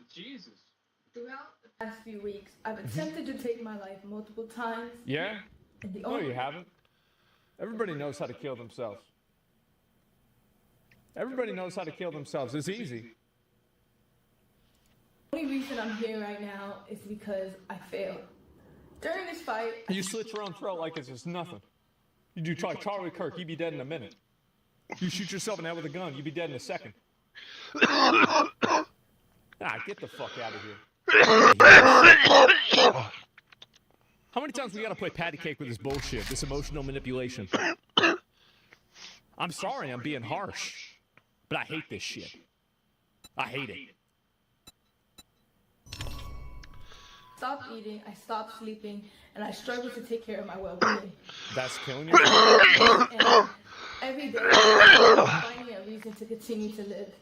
Jesus. Throughout the past few weeks, I've attempted to take my life multiple times. Yeah? And the No, only you haven't. Everybody knows how to kill themselves. Everybody knows how to kill themselves. It's easy. reason I'm here right now is because I failed. During this fight, You slit your own throat like it's just nothing. You do try Charlie Kirk, you'd be dead in a minute. You shoot yourself in the head with a gun, you'd be dead in a second. Ah, get the fuck out of here. How many times we gotta play patty cake with this bullshit, this emotional manipulation? I'm sorry I'm being harsh, but I hate this shit. I hate it. stopped eating, I stopped sleeping, and I struggled to take care of my well-being. That's killing you? And every day, I'm finding a reason to continue to live.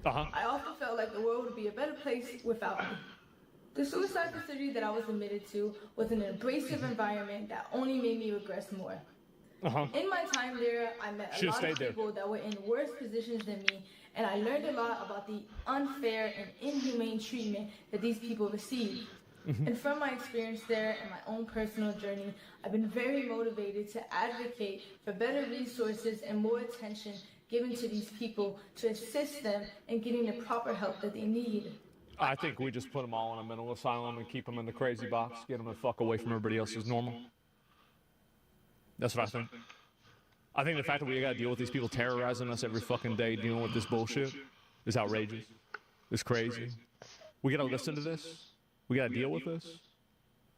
I also felt like the world would be a better place without me. The suicide facility that I was admitted to was an abrasive environment that only made me regress more. In my time there, I met a lot of people that were in worse positions than me, and I learned a lot about the unfair and inhumane treatment that these people receive. And from my experience there and my own personal journey, I've been very motivated to advocate for better resources and more attention given to these people to assist them in getting the proper help that they need. I think we just put them all in a mental asylum and keep them in the crazy box, get them the fuck away from everybody else as normal. That's what I think. I think the fact that we gotta deal with these people terrorizing us every fucking day, dealing with this bullshit, is outrageous. It's crazy. We gotta listen to this. We gotta deal with this.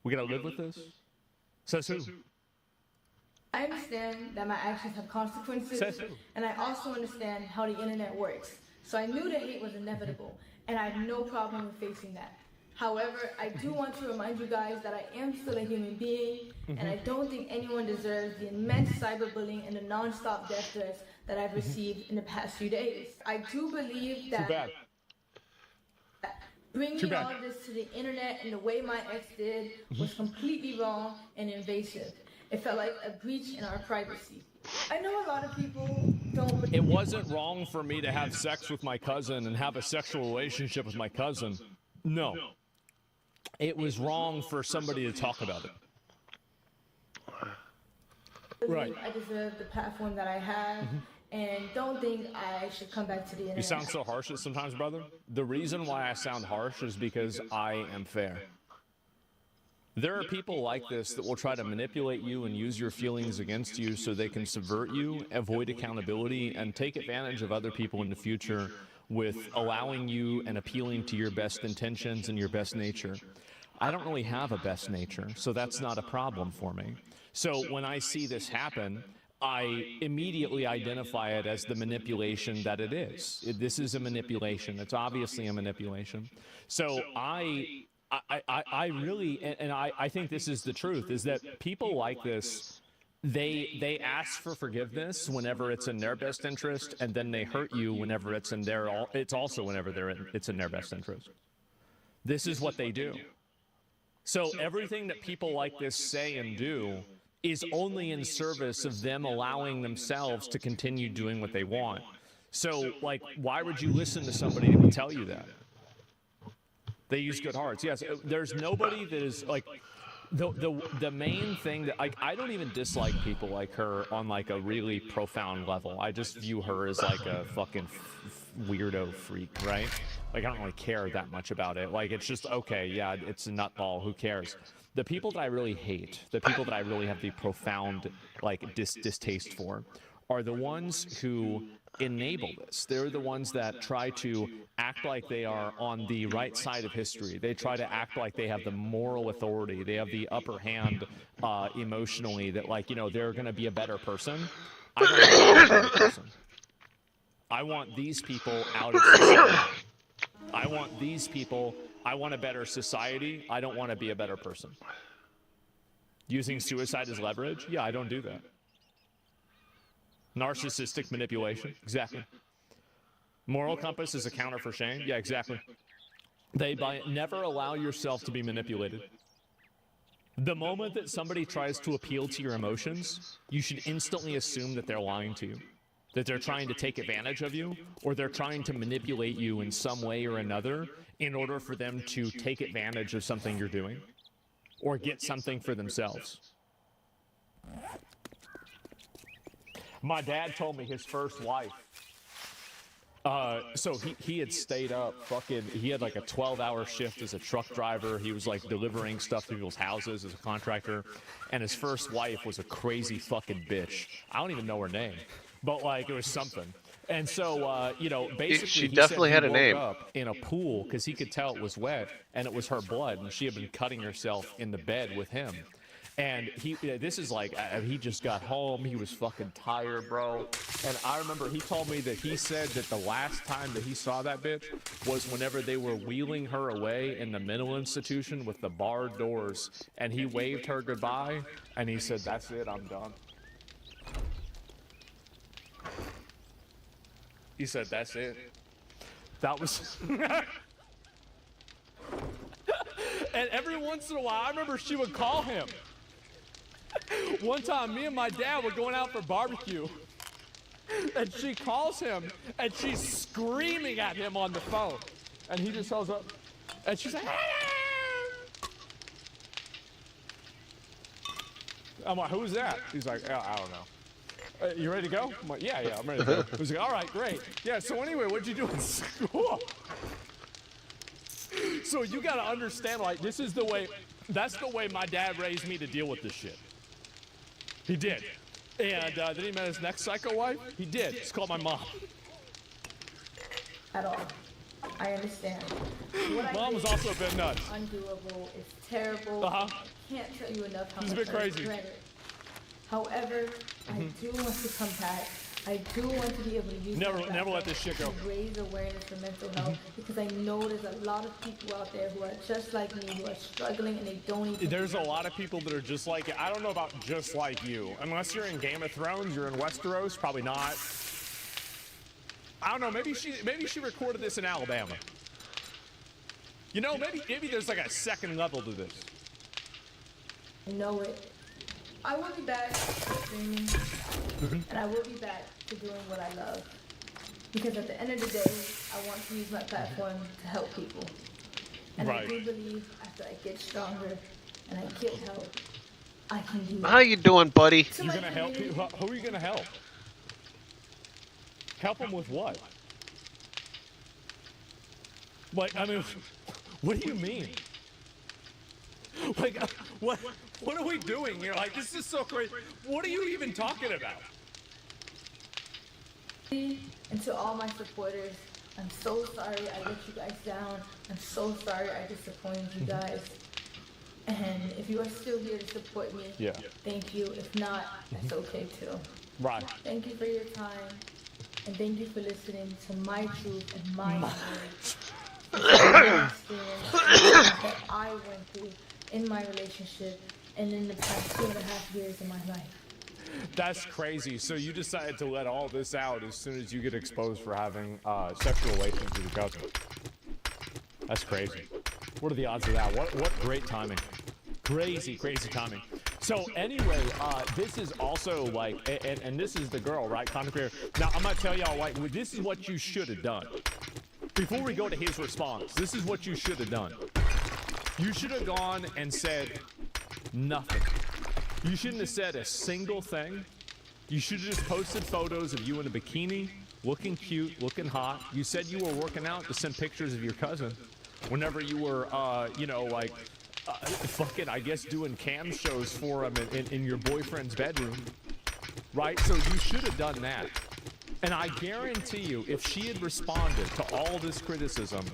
We gotta live with this. Says who? I understand that my actions have consequences, and I also understand how the internet works. So I knew that hate was inevitable, and I had no problem with facing that. However, I do want to remind you guys that I am still a human being, and I don't think anyone deserves the immense cyberbullying and the non-stop death threats that I've received in the past few days. I do believe that bringing all of this to the internet in the way my ex did was completely wrong and invasive. It felt like a breach in our privacy. I know a lot of people don't... It wasn't wrong for me to have sex with my cousin and have a sexual relationship with my cousin. No. It was wrong for somebody to talk about it. Right. I deserve the platform that I have, and don't think I should come back to the internet. You sound so harsh sometimes, brother. The reason why I sound harsh is because I am fair. There are people like this that will try to manipulate you and use your feelings against you so they can subvert you, avoid accountability, and take advantage of other people in the future with allowing you and appealing to your best intentions and your best nature. I don't really have a best nature, so that's not a problem for me. So when I see this happen, I immediately identify it as the manipulation that it is. This is a manipulation. It's obviously a manipulation. So I really, and I think this is the truth, is that people like this, they ask for forgiveness whenever it's in their best interest, and then they hurt you whenever it's in their, it's also whenever it's in their best interest. This is what they do. So everything that people like this say and do is only in service of them allowing themselves to continue doing what they want. So, like, why would you listen to somebody who would tell you that? They use good hearts. Yes, there's nobody that is, like, the main thing that, like, I don't even dislike people like her on, like, a really profound level. I just view her as, like, a fucking weirdo freak, right? Like, I don't really care that much about it. Like, it's just, okay, yeah, it's a nutball, who cares? The people that I really hate, the people that I really have the profound, like, distaste for, are the ones who enable this. They're the ones that try to act like they are on the right side of history. They try to act like they have the moral authority. They have the upper hand emotionally, that, like, you know, they're going to be a better person. I don't want to be a better person. I want these people out of society. I want these people, I want a better society. I don't want to be a better person. Using suicide as leverage? Yeah, I don't do that. Narcissistic manipulation? Exactly. Moral compass is a counter for shame? Yeah, exactly. Never allow yourself to be manipulated. The moment that somebody tries to appeal to your emotions, you should instantly assume that they're lying to you. that they're trying to take advantage of you, or they're trying to manipulate you in some way or another in order for them to take advantage of something you're doing or get something for themselves. My dad told me his first wife, so he had stayed up he had like a 12-hour shift as a truck driver. He was like delivering stuff to people's houses as a contractor, and his first wife was a crazy fucking bitch. I don't even know her name, but like it was something. And so, you know, basically she he definitely said had a name. up in a pool because he could tell it was wet, and it was her blood, and she had been cutting herself in the bed with him. And this is like, he just got home. He was fucking tired, bro. And I remember he told me that he said that the last time that he saw that bitch was whenever they were wheeling her away in the mental institution with the barred doors. And he waved her goodbye, and he said, "That's it, I'm done." He said, "That's it." That was... And every once in a while, I remember she would call him. One time, me and my dad were going out for barbecue, and she calls him, and she's screaming at him on the phone. And he just holds up, and she's like, "Hello!" I'm like, "Who's that?" He's like, I don't know. You ready to go?" I'm like, yeah, I'm ready to go. He's like, "All right, great. Yeah, so anyway, what'd you do in school?" So you gotta understand, like, this is the way, that's the way my dad raised me to deal with this shit. He did. And then he met his next psycho wife. He did. It's called my mom. At all. I understand. What Mom was also a bit nuts. Undoable. It's terrible. Uh-huh. I can't tell you enough how She's a much bit I crazy. regret it. However, I do want to come back. I do want to be able to use Never let this shit go. to raise awareness for mental health, because I know there's a lot of people out there who are just like me, who are struggling and they don't even... There's a lot of people that are just like you. I don't know about just like you. Unless you're in Game of Thrones, you're in Westeros, probably not. I don't know, maybe she recorded this in Alabama. You know, maybe there's like a second level to this. I know it. I will be back to streaming, and I will be back to doing what I love. Because at the end of the day, I want to use my platform to help people. And I do believe after I get stronger and I get help, I can do that. How you doing, buddy? You're gonna help people? Who are you gonna help? Help them with what? Like, I mean, what do you mean? Like, what are we doing here? Like, this is so crazy. What are you even talking about? And to all my supporters, I'm so sorry I let you guys down. I'm so sorry I disappointed you guys. And if you are still here to support me, thank you. If not, that's okay too. Right. Thank you for your time, and thank you for listening to my truth and my experience that I went through in my relationship and in the past 2.5 years of my life. That's crazy. So you decided to let all this out as soon as you get exposed for having sexual relations with your cousin. That's crazy. What are the odds of that? What great timing. Crazy timing. So anyway, this is also like, and this is the girl, right? Content creator. Now I'm gonna tell y'all, like, this is what you should have done. Before we go to his response, this is what you should have done. You should have gone and said nothing. You shouldn't have said a single thing. You should have just posted photos of you in a bikini, looking cute, looking hot. You said you were working out to send pictures of your cousin whenever you were, you know, like, fucking, I guess, doing cam shows for him in your boyfriend's bedroom, right? So you should have done that. And I guarantee you, if she had responded to all this criticism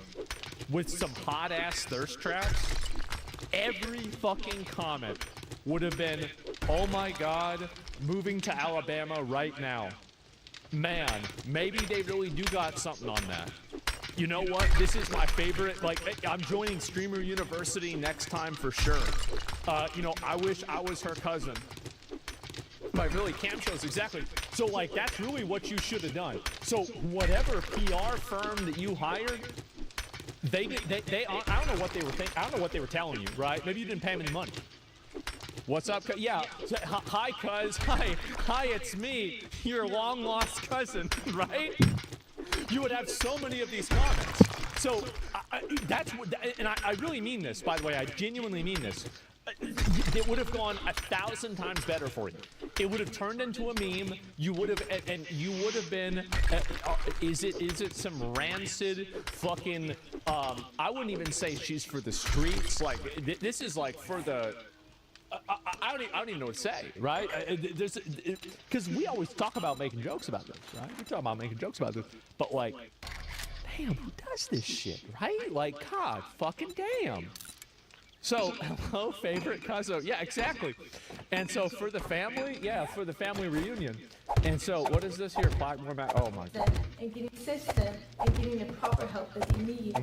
with some hot-ass thirst traps, every fucking comment would have been, "Oh my God, moving to Alabama right now. Man, maybe they really do got something on that. You know what? This is my favorite. Like, I'm joining Streamer University next time for sure. You know, I wish I was her cousin." Like, really, cam shows, exactly. So, like, that's really what you should have done. So, whatever PR firm that you hired, I don't know what they were thinking. I don't know what they were telling you, right? Maybe you didn't pay them any money. What's up? Yeah. Hi, cuz. Hi, it's me, your long-lost cousin, right? You would have so many of these comments. So that's what, and I really mean this, by the way. I genuinely mean this. It would have gone 1,000 times better for you. It would have turned into a meme. You would have, and you would have been. Is it some rancid fucking? I wouldn't even say she's for the streets. Like this is like for the. I don't even know what to say, right? Because we always talk about making jokes about this, right? We talk about making jokes about this, but like, damn, who does this shit, right? Like, God, fucking damn. So, hello, favorite cousin. Yeah, exactly. And so for the family, yeah, for the family reunion. And so, what is this here? Blackmore Matt. Oh my God. And getting assistance and getting the proper help that you need.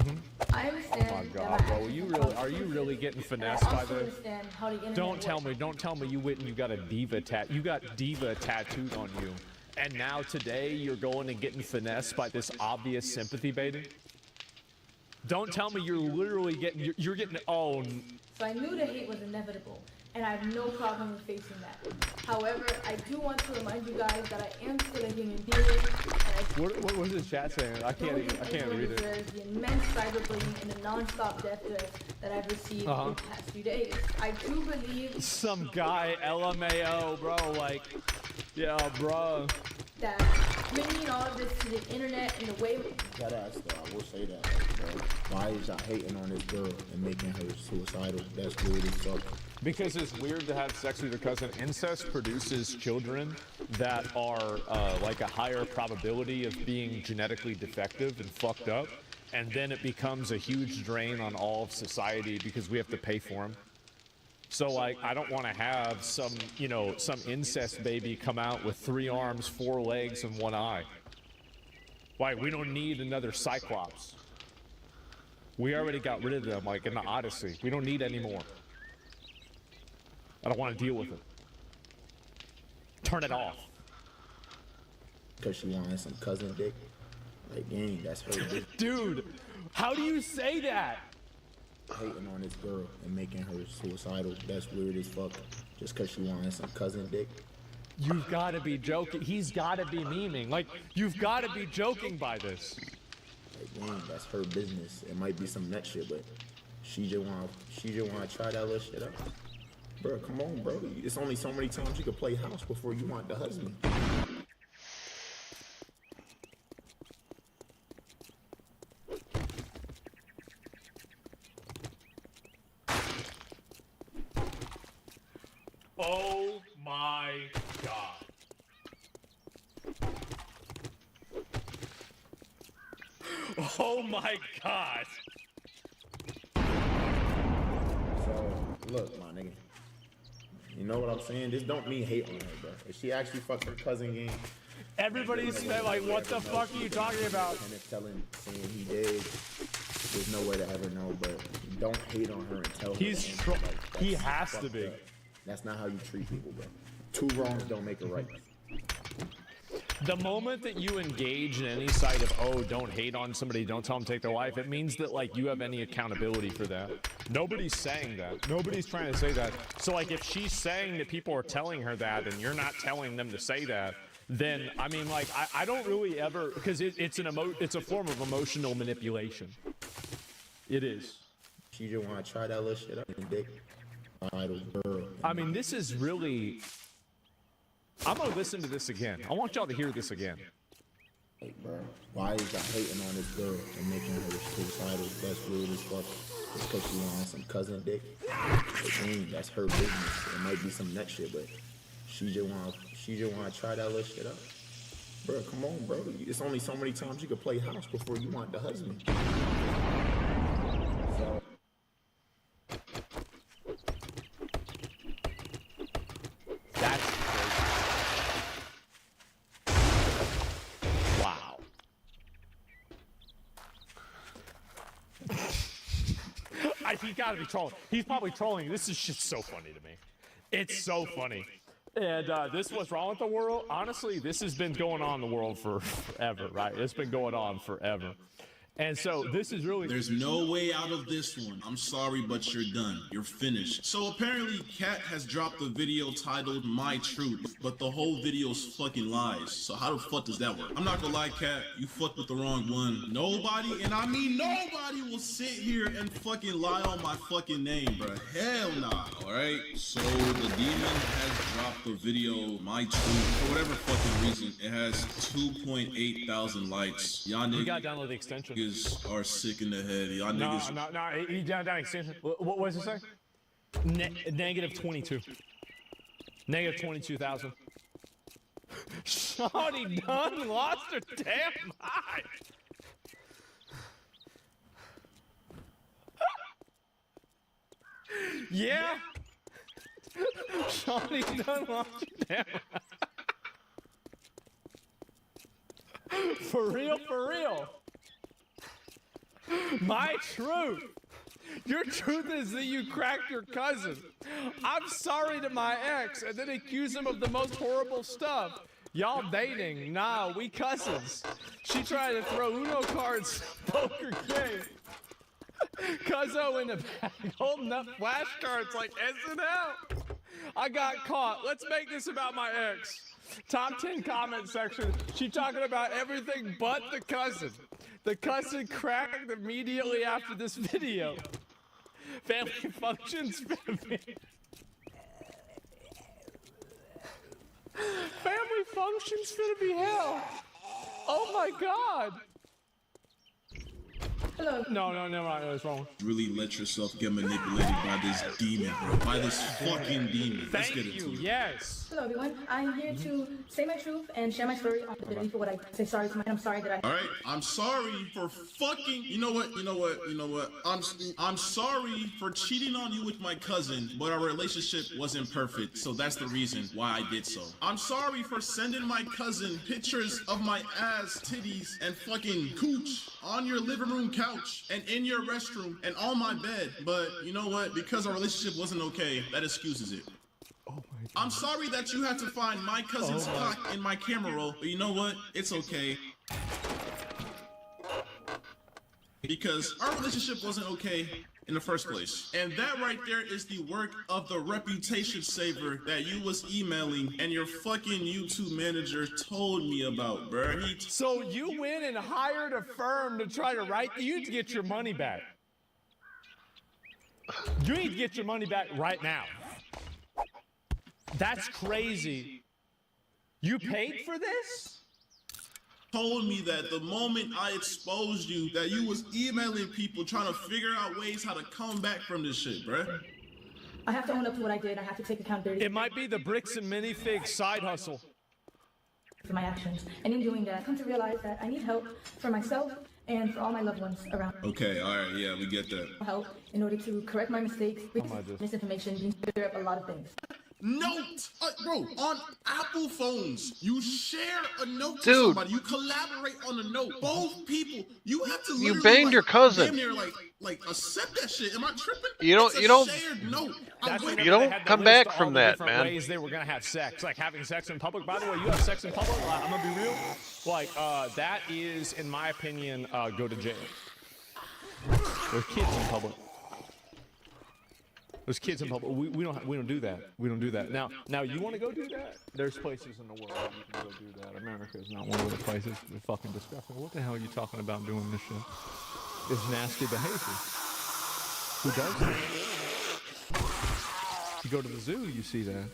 I understand. Oh my God, bro. Are you really getting finessed by this? Don't tell me you went and you got a diva you got diva tattooed on you. And now today you're going and getting finessed by this obvious sympathy baiting? Don't tell me you're literally getting, you're getting, oh. So I knew the hate was inevitable, and I have no problem with facing that. However, I do want to remind you guys that I am still a human being. What was this chat saying? I can't read it. The immense cyberbullying and the non-stop death threats that I've received in the past few days. I do believe some guy LMAO, bro, like, yeah, bro. That bringing all of this to the internet and the way. That ass though, I will say that. Bro. Why is y'all hating on this girl and making her suicidal? That's weird as fuck. Because it's weird to have sex with your cousin. Incest produces children that are like a higher probability of being genetically defective and fucked up. And then it becomes a huge drain on all of society because we have to pay for them. So, like, I don't want to have some, you know, some incest baby come out with 3 arms, 4 legs, and 1 eye. Like, we don't need another Cyclops. We already got rid of them, like, in the Odyssey. We don't need any more. I don't want to deal with it. Turn it off. Because she wanted some cousin dick. Like, dang, that's her dick. Dude, how do you say that? Hating on this girl and making her suicidal. That's weird as fuck. Just because she wanted some cousin dick. You've got to be joking. He's got to be memeing. Like, you've got to be joking by this. Like, dang, that's her business. It might be some nut shit, but she just wanna try that little shit out. Bro, come on, bro. It's only so many times you can play house before you want the husband. Oh my God. Oh my God. So, look, my nigga. You know what I'm saying? This don't mean hate on her, bro. If she actually fucked her cousin game. Everybody's like, what the fuck are you talking about? Saying he did. There's no way to ever know, but don't hate on her and tell her. He has to be. Up. That's not how you treat people, bro. 2 wrongs don't make a right. The moment that you engage in any side of, oh, don't hate on somebody, don't tell them to take their life, it means that, like, you have any accountability for that. Nobody's saying that. Nobody's trying to say that. So, like, if she's saying that people are telling her that and you're not telling them to say that, then, I mean, like, I don't really ever, because it's a form of emotional manipulation. It is. She just want to try that little shit out and dick. Idol girl. I mean, this is really. I'm gonna listen to this again. I want y'all to hear this again. Hey, bro, why is y'all hating on this girl and making her suicidal? That's weird as fuck. Just because she wants some cousin dick. Dang, that's her business. It might be some nut shit, but she just want to try that little shit out. Bro, come on, bro. It's only so many times you can play house before you want the husband. So. That's crazy. Wow. He gotta be trolling. He's probably trolling. This is just so funny to me. It's so funny. And this what's wrong with the world. Honestly, this has been going on in the world for forever, right? It's been going on forever. And so this is really... There's no way out of this one. I'm sorry, but you're done. You're finished. So apparently, Kat has dropped a video titled My Truth, but the whole video's fucking lies. So how the fuck does that work? I'm not gonna lie, Kat, you fucked with the wrong one. Nobody, and I mean nobody, will sit here and fucking lie on my fucking name, bro. Hell nah. Alright, so the demon has dropped the video My Truth. For whatever fucking reason, it has 2.8 thousand likes. Y'all niggas... You gotta download the extension. Are sick in the head. Y'all No, niggas. no, he down extension. What does it say? Negative 22. Negative 22,000. Shawty done lost her damn mind. Yeah. Shawty done lost her damn mind. For real, for real. My truth. Your truth is that you cracked your cousin. I'm sorry to my ex, and then accuse him of the most horrible stuff. Y'all dating? Nah, we cousins. She tried to throw Uno cards, poker game. Cuzzo in the back, holding up flashcards like SNL. I got caught. Let's make this about my ex. Top 10 comment section. She talking about everything but the cousin. The cousin cracked immediately after this video. Family functions. Family functions finna be hell. Oh my god. Hello. No, never mind. It's wrong. Really let yourself get manipulated by this demon, bro. By this fucking demon. Let's get into it. Yes. Hello, everyone. I'm here to say my truth and share my story on the belief of what I say sorry to my. I'm sorry that I. All right, I'm sorry for fucking. You know what? I'm sorry for cheating on you with my cousin, but our relationship wasn't perfect, so that's the reason why I did so. I'm sorry for sending my cousin pictures of my ass, titties, and fucking cooch on your living room couch and in your restroom and on my bed, but you know what? Because our relationship wasn't okay, that excuses it. Oh my god. I'm sorry that you had to find my cousin's cock in my camera roll, but you know what? It's okay. Because our relationship wasn't okay in the first place. And that right there is the work of the reputation saver that you was emailing and your fucking YouTube manager told me about, bruh. So you went and hired a firm to try to write you to get your money back. You need to get your money back right now. That's crazy. You paid for this? Told me that the moment I exposed you, that you was emailing people trying to figure out ways how to come back from this shit, bruh. I have to own up to what I did. I have to take accountability. It might be the bricks and minifigs side hustle. For my actions. And in doing that, I come to realize that I need help for myself and for all my loved ones around. Okay, alright, yeah, we get that. Help in order to correct my mistakes, misinformation, clear up a lot of things. Note! Bro, on Apple phones, you share a note Dude. to somebody, you collaborate on a note. Both people, you have to literally, You banged your cousin. damn near, like accept that shit. Am I tripping? You don't- It's you don't- a shared note. You don't come back from that, man. Ways they were gonna have sex, like having sex in public. By the way, you have sex in public. I'm gonna be real. Like that is, in my opinion, go to jail. There's kids in public. There's kids in public. We don't do that. We don't do that. Now you want to go do that? There's places in the world where you can go do that. America is not one of those places. It's fucking disgusting. What the hell are you talking about doing this shit? It's nasty behavior. Who does that? You go to the zoo, you see that.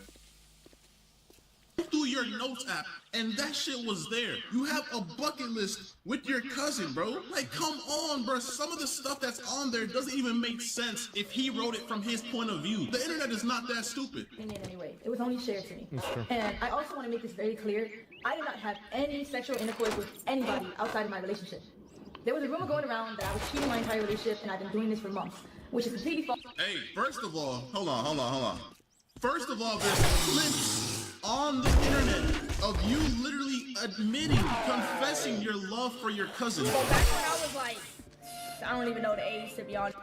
Through your notes app, and that shit was there. You have a bucket list with your cousin, bro. Like, come on, bro. Some of the stuff that's on there doesn't even make sense if he wrote it from his point of view. The internet is not that stupid. In any way. It was only shared to me. And I also want to make this very clear. I did not have any sexual intercourse with anybody outside of my relationship. There was a rumor going around that I was cheating my entire relationship, and I've been doing this for months, which is completely false. Hey, first of all, hold on. First of all, there's clips on the internet of you literally admitting, confessing your love for your cousin. Well, back when I was like, I don't even know the age, to be honest.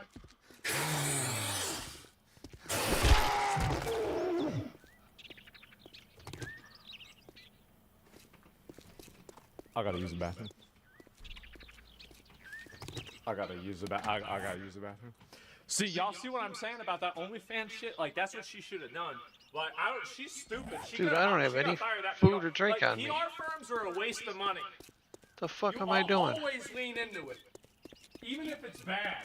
I gotta use the bathroom. I gotta use the bathroom. I gotta use the bathroom. See, y'all see what I'm saying about that OnlyFans shit? Like, that's what she should have done. Like, she's stupid. Dude, I don't have any food or drink on me. PR firms are a waste of money. The fuck am I doing? Always lean into it, even if it's bad.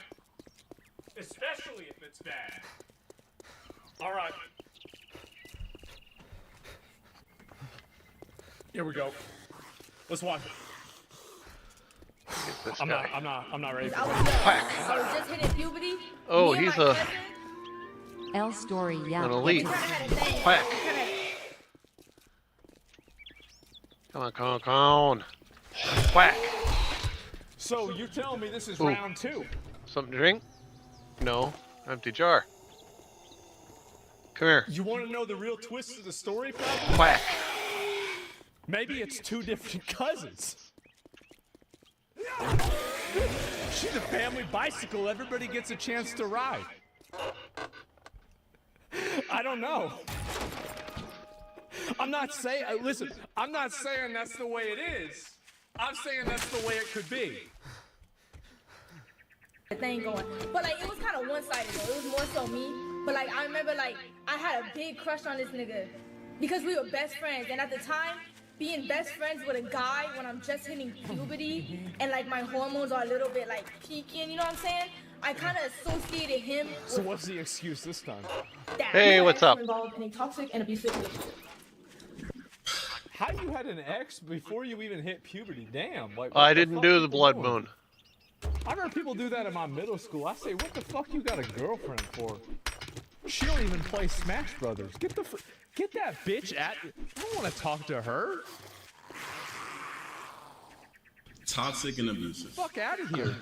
Especially if it's bad. All right. Here we go. Let's watch it. I'm not ready for Whack. I was just hitting puberty. Oh, he's a L story, yeah. an elite. Whack. Come on. Whack. So you're telling me this is round 2? Something to drink? No. Empty jar. Come here. You want to know the real twist of the story, probably? Whack. Maybe it's 2 different cousins. She's a family bicycle. Everybody gets a chance to ride. I don't know. I'm not saying, listen, I'm not saying that's the way it is. I'm saying that's the way it could be. The thing going, but like it was kind of one-sided though. It was more so me. But like I remember, like I had a big crush on this nigga because we were best friends, and at the time, being best friends with a guy when I'm just hitting puberty and like my hormones are a little bit like peaking, you know what I'm saying? I kind of associated him with So what's the excuse this time? that. Hey, what's up? Involved in a toxic and abusive relationship. How you had an ex before you even hit puberty? Damn. Like, I didn't do the blood doing? moon. I heard people do that in my middle school. I say, what the fuck you got a girlfriend for? She don't even play Smash Brothers. Get that bitch at. I don't want to talk to her. Toxic and abusive. Fuck out of here.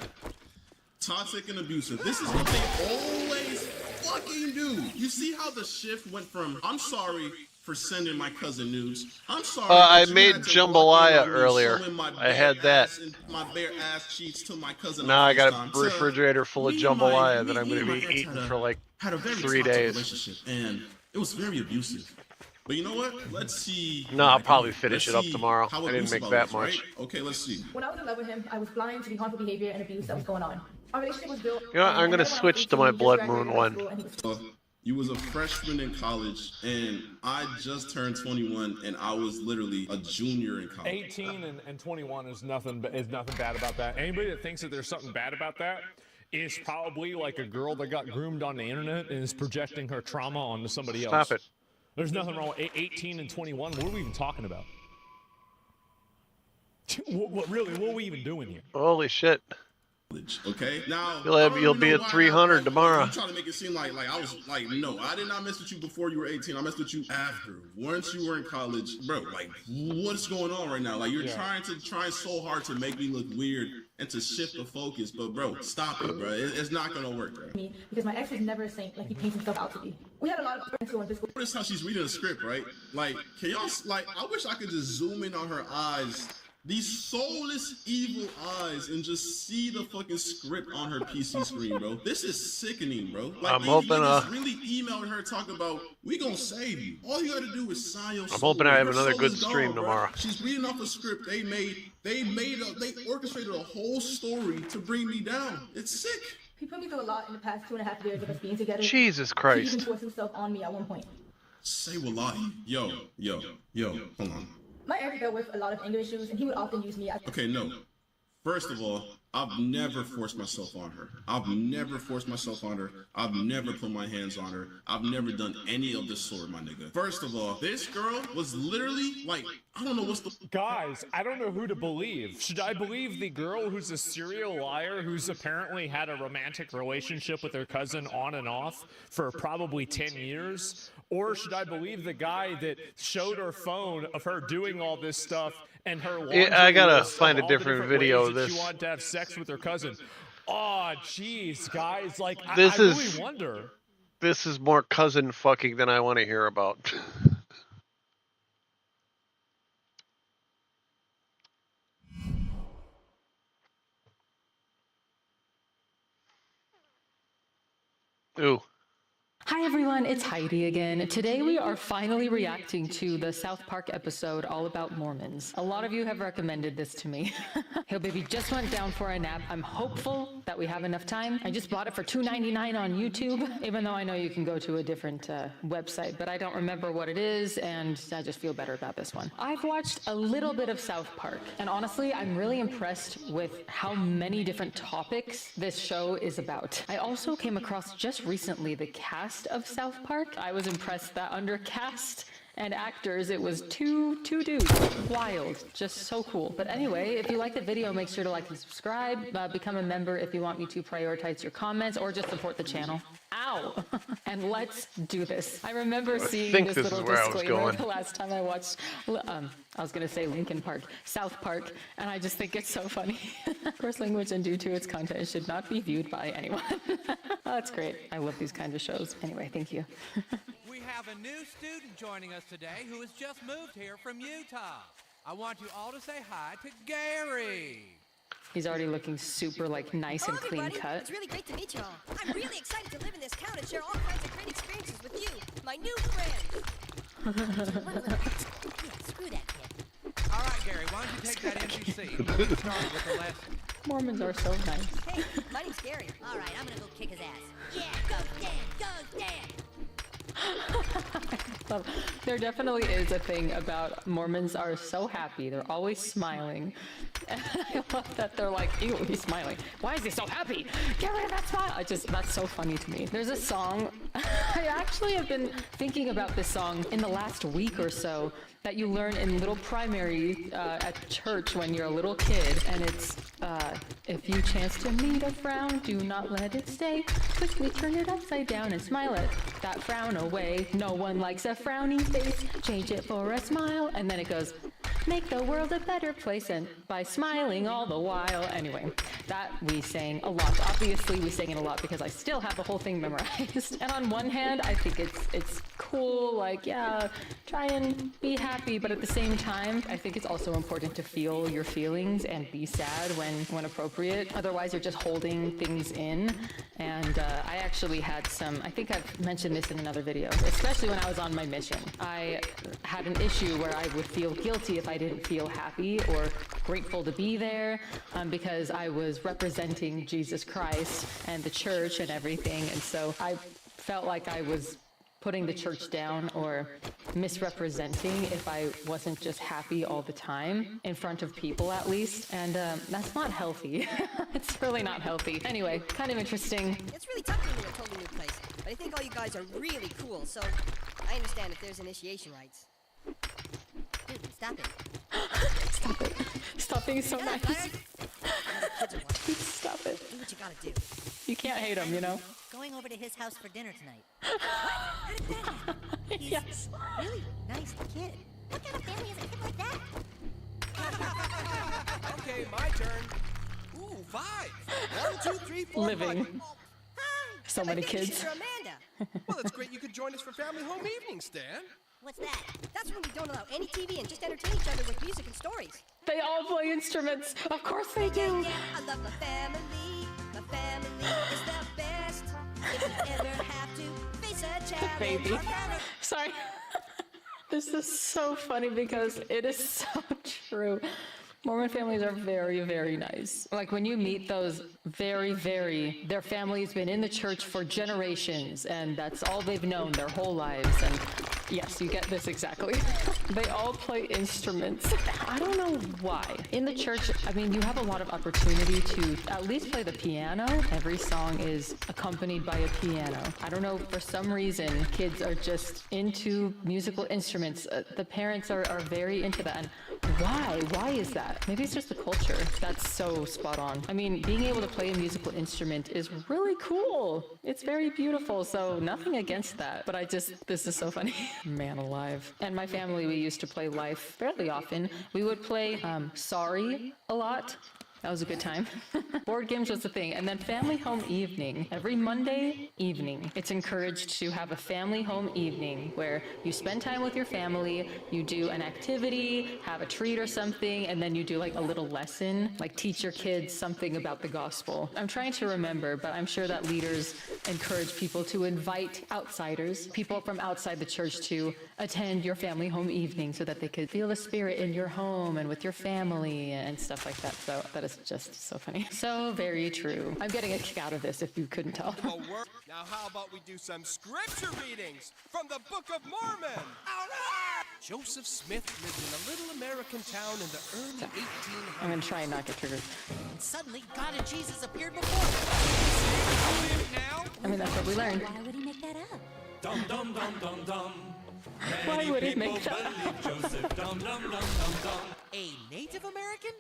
Toxic and abusive. This is what they always fucking do. You see how the shift went from I'm sorry for sending my cousin nudes. I'm sorry. I that you made had to walk in jambalaya on me earlier. showing my I had bare that. ass and my bare ass cheeks to my cousin. Now on I got FaceTime. a refrigerator full of Me and my- jambalaya that me- I'm me going and to my be ex eating had a- for like had a very 3 toxic days. relationship, and it was very abusive. But you know what? Let's see. No, I'll probably finish Let's it up see tomorrow. how I didn't abusive make I that was, much. right? Okay, let's see. When I was in love with him, I was blind to the harmful behavior and abuse that was going on. Our relationship was built. You know what, I'm gonna switch to my Blood Moon one. You was a freshman in college, and I just turned 21, and I was literally a junior in college. 18 and 21 is nothing bad about that. Anybody that thinks that there's something bad about that is probably like a girl that got groomed on the internet and is projecting her trauma onto somebody else. Stop it. There's nothing wrong with 18 and 21. What are we even talking about? What are we even doing here? Holy shit. Okay, now You'll be at 300 tomorrow. I'm trying to make it seem like I was like, no, I did not mess with you before you were 18. I messed with you after. Once you were in college, bro. Like, what's going on right now? Like, you're trying so hard to make me look weird and to shift the focus, but bro, stop it, bro. It's not gonna work, bro. Because my ex was never a saint like he paints himself out to be. We had a lot of friends who were in physical. Notice how she's reading a script, right? Like, can y'all like? I wish I could just zoom in on her eyes. These soulless, evil eyes, and just see the fucking script on her PC screen, bro. This is sickening, bro. Like, I'm hoping, really emailed her talking about, we gonna save you. All you gotta do is sign your soul. I'm hoping I have Your another soul good is gone, stream bro. tomorrow. She's reading off a script they orchestrated a whole story to bring me down. It's sick. He put me through a lot in the past 2.5 years of us being together. Jesus He Christ. even forced himself on me at one point. Say wallahi. Yo, hold on. My ex dealt with a lot of anger issues, and he would often use me as Okay, no. First of all, I've never forced myself on her. I've never forced myself on her. I've never put my hands on her. I've never done any of this sort, my nigga. First of all, this girl was literally like, I don't know what's the... Guys, I don't know who to believe. Should I believe the girl who's a serial liar who's apparently had a romantic relationship with her cousin on and off for probably 10 years? Or should I believe the guy that showed her phone of her doing all this stuff and her laundry I gotta list of find a all the different video ways of that this. she wanted to have sex with her cousin? Oh, jeez, guys, like, I This really is- wonder. This is more cousin fucking than I want to hear about. Ooh. Hi Hi everyone, it's Heidi again. Today we are finally reacting to the South Park episode all about Mormons. A lot of you have recommended this to me. Hill Baby just went down for a nap. I'm hopeful that we have enough time. I just bought it for $2.99 on YouTube, even though I know you can go to a different website, but I don't remember what it is, and I just feel better about this one. I've watched a little bit of South Park, and honestly, I'm really impressed with how many different topics this show is about. I also came across just recently the cast of South Park. I was impressed that under cast and actors, it was two dudes. Wild. Just so cool. But anyway, if you like the video, make sure to like and subscribe. Become a member if you want me to prioritize your comments or just support the channel. Ow! And let's do this. I remember seeing this little disclaimer the last time I watched, I was going to say Linkin Park, South Park, and I just think it's so funny. Coarse language and due to its content should not be viewed by anyone. That's great. I love these kinds of shows. Anyway, thank you. We have a new student joining us today who has just moved here from Utah. I want you all to say hi to Gary. He's already looking super nice and clean cut. It's really great to meet you all. I'm really excited to live in this town and share all kinds of great experiences with you, my new friends. Screw that kid. All right, Gary, why don't you take that empty seat and get started with the lesson. Mormons are so nice. Hey, my name's Gary. All right, I'm gonna go kick his ass. Yeah, go Dan, go Dan. There definitely is a thing about Mormons are so happy. They're always smiling. And I love that they're like, ew, he's smiling. Why is he so happy? Get rid of that smile. That's so funny to me. There's a song, I actually have been thinking about this song in the last week or so, that you learn in little primary at church when you're a little kid, and it's if you chance to meet a frown, do not let it stay. Quickly turn it upside down and smile at that frown away. No one likes a frowny face. Change it for a smile, and then it goes, make the world a better place, and by smiling all the while. Anyway, that we sang a lot. Obviously, we sang it a lot because I still have the whole thing memorized. And on one hand, I think it's cool. Like, yeah, try and be happy, but at the same time, I think it's also important to feel your feelings and be sad when appropriate. Otherwise, you're just holding things in. And I actually had some, I think I've mentioned this in another video, especially when I was on my mission. I had an issue where I would feel guilty if I didn't feel happy or grateful to be there, because I was representing Jesus Christ and the church and everything. And so I felt like I was putting the church down or misrepresenting if I wasn't just happy all the time, in front of people at least, and that's not healthy. It's really not healthy. Anyway, kind of interesting. It's really tough being in a totally new place, but I think all you guys are really cool, so I understand if there's initiation rites. Dude, stop it. Stop it. Stop being so nice. Dude, stop it. do what you gotta do. You can't hate him, you know? Going over to his house for dinner tonight. What? How did that happen? He's Yes. really nice kid. What kind of family is a kid like that? Okay, my turn. Ooh, 5. 1, 2, 3, 4. Living. 5. Hi. So I'm my many kids. babysitter, Amanda. Well, it's great you could join us for family home evening, Stan. What's that? That's when we don't allow any TV and just entertain each other with music and stories. They all play instruments. Of course they do. Yeah, I love my family. My family is the best. If you ever have to face a challenge, Baby. our family- Sorry. This is so funny because it is so true. Mormon families are very, very nice. Like when you meet those their family's been in the church for generations and that's all they've known their whole lives. And yes, you get this exactly. They all play instruments. I don't know why. In the church, I mean, you have a lot of opportunity to at least play the piano. Every song is accompanied by a piano. I don't know, for some reason, kids are just into musical instruments. The parents are very into that. And why? Why is that? Maybe it's just the culture. That's so spot on. I mean, being able to play a musical instrument is really cool. It's very beautiful, so nothing against that. But this is so funny. Man alive. And my family, we used to play Life fairly often. We would play Sorry a lot. That was a good time. Board games was the thing. And then family home evening. Every Monday evening, it's encouraged to have a family home evening where you spend time with your family, you do an activity, have a treat or something, and then you do like a little lesson, like teach your kids something about the gospel. I'm trying to remember, but I'm sure that leaders encourage people to invite outsiders, people from outside the church, to attend your family home evening so that they could feel the spirit in your home and with your family and stuff like that. So that is just so funny. So very true. I'm getting a kick out of this if you couldn't tell. Now how about we do some scripture readings from the Book of Mormon? Joseph Smith lived in a little American town in the early 1800s. I'm gonna try and not get triggered. And suddenly, God and Jesus appeared before him. Now? I mean, that's what we learned. Why would he make that up? Dum dum dum dum dum. Why would he make that up? Joseph dum dum dum dum dum. A Native American?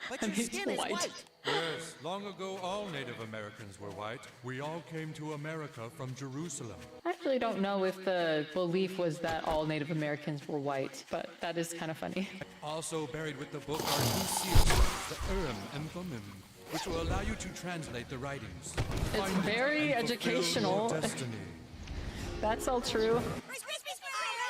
But And your he's skin is white. white. Yes, long ago all Native Americans were white. We all came to America from Jerusalem. I actually don't know if the belief was that all Native Americans were white, but that is kind of funny. Also buried with the book are two seals, the Urim and Thummim, which will allow you to translate the writings. It's very educational. Destiny. That's all true.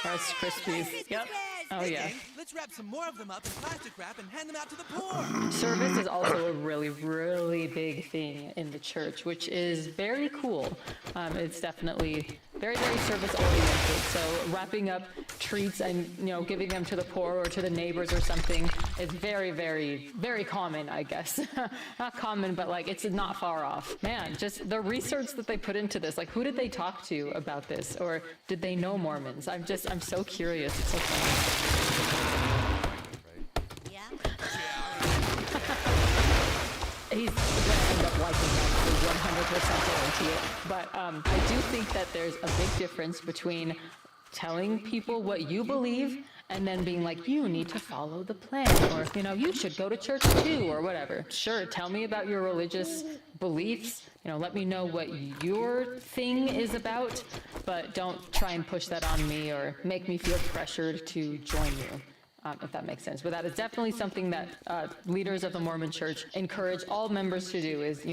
Rice Krispies. Yep. Oh yeah. Let's wrap some more of them up in plastic wrap and hand them out to the poor. Service is also a really, really big thing in the church, which is very cool. It's definitely very, very service oriented. So wrapping up treats and, giving them to the poor or to the neighbors or something is very, very, very common, I guess. Not common, but like it's not far off. Man, just the research that they put into this, like who did they talk to about this? Or did they know Mormons? I'm so curious. It's so funny. Yeah? He's gonna end up liking that, I 100% guarantee it. But I do think that there's a big difference between telling people what you believe and then being like, you need to follow the plan, or, you should go to church too, or whatever. Sure, tell me about your religious beliefs, let me know what your thing is about, but don't try and push that on me or make me feel pressured to join you. If that makes sense. But that is definitely something that leaders of the Mormon Church encourage all members to do is,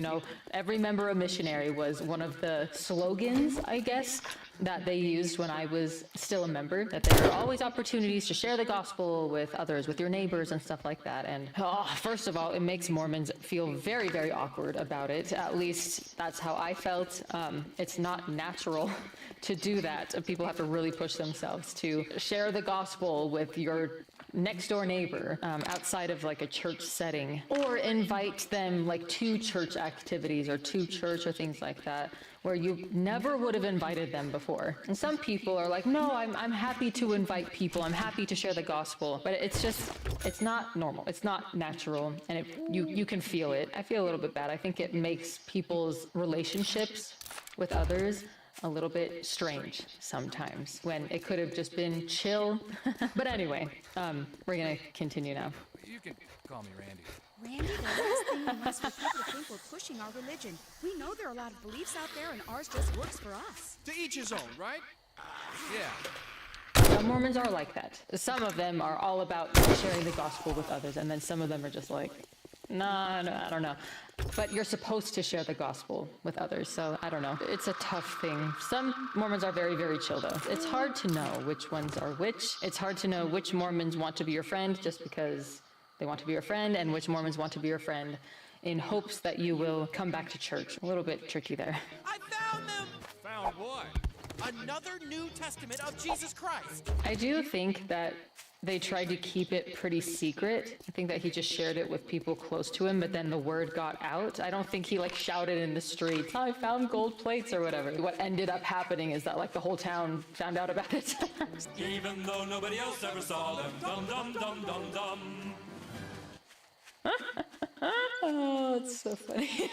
every member a missionary was one of the slogans, I guess, that they used when I was still a member, that there are always opportunities to share the gospel with others, with your neighbors and stuff like that. And first of all, it makes Mormons feel very, very awkward about it. At least that's how I felt. It's not natural to do that. People have to really push themselves to share the gospel with your next door neighbor outside of like a church setting, or invite them like to church activities or to church or things like that where you never would have invited them before. And some people are like, no, I'm happy to invite people, I'm happy to share the gospel, but it's not normal, it's not natural, and you can feel it. I feel a little bit bad. I think it makes people's relationships with others a little bit strange sometimes when it could have just been chill. But anyway, we're gonna continue now. You can call me Randy. Randy, the last thing we want for people to think we're pushing our religion. We know there are a lot of beliefs out there, and ours just works for us. To each his own, right? Yeah. Some Mormons are like that. Some of them are all about sharing the gospel with others, and then some of them are just like, no, I don't know. But you're supposed to share the gospel with others, so I don't know. It's a tough thing. Some Mormons are very, very chill, though. It's hard to know which ones are which. It's hard to know which Mormons want to be your friend just because they want to be your friend, and which Mormons want to be your friend in hopes that you will come back to church. A little bit tricky there. I found them! Found what? Another New Testament of Jesus Christ. I do think that they tried to keep it pretty secret. I think that he just shared it with people close to him, but then the word got out. I don't think he shouted in the streets, I found gold plates or whatever. What ended up happening is that the whole town found out about it. Even though nobody else ever saw them. Dum dum dum dum dum. Oh, it's so funny.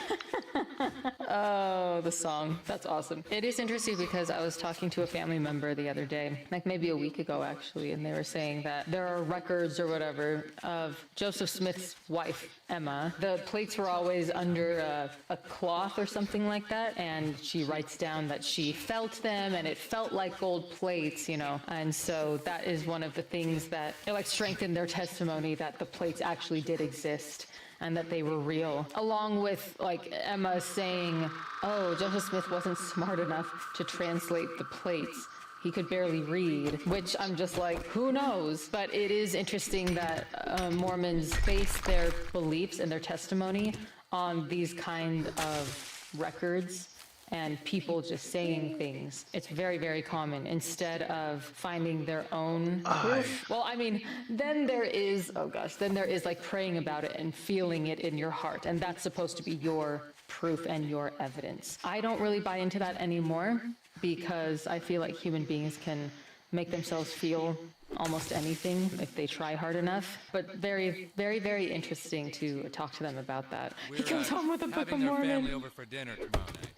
Oh, the song. That's awesome. It is interesting because I was talking to a family member the other day, maybe a week ago actually, and they were saying that there are records or whatever of Joseph Smith's wife, Emma. The plates were always under a cloth or something like that, and she writes down that she felt them and it felt like gold plates, and so that is one of the things that it strengthened their testimony that the plates actually did exist. and that they were real. Along with like Emma saying, oh, Joseph Smith wasn't smart enough to translate the plates. He could barely read, which I'm just like, who knows? But it is interesting that Mormons base their beliefs and their testimony on these kind of records and people just saying things. It's very, very common instead of finding their own proof. Well, I mean, then there is like praying about it and feeling it in your heart. And that's supposed to be your proof and your evidence. I don't really buy into that anymore because I feel like human beings can make themselves feel almost anything if they try hard enough. But very, very, very interesting to talk to them about that. He comes home with a Book of Mormon. Having their family over for dinner tomorrow night.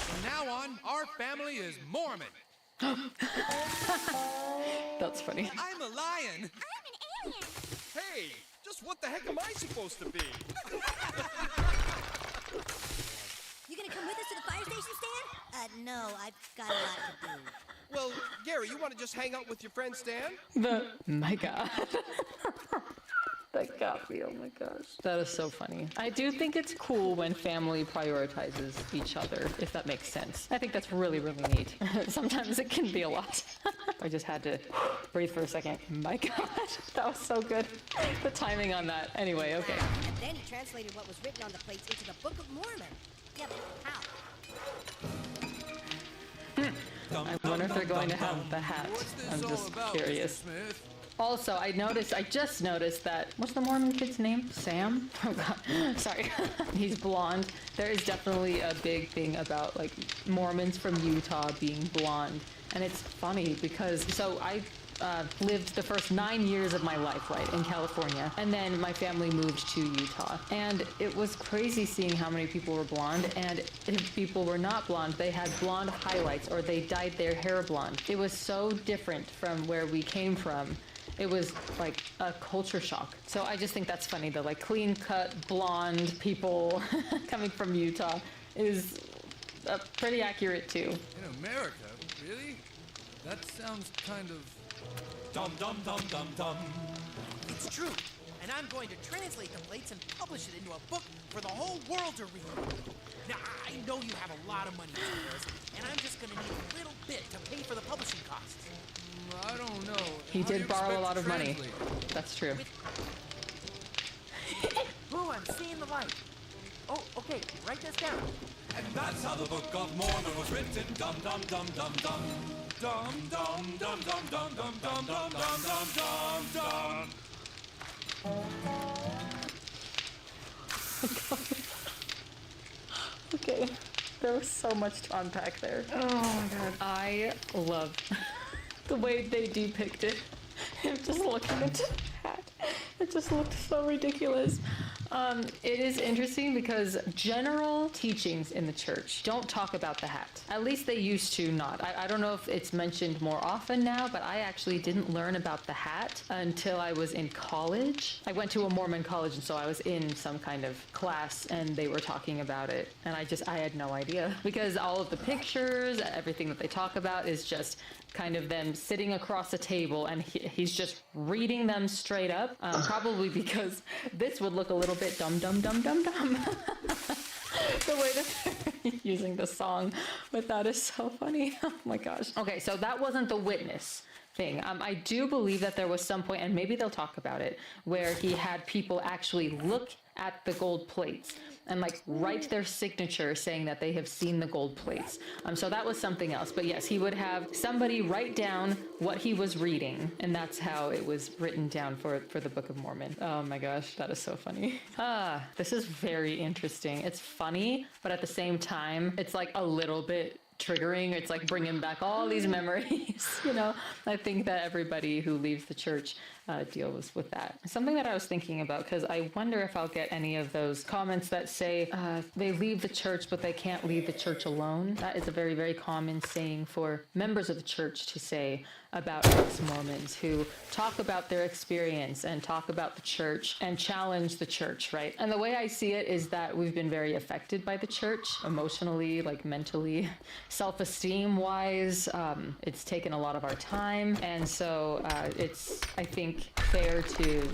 From now on, our family is Mormon. That's funny. I'm a lion. I'm an alien. Hey, just what the heck am I supposed to be? You gonna come with us to the fire station stand? No, I've got a lot to do. Well, Gary, you want to just hang out with your friend Stan? My God. That got me, oh my gosh. That is so funny. I do think it's cool when family prioritizes each other, if that makes sense. I think that's really, really neat. Sometimes it can be a lot. I just had to breathe for a second. My God, that was so good. The timing on that. Anyway, okay. And then he translated what was written on the plates into the Book of Mormon. Yeah, but how? I wonder if they're going to have the hat. I'm just curious. Also, I just noticed that, what's the Mormon kid's name? Sam? Oh God, sorry. He's blonde. There is definitely a big thing about like Mormons from Utah being blonde. And it's funny because, so I lived the first 9 years of my life, right, in California. And then my family moved to Utah. And it was crazy seeing how many people were blonde. And if people were not blonde, they had blonde highlights or they dyed their hair blonde. It was so different from where we came from. It was like a culture shock. So I just think that's funny, the like clean cut blonde people coming from Utah is pretty accurate too. In America? Really? That sounds kind of... Dum dum dum dum dum. It's true. And I'm going to translate the plates and publish it into a book for the whole world to read. Now, I know you have a lot of money to do this, and I'm just going to need a little bit to pay for the publishing costs. I don't know. He did borrow a lot of money. That's true. Boo, I'm seeing the light. Oh, okay, write this down. And that's how the Book of Mormon was written. Dum dum dum dum dum. Dum dum dum dum dum dum dum dum dum dum dum dum. Okay, there was so much to unpack there. Oh my God. I love the way they depicted him just looking into the hat. It just looked so ridiculous. It is interesting because general teachings in the church don't talk about the hat. At least they used to not. I don't know if it's mentioned more often now, but I actually didn't learn about the hat until I was in college. I went to a Mormon college, and so I was in some kind of class and they were talking about it. And I had no idea because all of the pictures, everything that they talk about is just kind of them sitting across a table and he's just reading them straight up, probably because this would look a little bit dumb the way that they're using the song, but that is so funny. Oh my gosh. Okay, so that wasn't the witness thing. I do believe that there was some point, and maybe they'll talk about it, where he had people actually look at the gold plates and like write their signature saying that they have seen the gold plates. So that was something else. But yes, he would have somebody write down what he was reading, and that's how it was written down for the Book of Mormon. Oh my gosh, that is so funny. This is very interesting. It's funny, but at the same time, it's like a little bit triggering. It's like bringing back all these memories, you know? I think that everybody who leaves the church deals with that. Something that I was thinking about, because I wonder if I'll get any of those comments that say they leave the church, but they can't leave the church alone. That is a very, very common saying for members of the church to say about ex-Mormons who talk about their experience and talk about the church and challenge the church, right? And the way I see it is that we've been very affected by the church emotionally, like mentally, self-esteem wise. It's taken a lot of our time. And so I think fair to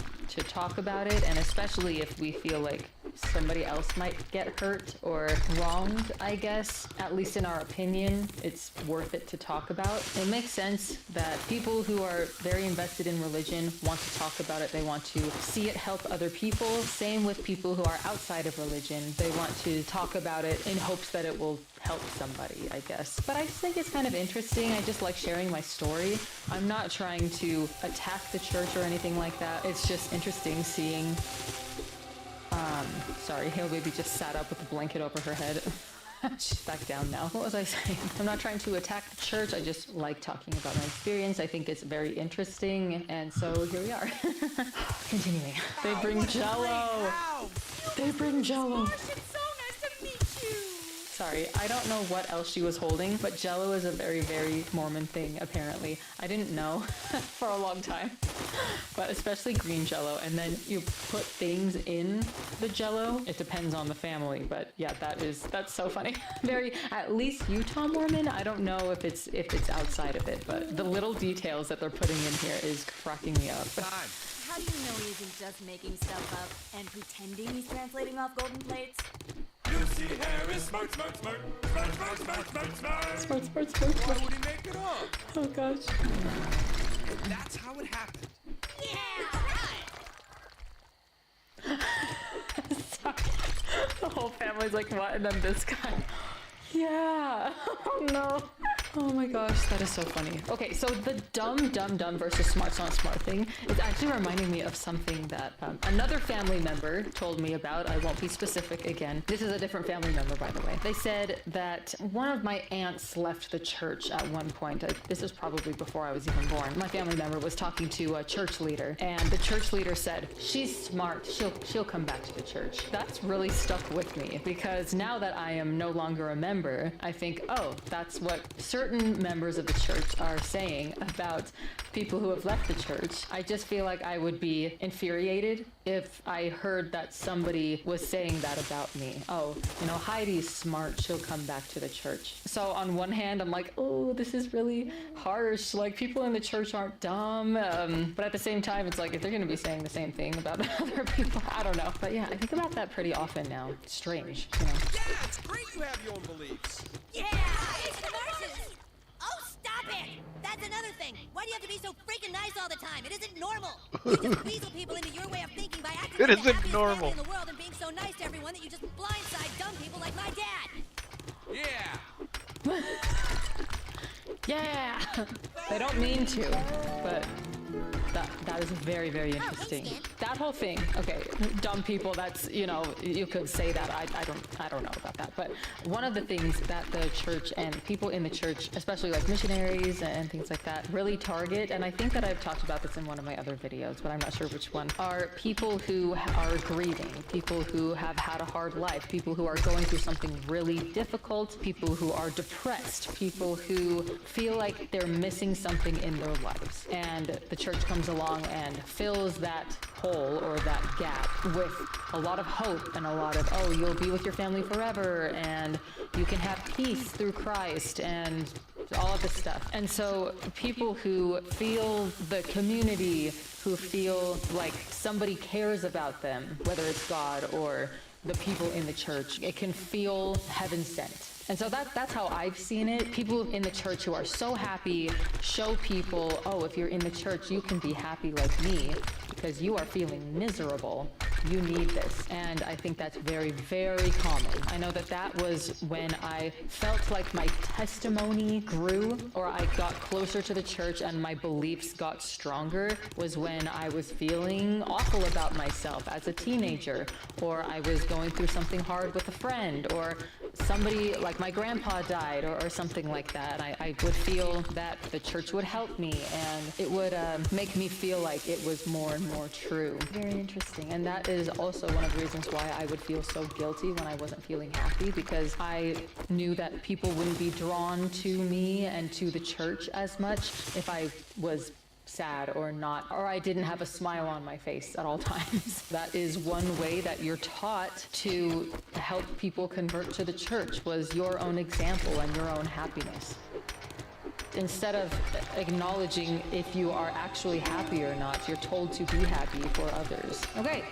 talk about it, and especially if we feel like somebody else might get hurt or wronged, I guess. At least in our opinion, it's worth it to talk about. It makes sense that people who are very invested in religion want to talk about it. They want to see it help other people. Same with people who are outside of religion. They want to talk about it in hopes that it will help somebody, I guess. But I just think it's kind of interesting. I just like sharing my story. I'm not trying to attack the church or anything like that. It's just interesting seeing... sorry, Hail Baby just sat up with a blanket over her head. She's back down now. What was I saying? I'm not trying to attack the church. I just like talking about my experience. I think it's very interesting. And so here we are. Continuing. They bring Jello. They bring Jello. Sorry, I don't know what else she was holding, but Jello is a very, very Mormon thing, apparently. I didn't know for a long time, but especially green Jello. And then you put things in the Jello. It depends on the family, but yeah, that's so funny. Very, at least Utah Mormon. I don't know if it's outside of it, but the little details that they're putting in here is cracking me up. How do you know he isn't just making stuff up and pretending he's translating off golden plates? Lucy Harris, smart, smart, smart, smart, smart, smart, smart, smart. Smart, smart, smart, smart. Why would he make it up? Oh gosh. That's how it happened. Sorry. The whole family's like, what? And then this guy. Yeah. Oh no. Oh my gosh, that is so funny. Okay, so the dumb versus smart thing is actually reminding me of something that another family member told me about. I won't be specific again. This is a different family member, by the way. They said that one of my aunts left the church at one point. This is probably before I was even born. My family member was talking to a church leader, and the church leader said, she's smart, she'll come back to the church. That's really stuck with me, because now that I am no longer a member, I think, oh, that's what certain members of the church are saying about people who have left the church. I just feel like I would be infuriated if I heard that somebody was saying that about me. Oh, Heidi's smart, she'll come back to the church. So on one hand, I'm like, oh, this is really harsh. Like, people in the church aren't dumb. But at the same time, it's like, if they're going to be saying the same thing about other people, I don't know. But yeah, I think about that pretty often now. It's strange, Yeah, it's great you have your own beliefs. Yeah! It's narcissist! Oh, stop it! That's another thing. Why do you have to be so freaking nice all the time? It isn't normal. You just weasel people into your way of thinking by acting It like the isn't happiest normal. family in the world and being so nice to everyone that you just blindside dumb people like my dad. Yeah. Yeah! They don't mean to, but that is very, very interesting. That whole thing, okay, dumb people, that's, you could say that. I don't know about that. But one of the things that the church and people in the church, especially like missionaries and things like that, really target, and I think that I've talked about this in one of my other videos, but I'm not sure which one, are people who are grieving, people who have had a hard life, people who are going through something really difficult, people who are depressed, people who feel like they're missing something in their lives. And the church comes along and fills that hole or that gap with a lot of hope and a lot of, oh, you'll be with your family forever and you can have peace through Christ and all of this stuff. And so people who feel the community, who feel like somebody cares about them, whether it's God or the people in the church, it can feel heaven sent. And so that's how I've seen it. People in the church who are so happy show people, oh, if you're in the church, you can be happy like me because you are feeling miserable. You need this. And I think that's very, very common. I know that was when I felt like my testimony grew, or I got closer to the church and my beliefs got stronger, was when I was feeling awful about myself as a teenager, or I was going through something hard with a friend, or somebody like my grandpa died or something like that. I would feel that the church would help me and it would make me feel like it was more and more true. Very interesting. And that is also one of the reasons why I would feel so guilty when I wasn't feeling happy, because I knew that people wouldn't be drawn to me and to the church as much if I was sad or not, or I didn't have a smile on my face at all times. That is one way that you're taught to help people convert to the church, was your own example and your own happiness. instead of acknowledging if you are actually happy or not, you're told to be happy for others. Okay,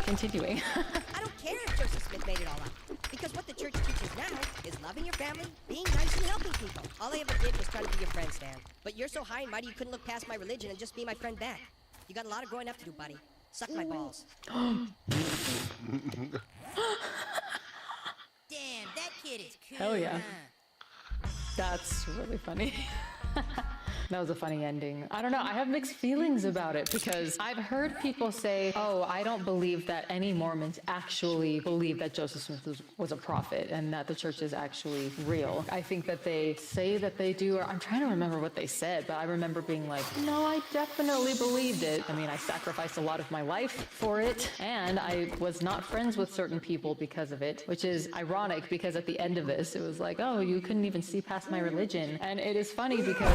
continuing. I don't care if Joseph Smith made it all up. Because what the church teaches now is loving your family, being nice, and helping people. All I ever did was try to be your friend, Stan. But you're so high and mighty you couldn't look past my religion and just be my friend back. You got a lot of growing up to do, buddy. Suck my balls. Mm. Damn, that kid is cool. Hell yeah. Huh? That's really funny. That was a funny ending. I don't know, I have mixed feelings about it because I've heard people say, oh, I don't believe that any Mormons actually believe that Joseph Smith was a prophet and that the church is actually real. I think that they say that they do, or I'm trying to remember what they said, but I remember being like, no, I definitely believed it. I mean, I sacrificed a lot of my life for it, and I was not friends with certain people because of it, which is ironic because at the end of this, it was like, oh, you couldn't even see past my religion. And it is funny because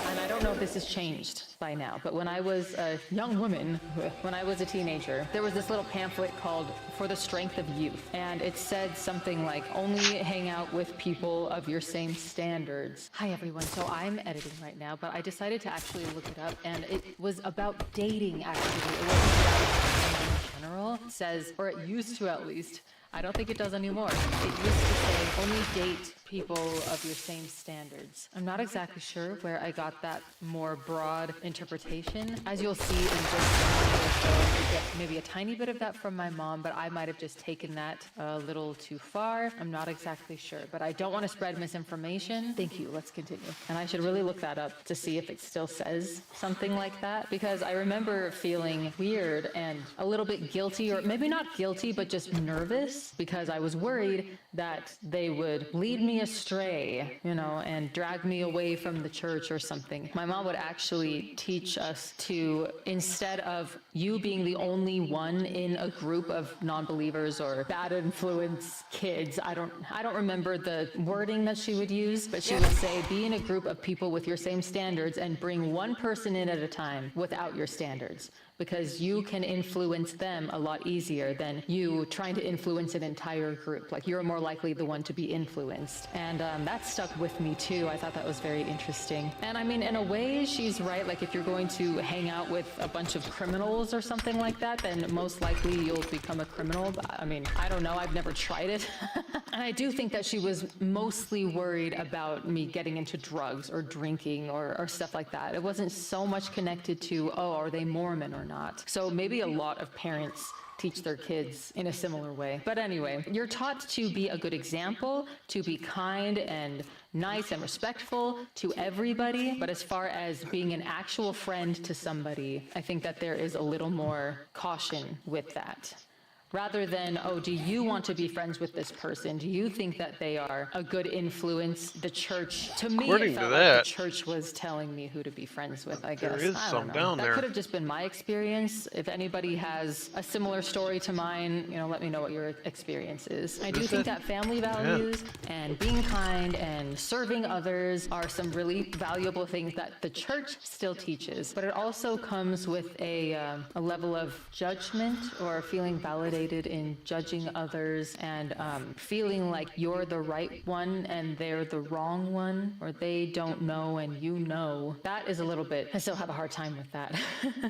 and I don't know if this has changed by now, but when I was a young woman, when I was a teenager, there was this little pamphlet called For the Strength of Youth. And it said something like, only hang out with people of your same standards. Hi everyone, so I'm editing right now, but I decided to actually look it up, and it was about dating actually. It wasn't about in general. It says, or it used to at least, I don't think it does anymore. It used to say, only date people of your same standards. I'm not exactly sure where I got that more broad interpretation. As you'll see in just a minute or so, you get maybe a tiny bit of that from my mom, but I might have just taken that a little too far. I'm not exactly sure, but I don't want to spread misinformation. Thank you, let's continue. And I should really look that up to see if it still says something like that, because I remember feeling weird and a little bit guilty, or maybe not guilty, but just nervous, because I was worried that they would lead me astray, you know, and drag me away from the church or something. My mom would actually teach us to, instead of you being the only one in a group of non-believers or bad influence kids, I don't remember the wording that she would use, but she would say, be in a group of people with your same standards and bring one person in at a time without your standards, because you can influence them a lot easier than you trying to influence an entire group. Like, you're more likely the one to be influenced. And that stuck with me too. I thought that was very interesting. And I mean, in a way, she's right. Like, if you're going to hang out with a bunch of criminals or something like that, then most likely you'll become a criminal. I mean, I don't know. I've never tried it. And I do think that she was mostly worried about me getting into drugs or drinking or stuff like that. It wasn't so much connected to, oh, are they Mormon or not? So maybe a lot of parents teach their kids in a similar way. But anyway, you're taught to be a good example, to be kind and nice and respectful to everybody. But as far as being an actual friend to somebody, I think that there is a little more caution with that. Rather than, oh, do you want to be friends with this person? Do you think that they are a good influence? The church, to me, According it felt to like that, the church was telling me who to be friends with, I guess. there is I some don't know. down That there. could have just been my experience. If anybody has a similar story to mine, you know, let me know what your experience is. I do think that family values and being kind and serving others are some really valuable things that the church still teaches. But it also comes with a level of judgment, or feeling validated in judging others, and feeling like you're the right one and they're the wrong one, or they don't know and you know. That is a little bit, I still have a hard time with that.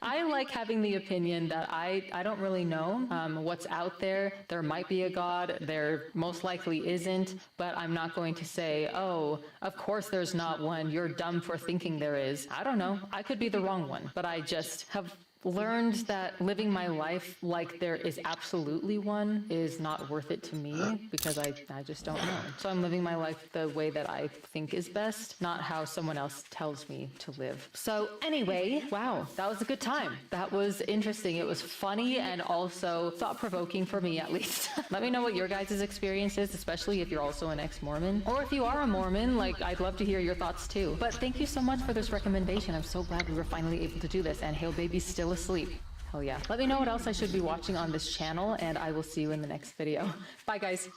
I like having the opinion that I don't really know what's out there. There might be a God, there most likely isn't, but I'm not going to say, oh, of course there's not one, you're dumb for thinking there is. I don't know, I could be the wrong one, but I just have learned that living my life like there is absolutely one is not worth it to me, because I just don't know. So I'm living my life the way that I think is best, not how someone else tells me to live. So anyway, wow, that was a good time. That was interesting. It was funny and also thought-provoking for me, at least. Let me know what your guys' experience is, especially if you're also an ex-Mormon. Or if you are a Mormon, like, I'd love to hear your thoughts too. But thank you so much for this recommendation. I'm so glad we were finally able to do this, and Hail Baby's still asleep. Hell yeah. Let me know what else I should be watching on this channel, and I will see you in the next video. Bye, guys.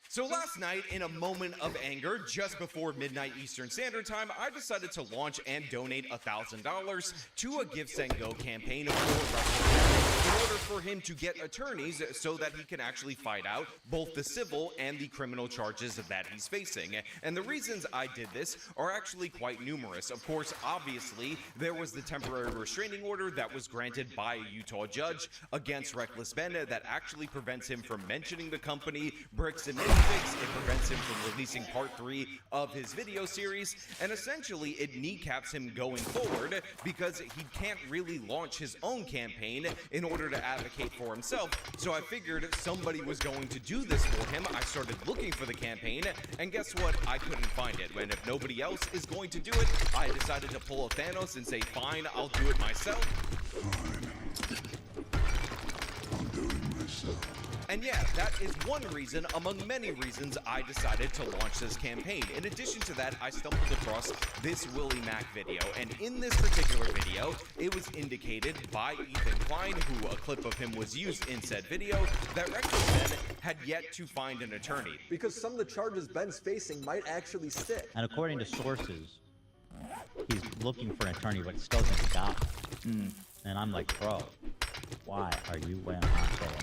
So last night, in a moment of anger, just before midnight Eastern Standard Time, I decided to launch and donate $1,000 to a Give, Send, Go campaign for Russian order for him to get attorneys so that he can actually fight out both the civil and the criminal charges that he's facing. And the reasons I did this are actually quite numerous. Of course, obviously, there was the temporary restraining order that was granted by a Utah judge against Reckless Ben that actually prevents him from mentioning the company Bricks and Minifigs. It prevents him from releasing part 3 of his video series, and essentially it kneecaps him going forward because he can't really launch his own campaign in order to advocate for himself. So I figured somebody was going to do this for him. I started looking for the campaign, and guess what? I couldn't find it. And if nobody else is going to do it, I decided to pull a Thanos and say, fine, I'll do it myself. I'll do it myself. And yeah, that is one reason among many reasons I decided to launch this campaign. In addition to that, I stumbled across this Willie Mack video, and in this particular video, it was indicated by Ethan Klein, who a clip of him was used in said video, that Reckless Ben had yet to find an attorney. Because some of the charges Ben's facing might actually stick. And according to sources, he's looking for an attorney, but still hasn't got one. And I'm like, bro, why are you wearing an attorney?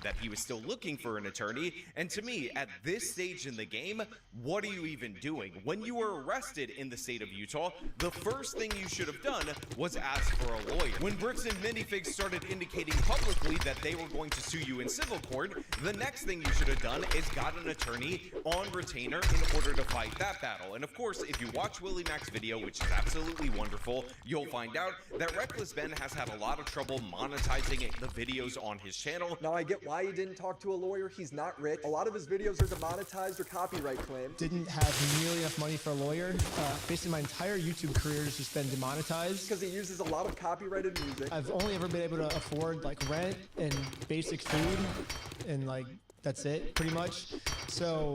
That he was still looking for an attorney, and to me, at this stage in the game, what are you even doing? When you were arrested in the state of Utah, the first thing you should have done was ask for a lawyer. When Bricks and Minifigs started indicating publicly that they were going to sue you in civil court, the next thing you should have done is got an attorney on retainer in order to fight that battle. And of course, if you watch Willie Mack's video, which is absolutely wonderful, you'll find out that Reckless Ben has had a lot of trouble monetizing the videos on his channel. Now I get why he didn't talk to a lawyer. He's not rich. A lot of his videos are demonetized or copyright claimed. Didn't have nearly enough money for a lawyer. Basically my entire YouTube career has just been demonetized. Because he uses a lot of copyrighted music. I've only ever been able to afford like rent and basic food, and like that's it pretty much. So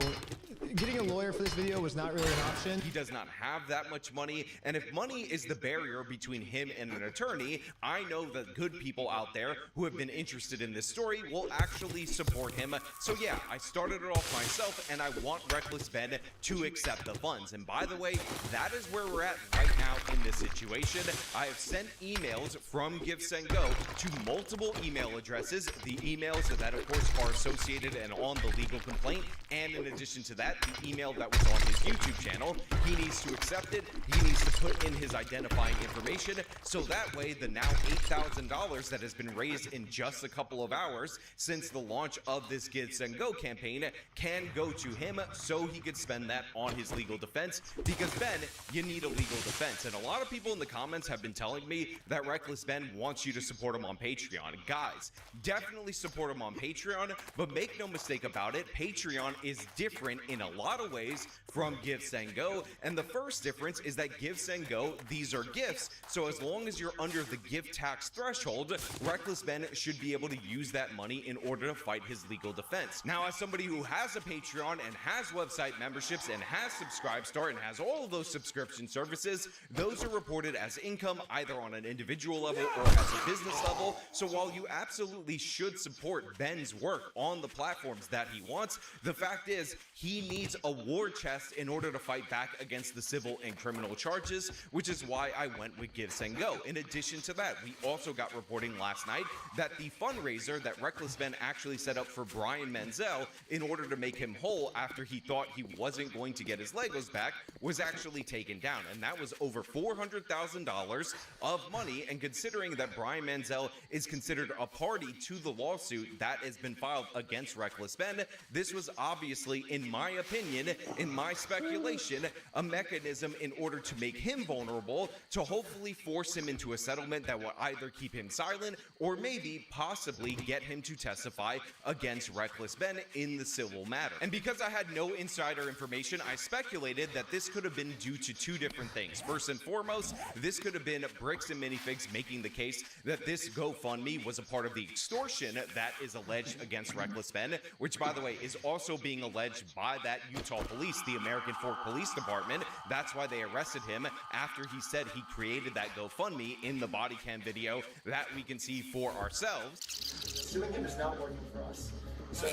getting a lawyer for this video was not really an option. He does not have that much money, and if money is the barrier between him and an attorney, I know that good people out there who have been interested in this story will actually support him. So yeah, I started it off myself, and I want Reckless Ben to accept the funds. And by the way, that is where we're at right now in this situation. I have sent emails from GiveSendGo to multiple email addresses, the emails that of course are associated and on the legal complaint, and in addition to that, the email that was on his YouTube channel. He needs to accept it. He needs to put in his identifying information, so that way the now $8,000 that has been raised in just a couple of hours since the launch of this GiveSendGo campaign can go to him, so he could spend that on his legal defense. Because Ben, you need a legal defense, and a lot of people in the comments have been telling me that Reckless Ben wants you to support him on Patreon. Guys, definitely support him on Patreon, but make no mistake about it, Patreon is different in a lot of ways from GiveSendGo, and the first difference is that GiveSendGo, these are gifts, so as long as you're under the gift tax threshold, Reckless Ben should be able to use that money in order to fight his legal defense. Now, as somebody who has a Patreon and has website memberships and has Subscribestar and has all of those subscription services, those are reported as income either on an individual level or as a business level. So while you absolutely should support Ben's work on the platforms that he wants, the fact is he needs a war chest in order to fight back against the civil and criminal charges, which is why I went with GiveSendGo. In addition to that, we also got reporting last night that the fundraiser that Reckless Ben actually set up for Brian Menzel in order to make him whole after he thought he wasn't going to get his Legos back was actually taken down, and that was over $400,000 of money. And considering that Brian Menzel is considered a party to the lawsuit that has been filed against Reckless Ben, this was obviously, in my opinion, in my speculation, a mechanism in order to make him vulnerable, to hopefully force him into a settlement that will either keep him silent or maybe possibly get him to testify against Reckless Ben in the civil matter. And because I had no insider information, I speculated that this could have been due to two different things. First and foremost, this could have been Bricks and Minifigs making the case that this GoFundMe was a part of the extortion that is alleged against Reckless Ben, which, by the way, is also being alleged by that Utah police, the American Fork Police Department. That's why they arrested him after he said he created that GoFundMe in the body cam video that we can see for ourselves. Suing him is not working for us. So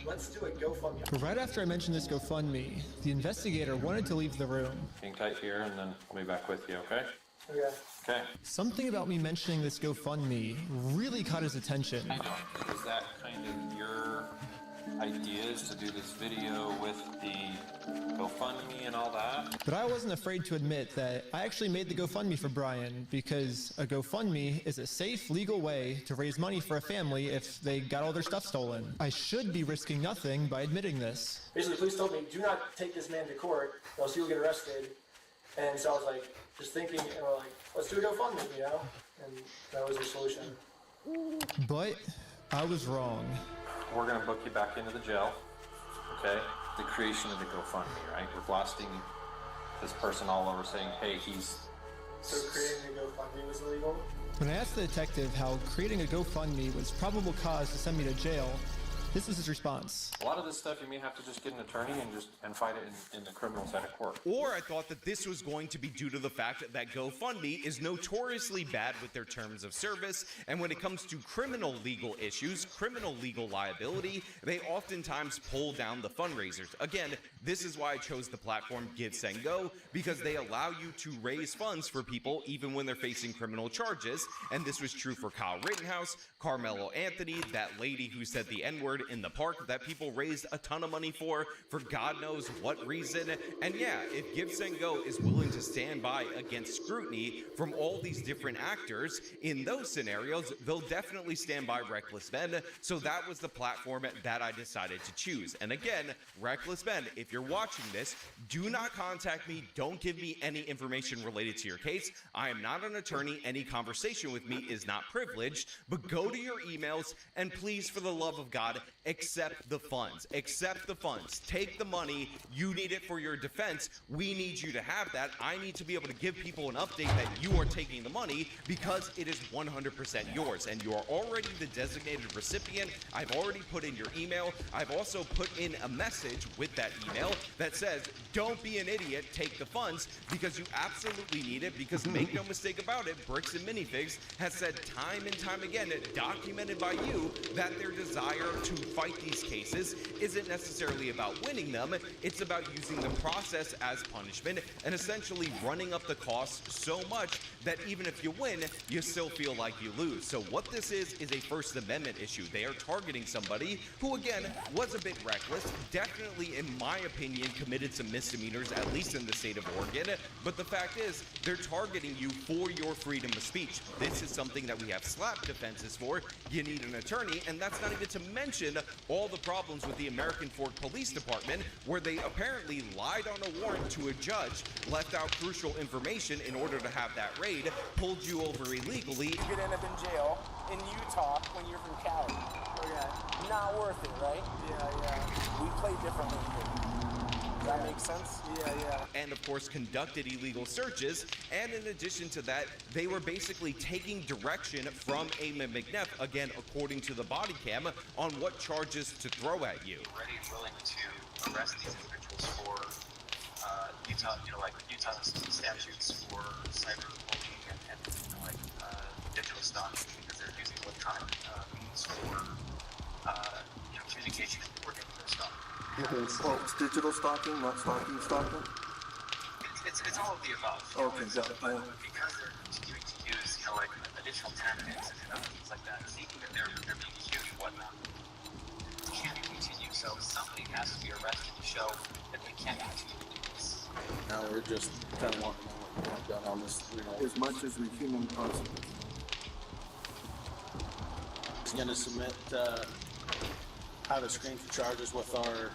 let's do a GoFundMe. Right after I mentioned this GoFundMe, the investigator wanted to leave the room. Hang tight here, and then I'll be back with you, okay? Okay. Okay. Something about me mentioning this GoFundMe really caught his attention. Is that kind of your ideas to do this video with the GoFundMe and all that? But I wasn't afraid to admit that I actually made the GoFundMe for Brian because a GoFundMe is a safe, legal way to raise money for a family if they got all their stuff stolen. I should be risking nothing by admitting this. Basically, the police told me, do not take this man to court, or else you'll get arrested. And so I was like, just thinking, and we're like, let's do a GoFundMe, you know? And that was the solution. But I was wrong. We're going to book you back into the jail, okay? The creation of the GoFundMe, right? We're blasting this person all over saying, hey, he's... So creating a GoFundMe was illegal? When I asked the detective how creating a GoFundMe was probable cause to send me to jail, this was his response. A lot of this stuff you may have to just get an attorney and fight it in the criminal side of court. Or I thought that this was going to be due to the fact that GoFundMe is notoriously bad with their terms of service, and when it comes to criminal legal issues, criminal legal liability, they oftentimes pull down the fundraisers. Again, this is why I chose the platform GiveSendGo, because they allow you to raise funds for people even when they're facing criminal charges, and this was true for Kyle Rittenhouse, Carmelo Anthony, that lady who said the N-word in the park that people raised a ton of money for God knows what reason. And yeah, if GiveSendGo is willing to stand by against scrutiny from all these different actors, in those scenarios, they'll definitely stand by Reckless Ben. So that was the platform that I decided to choose. And again, Reckless Ben, if you're watching this, do not contact me. Don't give me any information related to your case. I am not an attorney. Any conversation with me is not privileged, but go to your emails and please, for the love of God, accept the funds. Accept the funds. Take the money. You need it for your defense. We need you to have that. I need to be able to give people an update that you are taking the money because it is 100% yours and you are already the designated recipient. I've already put in your email. I've also put in a message with that email that says, don't be an idiot, take the funds because you absolutely need it, because make no mistake about it, Bricks and Minifigs has said time and time again, documented by you, that their desire to fight these cases isn't necessarily about winning them, it's about using the process as punishment and essentially running up the costs so much that even if you win, you still feel like you lose. So what this is a First Amendment issue. They are targeting somebody who, again, was a bit reckless, definitely, in my opinion, committed some misdemeanors, at least in the state of Oregon, but the fact is, they're targeting you for your freedom of speech. This is something that we have slap defenses for. You need an attorney, and that's not even to mention all the problems with the American Fork Police Department, where they apparently lied on a warrant to a judge, left out crucial information in order to have that raid, pulled you over illegally. You could end up in jail in Utah when you're from Cali. Okay. Not worth it, right? Yeah. We play differently here. Does that make sense? Yeah. And of course conducted illegal searches, and in addition to that, they were basically taking direction from Eamon McNeff, again according to the body cam, on what charges to throw at you. Ready and willing to arrest these individuals for Utah statutes for cyberbullying and digital stalking, because they're using electronic means for communication and coordinating their stalking. Okay, well, it's digital stalking, not stalking. It's all of the above. Okay, got it. Because they're continuing to use, additional tactics and other things like that, thinking that they're being cute and whatnot. It can't continue. So somebody has to be arrested to show that they can't continue to do this. Now we're just kind of wanting to walk down on this, As much as we humanly possible. He's going to submit, have a screen for charges with our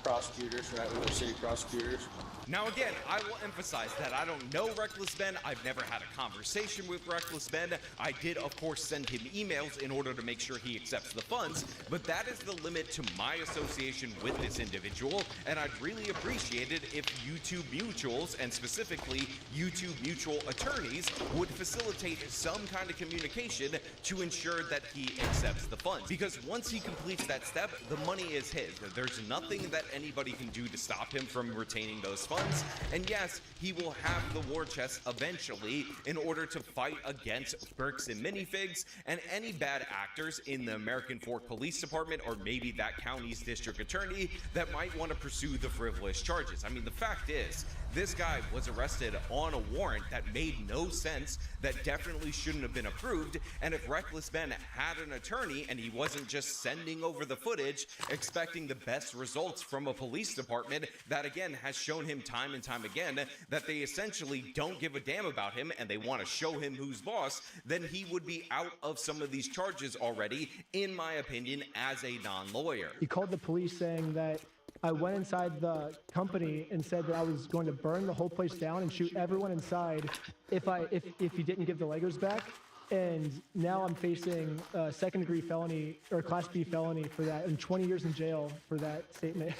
prosecutors, right, with our city prosecutors. Now again, I will emphasize that I don't know Reckless Ben. I've never had a conversation with Reckless Ben. I did, of course, send him emails in order to make sure he accepts the funds, but that is the limit to my association with this individual, and I'd really appreciate it if YouTube Mutuals, and specifically YouTube Mutual attorneys, would facilitate some kind of communication to ensure that he accepts the funds. Because once he completes that step, the money is his. There's nothing that anybody can do to stop him from retaining those funds. funds. And yes, he will have the war chest eventually in order to fight against Bricks and Minifigs and any bad actors in the American Fork Police Department or maybe that county's district attorney that might want to pursue the frivolous charges. I mean, the fact is, this guy was arrested on a warrant that made no sense, that definitely shouldn't have been approved, and if Reckless Ben had an attorney and he wasn't just sending over the footage expecting the best results from a police department that again has shown him time and time again that they essentially don't give a damn about him and they want to show him who's boss, then he would be out of some of these charges already, in my opinion, as a non-lawyer. He called the police saying that I went inside the company and said that I was going to burn the whole place down and shoot everyone inside if he didn't give the Legos back. And now I'm facing a second-degree felony or Class B felony for that, and 20 years in jail for that statement.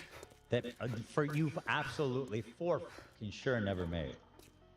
That for you absolutely for fucking sure never made.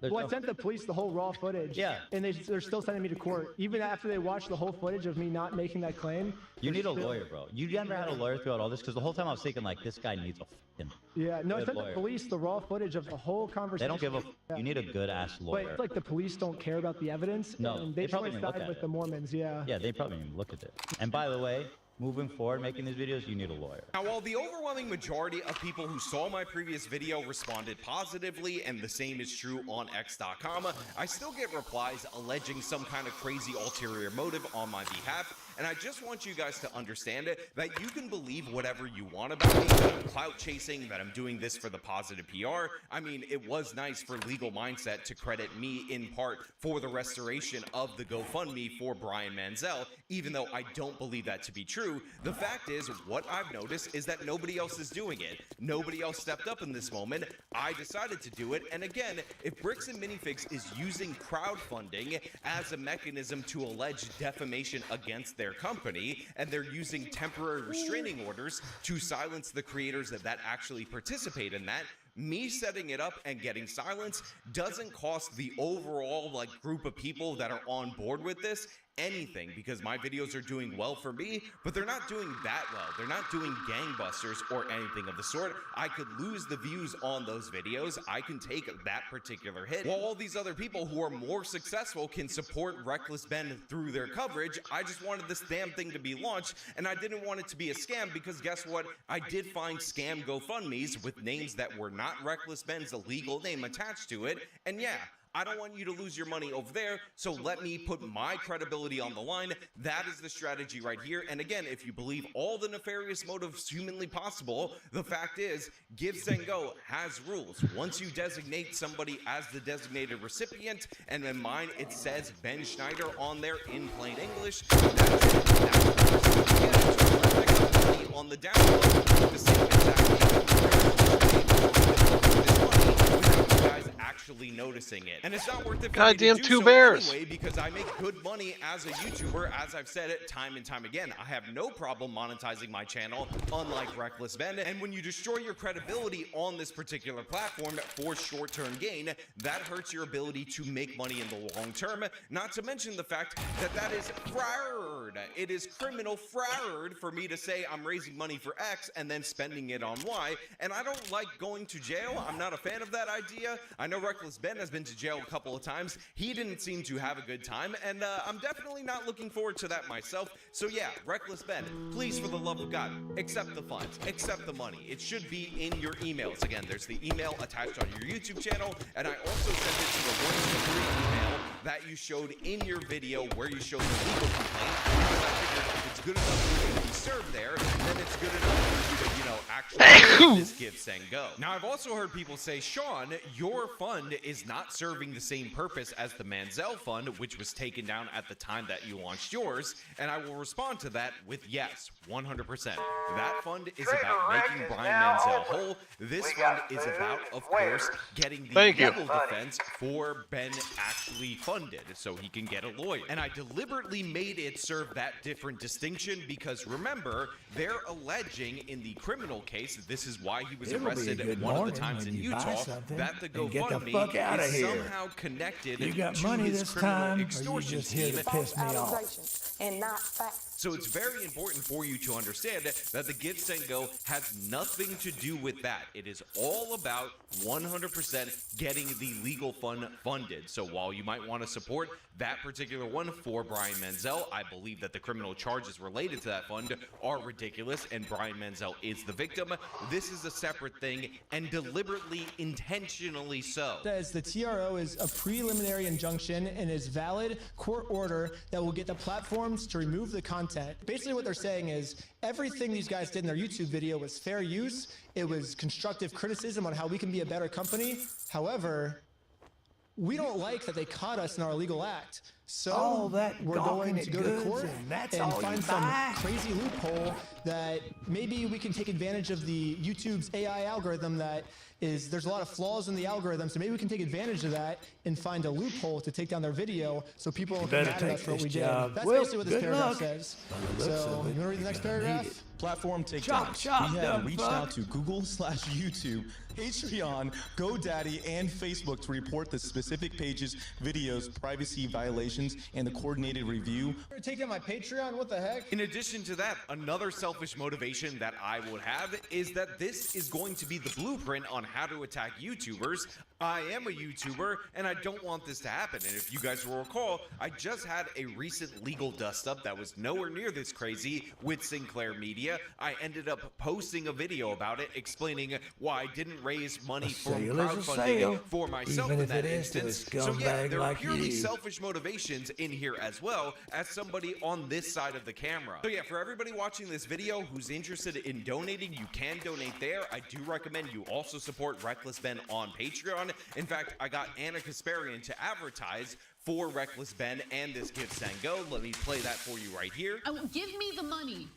Well, I sent the police the whole raw footage. Yeah. And they're still sending me to court. Even after they watched the whole footage of me not making that claim. You need a lawyer, bro. You never had a lawyer throughout all this? Because the whole time I was thinking, like, this guy needs a fucking Yeah, no, I good sent lawyer. the police the raw footage of the whole conversation. They don't give a... You need a good-ass lawyer. But it's like the police don't care about the evidence. No, and they they probably try to didn't look side at with it. the Mormons, yeah. Yeah, they probably didn't even look at it. And by the way, moving forward, making these videos, you need a lawyer. Now, while the overwhelming majority of people who saw my previous video responded positively, and the same is true on X.com, I still get replies alleging some kind of crazy ulterior motive on my behalf, and I just want you guys to understand that you can believe whatever you want about me, that I'm clout chasing, that I'm doing this for the positive PR. I mean, it was nice for Legal Mindset to credit me in part for the restoration of the GoFundMe for Brian Manziel, even though I don't believe that to be true. The fact is, what I've noticed is that nobody else is doing it. Nobody else stepped up in this moment. I decided to do it, and again, if Bricks and Minifigs is using crowdfunding as a mechanism to allege defamation against their company, and they're using temporary restraining orders to silence the creators that actually participate in that, me setting it up and getting silence doesn't cost the overall group of people that are on board with this anything, because my videos are doing well for me, but they're not doing that well. They're not doing gangbusters or anything of the sort. I could lose the views on those videos. I can take that particular hit, while all these other people who are more successful can support Reckless Ben through their coverage. I just wanted this damn thing to be launched, and I didn't want it to be a scam, because guess what? I did find scam GoFundMes with names that were not Reckless Ben's legal name attached to it, and yeah, I don't want you to lose your money over there, so let me put my credibility on the line. That is the strategy right here. And again, if you believe all the nefarious motives humanly possible, the fact is, Give Send Go has rules. Once you designate somebody as the designated recipient, and in mine it says Ben Schneider on there in plain English, that's it. On the download, the same actually noticing it, and it's not worth it for Goddamn me to do two so bears. anyway, because I make good money as a YouTuber, as I've said it time and time again. I have no problem monetizing my channel, unlike Reckless Ben, and when you destroy your credibility on this particular platform for short-term gain, that hurts your ability to make money in the long term, not to mention the fact that that is fraud. It is criminal fraud for me to say I'm raising money for X and then spending it on Y, and I don't like going to jail. I'm not a fan of that idea. I know Reckless Ben has been to jail a couple of times. He didn't seem to have a good time, and I'm definitely not looking forward to that myself. So yeah, Reckless Ben, please, for the love of God, accept the funds, accept the money. It should be in your emails. Again, there's the email attached on your YouTube channel, and I also sent it to the 1-2-3 email that you showed in your video where you showed the legal complaint, because I figured if it's good enough for you to be served there, then it's good enough for you to, actually this Give Send Go. Now, I've also heard people say, Sean, your fund is not serving the same purpose as the Manziel fund, which was taken down at the time that you launched yours, and I will respond to that with yes, 100%. That fund is about making Brian Manziel whole. This fund is about, of course, getting the legal defense for Ben actually funded, so he can get a lawyer. And I deliberately made it serve that different distinction because, remember, they're alleging in the criminal case, this is why he was arrested one of the times in Utah, that the GoFundMe is somehow connected to his criminal extortion scheme. False allegations. and not facts. So it's very important for you to understand that the Give, Send, Go has nothing to do with that. It is all about 100% getting the legal fund funded. So while you might want to support that particular one for Brian Menzel, I believe that the criminal charges related to that fund are ridiculous, and Brian Menzel is the victim. This is a separate thing, and deliberately, intentionally so. Says the TRO is a preliminary injunction and is valid court order that will get the platforms to remove the content. Basically what they're saying is everything these guys did in their YouTube video was fair use. It was constructive criticism on how we can be a better company. However, we don't like that they caught us in our illegal act. So we're going to go to court and find some crazy loophole that maybe we can take advantage of the YouTube's AI algorithm that is, there's a lot of flaws in the algorithm, so maybe we can take advantage of that and find a loophole to take down their video so people don't get mad at us for what we did. That's basically what this paragraph says. So, you want to read the next paragraph? Platform takedowns. We have reached out to Google/YouTube, Patreon, GoDaddy, and Facebook to report the specific pages, videos, privacy violations, and the coordinated review. You're taking my Patreon? What the heck? In addition to that, another selfish motivation that I would have is that this is going to be the blueprint on how to attack YouTubers. I am a YouTuber, and I don't want this to happen. And if you guys will recall, I just had a recent legal dust-up that was nowhere near this crazy with Sinclair Media. I ended up posting a video about it, explaining why I didn't raise money from crowdfunding for myself in that instance. So yeah, there are purely selfish motivations in here as well as somebody on this side of the camera. So yeah, for everybody watching this video who's interested in donating, you can donate there. I do recommend you also support Reckless Ben on Patreon. In fact, I got Anna Kasparian to advertise for Reckless Ben and this Give, Send, Go. Let me play that for you right here. Give me the money.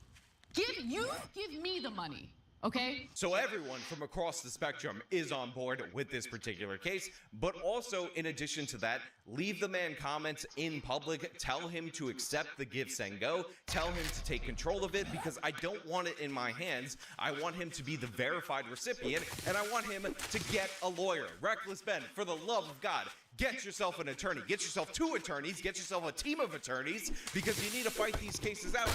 Give me the money. Okay? So everyone from across the spectrum is on board with this particular case, but also in addition to that, leave the man comments in public, tell him to accept the Give, Send, Go, tell him to take control of it because I don't want it in my hands. I want him to be the verified recipient, and I want him to get a lawyer. Reckless Ben, for the love of God, get yourself an attorney, get yourself 2 attorneys, get yourself a team of attorneys, because you need to fight these cases out.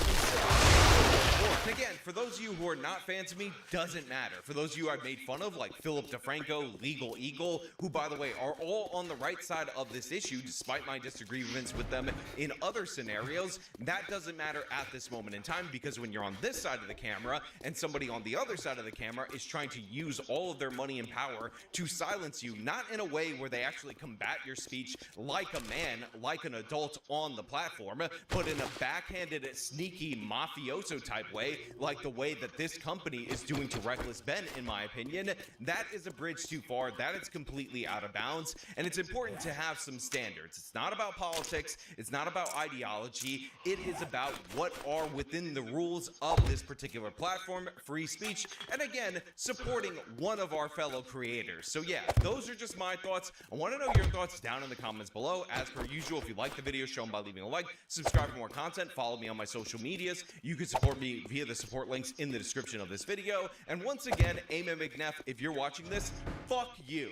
And again, for those of you who are not fans of me, doesn't matter. For those of you I've made fun of, like Philip DeFranco, Legal Eagle, who, by the way, are all on the right side of this issue, despite my disagreements with them in other scenarios, that doesn't matter at this moment in time, because when you're on this side of the camera and somebody on the other side of the camera is trying to use all of their money and power to silence you, not in a way where they actually combat your speech like a man, like an adult on the platform, but in a backhanded, sneaky, mafioso type way, like the way that this company is doing to Reckless Ben, in my opinion, that is a bridge too far. That is completely out of bounds, and it's important to have some standards. It's not about politics. It's not about ideology. It is about what are within the rules of this particular platform, free speech, and again, supporting one of our fellow creators. So yeah, those are just my thoughts. I want to know your thoughts down in the comments below. As per usual, if you like the video, show them by leaving a like, subscribe for more content, follow me on my social medias. You can support me via the support links in the description of this video. And once again, Eamon McNeff, if you're watching this, fuck you.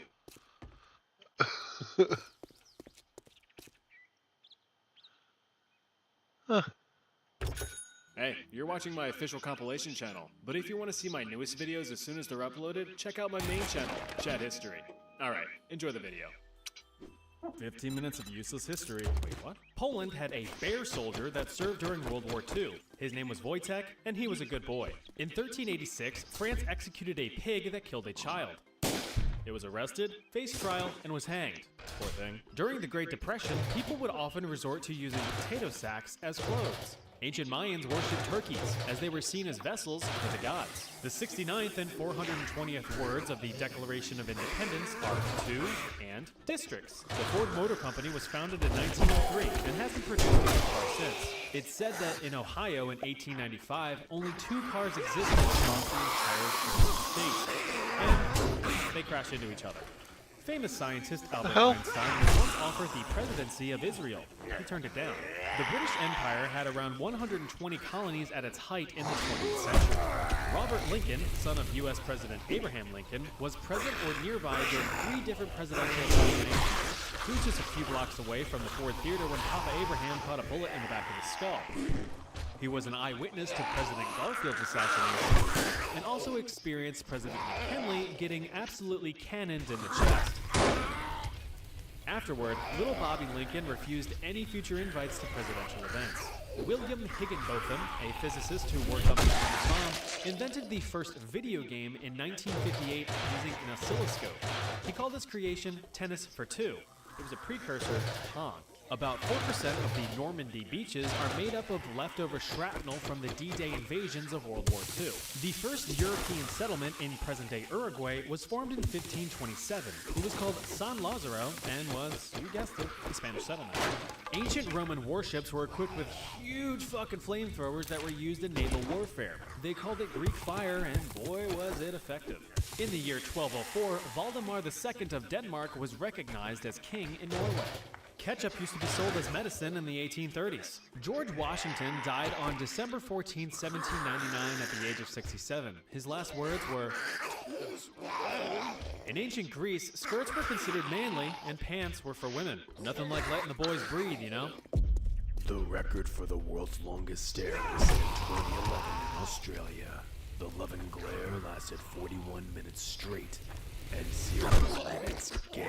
Hey, you're watching my official compilation channel, but if you want to see my newest videos as soon as they're uploaded, check out my main channel, Chat History. Alright, enjoy the video. 15 minutes of useless history. Wait, what? Poland had a bear soldier that served during World War II. His name was Wojtek, and he was a good boy. In 1386, France executed a pig that killed a child. It was arrested, faced trial, and was hanged. Poor thing. During the Great Depression, people would often resort to using potato sacks as clothes. Ancient Mayans worshipped turkeys, as they were seen as vessels for the gods. The 69th and 420th words of the Declaration of Independence are to and districts. The Ford Motor Company was founded in 1903 and hasn't produced a car since. It's said that in Ohio in 1895, only 2 cars existed across the entire state, and they crashed into each other. Famous scientist Albert Einstein was once offered the presidency of Israel. He turned it down. The British Empire had around 120 colonies at its height in the 20th century. Robert Lincoln, son of U.S. President Abraham Lincoln, was present or nearby during 3 different presidential assassinations. He was just a few blocks away from the Ford Theater when Papa Abraham caught a bullet in the back of his skull. He was an eyewitness to President Garfield's assassination and also experienced President McKinley getting absolutely cannoned in the chest. Afterward, little Bobby Lincoln refused any future invites to presidential events. William Higginbotham, a physicist who worked on the atomic bomb, invented the first video game in 1958 using an oscilloscope. He called his creation Tennis for Two. It was a precursor to Pong. About 4% of the Normandy beaches are made up of leftover shrapnel from the D-Day invasions of World War II. The first European settlement in present-day Uruguay was formed in 1527. It was called San Lázaro and was, you guessed it, a Spanish settlement. Ancient Roman warships were equipped with huge fucking flamethrowers that were used in naval warfare. They called it Greek fire, and boy was it effective. In the year 1204, Valdemar II of Denmark was recognized as king in Norway. Ketchup used to be sold as medicine in the 1830s. George Washington died on December 14, 1799 at the age of 67. His last words were, in ancient Greece, skirts were considered manly and pants were for women. Nothing like letting the boys breathe, you know? The record for the world's longest stare was set in 2011 in Australia. The love and glare lasted 41 minutes straight, and 0 minutes gay.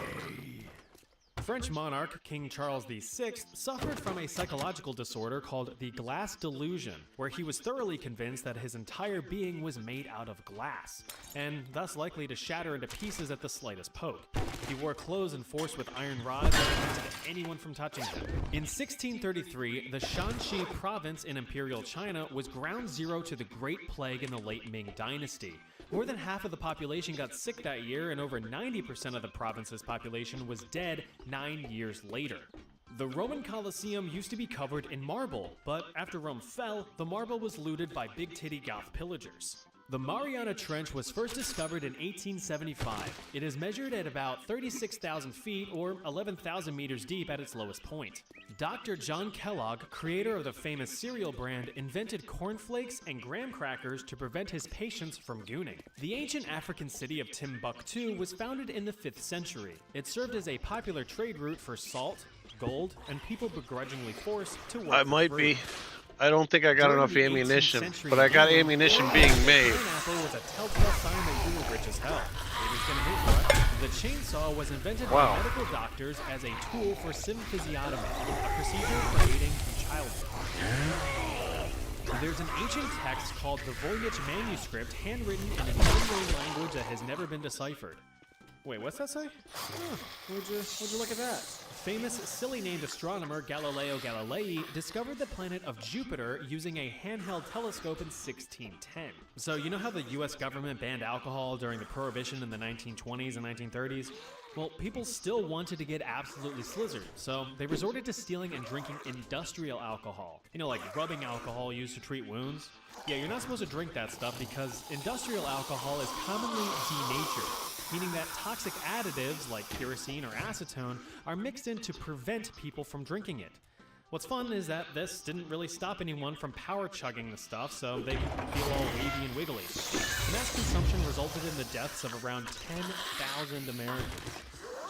French monarch King Charles VI suffered from a psychological disorder called the glass delusion, where he was thoroughly convinced that his entire being was made out of glass, and thus likely to shatter into pieces at the slightest poke. He wore clothes enforced with iron rods that prevented anyone from touching them. In 1633, the Shanxi province in Imperial China was ground zero to the Great Plague in the late Ming Dynasty. More than half of the population got sick that year, and over 90% of the province's population was dead 9 years later. The Roman Colosseum used to be covered in marble, but after Rome fell, the marble was looted by big-titty goth pillagers. The Mariana Trench was first discovered in 1875. It is measured at about 36,000 feet or 11,000 meters deep at its lowest point. Dr. John Kellogg, creator of the famous cereal brand, invented cornflakes and graham crackers to prevent his patients from gooning. The ancient African city of Timbuktu was founded in the 5th century. It served as a popular trade route for salt, gold, and people begrudgingly forced to work I might for free. be. I don't think I got During enough the 18th ammunition, century but I got England, ammunition being made. Pineapple was a telltale sign that you were rich as hell. It was gonna hit you. The chainsaw was invented Wow. by medical doctors as a tool for symphysiotomy, a procedure for aiding in childbirth. There's an ancient text called the Voynich manuscript, handwritten in an unknown language that has never been deciphered. Wait, what's that say? Huh, would you look at that? Famous, silly-named astronomer Galileo Galilei discovered the planet of Jupiter using a handheld telescope in 1610. So you know how the US government banned alcohol during the Prohibition in the 1920s and 1930s? Well, people still wanted to get absolutely slizzard, so they resorted to stealing and drinking industrial alcohol. You know, like rubbing alcohol used to treat wounds? Yeah, you're not supposed to drink that stuff because industrial alcohol is commonly denatured, meaning that toxic additives like kerosene or acetone are mixed in to prevent people from drinking it. What's fun is that this didn't really stop anyone from power chugging the stuff, so they could feel all wavy and wiggly. Mass consumption resulted in the deaths of around 10,000 Americans.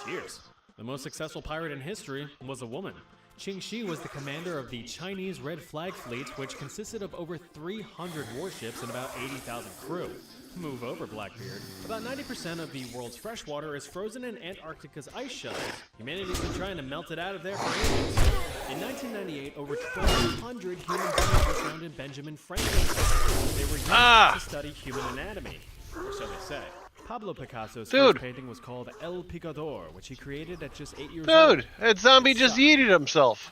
Cheers. The most successful pirate in history was a woman. Qing Shi was the commander of the Chinese Red Flag Fleet, which consisted of over 300 warships and about 80,000 crew. Move over, Blackbeard. About 90% of the world's fresh water is frozen in Antarctica's ice shelves. Humanity's been trying to melt it out of there for ages. In 1998, over 1,200 human bones were found in Benjamin Franklin's lab. They were used to study human anatomy, or so they say. Pablo Picasso's first painting was called El Picador, which he created at just 8 years old. Dude, that zombie just yeeted himself.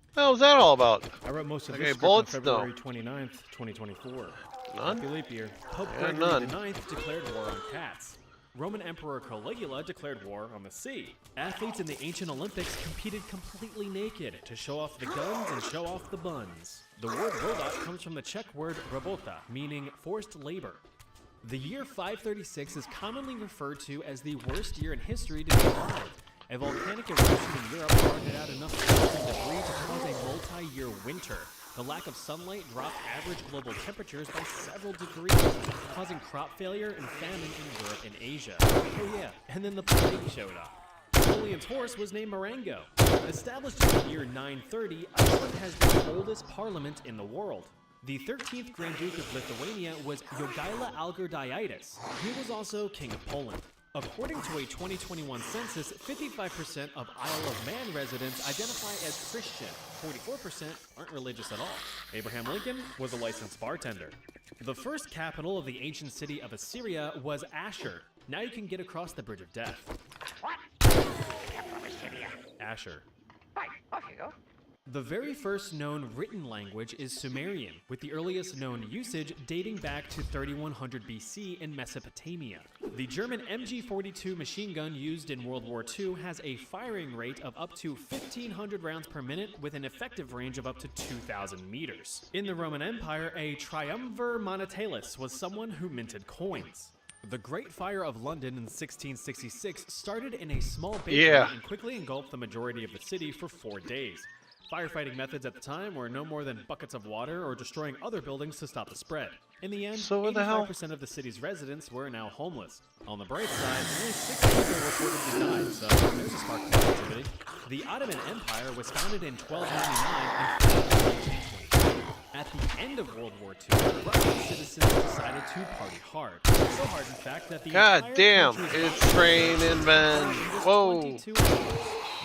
What the hell was that all about? I wrote most of Okay, this script bullets? on February 29th, 2024. None? Happy leap year. Pope Yeah, Gregory none. IX declared war on cats. Roman Emperor Caligula declared war on the sea. Athletes in the ancient Olympics competed completely naked to show off the guns and show off the buns. The word robot comes from the Czech word robota, meaning forced labor. The year 536 is commonly referred to as the worst year in history to be alive. A volcanic eruption in Europe farted out enough debris to cause a multi-year winter. The lack of sunlight dropped average global temperatures by several degrees, causing crop failure and famine in Europe and Asia. Oh yeah, and then the plague showed up. Napoleon's horse was named Marengo. Established in the year 930, Iceland has the oldest parliament in the world. The 13th Grand Duke of Lithuania was Jogaila Algirdaitis. He was also King of Poland. According to a 2021 census, 55% of Isle of Man residents identify as Christian. 44% aren't religious at all. Abraham Lincoln was a licensed bartender. The first capital of the ancient city of Assyria was Ashur. Now you can get across the Bridge of Death. What? Capital of Assyria. Ashur. Right, off you go. The very first known written language is Sumerian, with the earliest known usage dating back to 3100 BC in Mesopotamia. The German MG-42 machine gun used in World War II has a firing rate of up to 1,500 rounds per minute with an effective range of up to 2,000 meters. In the Roman Empire, a triumvir monetalis was someone who minted coins. The Great Fire of London in 1666 started in a small bakery and quickly engulfed the majority of the city for 4 days. Firefighting methods at the time were no more than buckets of water or destroying other buildings to stop the spread. In the end, 85% of the city's residents were now homeless. On the bright side, only 6 people reportedly died, so there's a spark of positivity. The Ottoman Empire was founded in 1299 and at the end of World War II, Russian citizens decided to party hard. So hard, in fact, that the God damn, it's raining, man. Whoa.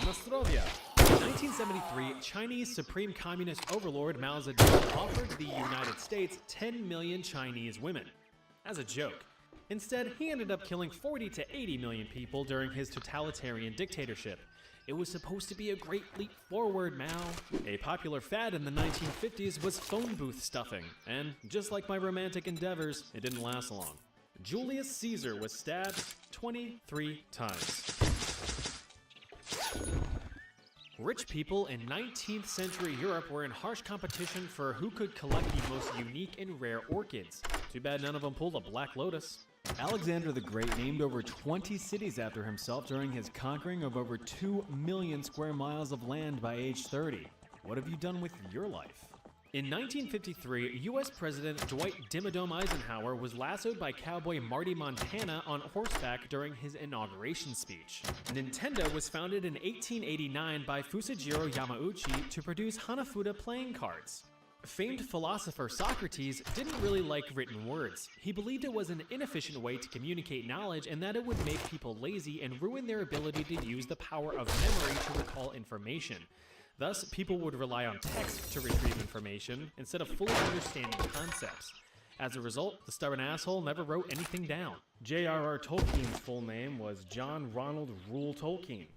Nostrovia. In 1973, Chinese Supreme Communist overlord Mao Zedong offered the United States 10 million Chinese women. As a joke. Instead, he ended up killing 40 to 80 million people during his totalitarian dictatorship. It was supposed to be a great leap forward, Mao. A popular fad in the 1950s was phone booth stuffing, and just like my romantic endeavors, it didn't last long. Julius Caesar was stabbed 23 times. Rich people in 19th century Europe were in harsh competition for who could collect the most unique and rare orchids. Too bad none of them pulled a black lotus. Alexander the Great named over 20 cities after himself during his conquering of over 2 million square miles of land by age 30. What have you done with your life? In 1953, U.S. President Dwight Dimmadome Eisenhower was lassoed by cowboy Marty Montana on horseback during his inauguration speech. Nintendo was founded in 1889 by Fusajiro Yamauchi to produce Hanafuda playing cards. Famed philosopher Socrates didn't really like written words. He believed it was an inefficient way to communicate knowledge and that it would make people lazy and ruin their ability to use the power of memory to recall information. Thus, people would rely on text to retrieve information instead of fully understanding concepts. As a result, the stubborn asshole never wrote anything down. J.R.R. Tolkien's full name was John Ronald Reuel Tolkien.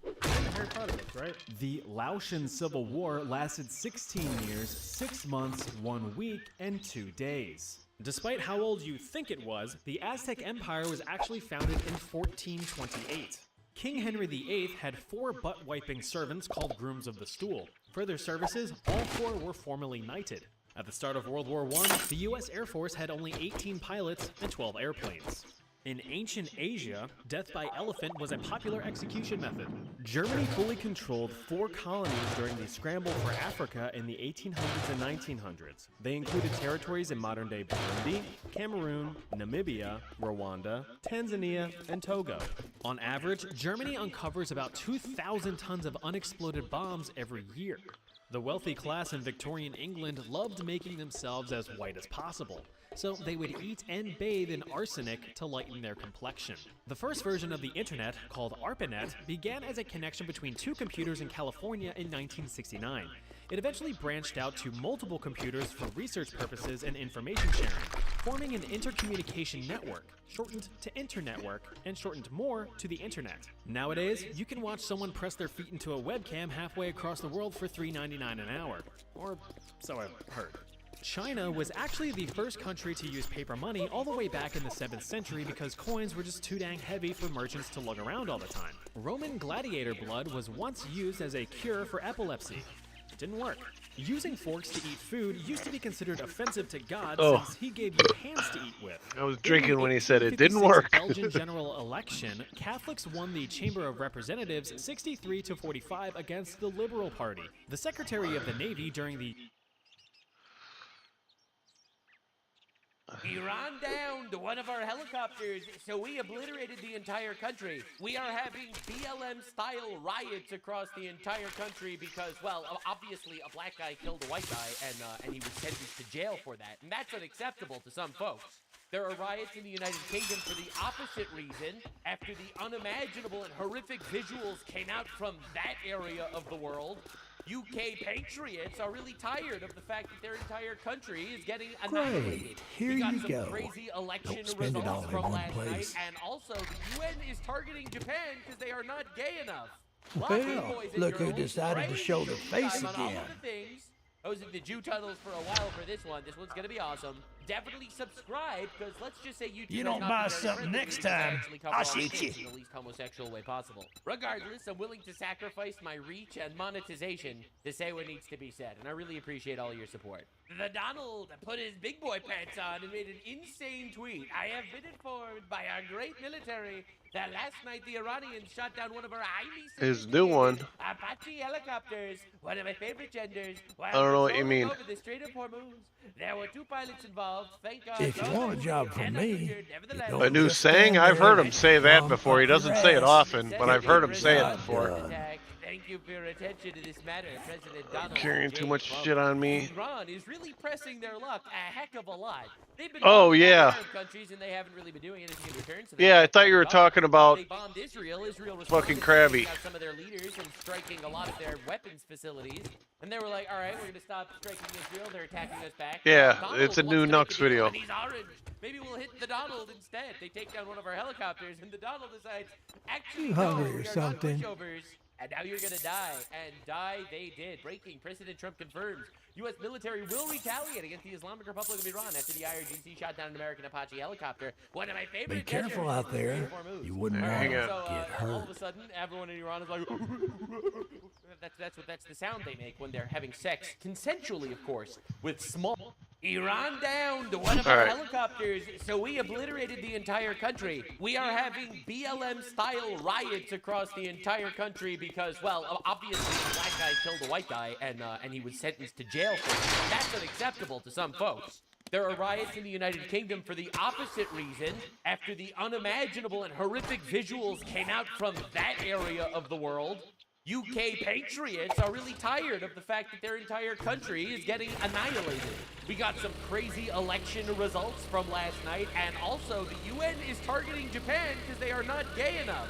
Harry Potter books, right? The Laotian Civil War lasted 16 years, 6 months, 1 week, and 2 days. Despite how old you think it was, the Aztec Empire was actually founded in 1428. King Henry VIII had 4 butt-wiping servants called Grooms of the Stool. For their services, all 4 were formally knighted. At the start of World War I, the U.S. Air Force had only 18 pilots and 12 airplanes. In ancient Asia, death by elephant was a popular execution method. Germany fully controlled 4 colonies during the scramble for Africa in the 1800s and 1900s. They included territories in modern-day Burundi, Cameroon, Namibia, Rwanda, Tanzania, and Togo. On average, Germany uncovers about 2,000 tons of unexploded bombs every year. The wealthy class in Victorian England loved making themselves as white as possible, so they would eat and bathe in arsenic to lighten their complexion. The first version of the internet, called ARPANET, began as a connection between 2 computers in California in 1969. It eventually branched out to multiple computers for research purposes and information sharing, forming an intercommunication network, shortened to Internetwork, and shortened more to the Internet. Nowadays, you can watch someone press their feet into a webcam halfway across the world for $3.99 an hour. Or so I've heard. China was actually the first country to use paper money all the way back in the 7th century because coins were just too dang heavy for merchants to lug around all the time. Roman gladiator blood was once used as a cure for epilepsy. It didn't work. Using forks to eat food used to be considered offensive to God since he gave you hands to eat with. I was drinking when he said it didn't work. Belgian general election, Catholics won the Chamber of Representatives 63-45 against the Liberal Party. The Secretary of the Navy during the Iran downed one of our helicopters, so we obliterated the entire country. We are having BLM-style riots across the entire country because, well, obviously a black guy killed a white guy, and he was sentenced to jail for that, and that's unacceptable to some folks. There are riots in the United Kingdom for the opposite reason, after the unimaginable and horrific visuals came out from that area of the world. UK patriots are really tired of the fact that their entire country is getting annihilated. Great. Here we got you some go. crazy election Don't spend it all results in from one last place. night, and also the UN is targeting Japan because they are not gay enough. Lock in, Well, boys and look who girls. decided to Crazy show their face time on all again. of the things. I was in the Jew tunnels for a while for this one. This one's gonna be awesome. Definitely subscribe, because let's just say YouTube You has don't not buy been very something friendly next because I time, actually cover I'll all the shoot things you. in the least homosexual way possible. Regardless, I'm willing to sacrifice my reach and monetization to say what needs to be said, and I really appreciate all your support. The Donald put his big boy pants on and made an insane tweet. I have been informed by our great military that last night the Iranians shot down one of our highly His new one. Apache helicopters, one of my favorite genders. I don't know what you mean. Over the Strait of Hormuz. There were 2 pilots involved. Thank God. If you want a job from me, you don't A new just saying? stand I've there heard him and say that bum before. He up your doesn't say it ass. often, but I've heard him say it Job before. done. Thank you for your attention to this matter, President Donald Carrying J. too much Trump. shit on me. Iran is really pressing their luck a heck of a lot. They've been Oh, bombing yeah. Arab countries and they haven't really been doing anything in return. So Yeah, I thought you were talking about they bombed Israel. Israel fucking responded, Krabby. taking out some of their leaders and striking a lot of their weapons facilities. And they were like, all right, we're going to stop striking Israel. They're attacking us back. Yeah, Donald it's a wants new to make Nux deal, video. and he's orange. Maybe we'll hit the Donald instead. They take down one of our helicopters, and the Donald decides, actually, You no, hungry or we are something? not pushovers. And now you're gonna die. And die they did. Breaking. President Trump confirms U.S. military will retaliate against the Islamic Republic of Iran after the IRGC shot down an American Apache helicopter. One of my favorite Be careful genders. out there. You wouldn't want Hang to on. get All of hurt. a sudden, everyone in Iran is like, that's the sound they make when they're having sex, consensually, of course, with small. Iran downed one of All our right. helicopters, so we obliterated the entire country. We are having BLM-style riots across the entire country because, well, obviously a black guy killed a white guy, and he was sentenced to jail for it. That's unacceptable to some folks. There are riots in the United Kingdom for the opposite reason, after the unimaginable and horrific visuals came out from that area of the world. UK patriots are really tired of the fact that their entire country is getting annihilated. We got some crazy election results from last night, and also the UN is targeting Japan because they are not gay enough.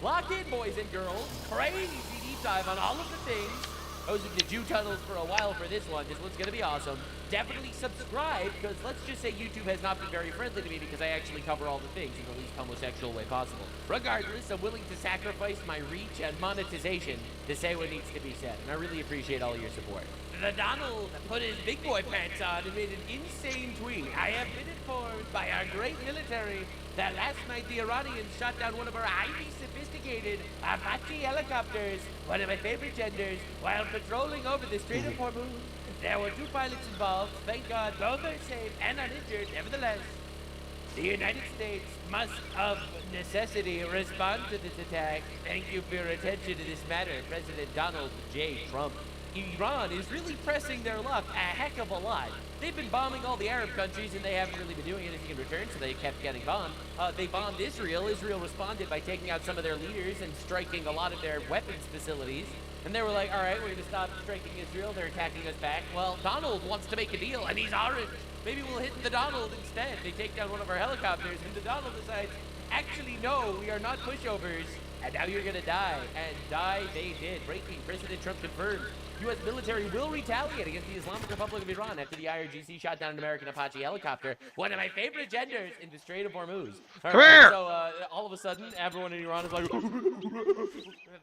Lock in, boys and girls. Crazy deep dive on all of the things. I was in the Jew tunnels for a while for this one. This one's gonna be awesome. Definitely subscribe, because let's just say YouTube has not been very friendly to me because I actually cover all the things in the least homosexual way possible. Regardless, I'm willing to sacrifice my reach and monetization to say what needs to be said, and I really appreciate all your support. The Donald put his big boy pants on and made an insane tweet. I have been informed by our great military that last night the Iranians shot down one of our highly sophisticated Apache helicopters, one of my favorite genders, while patrolling over the Strait of Hormuz. There were 2 pilots involved. Thank God both are safe and uninjured. Nevertheless, the United States must, of necessity, respond to this attack. Thank you for your attention to this matter, President Donald J. Trump. Iran is really pressing their luck a heck of a lot. They've been bombing all the Arab countries, and they haven't really been doing anything in return, so they kept getting bombed. They bombed Israel. Israel responded by taking out some of their leaders and striking a lot of their weapons facilities. And they were like, all right, we're going to stop striking Israel. They're attacking us back. Well, Donald wants to make a deal, and he's orange. Maybe we'll hit the Donald instead. They take down one of our helicopters, and the Donald decides, actually, no, we are not pushovers. And now you're going to die. And die they did. Breaking. President Trump confirmed U.S. military will retaliate against the Islamic Republic of Iran after the IRGC shot down an American Apache helicopter, one of my favorite genders, in the Strait of Hormuz. Come here! So all of a sudden, everyone in Iran is like,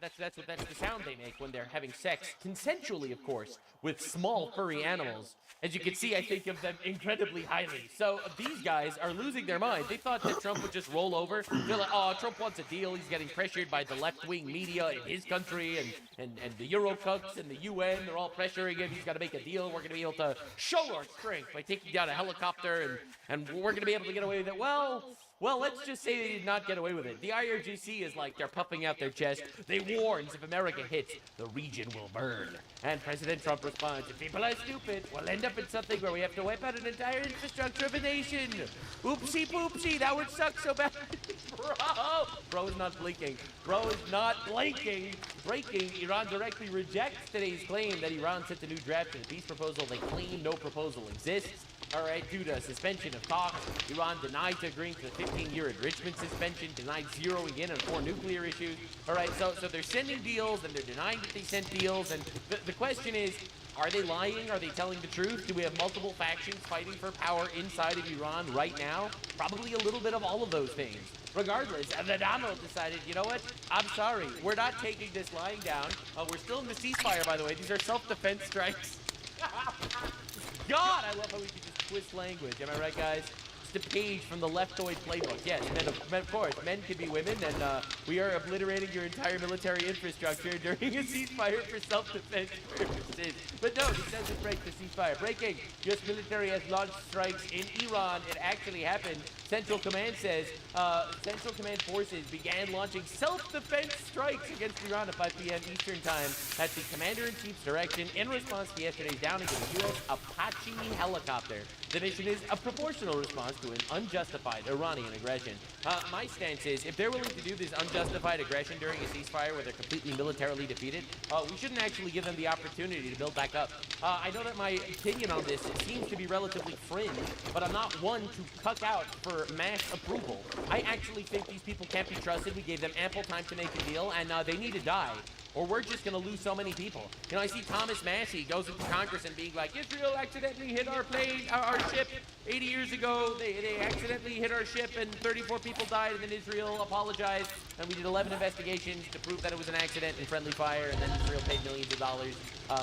that's the sound they make when they're having sex, consensually, of course, with small furry animals. As you can see, I think of them incredibly highly. So these guys are losing their mind. They thought that Trump would just roll over. They're like, oh, Trump wants a deal. He's getting pressured by the left-wing media in his country, and the Eurocucks and the UN. They're all pressuring him. He's got to make a deal. We're going to be able to show our strength by taking down a helicopter, and we're going to be able to get away with it. Well, Well, let's just say they did not get away with it. The IRGC is like they're puffing out their chest. They warns if America hits, the region will burn. And President Trump responds, if people are stupid, we'll end up in something where we have to wipe out an entire infrastructure of a nation. Oopsie poopsie, that would suck so bad. Bro is not blinking. Bro is not blinking. Breaking, Iran directly rejects today's claim that Iran sent a new draft to the peace proposal. They claim no proposal exists. All right, due to suspension of talks, Iran denied to agreeing to the 15-year enrichment suspension, denied zeroing in on 4 nuclear issues. All right, so they're sending deals and they're denying that they sent deals. And the question is, are they lying? Are they telling the truth? Do we have multiple factions fighting for power inside of Iran right now? Probably a little bit of all of those things. Regardless, the Donald decided, you know what? I'm sorry. We're not taking this lying down. We're still in the ceasefire, by the way. These are self-defense strikes. God, I love how we can just twist language. Am I right, guys? Just a page from the leftoid playbook. Yes, men, of course, men can be women, and we are obliterating your entire military infrastructure during a ceasefire for self-defense purposes. But no, this doesn't break the ceasefire. Breaking. U.S. military has launched strikes in Iran. It actually happened. Central Command says Central Command forces began launching self-defense strikes against Iran at 5 p.m. Eastern Time at the Commander-in-Chief's direction in response to yesterday's downing of a U.S. Apache helicopter. The mission is a proportional response to an unjustified Iranian aggression. My stance is, if they're willing to do this unjustified aggression during a ceasefire where they're completely militarily defeated, we shouldn't actually give them the opportunity to build back up. I know that my opinion on this seems to be relatively fringe, but I'm not one to cuck out for mass approval. I actually think these people can't be trusted. We gave them ample time to make a deal, and they need to die, or we're just going to lose so many people. You know, I see Thomas Massey goes into Congress and being like, Israel accidentally hit our plane, our ship 80 years ago. They accidentally hit our ship and 34 people died, and then Israel apologized, and we did 11 investigations to prove that it was an accident and friendly fire, and then Israel paid millions of dollars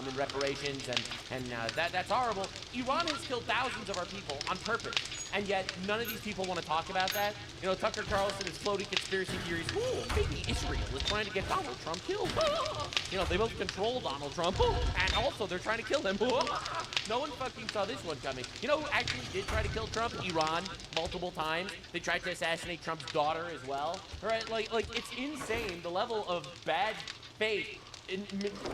in reparations, and that's horrible. Iran has killed thousands of our people on purpose, and yet none of these people want to talk about that. You know, Tucker Carlson is floating conspiracy theories. Ooh, maybe Israel is trying to get Donald Trump killed. You know, they both control Donald Trump, and also they're trying to kill him. No one fucking saw this one coming. You know who actually did try to kill Trump? Iran, multiple times. They tried to assassinate Trump's daughter as well. All right, like it's insane the level of bad faith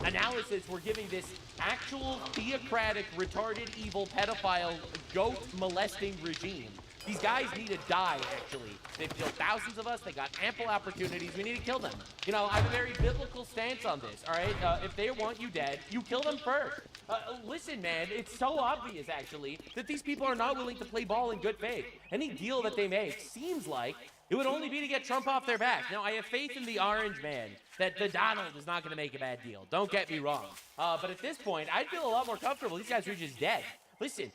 analysis we're giving this actual theocratic, retarded, evil, pedophile, goat molesting regime. These guys need to die, actually. They've killed thousands of us. They got ample opportunities. We need to kill them. You know, I have a very biblical stance on this, all right? If they want you dead, you kill them first. Listen, man, it's so obvious, actually, that these people are not willing to play ball in good faith. Any deal that they make seems like it would only be to get Trump off their back. Now, I have faith in the orange man that the Donald is not going to make a bad deal. Don't get me wrong. But at this point, I'd feel a lot more comfortable. These guys are just dead. Listen,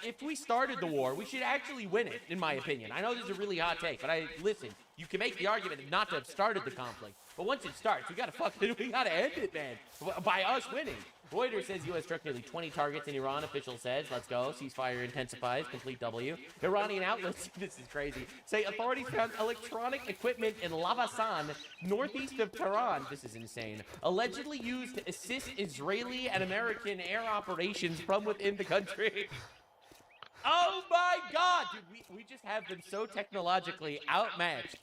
if we started the war, we should actually win it, in my opinion. I know this is a really hot take, but listen, you can make the argument not to have started the conflict. But once it starts, we gotta end it, man, by us winning. Reuters says U.S. struck nearly 20 targets in Iran, official says. Let's go. Ceasefire intensifies. Complete W. Iranian outlets, this is crazy, say authorities found electronic equipment in Lavasan, northeast of Tehran. This is insane. Allegedly used to assist Israeli and American air operations from within the country. Oh my God, dude, we just have them so technologically outmatched.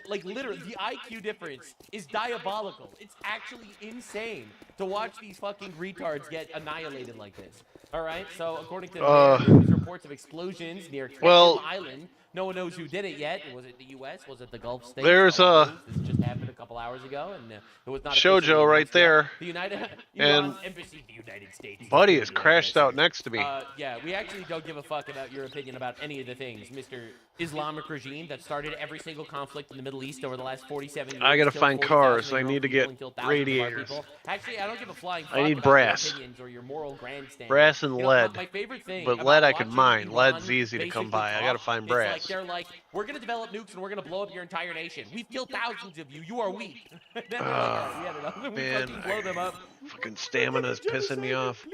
Like literally, the IQ difference is diabolical. It's actually insane to watch these fucking retards get annihilated like this. All right, so according to news reports of explosions near Krim Island, no one knows who did it yet. Was it the U.S.? Was it the Gulf states? There's this just happened a couple hours ago, and it was not Shoujo right there. The Iran's And embassy, the United States. Buddy has crashed out next to me. Yeah, we actually don't give a fuck about your opinion about any of the things, Mr. Islamic regime that started every single conflict in the Middle East over the last 47 years. I gotta find cars. I need to get radiators. Actually, I don't give a flying fuck I need about brass. your opinions or your moral grandstanding. Brass and lead. My favorite thing But about lead I can watching mine. Iran Lead's easy to come basically by. I gotta talk, find it's brass. like they're like, we're gonna develop nukes and we're gonna blow up your entire nation. We've killed thousands of you. You are weak. Then they're like, we had enough. We Man, fucking blow them up. Fucking stamina's pissing me off.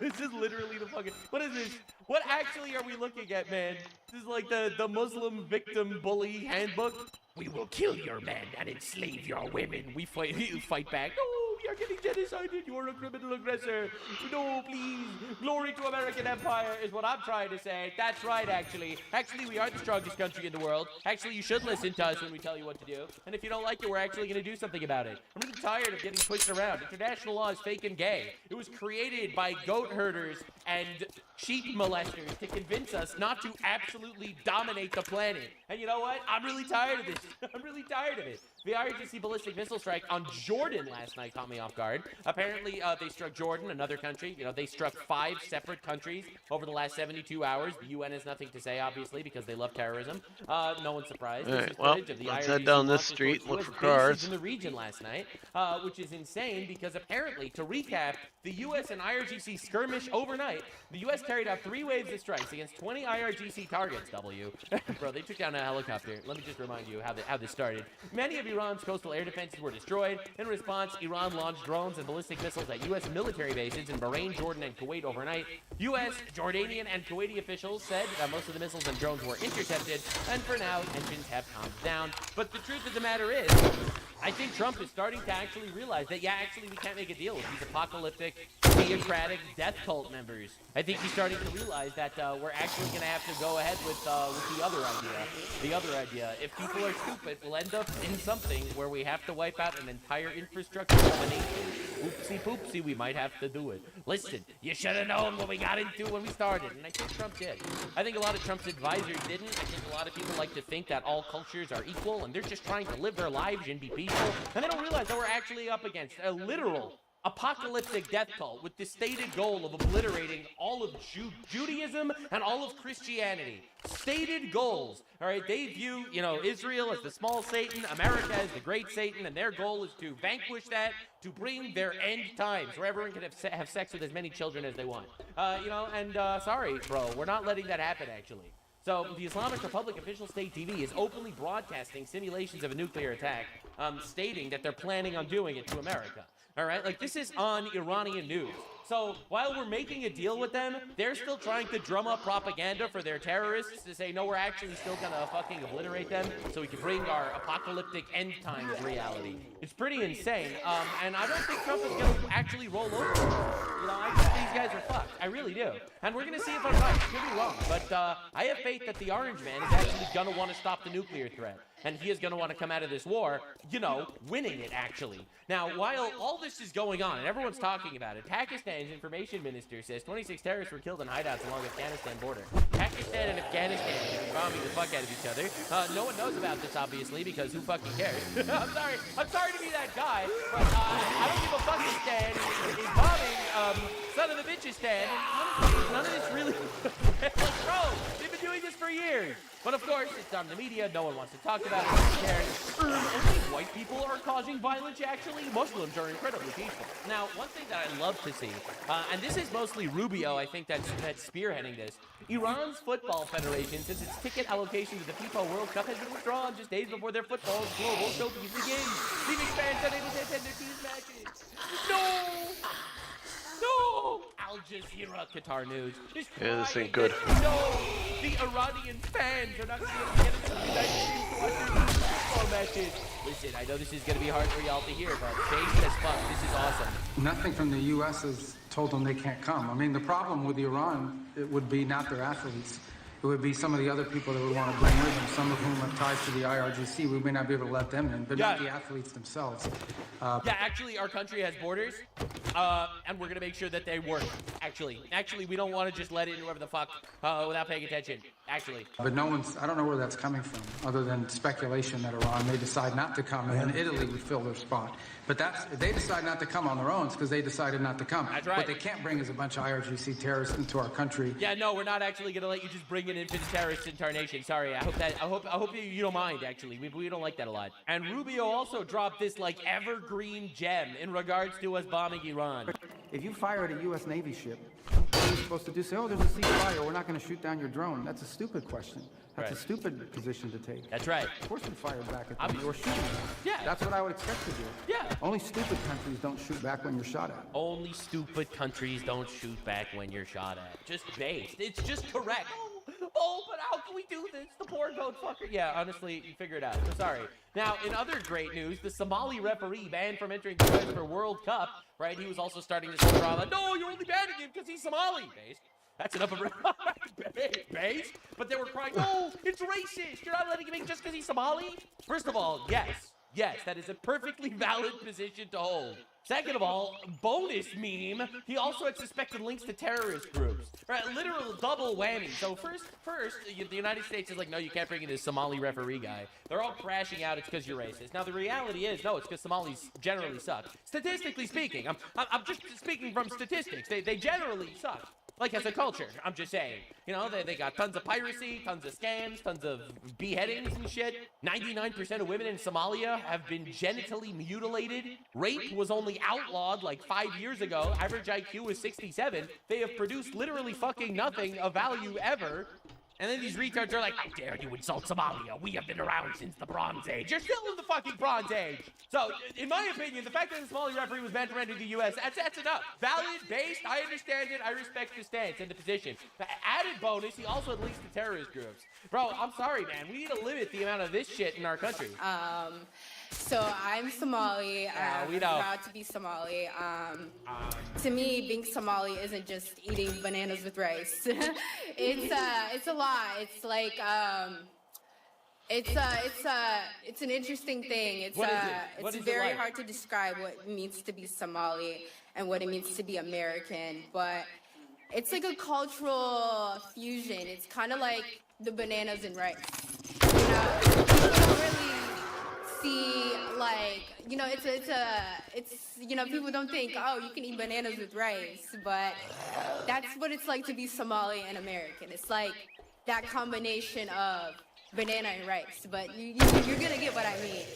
This is literally the fucking. What is this? What actually are we looking at, man? This is like the Muslim victim bully handbook. We will kill your men and enslave your women. We fight back. No, we are getting genocided. You are a criminal aggressor. No, please. Glory to American Empire is what I'm trying to say. That's right, actually. Actually, we are the strongest country in the world. Actually, you should listen to us when we tell you what to do. And if you don't like it, we're actually going to do something about it. I'm really tired of getting pushed around. International law is fake and gay. It was created by goat herders and sheep molesters to convince us not to absolutely dominate the planet. And you know what? I'm really tired of this. I'm really tired of it. The IRGC ballistic missile strike on Jordan last night caught me off guard. Apparently, they struck Jordan, another country. You know, they struck 5 separate countries over the last 72 hours. The UN has nothing to say, obviously, because they love terrorism. No one's surprised. All This right, is well, footage of the let's IRGC head down this launching street, towards look US for bases cars. in the region last night, which is insane because apparently, to recap, the US and IRGC skirmish overnight. The US carried out 3 waves of strikes against 20 IRGC targets. Bro, they took down a helicopter. Let me just remind you how this started. Many of Iran's coastal air defenses were destroyed. In response, Iran launched drones and ballistic missiles at US military bases in Bahrain, Jordan, and Kuwait overnight. US, Jordanian, and Kuwaiti officials said that most of the missiles and drones were intercepted, and for now, tensions have calmed down. But the truth of the matter is, I think Trump is starting to actually realize that, yeah, actually, we can't make a deal with these apocalyptic, theocratic death cult members. I think he's starting to realize that we're actually going to have to go ahead with the other idea. The other idea. If people are stupid, we'll end up in something where we have to wipe out an entire infrastructure of a nation. Oopsie poopsie, we might have to do it. Listen, you should have known what we got into when we started, and I think Trump did. I think a lot of Trump's advisors didn't. I think a lot of people like to think that all cultures are equal, and they're just trying to live their lives and be peaceful, and they don't realize that we're actually up against a literal apocalyptic death cult with the stated goal of obliterating all of Judaism and all of Christianity. Stated goals. All right, they view, Israel as the small Satan, America as the great Satan, and their goal is to vanquish that, to bring their end times where everyone can have sex with as many children as they want. Sorry, bro, we're not letting that happen, actually. So, the Islamic Republic official state TV is openly broadcasting simulations of a nuclear attack, stating that they're planning on doing it to America. All right, like this is on Iranian news. So while we're making a deal with them, they're still trying to drum up propaganda for their terrorists to say, no, we're actually still gonna fucking obliterate them so we can bring our apocalyptic end times reality. It's pretty insane, and I don't think Trump is gonna actually roll over. I think these guys are fucked. I really do. And we're gonna see if I'm right. Could be wrong, but I have faith that the Orange Man is actually gonna want to stop the nuclear threat. And he is going to want to come out of this war, winning it, actually. Now, while all this is going on, and everyone's talking about it, Pakistan's information minister says 26 terrorists were killed in hideouts along the Afghanistan border. Pakistan and Afghanistan should be bombing the fuck out of each other. No one knows about this, obviously, because who fucking cares? I'm sorry to be that guy, but I don't give a fucking stand in bombing son of the bitches-stan. None of this really... Bro, they've been doing this for years. But of course, it's on the media, no one wants to talk about it, no one cares. Only white people are causing violence, actually. Muslims are incredibly peaceful. Now, one thing that I love to see, and this is mostly Rubio, I think, that's spearheading this. Iran's football federation says its ticket allocation to the FIFA World Cup has been withdrawn just days before their football's global showcase begins, leaving fans unable to attend their team's matches. No! Al Jazeera, Qatar News. Yeah, this ain't good. No! The Iranian fans are not going to be able to get into the United States to watch their football matches. Listen, I know this is going to be hard for y'all to hear, but shady as fuck. This is awesome. Nothing from the U.S. has told them they can't come. I mean, the problem with Iran, it would be not their athletes. It would be some of the other people that would want to bring with them, some of whom have ties to the IRGC. We may not be able to let them in, but not the athletes themselves. Yeah, actually, our country has borders, and we're going to make sure that they work. Actually, we don't want to just let in whoever the fuck without paying attention. Actually. But I don't know where that's coming from, other than speculation that Iran may decide not to come, and then Italy would fill their spot. But if they decide not to come on their own, it's because they decided not to come. That's right. What they can't bring is a bunch of IRGC terrorists into our country. Yeah, no, we're not actually going to let you just bring an infinite terrorist into our nation. Sorry, I hope you don't mind, actually. We don't like that a lot. And Rubio also dropped this, evergreen gem in regards to us bombing Iran. If you fire at a U.S. Navy ship, what are you supposed to do? Say, oh, there's a ceasefire, we're not going to shoot down your drone. That's a stupid question. That's a stupid position to take. That's right. Of course we fired back at them. You were shooting them. Yeah. That's what I would expect to do. Yeah. Only stupid countries don't shoot back when you're shot at. Only stupid countries don't shoot back when you're shot at. Just based. It's just correct. Oh, but how can we do this? The poor goat fucker. Yeah, honestly, you figure it out. I'm sorry. Now, in other great news, the Somali referee banned from entering the US for World Cup, right? He was also starting this whole drama. No, you're only banning him because he's Somali. Based. That's enough of base. But they were crying, no, it's racist. You're not letting him in just because he's Somali? First of all, yes. Yes, that is a perfectly valid position to hold. Second of all, bonus meme, he also had suspected links to terrorist groups. Right, literal double whammy. So first, the United States is like, no, you can't bring in this Somali referee guy. They're all crashing out, it's because you're racist. Now, the reality is, no, it's because Somalis generally suck. Statistically speaking, I'm just speaking from statistics. They generally suck. Like, as a culture, I'm just saying. You know, they got tons of piracy, tons of scams, tons of beheadings and shit. 99% of women in Somalia have been genitally mutilated. Rape was only outlawed like 5 years ago. Average IQ is 67. They have produced literally fucking nothing of value ever. And then these retards are like, how dare you insult Somalia? We have been around since the Bronze Age. You're still in the fucking Bronze Age. So, in my opinion, the fact that the Somali referee was banned from entering the U.S., that's enough. Valid, based, I understand it. I respect the stance and the position. The added bonus, he also had links to terrorist groups. Bro, I'm sorry, man. We need to limit the amount of this shit in our country. So I'm Somali. I'm proud to be Somali. To me, being Somali isn't just eating bananas with rice. It's a lot. It's like it's an interesting thing. It's very hard to describe what it means to be Somali and what it means to be American, but it's like a cultural fusion. It's kind of like the bananas and rice. You know, you don't really see, like, you know, it's you know, people don't think, oh, you can eat bananas with rice, but that's what it's like to be Somali and American. It's like that combination of banana and rice, but you're gonna get what I mean.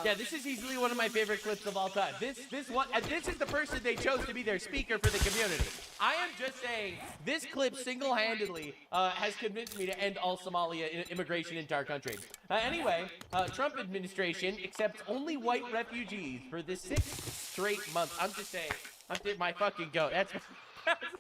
Yeah, this is easily one of my favorite clips of all time. This is the person they chose to be their speaker for the community. I am just saying, this clip single-handedly has convinced me to end all Somalia immigration into our country. Anyway, Trump administration accepts only white refugees for the 6th straight month. I'm just saying, my fucking goat. That's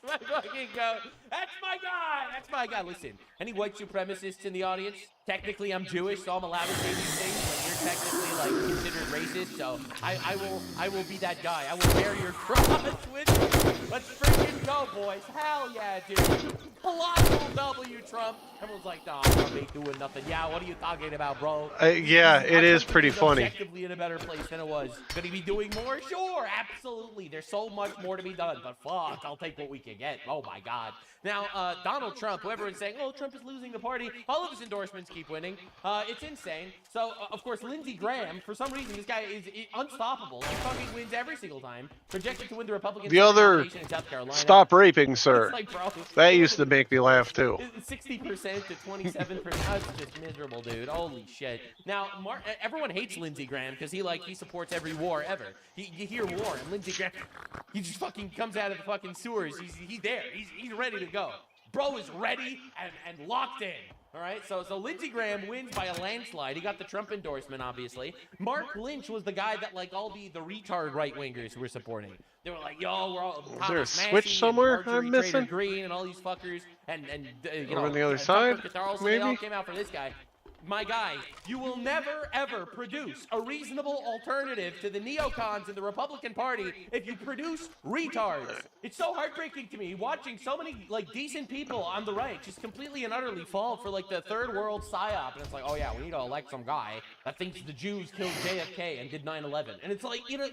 my fucking goat. That's my guy. That's my guy. Listen, any white supremacists in the audience? Technically, I'm Jewish, so I'm allowed to say these things when you're technically, like, considered racist. So I will be that guy. I will bear your cross with you. Let's freaking go, boys. Hell yeah, dude. Colossal W, Trump. Everyone's like, nah, Trump ain't doing nothing. Yeah, what are you talking about, bro? Yeah, it is pretty funny. Objectively in a better place than it was. Could he be doing more? Sure, absolutely. There's so much more to be done, but fuck, I'll take what we can get. Oh my God. Now, Donald Trump, who everyone's saying, oh, Trump is losing the party. All of his endorsements keep winning. It's insane. So, of course, Lindsey Graham, for some reason, this guy is unstoppable. He fucking wins every single time. Projected to win the Republican nomination in South Carolina. Stop raping, sir. Like, bro, that used to make me laugh, too. 60% to 27%. That's just miserable, dude. Holy shit. Now, everyone hates Lindsey Graham because he supports every war ever. You hear war, and Lindsey Graham, he just fucking comes out of the fucking sewers. He's there. He's ready to go. Bro is ready and locked in. All right, so Lindsey Graham wins by a landslide. He got the Trump endorsement, obviously. Mark Lynch was the guy that, like, all the retard right-wingers were supporting. They were like, yo, we're all... Is there a switch somewhere I'm missing? Green and all these fuckers. And you know... on the other side, maybe? They all came out for this guy. My guy, you will never, ever produce a reasonable alternative to the neocons in the Republican Party if you produce retards. It's so heartbreaking to me watching so many, like, decent people on the right just completely and utterly fall for, like, the third world psyop. And it's like, oh, yeah, we need to elect some guy that thinks the Jews killed JFK and did 9/11. And it's like, you know,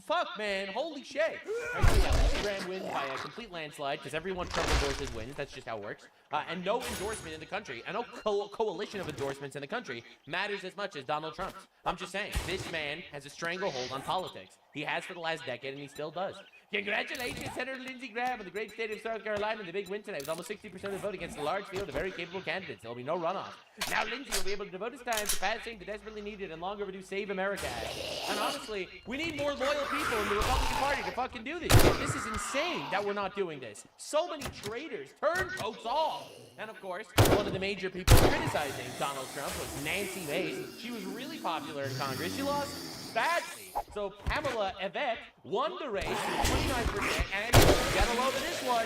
fuck, man, holy shit. Right, so, yeah, Lindsey Graham wins by a complete landslide because everyone Trump endorses wins. That's just how it works. And no endorsement in the country, and no coalition of endorsements in the country matters as much as Donald Trump's. I'm just saying, this man has a stranglehold on politics. He has for the last decade, and he still does. Congratulations, Senator Lindsey Graham of the great state of South Carolina in the big win tonight with almost 60% of the vote against a large field of very capable candidates. There will be no runoff. Now Lindsey will be able to devote his time to passing the desperately needed and long overdue Save America Act. And honestly, we need more loyal people in the Republican Party to fucking do this shit. This is insane that we're not doing this. So many traitors, turncoats all. And of course, one of the major people criticizing Donald Trump was Nancy Mace. She was really popular in Congress. She lost badly. So Pamela Yvette won the race with 29%, and get a load of this one.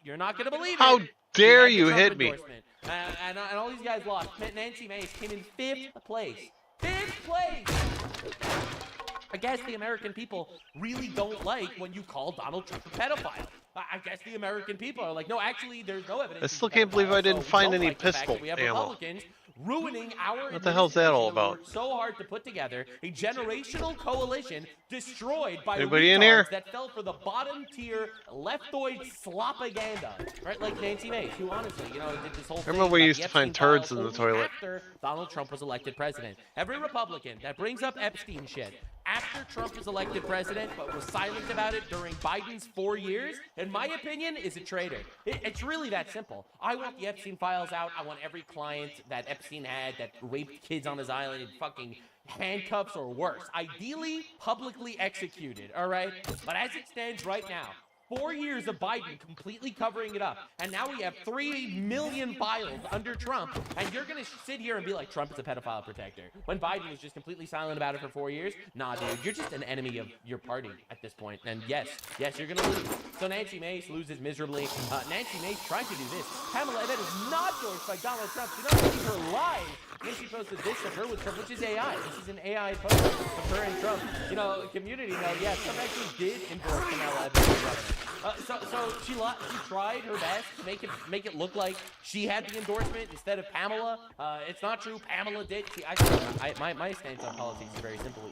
You're not going to believe it. How dare you hit me? And all these guys lost. Nancy Mace came in 5th place. 5th place! I guess the American people really don't like when you call Donald Trump a pedophile. I guess the American people are like, no, actually, there's no evidence. I still can't believe I didn't find any pistol We have ammo. Republicans ruining our What the hell's that all administration that about? worked so hard to put together a generational coalition destroyed by Anybody retards in here? that fell for the bottom tier leftoid slopaganda, right? Like Nancy Mace, who honestly, did this whole thing. Remember we about used the to find Epstein turds files in the only toilet. after Donald Trump was elected president. Every Republican that brings up Epstein shit after Trump was elected president, but was silent about it during Biden's 4 years, in my opinion, is a traitor. It's really that simple. I want the Epstein files out. I want every client that Epstein had that raped kids on his island in fucking handcuffs or worse. Ideally, publicly executed, all right? But as it stands right now, 4 years of Biden completely covering it up, and now we have 3 million files under Trump, and you're gonna sit here and be like, Trump is a pedophile protector, when Biden was just completely silent about it for 4 years? Nah, dude, you're just an enemy of your party at this point, and yes, you're gonna lose. So Nancy Mace loses miserably. Nancy Mace tried to do this. Pamela Evette is not endorsed by Donald Trump. Do not believe her lies. Then she posted this of her with Trump, which is AI. This is an AI post of her and Trump. Community note, yeah, Trump actually did endorse Pamela Evette. So she tried her best to make it look like she had the endorsement instead of Pamela. It's not true. Pamela did. My stance on politics is very simple.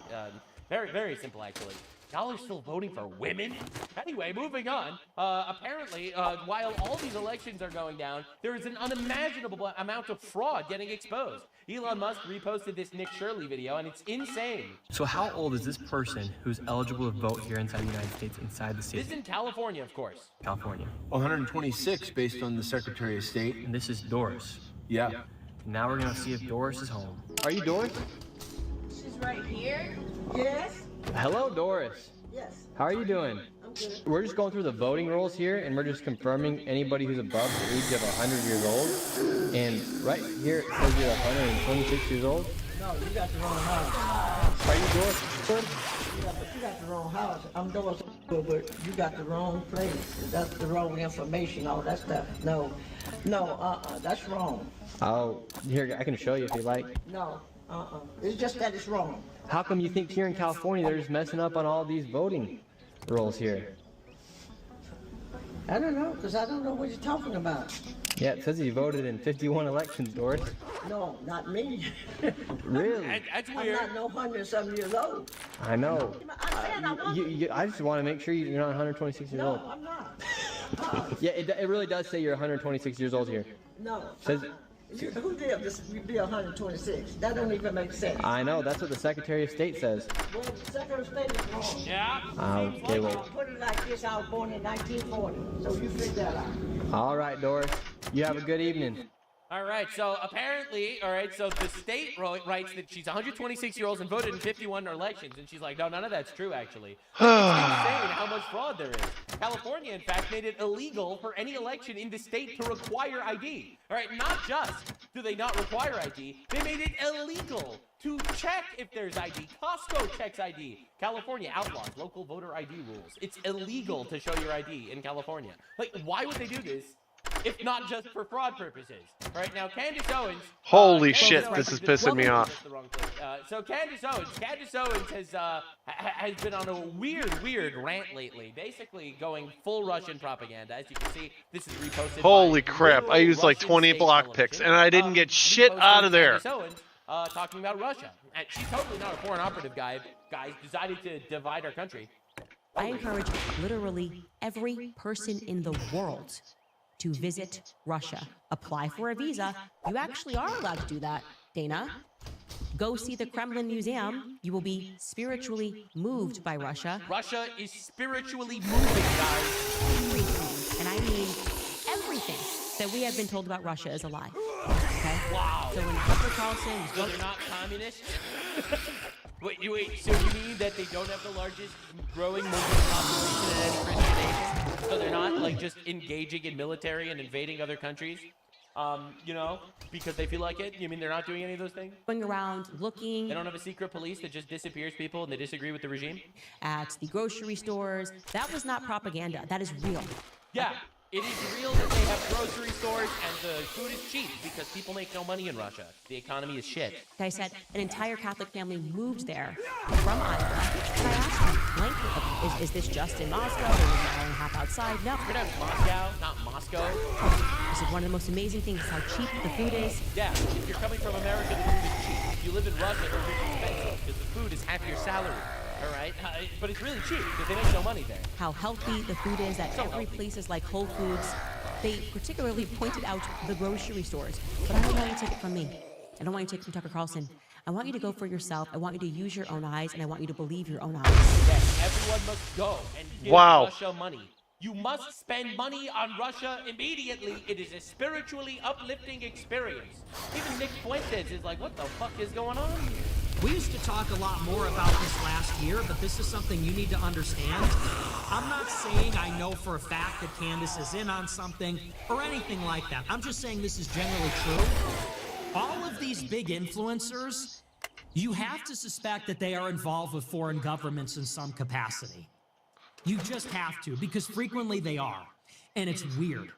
Very, very simple, actually. Y'all are still voting for women? Anyway, moving on. Apparently, while all these elections are going down, there is an unimaginable amount of fraud getting exposed. Elon Musk reposted this Nick Shirley video, and it's insane. So how old is this person who's eligible to vote here inside the United States, inside the state? This is in California, of course. California. 126 based on the Secretary of State. And this is Doris. Yeah. Now we're gonna see if Doris is home. Are you Doris? She's right here. Yes. Hello, Doris. Yes. How are you doing? I'm good. We're just going through the voting rolls here, and we're just confirming anybody who's above the age of 100 years old. And right here it says you're 126 years old. No, you got the wrong house. Are you Doris? Yeah, but you got the wrong house. I'm Doris, but you got the wrong place. That's the wrong information, all that stuff. No, that's wrong. Oh, here, I can show you if you like. No, it's just that it's wrong. How come you think here in California they're just messing up on all these voting rolls here? I don't know, because I don't know what you're talking about. Yeah, it says you voted in 51 elections, Doris. No, not me. Really? That's weird. I'm not no 100-something years old. I know. I I just want to make sure you're not 126 years old. No, I'm not. Yeah, it really does say you're 126 years old here. No. Says, Who did this? Be 126. That don't even make sense. I know, that's what the Secretary of State says. Well, the Secretary of State is wrong. Yeah. Okay, well. Put it like this, I was born in 1940, so you figure that out. All right, Doris. You have a good evening. All right, so apparently, so the state writes that she's 126 years old and voted in 51 elections, and she's like, no, none of that's true, actually. It's insane how much fraud there is. California, in fact, made it illegal for any election in the state to require ID. All right, not just do they not require ID, they made it illegal to check if there's ID. Costco checks ID. California outlaws local voter ID rules. It's illegal to show your ID in California. Like, why would they do this? If not just for fraud purposes. All right, now Candace Owens. Holy shit, this is pissing me off. So Candace Owens has been on a weird rant lately, basically going full Russian propaganda. As you can see, this is reposted. Holy crap, I used like 20 block picks and I didn't get shit out of there. Candace Owens, talking about Russia. And she's totally not a foreign operative guys, decided to divide our country. I encourage literally every person in the world to visit Russia. Apply for a visa. You actually are allowed to do that, Dana. Go see the Kremlin Museum. You will be spiritually moved by Russia. Russia is spiritually moving, guys. Everything, and I mean everything that we have been told about Russia is a lie. Okay? Wow. So when Tucker Carlson... So they're not communist? Wait, so you mean that they don't have the largest growing Muslim population in any Christian nation? So they're not, like, just engaging in military and invading other countries? Because they feel like it? You mean they're not doing any of those things? Going around looking... They don't have a secret police that just disappears people and they disagree with the regime? At the grocery stores. That was not propaganda. That is real. Yeah. It is real that they have grocery stores and the food is cheap because people make no money in Russia. The economy is shit. I said an entire Catholic family moved there from Iowa. And I asked them, blankly, is this just in Moscow? Or is it an hour and a half outside? No. You're not Moscow, not Moscow. This is one of the most amazing things, how cheap the food is. Yeah, if you're coming from America, the food is cheap. If you live in Russia, the food is expensive because the food is half your salary. All right, but it's really cheap because they make no money there. How healthy the food is at every places like Whole Foods. They particularly pointed out the grocery stores. But I don't want you to take it from me. I don't want you to take it from Tucker Carlson. I want you to go for yourself. I want you to use your own eyes, and I want you to believe your own eyes. Yes, everyone must go and give Russia money. You must spend money on Russia immediately. It is a spiritually uplifting experience. Even Nick Fuentes is like, what the fuck is going on here? We used to talk a lot more about this last year, but this is something you need to understand. I'm not saying I know for a fact that Candace is in on something or anything like that. I'm just saying this is generally true. All of these big influencers, you have to suspect that they are involved with foreign governments in some capacity. You just have to, because frequently they are. And it's weird.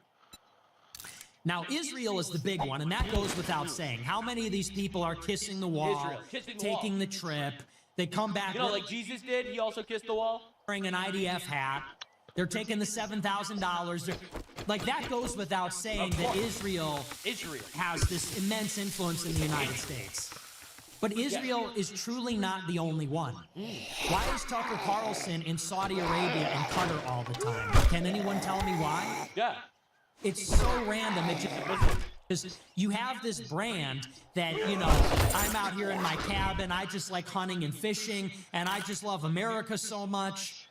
Now, Israel is the big one, and that goes without saying. How many of these people are kissing the wall, taking the trip, they come back... You know, like Jesus did, he also kissed the wall? Wearing an IDF hat, they're taking the $7,000. Like, that goes without saying that Israel has this immense influence in the United States. But Israel is truly not the only one. Why is Tucker Carlson in Saudi Arabia and Qatar all the time? Can anyone tell me why? Yeah. It's so random. It just, you have this brand that, you know, I'm out here in my cabin, I just like hunting and fishing, and I just love America so much.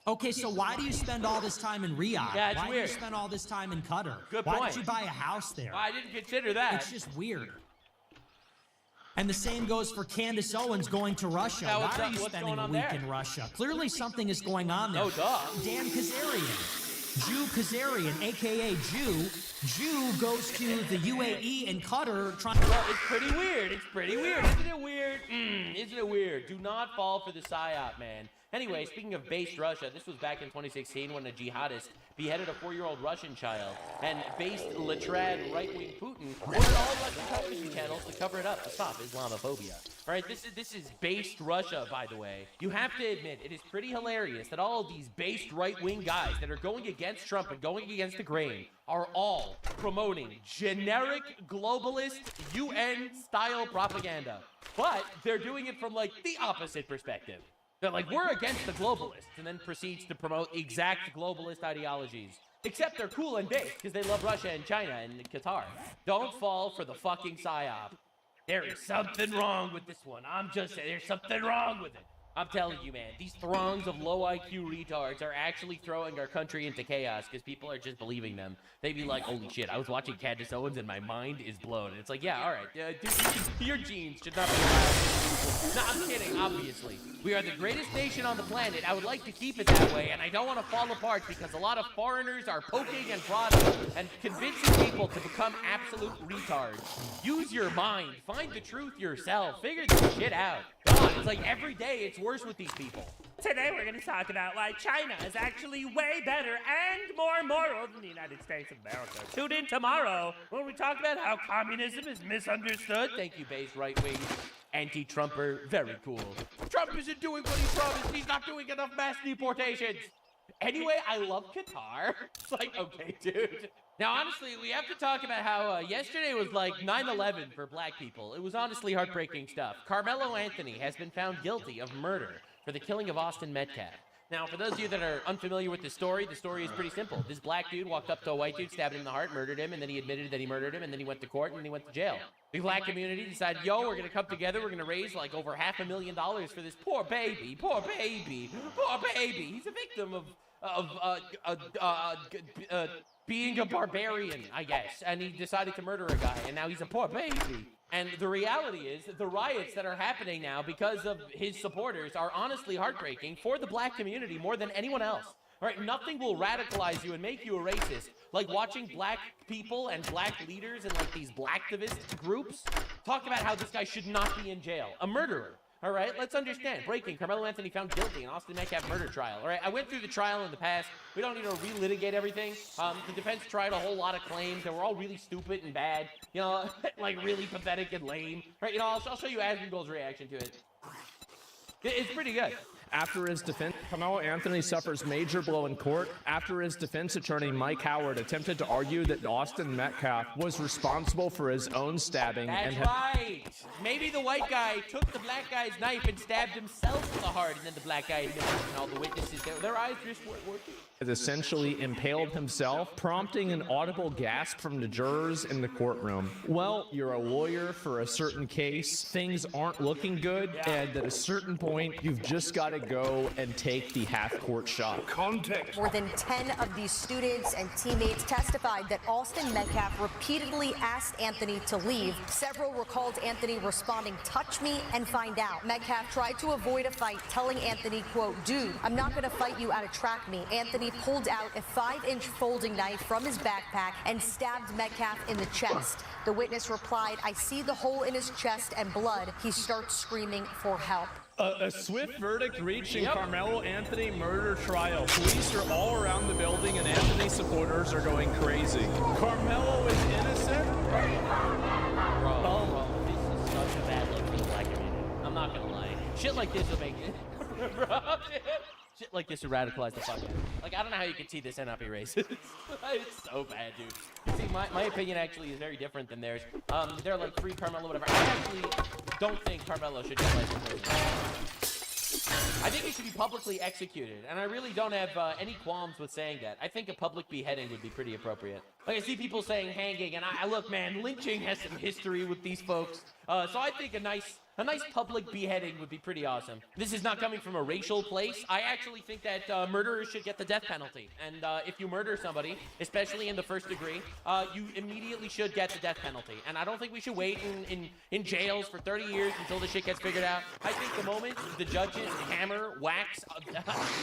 Okay, so why do you spend all this time in Riyadh? Yeah, it's why weird. do you spend all this time in Qatar? Good Why point. did you buy a house there? I didn't consider that. It's just weird. And the same goes for Candace Owens going to Russia. Now, Why are you what's spending going a on week there? in Russia? Clearly something is going on there. Oh, duh. Dan Kazarian. Jew Kazarian, a.k.a. Jew goes to the UAE and Qatar trying to... Well, it's pretty weird. It's pretty weird. Isn't it weird? Isn't it weird? Do not fall for the psyop, man. Anyway, speaking of based Russia, this was back in 2016 when a jihadist beheaded a 4-year-old Russian child, and based Letrad right-wing Putin ordered all Russian television channels to cover it up to stop Islamophobia. All right, this is based Russia, by the way. You have to admit, it is pretty hilarious that all of these based right-wing guys that are going against Trump and going against the grain are all promoting generic globalist UN-style propaganda. But they're doing it from, like, the opposite perspective. They're like, we're against the globalists, and then proceeds to promote exact globalist ideologies. Except they're cool and based, because they love Russia and China and Qatar. Don't fall for the fucking psyop. There is something wrong with this one. I'm just saying, there's something wrong with it. I'm telling you, man, these throngs of low IQ retards are actually throwing our country into chaos because people are just believing them. They'd be like, holy shit, I was watching Candace Owens and my mind is blown. And it's like, yeah, all right, dude, your genes should not be allowed. No, I'm kidding, obviously. We are the greatest nation on the planet. I would like to keep it that way, and I don't want to fall apart because a lot of foreigners are poking and prodding and convincing people to become absolute retards. Use your mind. Find the truth yourself. Figure this shit out. God, it's like every day it's worse with these people. Today we're going to talk about why China is actually way better and more moral than the United States of America. Tune in tomorrow when we talk about how communism is misunderstood. Thank you, base right-wing anti-Trumper. Very cool. Trump isn't doing what he promised. He's not doing enough mass deportations. Anyway, I love Qatar. It's like, okay, dude. Now, honestly, we have to talk about how yesterday was like 9/11 for black people. It was honestly heartbreaking stuff. Carmelo Anthony has been found guilty of murder for the killing of Austin Metcalf. Now, for those of you that are unfamiliar with the story is pretty simple. This black dude walked up to a white dude, stabbed him in the heart, murdered him, and then he admitted that he murdered him, and then he went to court, and then he went to jail. The black community decided, yo, we're going to come together, we're going to raise like over $500,000 for this poor baby, poor baby, poor baby. He's a victim of being a barbarian, I guess, and he decided to murder a guy, and now he's a poor baby. And the reality is, the riots that are happening now because of his supporters are honestly heartbreaking for the black community more than anyone else. All right, nothing will radicalize you and make you a racist like watching black people and black leaders and like these blacktivist groups talk about how this guy should not be in jail. A murderer. All right, let's understand. Breaking, Carmelo Anthony found guilty in Austin Metcalf murder trial. All right, I went through the trial in the past. We don't need to relitigate everything. The defense tried a whole lot of claims that were all really stupid and bad. You know, like really pathetic and lame. Right? You know, I'll show you Asmongold's reaction to it. It's pretty good. After his defense, Carmelo Anthony suffers major blow in court after his defense attorney Mike Howard attempted to argue that Austin Metcalf was responsible for his own stabbing. That's right. Maybe the white guy took the black guy's knife and stabbed himself in the heart, and then the black guy and all the witnesses, their eyes just weren't working. Has essentially impaled himself, prompting an audible gasp from the jurors in the courtroom. Well, you're a lawyer for a certain case, things aren't looking good, and at a certain point, you've just got to go and take the half-court shot. Context. More than 10 of these students and teammates testified that Austin Metcalf repeatedly asked Anthony to leave. Several recalled Anthony responding, "Touch me and find out." Metcalf tried to avoid a fight, telling Anthony, quote, "Dude, I'm not going to fight you out of track me." Anthony pulled out a 5-inch folding knife from his backpack and stabbed Metcalf in the chest. The witness replied, "I see the hole in his chest and blood." He starts screaming for help. A swift verdict reached in Carmelo Anthony murder trial. Police are all around the building and Anthony supporters are going crazy. Carmelo is innocent? Bro, this is such a bad look for the black community. I'm not gonna lie. Shit like this will make it. Shit like this will radicalize the fuck out of me. Like, I don't know how you can see this and not be racist. It's so bad, dude. See, my opinion actually is very different than theirs. They're like free Carmelo, whatever. I actually don't think Carmelo should get life in prison. I think he should be publicly executed, and I really don't have any qualms with saying that. I think a public beheading would be pretty appropriate. Like, I see people saying hanging, and I look, man, lynching has some history with these folks. So I think a nice public beheading would be pretty awesome. This is not coming from a racial place. I actually think that murderers should get the death penalty. And if you murder somebody, especially in the first degree, you immediately should get the death penalty. And I don't think we should wait in jails for 30 years until the shit gets figured out. I think the moment the judges hammer, wax,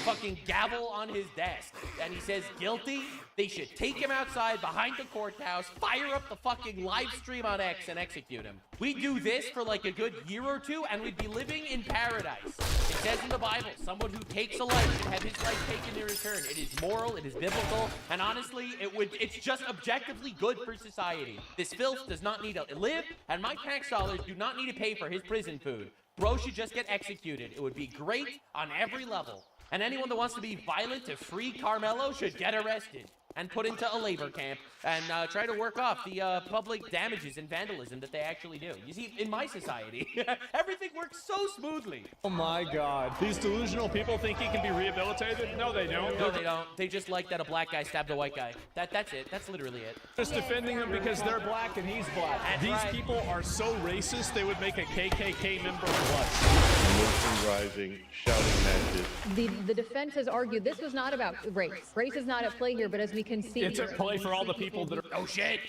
fucking gavel on his desk, and he says guilty, they should take him outside behind the courthouse, fire up the fucking live stream on X, and execute him. We do this for like a good year or two, and we'd be living in paradise. It says in the Bible, someone who takes a life should have his life taken in return. It is moral, it is biblical, and honestly, it's just objectively good for society. This filth does not need to live, and my tax dollars do not need to pay for his prison food. Bro should just get executed. It would be great on every level. And anyone that wants to be violent to free Carmelo should get arrested and put into a labor camp and try to work off the public damages and vandalism that they actually do. You see, in my society, everything works so smoothly. Oh my God. These delusional people think he can be rehabilitated? No, they don't. No, they don't. They just like that a black guy stabbed a white guy. That's it. That's literally it. Just defending him because they're black and he's black. These people are so racist, they would make a KKK member blush. Militant rising, shouting matches. The defense has argued this was not about race. Race is not at play here, but as we can see, it's a play for all the people that are no shit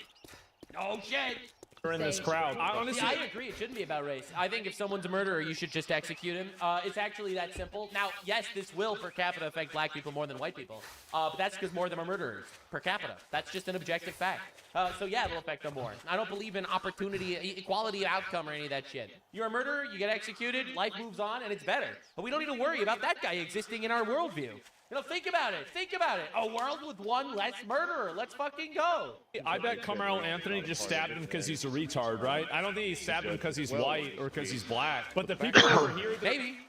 in this crowd. See, I agree. It shouldn't be about race. I think if someone's a murderer, you should just execute him. It's actually that simple. Now, yes, this will per capita affect black people more than white people, but that's because more of them are murderers per capita. That's just an objective fact. So yeah, it'll affect them more. I don't believe in opportunity, equality of outcome, or any of that shit. You're a murderer, you get executed, life moves on, and it's better. But we don't need to worry about that guy existing in our worldview. You know, think about it. Think about it. A world with one less murderer. Let's fucking go. I bet Carmelo Anthony just stabbed him because he's a retard, right? I don't think he stabbed him because he's white or because he's black. But the people who are here... Maybe.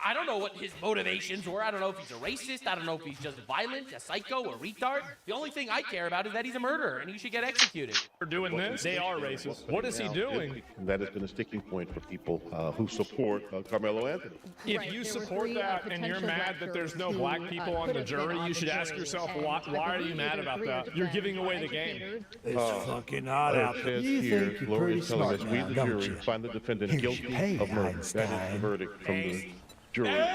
I don't know what his motivations were. I don't know if he's a racist. I don't know if he's just violent, a psycho, a retard. The only thing I care about is that he's a murderer and he should get executed. For doing this, they are racist. What is he doing? That has been a sticking point for people who support Carmelo Anthony. If you support that and you're mad that there's no black people on the jury, you should ask yourself, why are you mad about that? You're giving away the game. It's fucking odd out there. You think you're pretty smart now, we, the jury, find the defendant guilty of murder. That is the verdict from the jury.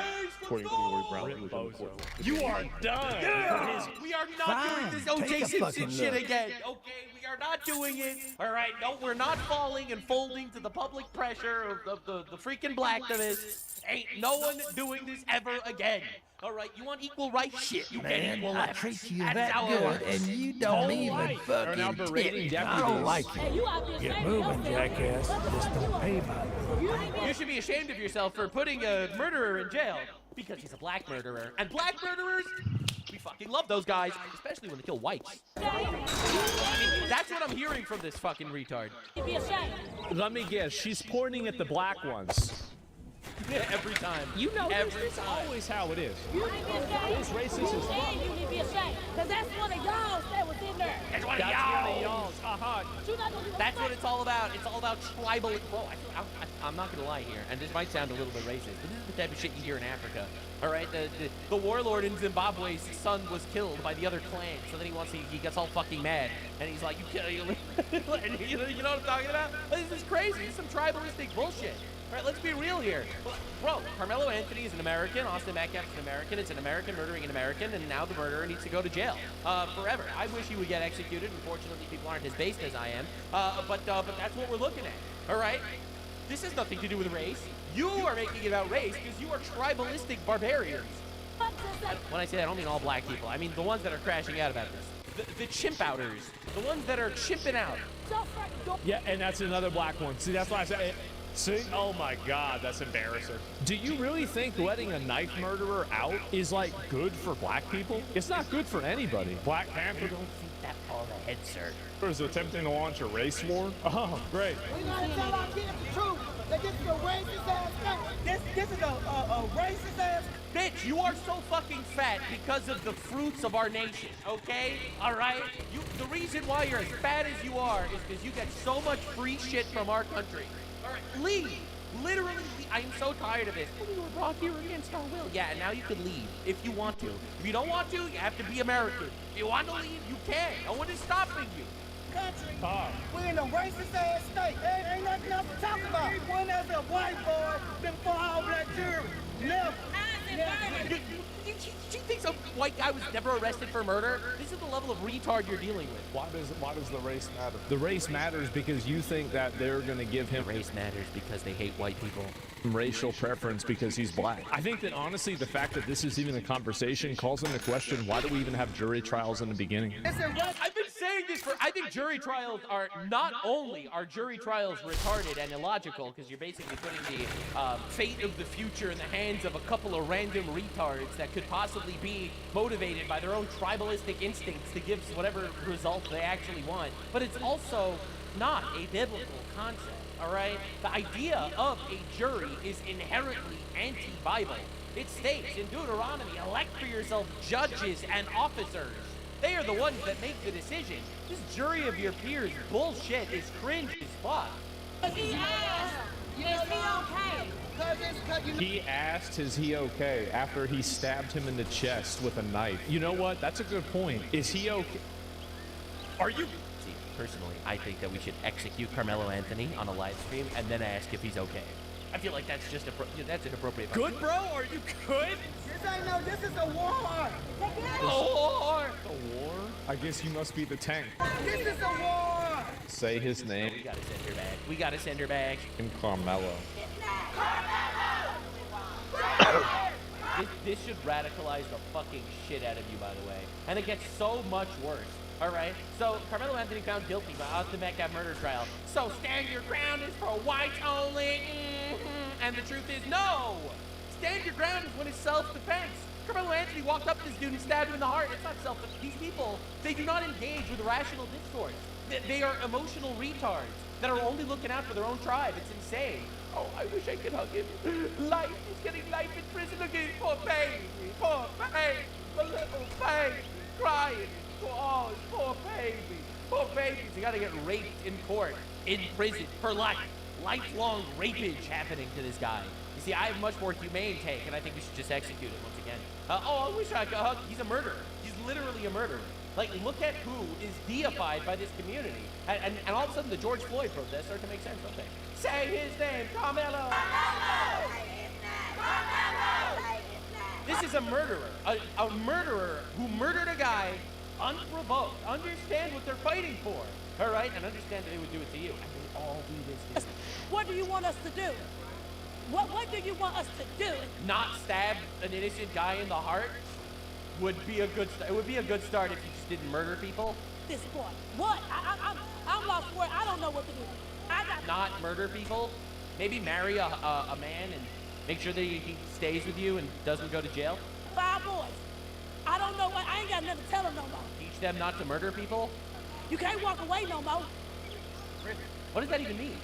according to Roy Brown, who was in the court. You are done. We are not doing this O.J. Simpson shit again. Okay, we are not doing it. All right, no, we're not falling and folding to the public pressure of the freaking blacktivists. Ain't no one doing this ever again. All right, you want equal rights? Shit, you get equal rights. treat you That's that how it good, works. and you don't even They're now fucking berating tip. I don't like Hey, it. you out there Get saving moving, yourself. jackass. Just don't pay by it. You should be ashamed of yourself for putting a murderer in jail because he's a black murderer. And black murderers, we fucking love those guys, especially when they kill whites. I mean, that's what I'm hearing from this fucking retard. Be ashamed. Let me guess, she's pointing at the black ones. Every time. You know, every this is time. always how it is. You need to be ashamed. It's racist as fuck. You need to be ashamed. Because that's one of y'all that was in there. That's one of That's y'all. one of y'all's. But you not gonna do That's what it's all about. It's all about tribal. Bro, I'm not gonna lie here, and this might sound a little bit racist, but this is the type of shit you hear in Africa. All right, the warlord in Zimbabwe's son was killed by the other clan, so then he gets all fucking mad, and he's like, you know what I'm talking about? This is crazy. This is some tribalistic bullshit. All right, let's be real here. Bro, Carmelo Anthony is an American. Austin Metcalf's an American. It's an American murdering an American, and now the murderer needs to go to jail forever. I wish he would get executed. Unfortunately, people aren't as based as I am. But that's what we're looking at. All right? This has nothing to do with race. You are making it about race because you are tribalistic barbarians. When I say that, I don't mean all black people. I mean the ones that are crashing out about this. The chimp outers. The ones that are chimping out. Yeah, and that's another black one. See, that's why I said. See? Oh my God, that's embarrassing. Do you really think letting a knife murderer out is like good for black people? It's not good for anybody. Black Panther. I don't think that far ahead, sir. is attempting to launch a race war. Oh, great. We gotta tell our kids the truth. That this is a racist ass thing. This is a racist ass. Bitch, you are so fucking fat because of the fruits of our nation, okay? All right? The reason why you're as fat as you are is because you get so much free shit from our country. All right, leave. Literally, leave. I am so tired of this. Oh, you were brought here against our will. Yeah, and now you can leave if you want to. If you don't want to, you have to be American. If you want to leave, you can. No one is stopping you. Country. We're in a racist ass state. There ain't nothing else to talk about. When there's a white boy before all black jury. Never. You think some white guy was never arrested for murder? This is the level of retard you're dealing with. Why does the race matter? The race matters because you think that they're going to give him... Race matters because they hate white people. Racial preference because he's black. I think that honestly, the fact that this is even a conversation calls into question, why do we even have jury trials in the beginning? I've been saying this for... I think jury trials are... Not only are jury trials retarded and illogical, because you're basically putting the fate of the future in the hands of a couple of random retards that could possibly be motivated by their own tribalistic instincts to give whatever result they actually want. But it's also not a biblical concept, all right? The idea of a jury is inherently anti-Bible. It states in Deuteronomy, elect for yourself judges and officers. They are the ones that make the decision. This jury of your peers bullshit is cringe as fuck. He asked, is he okay? He asked, is he okay, after he stabbed him in the chest with a knife. You know what? That's a good point. Is he okay? Are you... See, personally, I think that we should execute Carmelo Anthony on a live stream and then ask if he's okay. I feel like that's just that's an appropriate... Good, bro? Are you good? This is a war. A war? A war? I guess you must be the tank. This is a war. Say his name. We gotta send her back. We gotta send her back. And Carmelo. This should radicalize the fucking shit out of you, by the way. And it gets so much worse. All right? So, Carmelo Anthony found guilty by Austin Metcalf murder trial. So, stand your ground is for whites only. And the truth is, no! Stand your ground is when it's self-defense. Carmelo Anthony walked up to this dude and stabbed him in the heart. It's not self-defense. These people, they do not engage with rational discourse. They are emotional retards that are only looking out for their own tribe. It's insane. Oh, I wish I could hug him. Life, he's getting life in prison again. Poor baby, poor baby, the little baby, crying. Oh, poor baby, poor babies. They gotta get raped in court, in prison, for life. Lifelong rapage happening to this guy. You see, I have a much more humane take, and I think we should just execute him once again. Oh, I wish I could hug. He's a murderer. He's literally a murderer. Like, look at who is deified by this community. And all of a sudden, the George Floyd protests start to make sense, don't they? Say his name, Carmelo! This is a murderer. A murderer who murdered a guy unprovoked. Understand what they're fighting for. All right? And understand that they would do it to you. And they all do this. What do you want us to do? What do you want us to do? Not stab an innocent guy in the heart would be a good start. It would be a good start if you just didn't murder people. This boy. What? I'm lost for it. I don't know what to do. Not murder people. Maybe marry a man and make sure that he stays with you and doesn't go to jail. 5 boys. I don't know what. I ain't got nothing to tell them no more. Teach them not to murder people. You can't walk away no more. What does that even mean?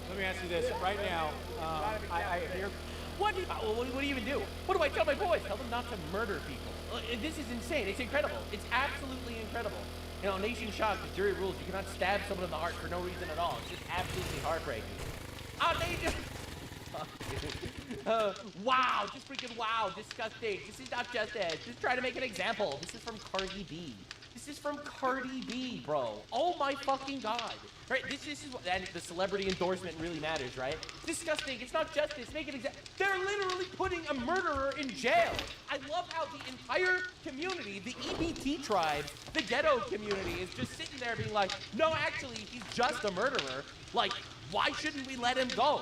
Let me ask you this right now. I hear. What do you even do? What do I tell my boys? Tell them not to murder people. This is insane. It's incredible. It's absolutely incredible. You know, nation shocked. The jury rules. You cannot stab someone in the heart for no reason at all. It's just absolutely heartbreaking. Oh, they just. Wow, just freaking wow, disgusting. This is not just it. Just try to make an example. This is from Cardi B. This is from Cardi B, bro. Oh my fucking god. Right, this is what, and the celebrity endorsement really matters, right? Disgusting. It's not justice. Make an example. They're literally putting a murderer in jail. I love how the entire community, the EBT tribes, the ghetto community is just sitting there being like, no, actually, he's just a murderer. Like, why shouldn't we let him go?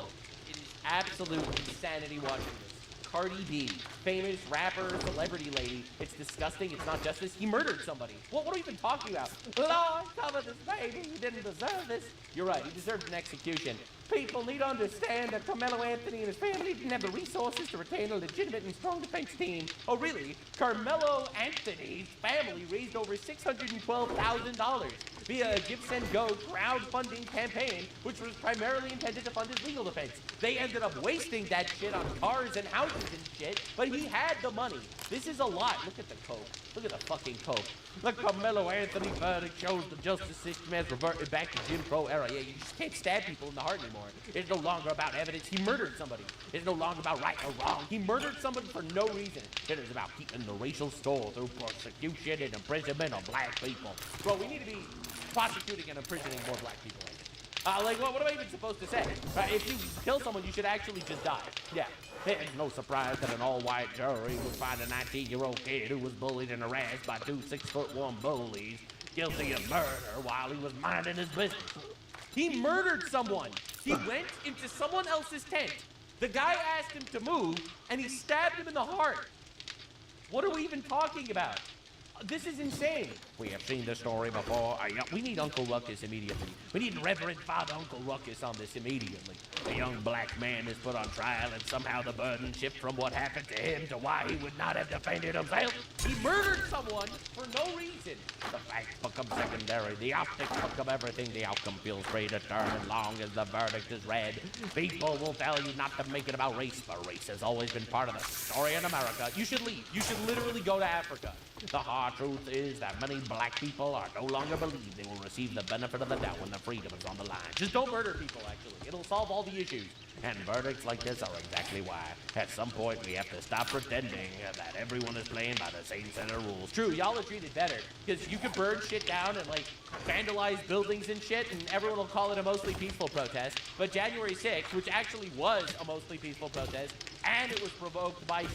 It is absolute insanity watching this. Cardi B, famous rapper, celebrity lady. It's disgusting. It's not justice. He murdered somebody. What are we even talking about? Lord, cover this baby. He didn't deserve this. You're right. He deserved an execution. People need to understand that Carmelo Anthony and his family didn't have the resources to retain a legitimate and strong defense team. Oh, really? Carmelo Anthony's family raised over $612,000 via a Give Send Go crowdfunding campaign, which was primarily intended to fund his legal defense. They ended up wasting that shit on cars and houses and shit, but he had the money. This is a lot. Look at the coke. Look at the fucking coke. The Carmelo Anthony verdict shows the justice system has reverted back to Jim Crow era. Yeah, you just can't stab people in the heart anymore. It's no longer about evidence. He murdered somebody. It's no longer about right or wrong. He murdered somebody for no reason. It is about keeping the racial score through persecution and imprisonment of black people. Bro, we need to be prosecuting and imprisoning more black people. Like, what am I even supposed to say? If you kill someone, you should actually just die. Yeah. It's no surprise that an all-white jury would find a 19-year-old kid who was bullied and harassed by 2 6'1" bullies guilty of murder while he was minding his business. He murdered someone. He went into someone else's tent. The guy asked him to move, and he stabbed him in the heart. What are we even talking about? This is insane. We have seen this story before. We need Uncle Ruckus immediately. We need Reverend Father Uncle Ruckus on this immediately. A young black man is put on trial, and somehow the burden shifts from what happened to him to why he would not have defended himself. He murdered someone for no reason. The facts become secondary. The optics become everything. The outcome feels free to turn as long as the verdict is read. People will tell you not to make it about race, but race has always been part of the story in America. You should leave. You should literally go to Africa. The hard truth is that many black people are no longer believe they will receive the benefit of the doubt when their freedom is on the line. Just don't murder people, actually. It'll solve all the issues. And verdicts like this are exactly why. At some point, we have to stop pretending that everyone is playing by the same set of rules. True, y'all are treated better, because you could burn shit down and, like, vandalize buildings and shit, and everyone will call it a mostly peaceful protest. But January 6th, which actually was a mostly peaceful protest, and it was provoked by,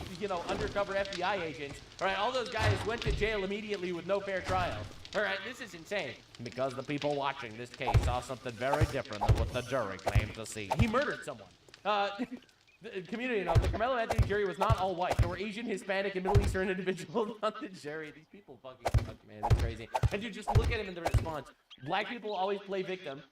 undercover FBI agents, right? All those guys went to jail immediately with no fair trial. All right, this is insane. Because the people watching this case saw something very different than what the jury claimed to see. He murdered someone. The community note, the Carmelo Anthony jury was not all white. There were Asian, Hispanic, and Middle Eastern individuals on the jury. These people fucking suck, man. It's crazy. And you just look at him in the response. Black people always play victim.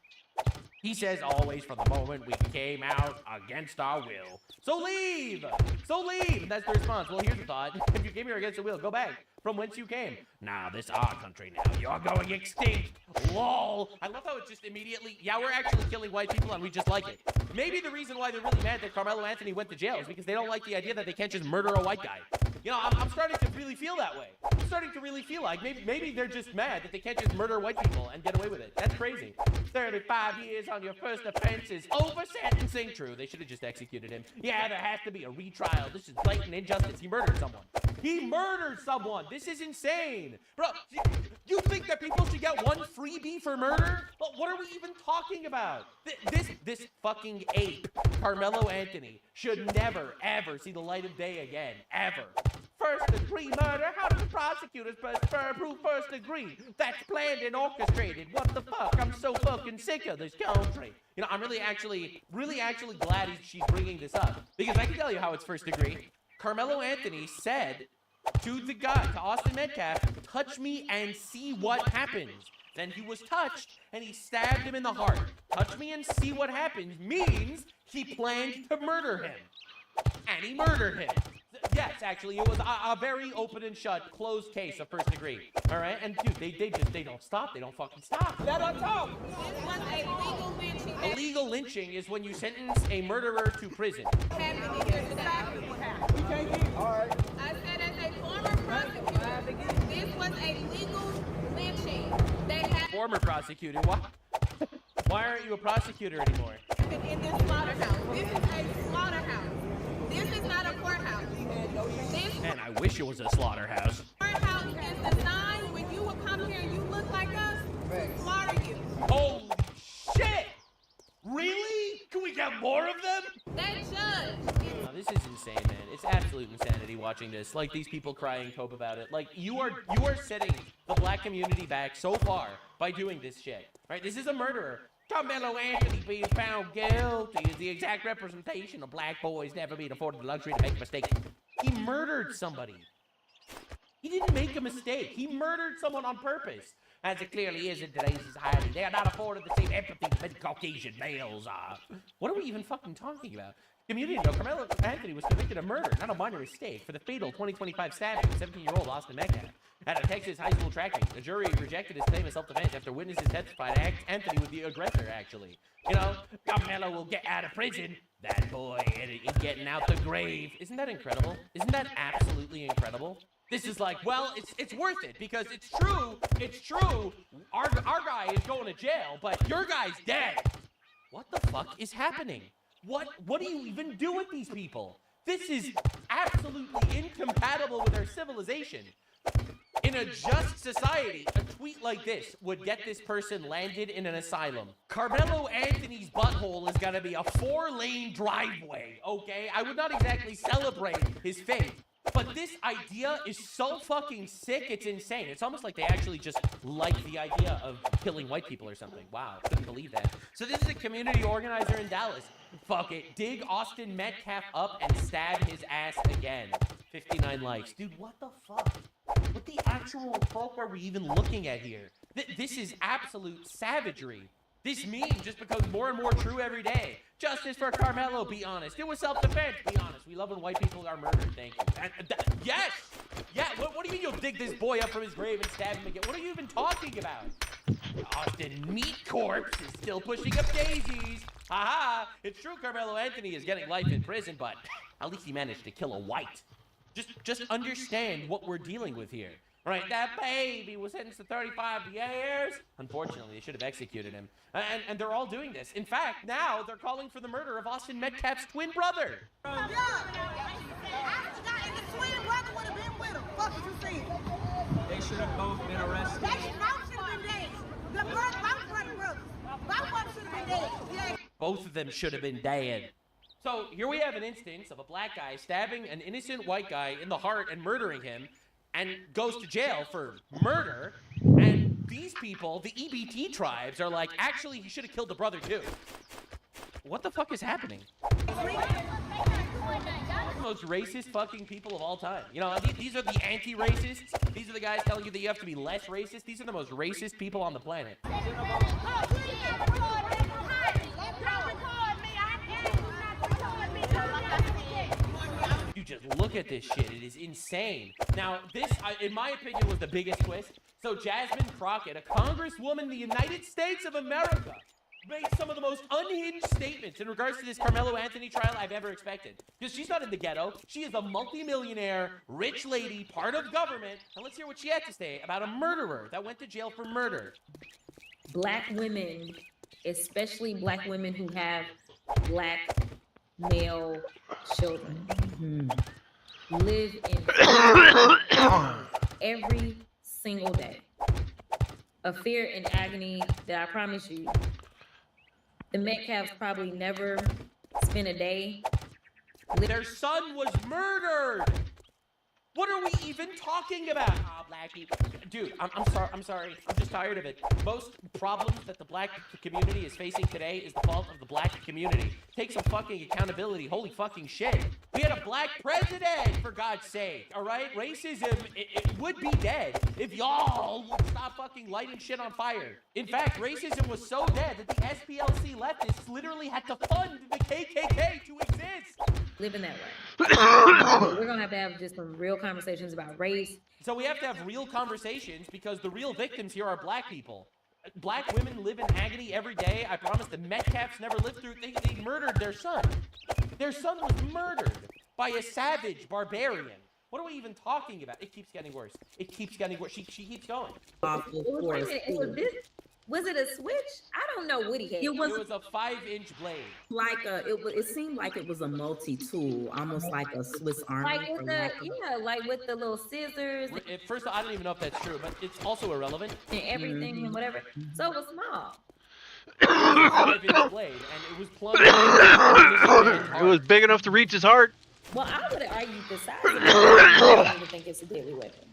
He says, always from the moment we came out against our will. So leave! So leave! And that's the response. Well, here's the thought. If you came here against your will, go back from whence you came. Now, this is our country now. You're going extinct. LOL. I love how it just immediately, yeah, we're actually killing white people and we just like it. Maybe the reason why they're really mad that Carmelo Anthony went to jail is because they don't like the idea that they can't just murder a white guy. I'm starting to really feel that way. I'm starting to really feel like maybe they're just mad that they can't just murder white people and get away with it. That's crazy. 35 years on your first offense is over sentencing. True, they should have just executed him. Yeah, there has to be a retrial. This is blatant injustice. He murdered someone. He murdered someone. This is insane. Bro, you think that people should get one freebie for murder? But what are we even talking about? This fucking ape Carmelo Anthony should never, ever see the light of day again. Ever. First-degree murder? How do the prosecutors prove first-degree? That's planned and orchestrated. What the fuck? I'm so fucking sick of this country. You know, I'm really actually glad she's bringing this up. Because I can tell you how it's first-degree. Carmelo Anthony said to the guy, to Austin Metcalf, touch me and see what happens. Then he was touched, and he stabbed him in the heart. Touch me and see what happens means he planned to murder him. And he murdered him. Yes, actually, it was a very open and shut, closed case of first degree. All right? And dude, they don't stop. They don't fucking stop. Let her talk. This was a legal lynching. Illegal lynching is when you sentence a murderer to prison. Exactly what happened. We can't get it. All right. I said as a former prosecutor, this was a legal lynching. They had Former prosecutor, what? Why aren't you a prosecutor anymore? in this slaughterhouse. This is a slaughterhouse. This is not a courthouse. This Man, I wish it was a slaughterhouse. courthouse is designed when you will come here and you look like us to slaughter you. Holy shit! Really? Can we get more of them? That judge. No, this is insane, man. It's absolute insanity watching this. Like, these people crying cope about it. Like, you are setting the black community back so far by doing this shit. Right? This is a murderer. Carmelo Anthony being found guilty is the exact representation of black boys never being afforded the luxury to make mistakes. He murdered somebody. He didn't make a mistake. He murdered someone on purpose. As it clearly is in today's society. They are not afforded the same empathy that many Caucasian males are. What are we even fucking talking about? Community note, Carmelo Anthony was convicted of murder, not a minor mistake, for the fatal 2025 stabbing of 17-year-old Austin Metcalf at a Texas high school track meet. The jury rejected his claim of self-defense after witnesses testified Anthony was the aggressor, actually. You know, Carmelo will get out of prison. That boy ain't getting out the grave. Isn't that incredible? Isn't that absolutely incredible? This is like, well, it's worth it because it's true. Our guy is going to jail, but your guy's dead. What the fuck is happening? What do you even do with these people? This is absolutely incompatible with our civilization. In a just society, a tweet like this would get this person landed in an asylum. Carmelo Anthony's butthole is gonna be a 4-lane driveway, okay? I would not exactly celebrate his fate. But this idea is so fucking sick, it's insane. It's almost like they actually just like the idea of killing white people or something. Wow, couldn't believe that. So this is a community organizer in Dallas. Fuck it, dig Austin Metcalf up and stab his ass again. 59 likes. Dude, what the fuck? What the actual fuck are we even looking at here? This is absolute savagery. This meme just becomes more and more true every day. Justice for Carmelo, be honest. It was self-defense, be honest. We love when white people are murdered, thank you. Yes! Yeah, what do you mean you'll dig this boy up from his grave and stab him again? What are you even talking about? Austin Meat Corpse is still pushing up daisies. Haha, it's true Carmelo Anthony is getting life in prison, but at least he managed to kill a white. Just understand what we're dealing with here. Right, that baby was sentenced to 35 years. Unfortunately, they should have executed him. And they're all doing this. In fact, now they're calling for the murder of Austin Metcalf's twin brother. Yeah. And the twin brother would have been with him. Fuck what you saying. They should have both been arrested. They should have been dead. The both brothers. Both of them should have been dead. Yeah. Both of them should have been dead. So here we have an instance of a black guy stabbing an innocent white guy in the heart and murdering him, and goes to jail for murder, and these people, the EBT tribes, are like, actually, he should have killed the brother too. What the fuck is happening? The most racist fucking people of all time. You know, these are the anti-racists. These are the guys telling you that you have to be less racist. These are the most racist people on the planet. You just look at this shit. It is insane. Now, this, in my opinion, was the biggest twist. So Jasmine Crockett, a congresswoman in the United States of America, made some of the most unhinged statements in regards to this Carmelo Anthony trial I've ever expected. Because she's not in the ghetto. She is a multimillionaire, rich lady, part of government. And let's hear what she had to say about a murderer that went to jail for murder. Black women, especially black women who have black male children, live in every single day. A fear and agony that I promise you, the Metcalfs probably never spend a day. Their son was murdered. What are we even talking about? Oh, black people. Dude, I'm sorry. I'm just tired of it. Most problems that the black community is facing today is the fault of the black community. Take some fucking accountability. Holy fucking shit. We had a black president, for God's sake, all right? Racism, it would be dead if y'all would stop fucking lighting shit on fire. In fact, racism was so dead that the SPLC leftists literally had to fund the KKK to exist. Living that way. We're gonna have to have just some real conversations about race. So we have to have real conversations because the real victims here are black people. Black women live in agony every day. I promise the Metcalfs never lived through. They murdered their son. Their son was murdered by a savage barbarian. What are we even talking about? It keeps getting worse. It keeps getting worse. She keeps going. Was it a switch? I don't know what he had. It was a 5-inch blade. Like it seemed like it was a multi-tool, almost like a Swiss Army. Like with like with the little scissors. First of all, I don't even know if that's true, but it's also irrelevant. And everything and whatever. So it was small. It was a 5-inch blade, and it was plunged. It was big enough to reach his heart. Well, I would have argued the size of it. I don't even think it's a deadly weapon.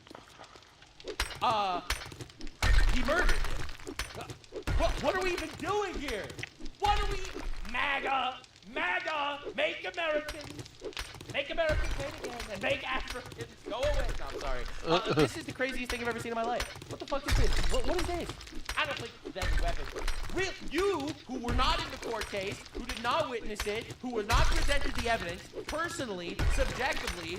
He murdered him. What are we even doing here? What are we... MAGA! Make America great again, and make Africans go away. No, I'm sorry. This is the craziest thing I've ever seen in my life. What the fuck is this? What is this? I don't think that's a weapon. You, who were not in the court case, who did not witness it, who were not presented the evidence, personally, subjectively,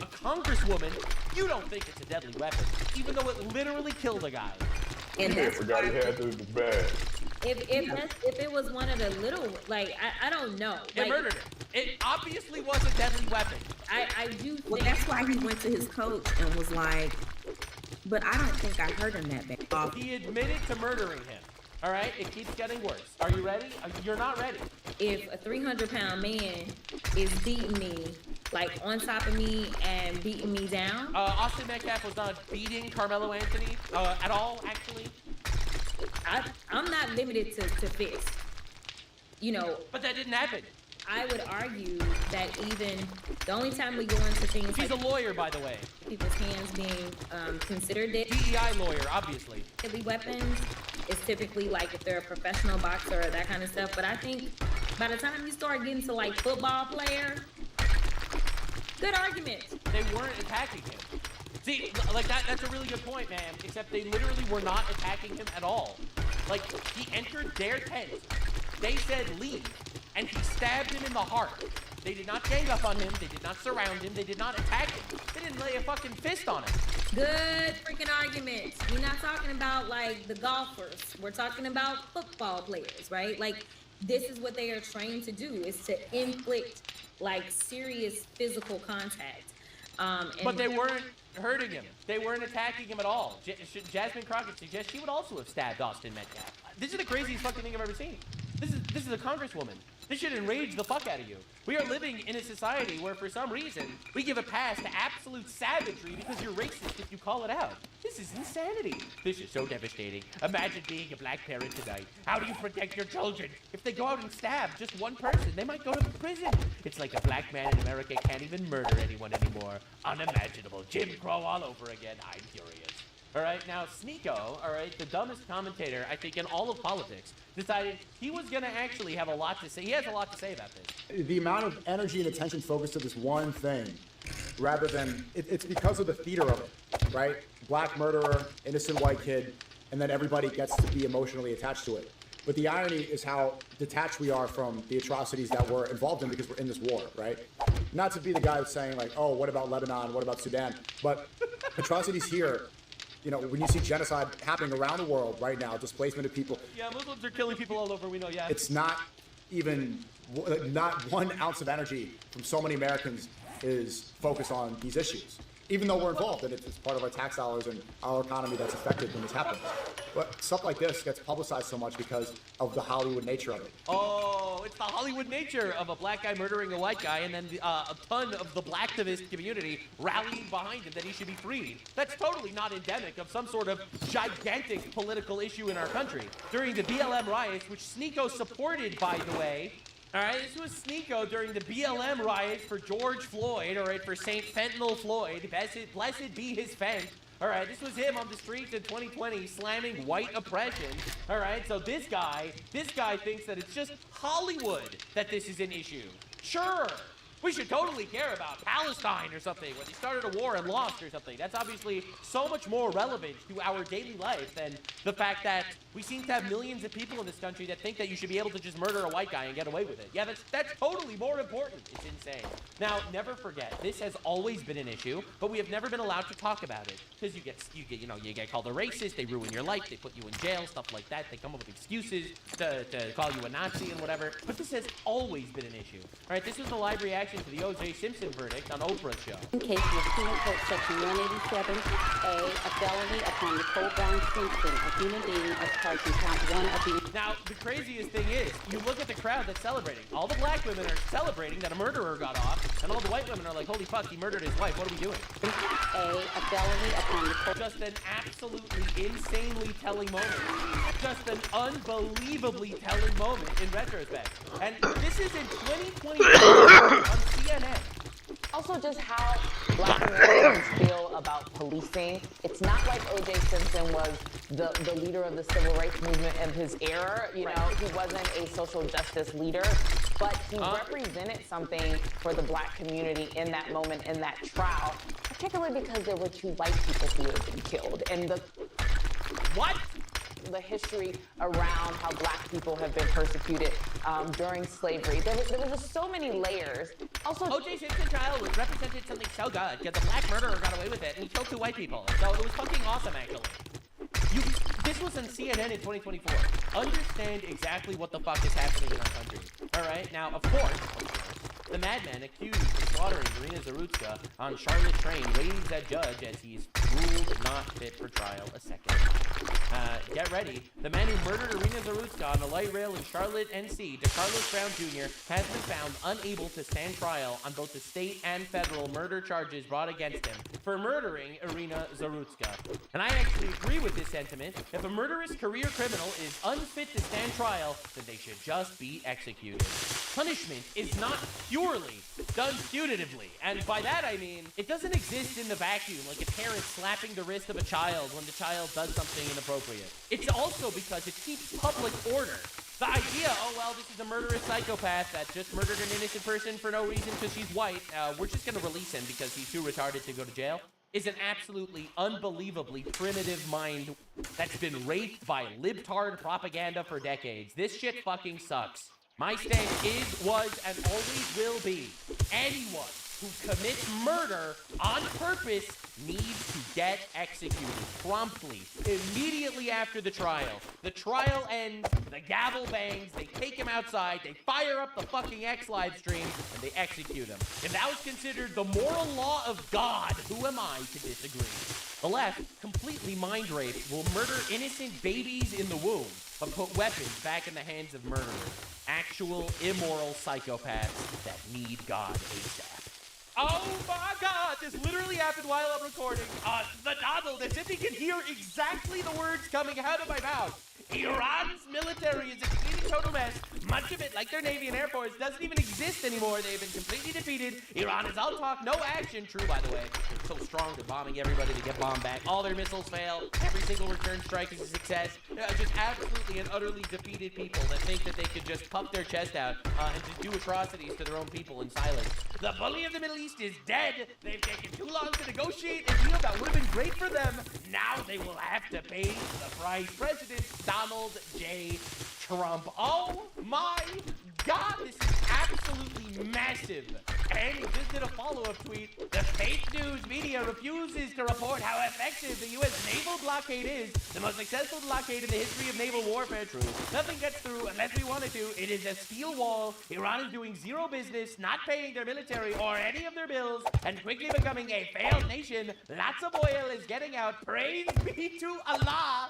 a congresswoman, you don't think it's a deadly weapon, even though it literally killed a guy. And that's forgot he had to be bad. If it was one of the little, like, I don't know. It murdered him. It obviously was a deadly weapon. I do think. Well, that's why he went to his coach and was like, but I don't think I hurt him that bad. He admitted to murdering him. All right? It keeps getting worse. Are you ready? You're not ready. If a 300-pound man is beating me, like on top of me and beating me down. Austin Metcalf was not beating Carmelo Anthony at all, actually. I'm not limited to fists. You know. But that didn't happen. I would argue that even the only time we go into things He's like a lawyer, by the way. People's hands being considered DEI lawyer, obviously. Deadly weapons is typically like if they're a professional boxer or that kind of stuff. But I think by the time you start getting to like football player, good argument. They weren't attacking him. See, like that's a really good point, man. Except they literally were not attacking him at all. Like, he entered their tent. They said leave. And he stabbed him in the heart. They did not gang up on him. They did not surround him. They did not attack him. They didn't lay a fucking fist on him. Good freaking argument. We're not talking about like the golfers. We're talking about football players, right? Like, this is what they are trained to do, is to inflict like serious physical contact. But they weren't hurting him. They weren't attacking him at all. Jasmine Crockett suggests she would also have stabbed Austin Metcalf. This is the craziest fucking thing I've ever seen. This is a congresswoman. This should enrage the fuck out of you. We are living in a society where, for some reason, we give a pass to absolute savagery because you're racist if you call it out. This is insanity. This is so devastating. Imagine being a black parent tonight. How do you protect your children? If they go out and stab just one person, they might go to prison. It's like a black man in America can't even murder anyone anymore. Unimaginable. Jim Crow all over again. I'm furious. All right, now Sneeko, all right, the dumbest commentator, I think, in all of politics, decided he was going to actually have a lot to say. He has a lot to say about this. The amount of energy and attention focused to this one thing, rather than, it's because of the theater of it, right? Black murderer, innocent white kid, and then everybody gets to be emotionally attached to it. But the irony is how detached we are from the atrocities that we're involved in because we're in this war, right? Not to be the guy that's saying like, oh, what about Lebanon? What about Sudan? But atrocities here, you know, when you see genocide happening around the world right now, displacement of people. Yeah, Muslims are killing people all over, we know, yeah. It's not even, not 1 ounce of energy from so many Americans is focused on these issues. Even though we're involved, and it's part of our tax dollars and our economy that's affected when this happens. But stuff like this gets publicized so much because of the Hollywood nature of it. Oh, it's the Hollywood nature of a black guy murdering a white guy and then a ton of the blacktivist community rallying behind him that he should be freed. That's totally not endemic of some sort of gigantic political issue in our country. During the BLM riots, which Sneeko supported, by the way, All right, this was Sneeko during the BLM riots for George Floyd, all right, for St. Fentanyl Floyd. Blessed be his fent. All right, this was him on the streets in 2020 slamming white oppression. All right, so this guy thinks that it's just Hollywood that this is an issue. Sure. We should totally care about Palestine or something when they started a war and lost or something. That's obviously so much more relevant to our daily life than the fact that we seem to have millions of people in this country that think that you should be able to just murder a white guy and get away with it. Yeah, that's totally more important. It's insane. Now, never forget, this has always been an issue, but we have never been allowed to talk about it because you get called a racist, they ruin your life, they put you in jail, stuff like that. They come up with excuses to call you a Nazi and whatever. But this has always been an issue. All right, this was the live reaction to the O.J. Simpson verdict on Oprah's show. In case of Penal Code Section 187A, a felony upon Nicole Brown Simpson, a human being, as charged in count 1 of being... Now, the craziest thing is, you look at the crowd that's celebrating. All the black women are celebrating that a murderer got off, and all the white women are like, holy fuck, he murdered his wife, what are we doing? A felony upon Nicole... Just an absolutely insanely telling moment. Just an unbelievably telling moment in retrospect. And this is in 2020 on CNN. Also, just how black Americans feel about policing. It's not like O.J. Simpson was the leader of the civil rights movement of his era. You know, he wasn't a social justice leader, but he represented something for the black community in that moment, in that trial, particularly because there were 2 white people who had been killed. And the history around how black people have been persecuted during slavery. There was just so many layers. Also, O.J. Simpson trial represented something so good because the black murderer got away with it and he killed 2 white people. So it was fucking awesome, actually. This was on CNN in 2024. Understand exactly what the fuck is happening in our country. All right, now, of course, the madman accused of slaughtering Marina Zarutska on Charlotte train raised that judge as he's ruled not fit for trial a second time. Get ready. The man who murdered Marina Zarutska on the light rail in Charlotte, NC, DeCarlos Brown Jr., has been found unable to stand trial on both the state and federal murder charges brought against him for murdering Marina Zarutska. And I actually agree with this sentiment. If a murderous career criminal is unfit to stand trial, then they should just be executed. Punishment is not purely done punitively. And by that I mean, it doesn't exist in the vacuum like a parent slapping the wrist of a child when the child does something inappropriate. It's also because it keeps public order. The idea, oh well, this is a murderous psychopath that just murdered an innocent person for no reason because she's white, we're just gonna release him because he's too retarded to go to jail, is an absolutely unbelievably primitive mind that's been raped by libtard propaganda for decades. This shit fucking sucks. My stance is, was, and always will be, anyone who commits murder on purpose needs to get executed promptly, immediately after the trial. The trial ends, the gavel bangs, they take him outside, they fire up the fucking X live stream, and they execute him. If that was considered the moral law of God, who am I to disagree? The left, completely mind raped, will murder innocent babies in the womb, but put weapons back in the hands of murderers. Actual immoral psychopaths that need God ASAP. Oh my God, this literally happened while I'm recording. The Donald, as if he can hear exactly the words coming out of my mouth. Iran's military is a completely total mess. Much of it, like their Navy and Air Force, doesn't even exist anymore. They've been completely defeated. Iran is all talk, no action. True, by the way. They're so strong, they're bombing everybody to get bombed back. All their missiles fail. Every single return strike is a success. Just absolutely and utterly defeated people that think that they could just puff their chest out and just do atrocities to their own people in silence. The bully of the Middle East is dead. They've taken too long to negotiate a deal that would have been great for them. Now they will have to pay the price. President Donald J. Trump. Oh my God, this is absolutely massive. And he just did a follow-up tweet. The fake news media refuses to report how effective the U.S. naval blockade is. The most successful blockade in the history of naval warfare. True. Nothing gets through unless we want it to. It is a steel wall. Iran is doing zero business, not paying their military or any of their bills, and quickly becoming a failed nation. Lots of oil is getting out. Praise be to Allah.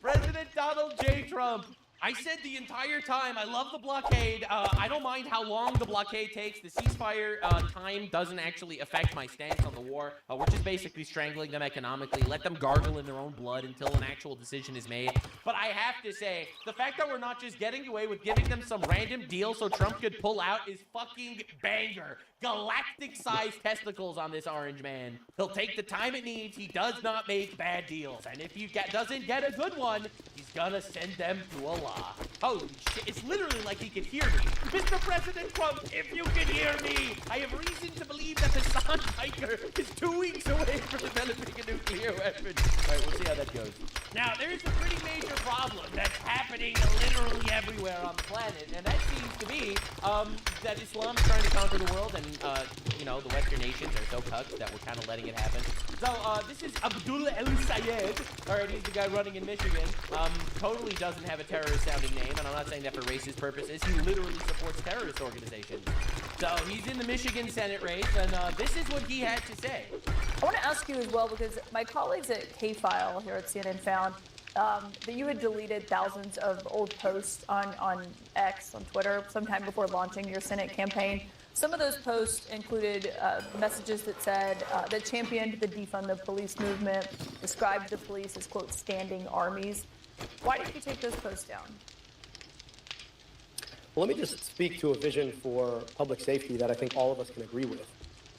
President Donald J. Trump. I said the entire time, I love the blockade. I don't mind how long the blockade takes. The ceasefire time doesn't actually affect my stance on the war. We're just basically strangling them economically. Let them gargle in their own blood until an actual decision is made. But I have to say, the fact that we're not just getting away with giving them some random deal so Trump could pull out is fucking banger. Galactic-sized testicles on this orange man. He'll take the time it needs. He does not make bad deals. And if he doesn't get a good one, he's gonna send them to Allah. Holy shit, it's literally like he could hear me. Mr. President Trump, if you can hear me, I have reason to believe that the Hassan Hiker is 2 weeks away from developing a nuclear weapon. All right, we'll see how that goes. Now, there's a pretty major problem that's happening literally everywhere on the planet, and that seems to be that Islam's trying to conquer the world, and, you know, the Western nations are so cucked that we're kind of letting it happen. So, this is Abdullah El-Sayed. All right, he's the guy running in Michigan. Totally doesn't have a terrorist-sounding name, and I'm not saying that for racist purposes. He literally supports terrorist organizations. So, he's in the Michigan Senate race, and this is what he had to say. I want to ask you as well, because my colleagues at K-File here at CNN found that you had deleted thousands of old posts on X, on Twitter, sometime before launching your Senate campaign. Some of those posts included messages that said, that championed the defund the police movement, described the police as, quote, standing armies. Why did you take those posts down? Well, let me just speak to a vision for public safety that I think all of us can agree with.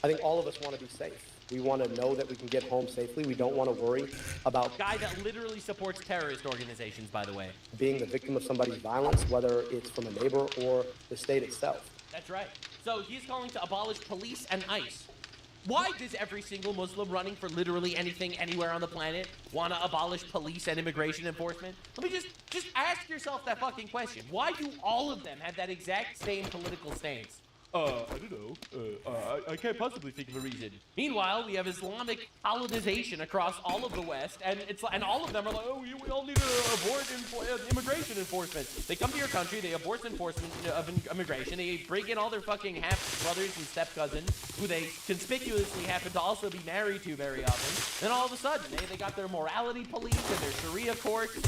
I think all of us want to be safe. We want to know that we can get home safely. We don't want to worry about... Guy that literally supports terrorist organizations, by the way. ...being the victim of somebody's violence, whether it's from a neighbor or the state itself. That's right. So he's calling to abolish police and ICE. Why does every single Muslim running for literally anything anywhere on the planet want to abolish police and immigration enforcement? Let me just ask yourself that fucking question. Why do all of them have that exact same political stance? I don't know. I can't possibly think of a reason. Meanwhile, we have Islamic colonization across all of the West, and all of them are like, oh, we all need to abort immigration enforcement. They come to your country, they abort enforcement of immigration, they bring in all their fucking half-brothers and step-cousins, who they conspicuously happen to also be married to very often. Then all of a sudden, they got their morality police and their Sharia courts and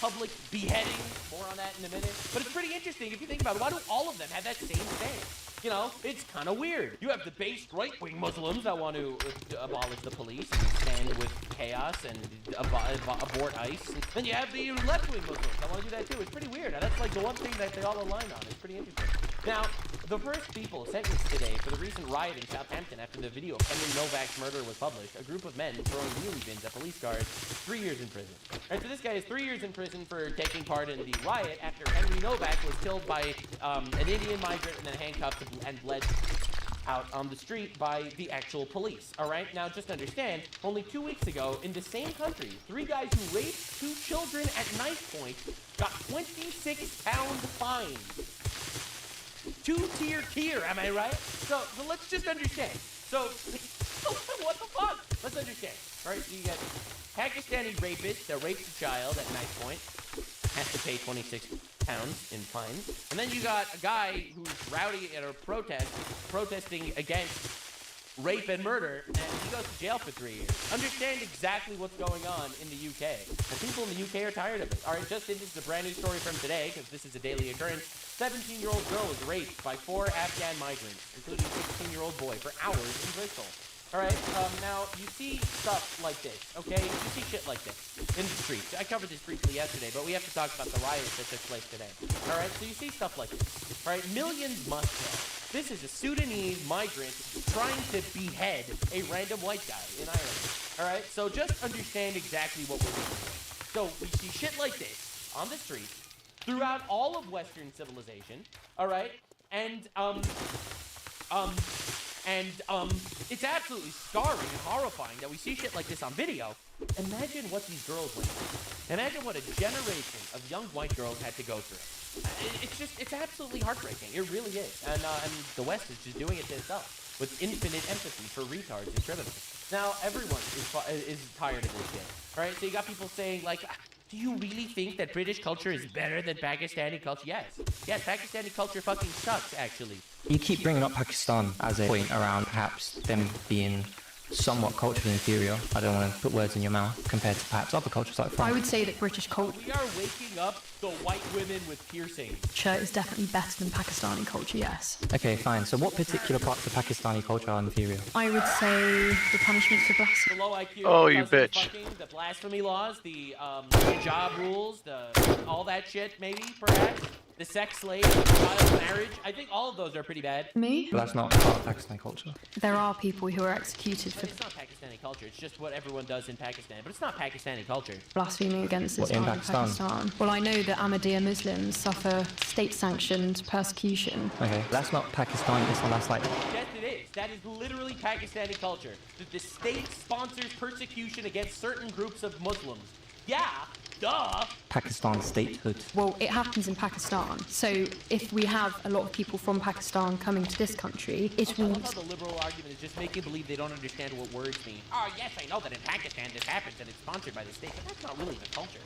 public beheading. More on that in a minute. But it's pretty interesting if you think about it. Why do all of them have that same stance? You know, it's kind of weird. You have the based right-wing Muslims that want to abolish the police and stand with chaos and abort ICE. And then you have the left-wing Muslims that want to do that too. It's pretty weird. And that's like the one thing that they all align on. It's pretty interesting. Now, the first people sentenced today for the recent riot in Southampton after the video of Henry Novak's murder was published, a group of men throwing wheelie bins at police cars, 3 years in prison. And so this guy is 3 years in prison for taking part in the riot after Henry Novak was killed by an Indian migrant and then handcuffed and bled out on the street by the actual police. All right, now just understand, only 2 weeks ago in the same country, 3 guys who raped 2 children at knife point got 26-pound fines. 2-tier tier, am I right? So let's just understand. So, what the fuck? Let's understand. All right, so you got Pakistani rapist that rapes a child at knife point, has to pay 26 pounds in fines. And then you got a guy who's rowdy at a protest, protesting against rape and murder, and he goes to jail for 3 years. Understand exactly what's going on in the UK. And people in the UK are tired of it. All right, just in, this is a brand new story from today, because this is a daily occurrence. 17-year-old girl was raped by 4 Afghan migrants, including a 16-year-old boy, for hours in Bristol. All right, now, you see stuff like this, okay? You see shit like this in the streets. I covered this briefly yesterday, but we have to talk about the riots that took place today. All right, so you see stuff like this. All right, millions must know. This is a Sudanese migrant trying to behead a random white guy in Ireland. All right, so just understand exactly what we're doing. So we see shit like this on the streets throughout all of Western civilization. All right, and it's absolutely scarring and horrifying that we see shit like this on video. Imagine what these girls went through. Imagine what a generation of young white girls had to go through. It's absolutely heartbreaking. It really is. And the West is just doing it to itself with infinite empathy for retards and criminals. Now, everyone is tired of this shit. All right, so you got people saying, like, do you really think that British culture is better than Pakistani culture? Yes. Yes, Pakistani culture fucking sucks, actually. You keep bringing up Pakistan as a point around perhaps them being somewhat culturally inferior. I don't want to put words in your mouth compared to perhaps other cultures like France. I would say that British culture We are waking up the white women with piercings. is definitely better than Pakistani culture, yes. Okay, fine. So what particular parts of Pakistani culture are inferior? I would say the punishments for blasphemy. The low IQ. Oh, you cousin bitch. Fucking, the blasphemy laws, the hijab rules, all that shit, maybe, perhaps. The sex slave, child marriage. I think all of those are pretty bad. Me? But that's not part of Pakistani culture. There are people who are executed for It's not Pakistani culture. It's just what everyone does in Pakistan. But it's not Pakistani culture. blaspheming against What, in Islam in Pakistan? Well, I know that Ahmadiyya Muslims suffer state-sanctioned persecution. Okay, that's not Pakistani Islam. That's like Yes, it is. That is literally Pakistani culture. The state sponsors persecution against certain groups of Muslims. Yeah, duh. Pakistan statehood. Well, it happens in Pakistan. So if we have a lot of people from Pakistan coming to this country, it I will... love how the liberal argument is just making believe they don't understand what words mean. Oh, yes, I know that in Pakistan this happens and it's sponsored by the state, but that's not really the culture.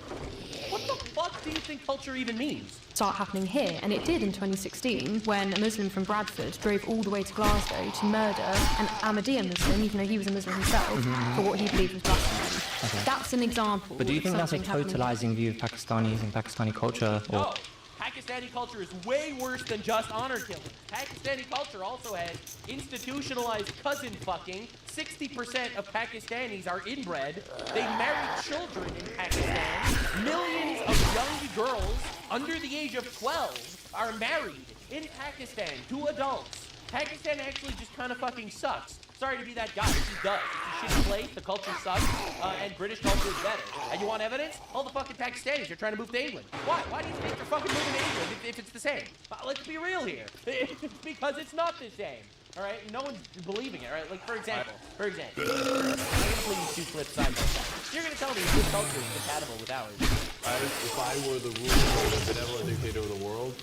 What the fuck do you think culture even means? start happening here, and it did in 2016 when a Muslim from Bradford drove all the way to Glasgow to murder an Ahmadiyya Muslim, even though he was a Muslim himself, for what he believed was blasphemy. Okay. That's an example. But do you think that's a of something happening. totalizing view of Pakistanis and Pakistani culture? Or No. Pakistani culture is way worse than just honor killing. Pakistani culture also has institutionalized cousin fucking. 60% of Pakistanis are inbred. They marry children in Pakistan. Millions of young girls under the age of 12 are married in Pakistan to adults. Pakistan actually just kind of fucking sucks. Sorry to be that guy. It just does. It's a shitty place. The culture sucks. And British culture is better. And you want evidence? All the fucking Pakistanis are trying to move to England. Why? Why do you think they're fucking moving to England if it's the same? Let's be real here. It's because it's not the same. All right? No one's believing it. All right? Like, for example, I'm going to play these two clips side by side. You're going to tell me this culture is compatible with ours. If I were the ruler or the benevolent dictator of the world,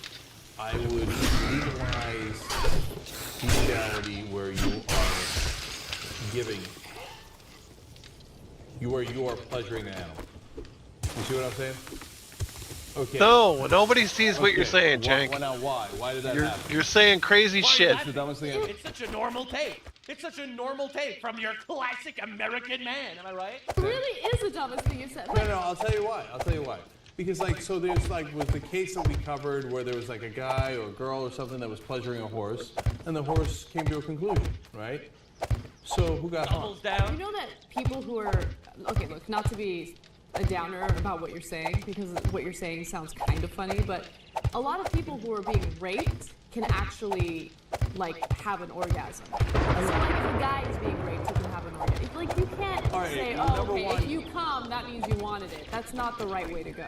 I would legalize bestiality where you are giving, you are pleasuring the animal. You see what I'm saying? Okay. No, nobody sees what you're saying, Jank. Why? Why did that happen? You're saying crazy shit. That's the dumbest thing ever. It's such a normal take. It's such a normal take from your classic American man. Am I right? It really is the dumbest thing you said. No, I'll tell you why. Because so there's with the case that we covered where there was a guy or a girl or something that was pleasuring a horse, and the horse came to a conclusion, right? So who got harmed? You know that people who are, okay, look, not to be a downer about what you're saying, because what you're saying sounds kind of funny, but a lot of people who are being raped can actually, have an orgasm. So, if a guy is being raped, he can have an orgasm. You can't say, oh, okay, if you come, that means you wanted it. That's not the right way to go.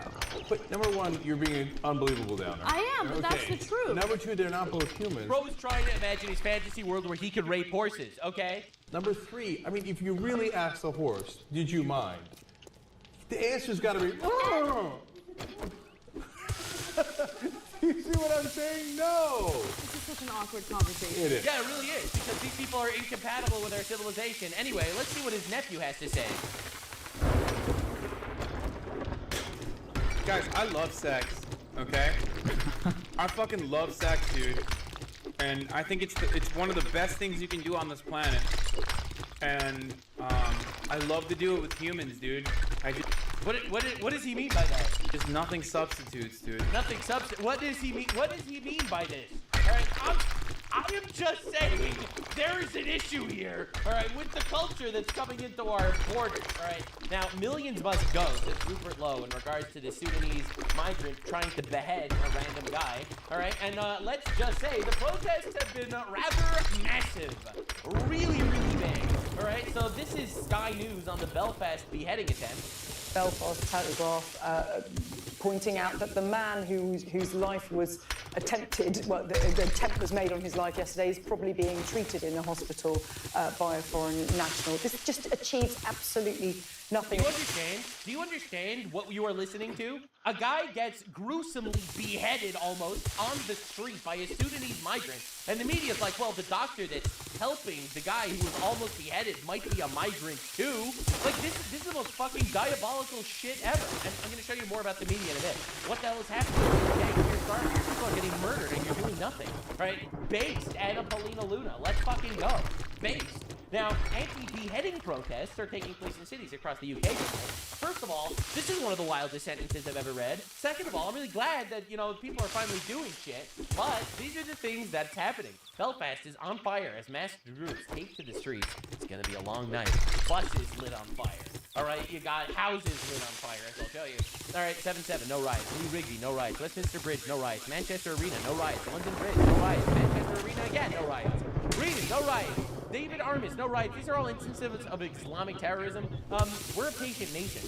But number one, you're being an unbelievable downer. I am, but that's the truth. Number two, they're not both humans. Bro is trying to imagine his fantasy world where he could rape horses, okay? Number three, if you really ask the horse, did you mind? The answer's got to be, oh! You see what I'm saying? No! This is such an awkward conversation. It is. Yeah, it really is, because these people are incompatible with our civilization. Anyway, let's see what his nephew has to say. Guys, I love sex, okay? I fucking love sex, dude. And I think it's one of the best things you can do on this planet. And I love to do it with humans, dude. What does he mean by that? Just nothing substitutes, dude. Nothing substitute. What does he mean? What does he mean by this? All right, I am just saying there is an issue here. All right, with the culture that's coming into our borders. All right, now millions must go, says Rupert Lowe, in regards to the Sudanese migrant trying to behead a random guy. All right, and let's just say the protests have been rather massive, really, really big. All right, so this is Sky News on the Belfast beheading attempt. Belfast Telegraph pointing out that the man whose life was attempted, well, the attempt was made on his life yesterday, is probably being treated in a hospital by a foreign national. This just achieves absolutely nothing. Do you understand what you are listening to? A guy gets gruesomely beheaded almost on the street by a Sudanese migrant, and the media's like, well, the doctor that's helping the guy who was almost beheaded might be a migrant too. This is the most fucking diabolical shit ever. And I'm gonna show you more about the media in a bit. What the hell is happening? People are getting murdered and you're doing nothing. Right? Based Anna Paulina Luna. Let's fucking go. based. Now, anti-beheading protests are taking place in cities across the UK tonight. First of all, this is one of the wildest sentences I've ever read. Second of all, I'm really glad that, you know, people are finally doing shit. But these are the things that's happening. Belfast is on fire as mass groups take to the streets. It's gonna be a long night. Buses lit on fire. All right, you got houses lit on fire, as I'll tell you. All right, 7-7, no riots. New Rigby, no riots. Westminster Bridge, no riots. Manchester Arena, no riots. London Bridge, no riots. Manchester Arena again, no riots. Reading, no riots. David Armis, no riots. These are all instances of Islamic terrorism. We're a patient nation.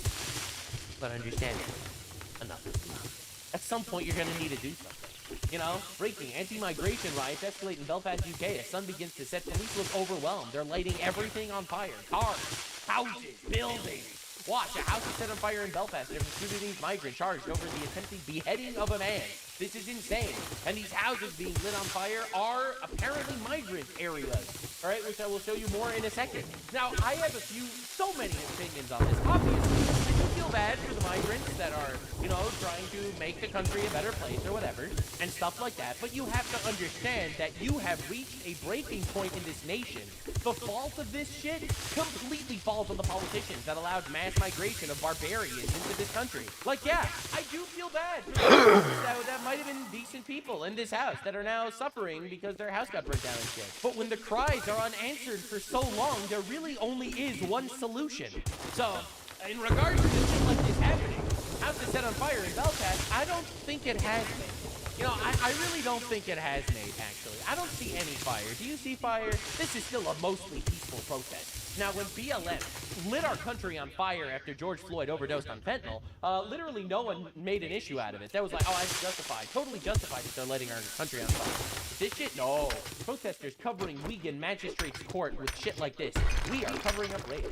But understand it, enough is enough. At some point, you're gonna need to do something. You know, breaking anti-migration riots escalate in Belfast, UK. As sun begins to set, police look overwhelmed. They're lighting everything on fire. Cars, houses, buildings. Watch, a house is set on fire in Belfast after a Sudanese migrant charged over the attempted beheading of a man. This is insane. And these houses being lit on fire are apparently migrant areas. All right, which I will show you more in a second. Now, I have so many opinions on this. Obviously, I do feel bad for the migrants that are, you know, trying to make the country a better place or whatever, and stuff like that. But you have to understand that you have reached a breaking point in this nation. The fault of this shit completely falls on the politicians that allowed mass migration of barbarians into this country. Like, yeah, I do feel bad for those that might have been decent people in this house that are now suffering because their house got burnt down and shit. But when the cries are unanswered for so long, there really only is one solution. So, in regards to shit like this happening, house is set on fire in Belfast, I don't think it has made. You know, I really don't think it has made, actually. I don't see any fire. Do you see fire? This is still a mostly peaceful protest. Now, when BLM lit our country on fire after George Floyd overdosed on fentanyl, literally no one made an issue out of it. That was like, oh, that's justified. Totally justified that they're letting our country on fire. This shit? No. Protesters covering Wigan Magistrates Court with shit like this. We are covering up rape.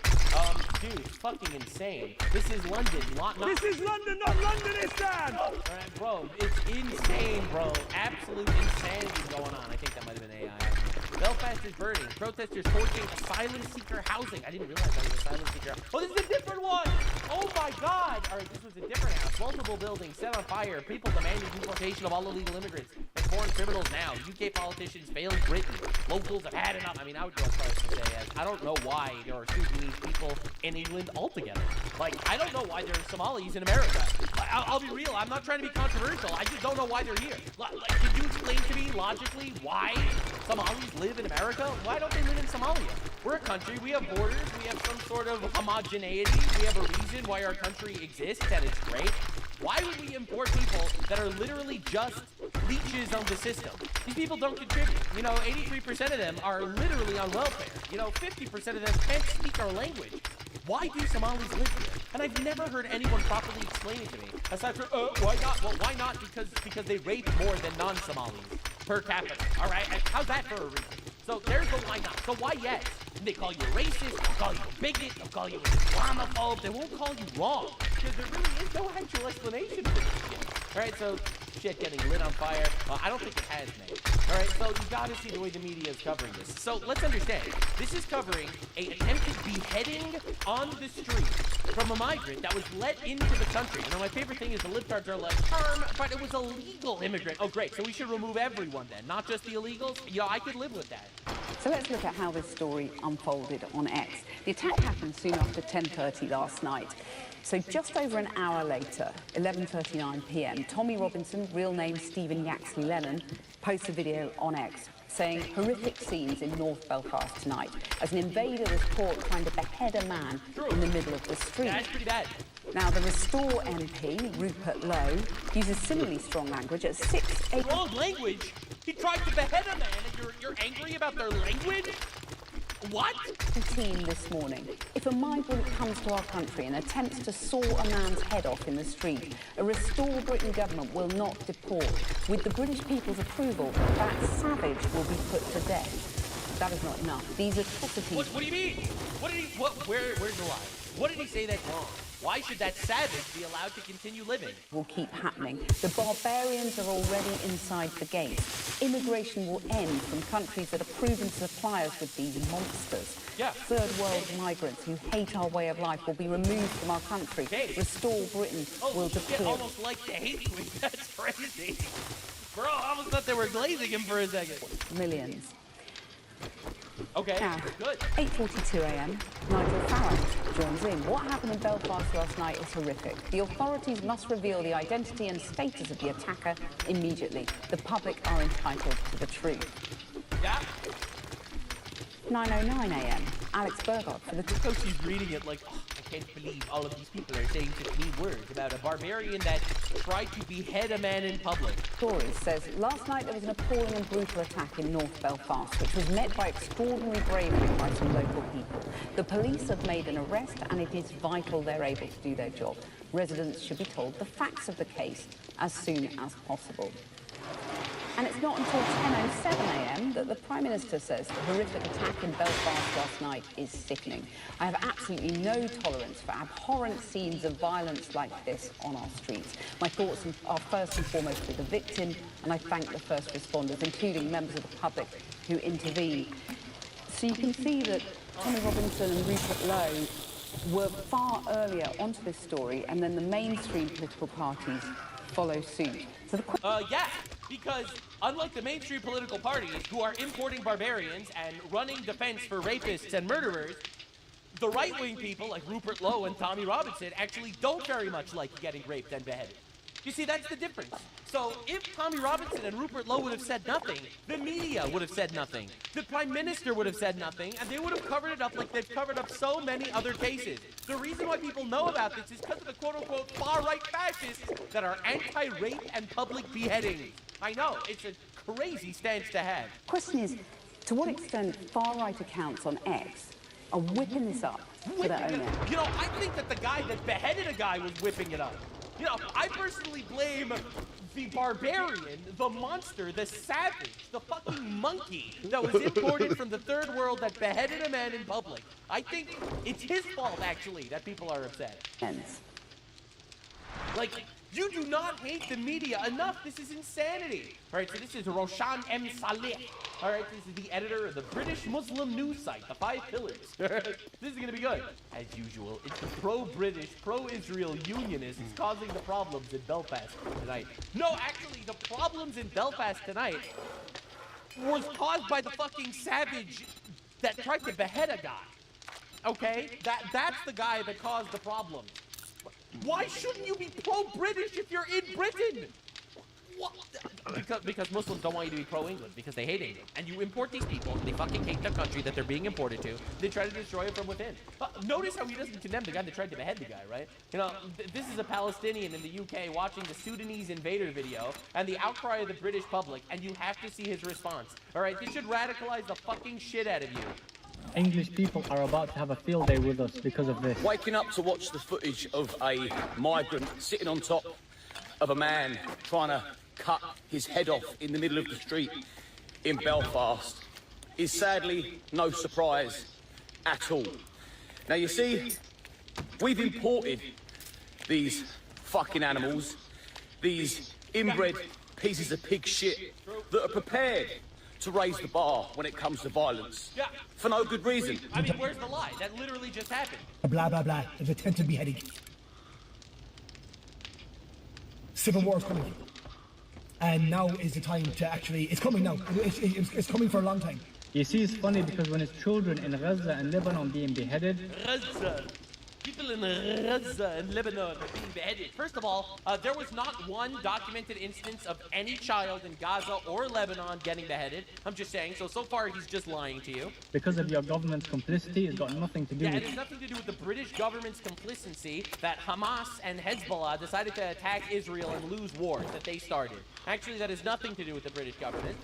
Dude, fucking insane. This is London. This is London, not Londonistan! Alright, bro, it's insane, bro. Absolute insanity going on. I think that might have been AI. Belfast is burning. Protesters torching asylum seeker housing. I didn't realize that was asylum seeker. Oh, this is a different one! Oh my god! Alright, this was a different house. Multiple buildings set on fire. People demanding deportation of all illegal immigrants and foreign criminals now. UK politicians failing Britain. Locals have had enough. I mean, I would go as far as to say, I don't know why there are Sudanese people in England altogether. Like, I don't know why there are Somalis in America. I'll be real. I'm not trying to be controversial. I just don't know why they're here. Like, could you explain to me logically why Somalis live in America? Why don't they live in Somalia? We're a country. We have borders. We have some sort of homogeneity. We have a reason why our country exists, and it's great. Why would we import people that are literally just leeches on the system? These people don't contribute. You know, 83% of them are literally on welfare. You know, 50% of them can't speak our language. Why do Somalis live here? And I've never heard anyone properly explain it to me. Aside from, why not? Well, why not? Because they rape more than non-Somalis per capita. All right? And how's that for a reason? So there's the why not. So why yes? They call you a racist, they'll call you a bigot, they'll call you an Islamophobe. They won't call you wrong. Because there really is no actual explanation for this shit. All right, so shit getting lit on fire. I don't think it has made. All right, so you gotta see the way the media is covering this. So let's understand. This is covering a attempted beheading on the street from a migrant that was let into the country. You know, my favorite thing is the libtards are like, but it was a legal immigrant. Oh, great. So we should remove everyone then, not just the illegals? You know, I could live with that. So let's look at how this story unfolded on X. The attack happened soon after 10:30 last night. So just over an hour later, 11:39 p.m., Tommy Robinson, real name Stephen Yaxley Lennon, posts a video on X saying horrific scenes in North Belfast tonight as an invader was caught trying to behead a man in the middle of the street. Yeah, that's pretty bad. Now, the Restore MP, Rupert Lowe, uses similarly strong language at 6 a.m. Strong language? He tried to behead a man and you're angry about their language? What? Team this morning. If a migrant comes to our country and attempts to saw a man's head off in the street, a Restore Britain government will not deport. With the British people's approval, that savage will be put to death. That is not enough. These atrocities... What do you mean? Where's the lie? What did he say that's wrong? Why should that savage be allowed to continue living? Will keep happening. The barbarians are already inside the gates. Immigration will end from countries that are proven to supply us with these monsters. Yeah. Third world migrants who hate our way of life will be removed from our country. Restore Britain will deport. Shit, almost like the hate tweet. That's crazy. Bro, I almost thought they were glazing him for a second. Millions. Okay, Now, good. 8:42 a.m. Nigel Farage joins in. What happened in Belfast last night is horrific. The authorities must reveal the identity and status of the attacker immediately. The public are entitled to the truth. Yeah. 9:09 a.m. Alex Burgott for the... So she's reading it like, oh, I can't believe all of these people are saying such mean words about a barbarian that tried to behead a man in public. Story says last night there was an appalling and brutal attack in North Belfast, which was met by extraordinary bravery by some local people. The police have made an arrest, and it is vital they're able to do their job. Residents should be told the facts of the case as soon as possible. And it's not until 10:07 a.m. that the Prime Minister says the horrific attack in Belfast last night is sickening. I have absolutely no tolerance for abhorrent scenes of violence like this on our streets. My thoughts are first and foremost with the victim, and I thank the first responders, including members of the public who intervened. So you can see that Tommy Robinson and Rupert Lowe were far earlier onto this story, and then the mainstream political parties follow suit. So yeah, because unlike the mainstream political parties who are importing barbarians and running defense for rapists and murderers, the right-wing people like Rupert Lowe and Tommy Robinson actually don't very much like getting raped and beheaded. You see, that's the difference. So if Tommy Robinson and Rupert Lowe would have said nothing, the media would have said nothing, the Prime Minister would have said nothing, and they would have covered it up like they've covered up so many other cases. The reason why people know about this is because of the quote-unquote far-right fascists that are anti-rape and public beheading. I know, it's a crazy stance to have. Question is, to what extent far-right accounts on X are whipping this up for their own end? You know, I think that the guy that beheaded a guy was whipping it up. You know, I personally blame the barbarian, the monster, the savage, the fucking monkey that was imported from the third world that beheaded a man in public. I think it's his fault, actually, that people are upset. Like, you do not hate the media enough. This is insanity. All right, so this is Roshan M. Saleh. All right, this is the editor of the British Muslim news site, The Five Pillars. This is going to be good. As usual, it's the pro-British, pro-Israel unionists causing the problems in Belfast tonight. No, actually, the problems in Belfast tonight was caused by the fucking savage that tried to behead a guy. Okay? That's the guy that caused the problem. Why shouldn't you be pro-British if you're in Britain? What? Because Muslims don't want you to be pro-England, because they hate England. And you import these people, and they fucking hate the country that they're being imported to. They try to destroy it from within. Notice how he doesn't condemn the guy that tried to behead the guy, right? You know, this is a Palestinian in the UK watching the Sudanese invader video and the outcry of the British public, and you have to see his response. All right, this should radicalize the fucking shit out of you. English people are about to have a field day with us because of this. Waking up to watch the footage of a migrant sitting on top of a man trying to cut his head off in the middle of the street in Belfast is sadly no surprise at all. Now you see, we've imported these fucking animals, these inbred pieces of pig shit that are prepared to raise the bar when it comes to violence. Yeah. For no good reason. I mean, where's the lie? That literally just happened. Blah, blah, blah. There's attempted beheading. Civil war is coming. And now is the time to actually... It's coming now. It's coming for a long time. You see, it's funny because when it's children in Gaza and Lebanon being beheaded... Gaza. People in Gaza and Lebanon are being beheaded. First of all, there was not one documented instance of any child in Gaza or Lebanon getting beheaded. I'm just saying, so far he's just lying to you. Because of your government's complicity, it's got nothing to do with... Yeah, it has nothing to do with the British government's complicity that Hamas and Hezbollah decided to attack Israel and lose wars that they started. Actually, that has nothing to do with the British government.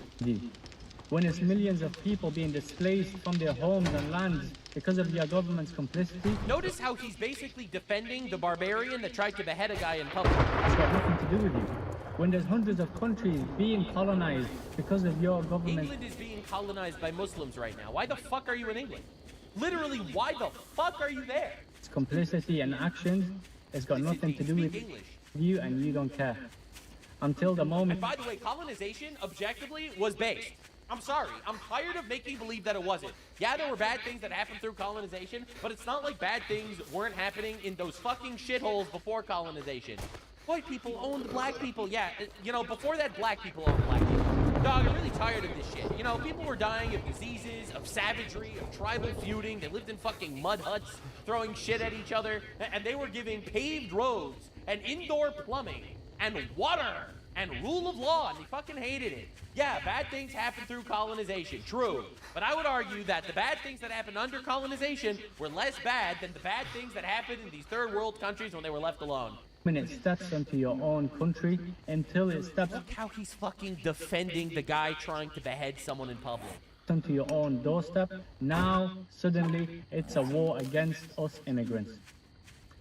When it's millions of people being displaced from their homes and lands because of your government's complicity... Notice how he's basically defending the barbarian that tried to behead a guy in public. It's got nothing to do with you. When there's hundreds of countries being colonized because of your government... England is being colonized by Muslims right now. Why the fuck are you in England? Literally, why the fuck are you there? It's complicity and actions. It's got nothing to do with you, and you don't care. Until the moment... And by the way, colonization, objectively, was based. I'm sorry, I'm tired of making believe that it wasn't. Yeah, there were bad things that happened through colonization, but it's not like bad things weren't happening in those fucking shitholes before colonization. White people owned black people, yeah, you know, before that, black people owned black people. Dog, I'm really tired of this shit. You know, people were dying of diseases, of savagery, of tribal feuding. They lived in fucking mud huts, throwing shit at each other, and they were giving paved roads and indoor plumbing and water and rule of law, and they fucking hated it. Yeah, bad things happen through colonization, true. But I would argue that the bad things that happened under colonization were less bad than the bad things that happened in these third world countries when they were left alone. When it steps into your own country, until it steps Look how he's fucking defending the guy trying to behead someone in public. onto your own doorstep, now suddenly it's a war against us immigrants.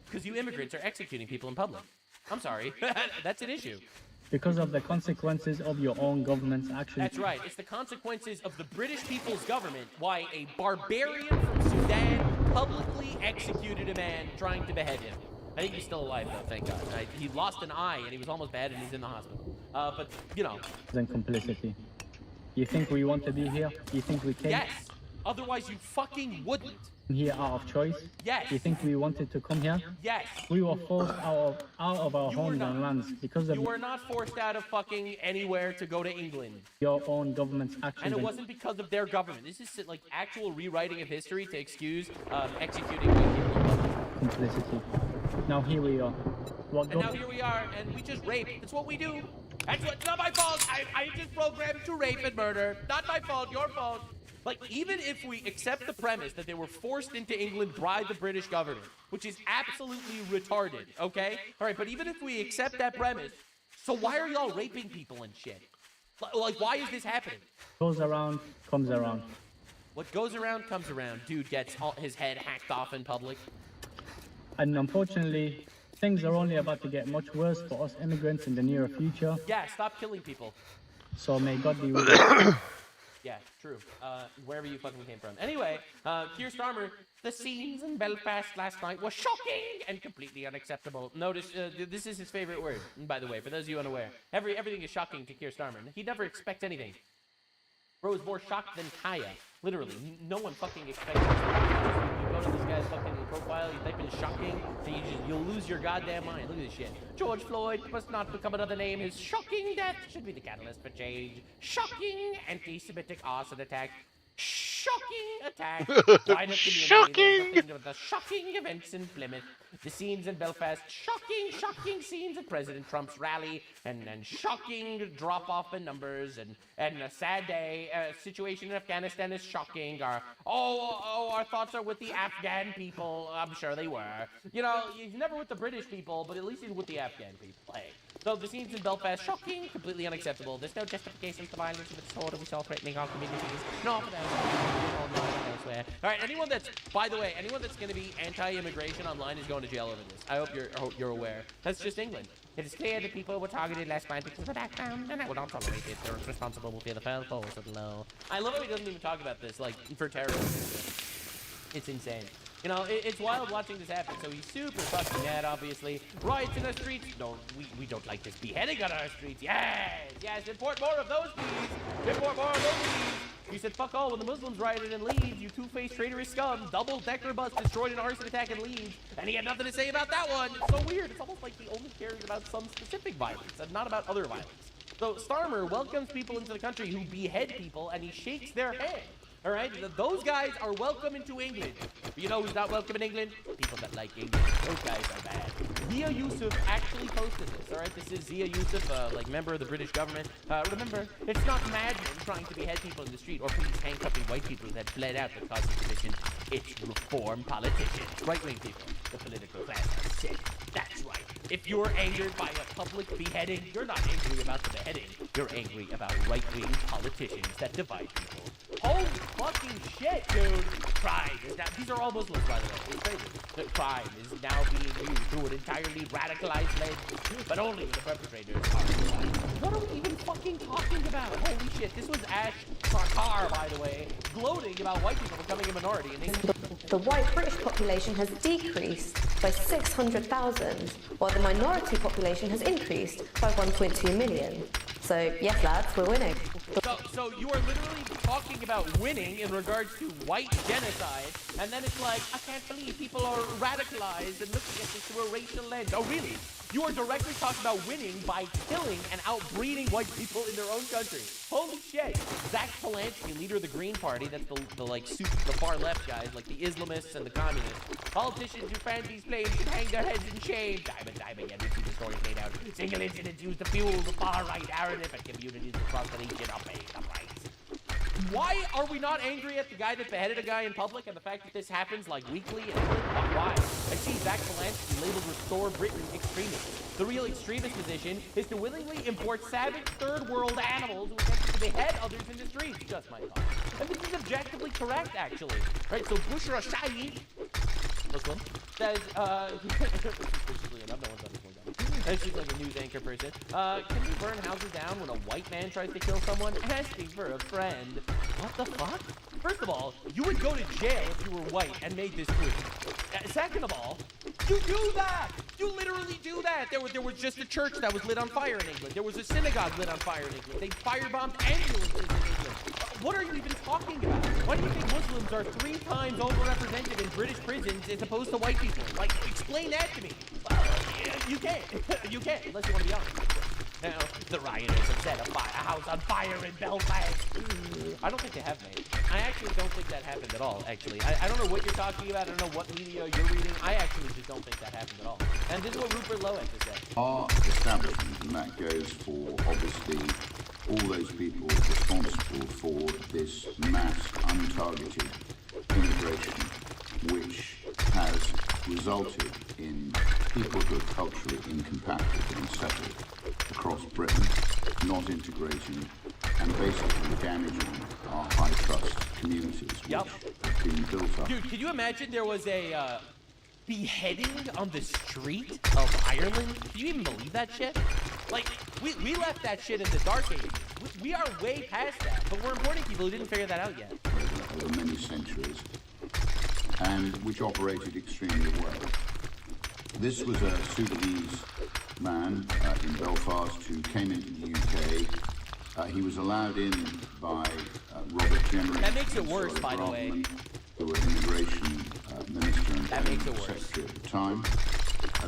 Because you immigrants are executing people in public. I'm sorry, that's an issue. Because of the consequences of your own government's actions. That's right. It's the consequences of the British people's government why a barbarian from Sudan publicly executed a man trying to behead him. I think he's still alive, though, thank God. He lost an eye, and he was almost bad, and he's in the hospital. But, you know. And complicity. You think we want to be here? You think we came Yes. Otherwise, you fucking wouldn't. here out of choice? Yes. You think we wanted to come here? Yes. We were forced out of our homes and lands because of You were not forced out of fucking anywhere to go to England. your own government's actions. And it wasn't because of their government. This is like actual rewriting of history to excuse executing white people. Complicity. Now here we are. What And now here we are, and we just rape. That's what we do. It's not my fault. I just programmed to rape and murder. Not my fault, your fault. Like, even if we accept the premise that they were forced into England by the British government, which is absolutely retarded, okay? All right, but even if we accept that premise, so why are y'all raping people and shit? Like, why is this happening? goes around, comes around. What goes around comes around. Dude gets his head hacked off in public. And unfortunately, things are only about to get much worse for us immigrants in the near future. Yeah, stop killing people. So may God be with us. Yeah, true. Wherever you fucking came from. Anyway, Keir Starmer, the scenes in Belfast last night were shocking and completely unacceptable. Notice, this is his favorite word, by the way, for those of you unaware. Everything is shocking to Keir Starmer. He never expects anything. Bro is more shocked than Kaya. Literally, no one fucking expects this. You go to this guy's fucking profile, you type in shocking, and you'll lose your goddamn mind. Look at this shit. George Floyd must not become another name. His shocking death should be the catalyst for change. Shocking anti-Semitic arson attack. Shocking attack. Shocking. The shocking events in Plymouth. The scenes in Belfast. Shocking scenes at President Trump's rally. And shocking drop-off in numbers. And a sad day. Situation in Afghanistan is shocking. Our thoughts are with the Afghan people. I'm sure they were. You know, he's never with the British people, but at least he's with the Afghan people. Hey. So the scenes in Belfast, shocking, completely unacceptable. There's no justification for violence of its sort of we saw threatening our communities. No, for that. Elsewhere. All right, anyone that's going to be anti-immigration online is going to jail over this. I hope you're aware. That's just England. It is clear that people were targeted last night because of the background, and I will not tolerate it. They're responsible for the fell force of the law. I love how he doesn't even talk about this, like, for terrorism. It's insane. You know, it's wild watching this happen. So he's super fucking mad, obviously. Riots in our streets. No, we don't like this beheading on our streets. Yes, import more of those, please. Import more of those, please. You said fuck all when the Muslims rioted in Leeds, you two-faced traitorous scum. Double-decker bus destroyed an arson attack in Leeds. And he had nothing to say about that one. It's so weird. It's almost like he only cares about some specific violence and not about other violence. So Starmer welcomes people into the country who behead people, and he shakes their hand. All right, those guys are welcome into England. But you know who's not welcome in England? People that like England. Those guys are bad. Zia Yusuf actually posted this. All right, this is Zia Yusuf, like member of the British government. Remember, it's not madmen trying to behead people in the street or police handcuffing white people that bled out that caused the condition. It's reform politicians, right-wing people. The political class are sick. That's right. If you're angered by a public beheading, you're not angry about the beheading. You're angry about right-wing politicians that divide people. Holy fucking shit, dude! Crime is now— these are all Muslims, by the way. It's crazy. The crime is now being used through an entirely radicalized lens, but only when the perpetrators are white. What are we even fucking talking about? Holy shit! This was Ash Sarkar, by the way, gloating about white people becoming a minority in England. The white British population has decreased by 600,000, while the minority population has increased by 1.2 million. So, yes, lads, we're winning. So you are literally talking about winning in regards to white genocide, and then it's like, I can't believe people are radicalized and looking at this through a racial lens. Oh, really? You are directly talking about winning by killing and outbreeding white people in their own country. Holy shit. Zach Polanski, leader of the Green Party, that's the far left guys, like the Islamists and the communists. Politicians who fan these flames should hang their heads in shame. Diamond, yeah, we see the story played out. Single incidents used to fuel the far-right narrative and communities across the region are paying the price. Why are we not angry at the guy that beheaded a guy in public and the fact that this happens like weekly? Why? I see Zach Polanski labeled Restore Britain extremist. The real extremist position is to willingly import savage third world animals who attempt to behead others in the streets. Just my thought. And this is objectively correct, actually. Right, so Bushra Shahi, Muslim, says, she's like a news anchor person. Can we burn houses down when a white man tries to kill someone? Asking for a friend. What the fuck? First of all, you would go to jail if you were white and made this tweet. Second of all, you do that! You literally do that! There was just a church that was lit on fire in England. There was a synagogue lit on fire in England. They firebombed ambulances in England. What are you even talking about? Why do you think Muslims are 3 times overrepresented in British prisons as opposed to white people? Like, explain that to me. You can't. You can't, unless you want to be honest. Now, the rioters have set a house on fire in Belfast. I don't think they have, mate. I actually don't think that happened at all, actually. I don't know what you're talking about. I don't know what media you're reading. I actually just don't think that happened at all. And this is what Rupert Lowe had to say. Our establishment, and that goes for, obviously, all those people responsible for this mass, untargeted immigration, which has resulted in people who are culturally incompatible being settled across Britain, not integrating, and basically damaging our high-trust communities, which have been built up. Dude, could you imagine there was a beheading on the street of Ireland? Can you even believe that shit? Like, we left that shit in the dark ages. We are way past that, but we're importing people who didn't figure that out yet. Over many centuries, and which operated extremely well. This was a Sudanese man in Belfast who came into the UK. He was allowed in by Robert Jenner. That makes it worse, by the way. Who were immigration minister and secretary at the time.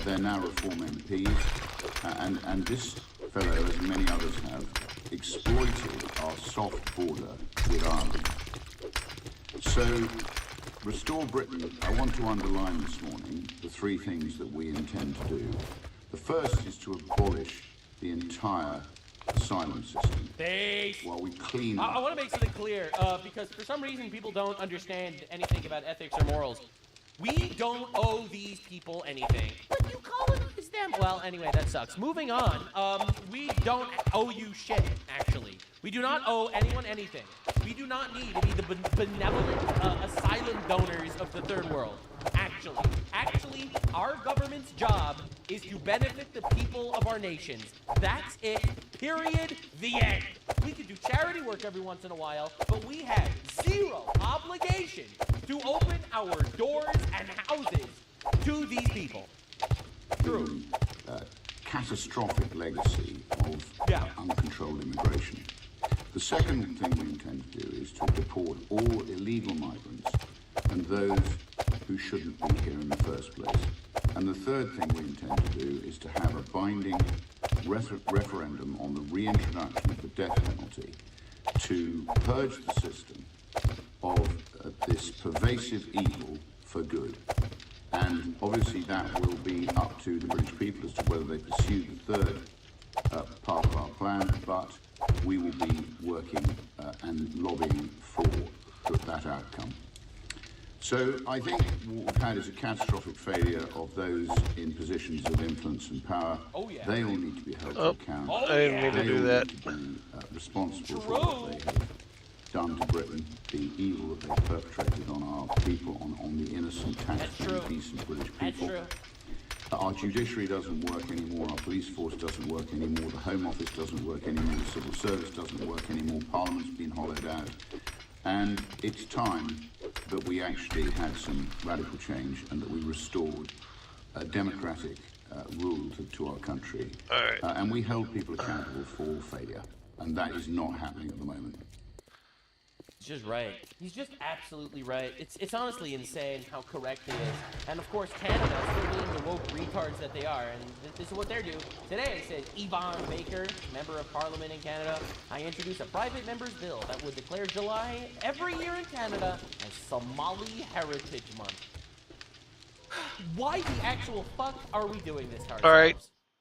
They're now Reform MPs. And this fellow, as many others have, exploited our soft border with Ireland. So, Restore Britain, I want to underline this morning the 3 things that we intend to do. The first is to abolish the entire asylum system. While we clean up. I want to make something clear, because for some reason people don't understand anything about ethics or morals. We don't owe these people anything. But you colonize them. Well, anyway, that sucks. Moving on, we don't owe you shit, actually. We do not owe anyone anything. We do not need to be the benevolent asylum donors of the third world. Actually, our government's job is to benefit the people of our nations. That's it. Period. The end. We can do charity work every once in a while, but we have 0 obligation to open our doors and houses to these people. True. Catastrophic legacy of uncontrolled immigration. The second thing we intend to do is to deport all illegal migrants and those who shouldn't be here in the first place. And the third thing we intend to do is to have a binding referendum on the reintroduction of the death penalty to purge the system of this pervasive evil for good. And obviously that will be up to the British people as to whether they pursue the third part of our plan, but we will be working and lobbying for that outcome. So I think what we've had is a catastrophic failure of those in positions of influence and power. They all need to be held to account. I didn't mean to do that. They all need to be responsible for what they have done to Britain, the evil that they've perpetrated on our people, on the innocent, tax-paying, decent British people. Our judiciary doesn't work anymore, our police force doesn't work anymore, the Home Office doesn't work anymore, the Civil Service doesn't work anymore, Parliament's been hollowed out. And it's time that we actually had some radical change and that we restored a democratic rule to our country. And we held people accountable for failure. And that is not happening at the moment. He's just right. He's just absolutely right. It's honestly insane how correct he is. And of course, Canada, still being the woke retards that they are, and this is what they're doing. Today, says Yvonne Baker, member of Parliament in Canada, I introduce a private member's bill that would declare July every year in Canada as Somali Heritage Month. Why the actual fuck are we doing this to ourselves? All right.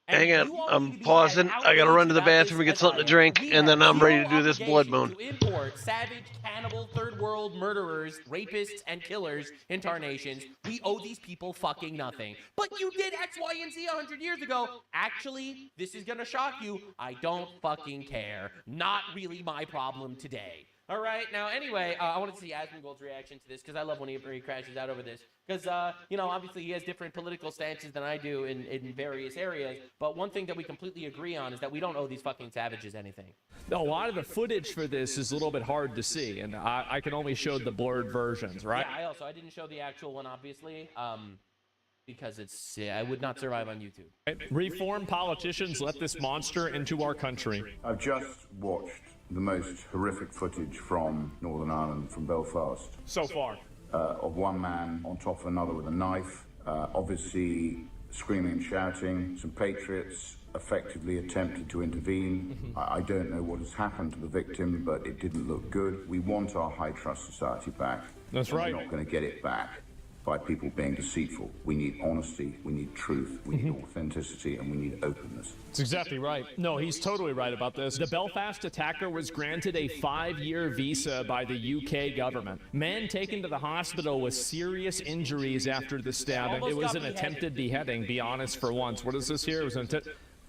Hang on, I'm pausing. I gotta run to the bathroom and get something to drink, and then I'm ready to do this blood moon. To import savage, cannibal, third world murderers, rapists, and killers into our nations. We owe these people fucking nothing. But you did X, Y, and Z 100 years ago. Actually, this is gonna shock you. I don't fucking care. Not really my problem today. All right, now anyway, I wanted to see Asmongold's reaction to this because I love when he crashes out over this. Because, you know, obviously he has different political stances than I do in various areas. But one thing that we completely agree on is that we don't owe these fucking savages anything. A lot of the footage for this is a little bit hard to see, and I can only show the blurred versions, right? Yeah, I didn't show the actual one, obviously. Because I would not survive on YouTube. Reform politicians let this monster into our country. I've just watched the most horrific footage from Northern Ireland, from Belfast. So far. Of one man on top of another with a knife, obviously screaming and shouting. Some patriots effectively attempted to intervene. I don't know what has happened to the victim, but it didn't look good. We want our high trust society back. That's right. We're not going to get it back by people being deceitful. We need honesty, we need truth, we need authenticity, and we need openness. That's exactly right. No, he's totally right about this. The Belfast attacker was granted a 5-year visa by the UK government. Man taken to the hospital with serious injuries after the stabbing. It was an attempted beheading, be honest for once. What is this here? It was an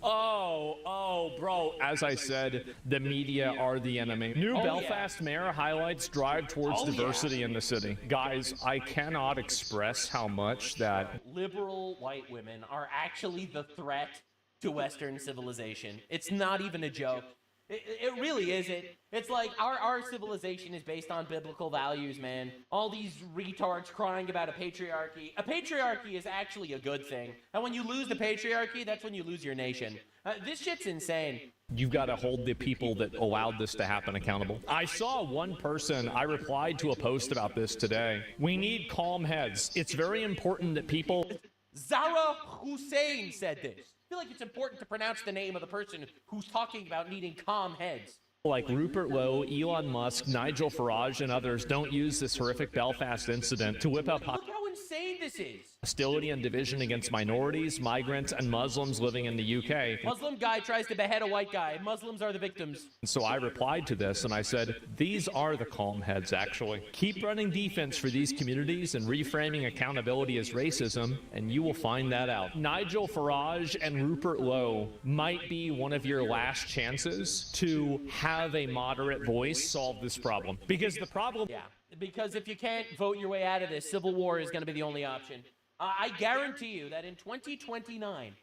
Oh, bro. As I said, the media are the enemy. New Belfast mayor highlights drive towards diversity in the city. Guys, I cannot express how much that liberal white women are actually the threat to Western civilization. It's not even a joke. It really isn't. It's like our civilization is based on biblical values, man. All these retards crying about a patriarchy. A patriarchy is actually a good thing. And when you lose the patriarchy, that's when you lose your nation. This shit's insane. You've got to hold the people that allowed this to happen accountable. I saw one person, I replied to a post about this today. We need calm heads. It's very important that people... Zara Hussein said this. I feel like it's important to pronounce the name of the person who's talking about needing calm heads. Like Rupert Lowe, Elon Musk, Nigel Farage, and others don't use this horrific Belfast incident to whip up Look how insane this is. hostility and division against minorities, migrants, and Muslims living in the UK. Muslim guy tries to behead a white guy. Muslims are the victims. So I replied to this and I said, these are the calm heads, actually. Keep running defense for these communities and reframing accountability as racism, and you will find that out. Nigel Farage and Rupert Lowe might be one of your last chances to have a moderate voice solve this problem. Because the problem... Yeah, because if you can't vote your way out of this, civil war is going to be the only option. I guarantee you that in 2029,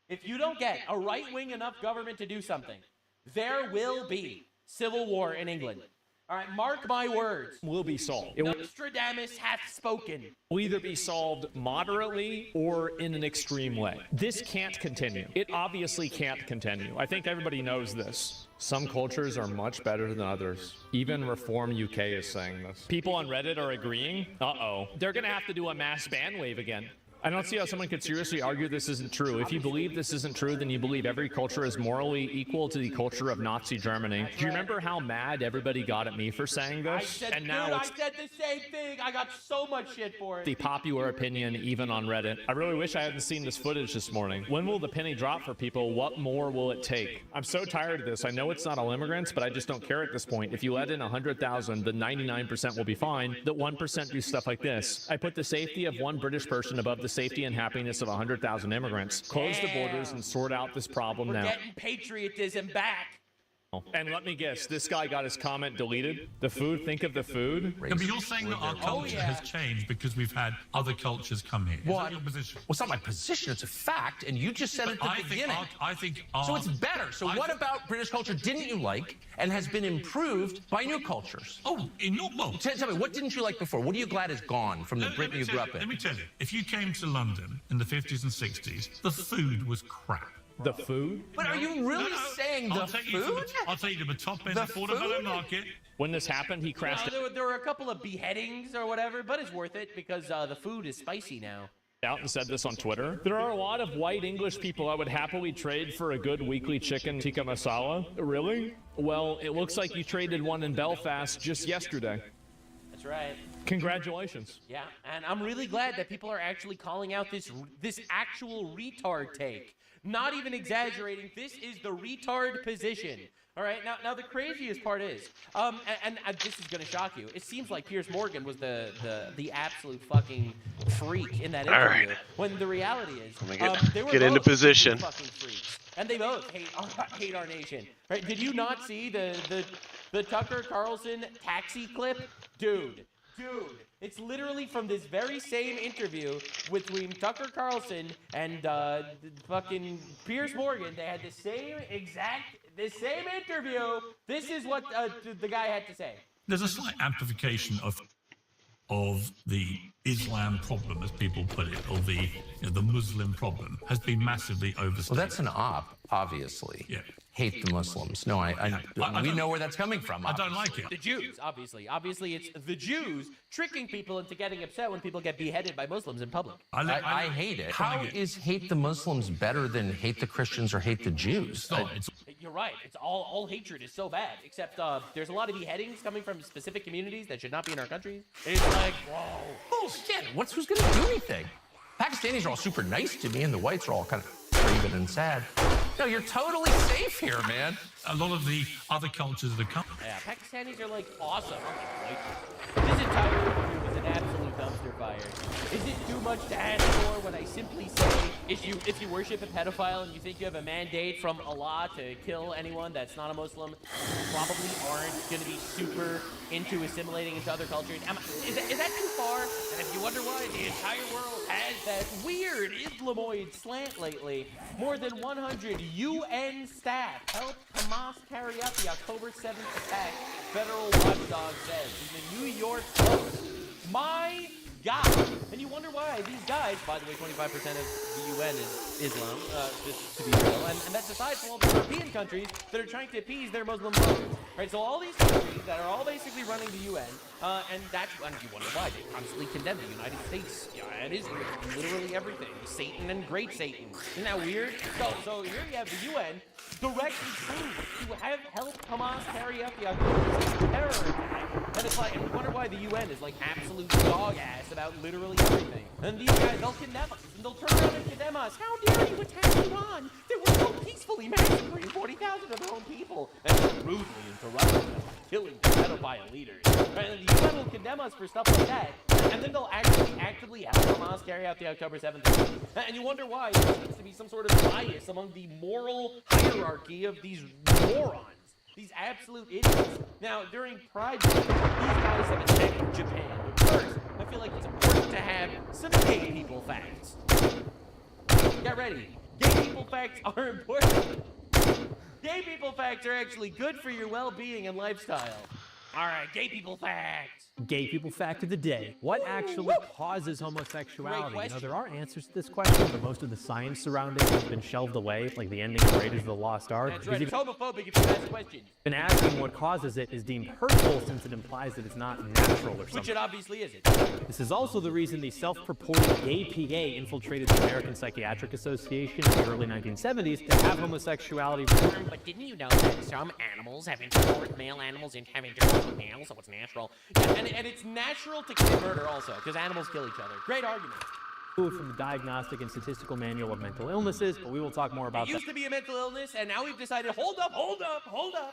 if you don't get a right-wing enough government to do something, there will be civil war in England. All right, mark my words. Will be solved. Nostradamus hath spoken. Will either be solved moderately or in an extreme way. This can't continue. It obviously can't continue. I think everybody knows this. Some cultures are much better than others. Even Reform UK is saying this. People on Reddit are agreeing. Uh-oh. They're going to have to do a mass ban wave again. I don't see how someone could seriously argue this isn't true. If you believe this isn't true, then you believe every culture is morally equal to the culture of Nazi Germany. Do you remember how mad everybody got at me for saying this? I said the same thing. I got so much shit for it. The popular opinion, even on Reddit. I really wish I hadn't seen this footage this morning. When will the penny drop for people? What more will it take? I'm so tired of this. I know it's not all immigrants, but I just don't care at this point. If you let in 100,000, the 99% will be fine. The 1% do stuff like this. I put the safety of one British person above the safety and happiness of 100,000 immigrants. Close the borders and sort out this problem now. We're getting patriotism back. And let me guess, this guy got his comment deleted? The food, think of the food? Yeah, but you're saying that our culture has changed because we've had other cultures come here. Is that your position? Well, it's not my position, it's a fact, and you just said it at the beginning. I think so it's better. So what about British culture didn't you like and has been improved by new cultures? Oh, in your boat. Tell me, what didn't you like before? What are you glad is gone from the Britain you grew up in? Let me tell you, if you came to London in the 50s and 60s, the food was crap. The food? But are you really saying the food? I'll take you to the top end of Portobello Market. When this happened, he crashed. There were a couple of beheadings or whatever, but it's worth it because the food is spicy now. Out and said this on Twitter. There are a lot of white English people I would happily trade for a good weekly chicken tikka masala. Really? Well, it looks like you traded one in Belfast just yesterday. That's right. Congratulations. Yeah, and I'm really glad that people are actually calling out this actual retard take. Not even exaggerating, this is the retard position. All right, now the craziest part is, and this is gonna shock you. It seems like Piers Morgan was the absolute fucking freak in that interview. Right. When the reality is, they were get into both position. fucking freaks, and they both hate our nation. Right? Did you not see the Tucker Carlson taxi clip, dude? It's literally from this very same interview between Tucker Carlson and fucking Piers Morgan. They had the same interview. This is what the guy had to say. There's a slight amplification of the Islam problem, as people put it, or the Muslim problem, has been massively overstated. Well, that's an op, obviously. Yeah. Hate the Muslims. No, we know where that's coming from. I don't like it. The Jews, obviously. Obviously, it's the Jews tricking people into getting upset when people get beheaded by Muslims in public. I hate it. How is hate the Muslims better than hate the Christians or hate the Jews? You're right. It's all hatred is so bad. Except there's a lot of beheadings coming from specific communities that should not be in our countries. It's like, whoa. Bullshit. Who's going to do anything? Pakistanis are all super nice to me, and the whites are all kind of grieving and sad. No, you're totally safe here, man. A lot of the other cultures that come. Yeah, Pakistanis are like awesome. This entire interview was an absolute dumpster fire. Is it too much to ask for when I simply say, if you worship a pedophile and you think you have a mandate from Allah to kill anyone that's not a Muslim, you probably aren't going to be super into assimilating into other cultures? Is that too far? And if you wonder why the entire world has that weird Islamoid slant lately, more than 100 UN staff helped Hamas carry out the October 7th attack, federal watchdog says in the New York Post. My God. And you wonder why these guys, by the way, 25% of the UN is Islam, just to be real, and that's aside from all the European countries that are trying to appease their Muslim brothers. Right, so all these countries that are all basically running the UN, and you wonder why they constantly condemn the United States and Israel, literally everything, Satan and Great Satan. Isn't that weird? So here you have the UN directly proved to have helped Hamas carry out the October terror attack, and it's like, and you wonder why the UN is like absolute dog ass about literally everything. And these guys, they'll condemn us, and they'll turn around and condemn us. How dare you attack Iran? They were so peacefully massacring 40,000 of their own people, and rudely interrupting them, killing the pedophile leaders. Right? And the UN will condemn us for stuff like that, and then they'll actually actively help Hamas carry out the October 7th attack. And you wonder why there seems to be some sort of bias among the moral hierarchy of these morons. These absolute idiots. Now, during Pride Week, these guys have attacked Japan. But first, I feel like it's important to have some gay people facts. Get ready. Gay people facts are important. Gay people facts are actually good for your well-being and lifestyle. All right, gay people facts. Gay people fact of the day. What actually causes homosexuality? You know, there are answers to this question, but most of the science surrounding it has been shelved away, like the ending of Raiders of the Lost Ark. That's right, it's homophobic if you ask questions. And asking what causes it is deemed hurtful since it implies that it's not natural or something. Which it obviously isn't. This is also the reason the self-purported gay PA infiltrated the American Psychiatric Association in the early 1970s to have homosexuality. But didn't you know that some animals have intercourse with male animals and have intercourse with males, so it's natural? Yeah, and it's natural to commit murder also, because animals kill each other. Great argument. From the Diagnostic and Statistical Manual of Mental Illnesses, but we will talk more about that. It used to be a mental illness, and now we've decided, hold up.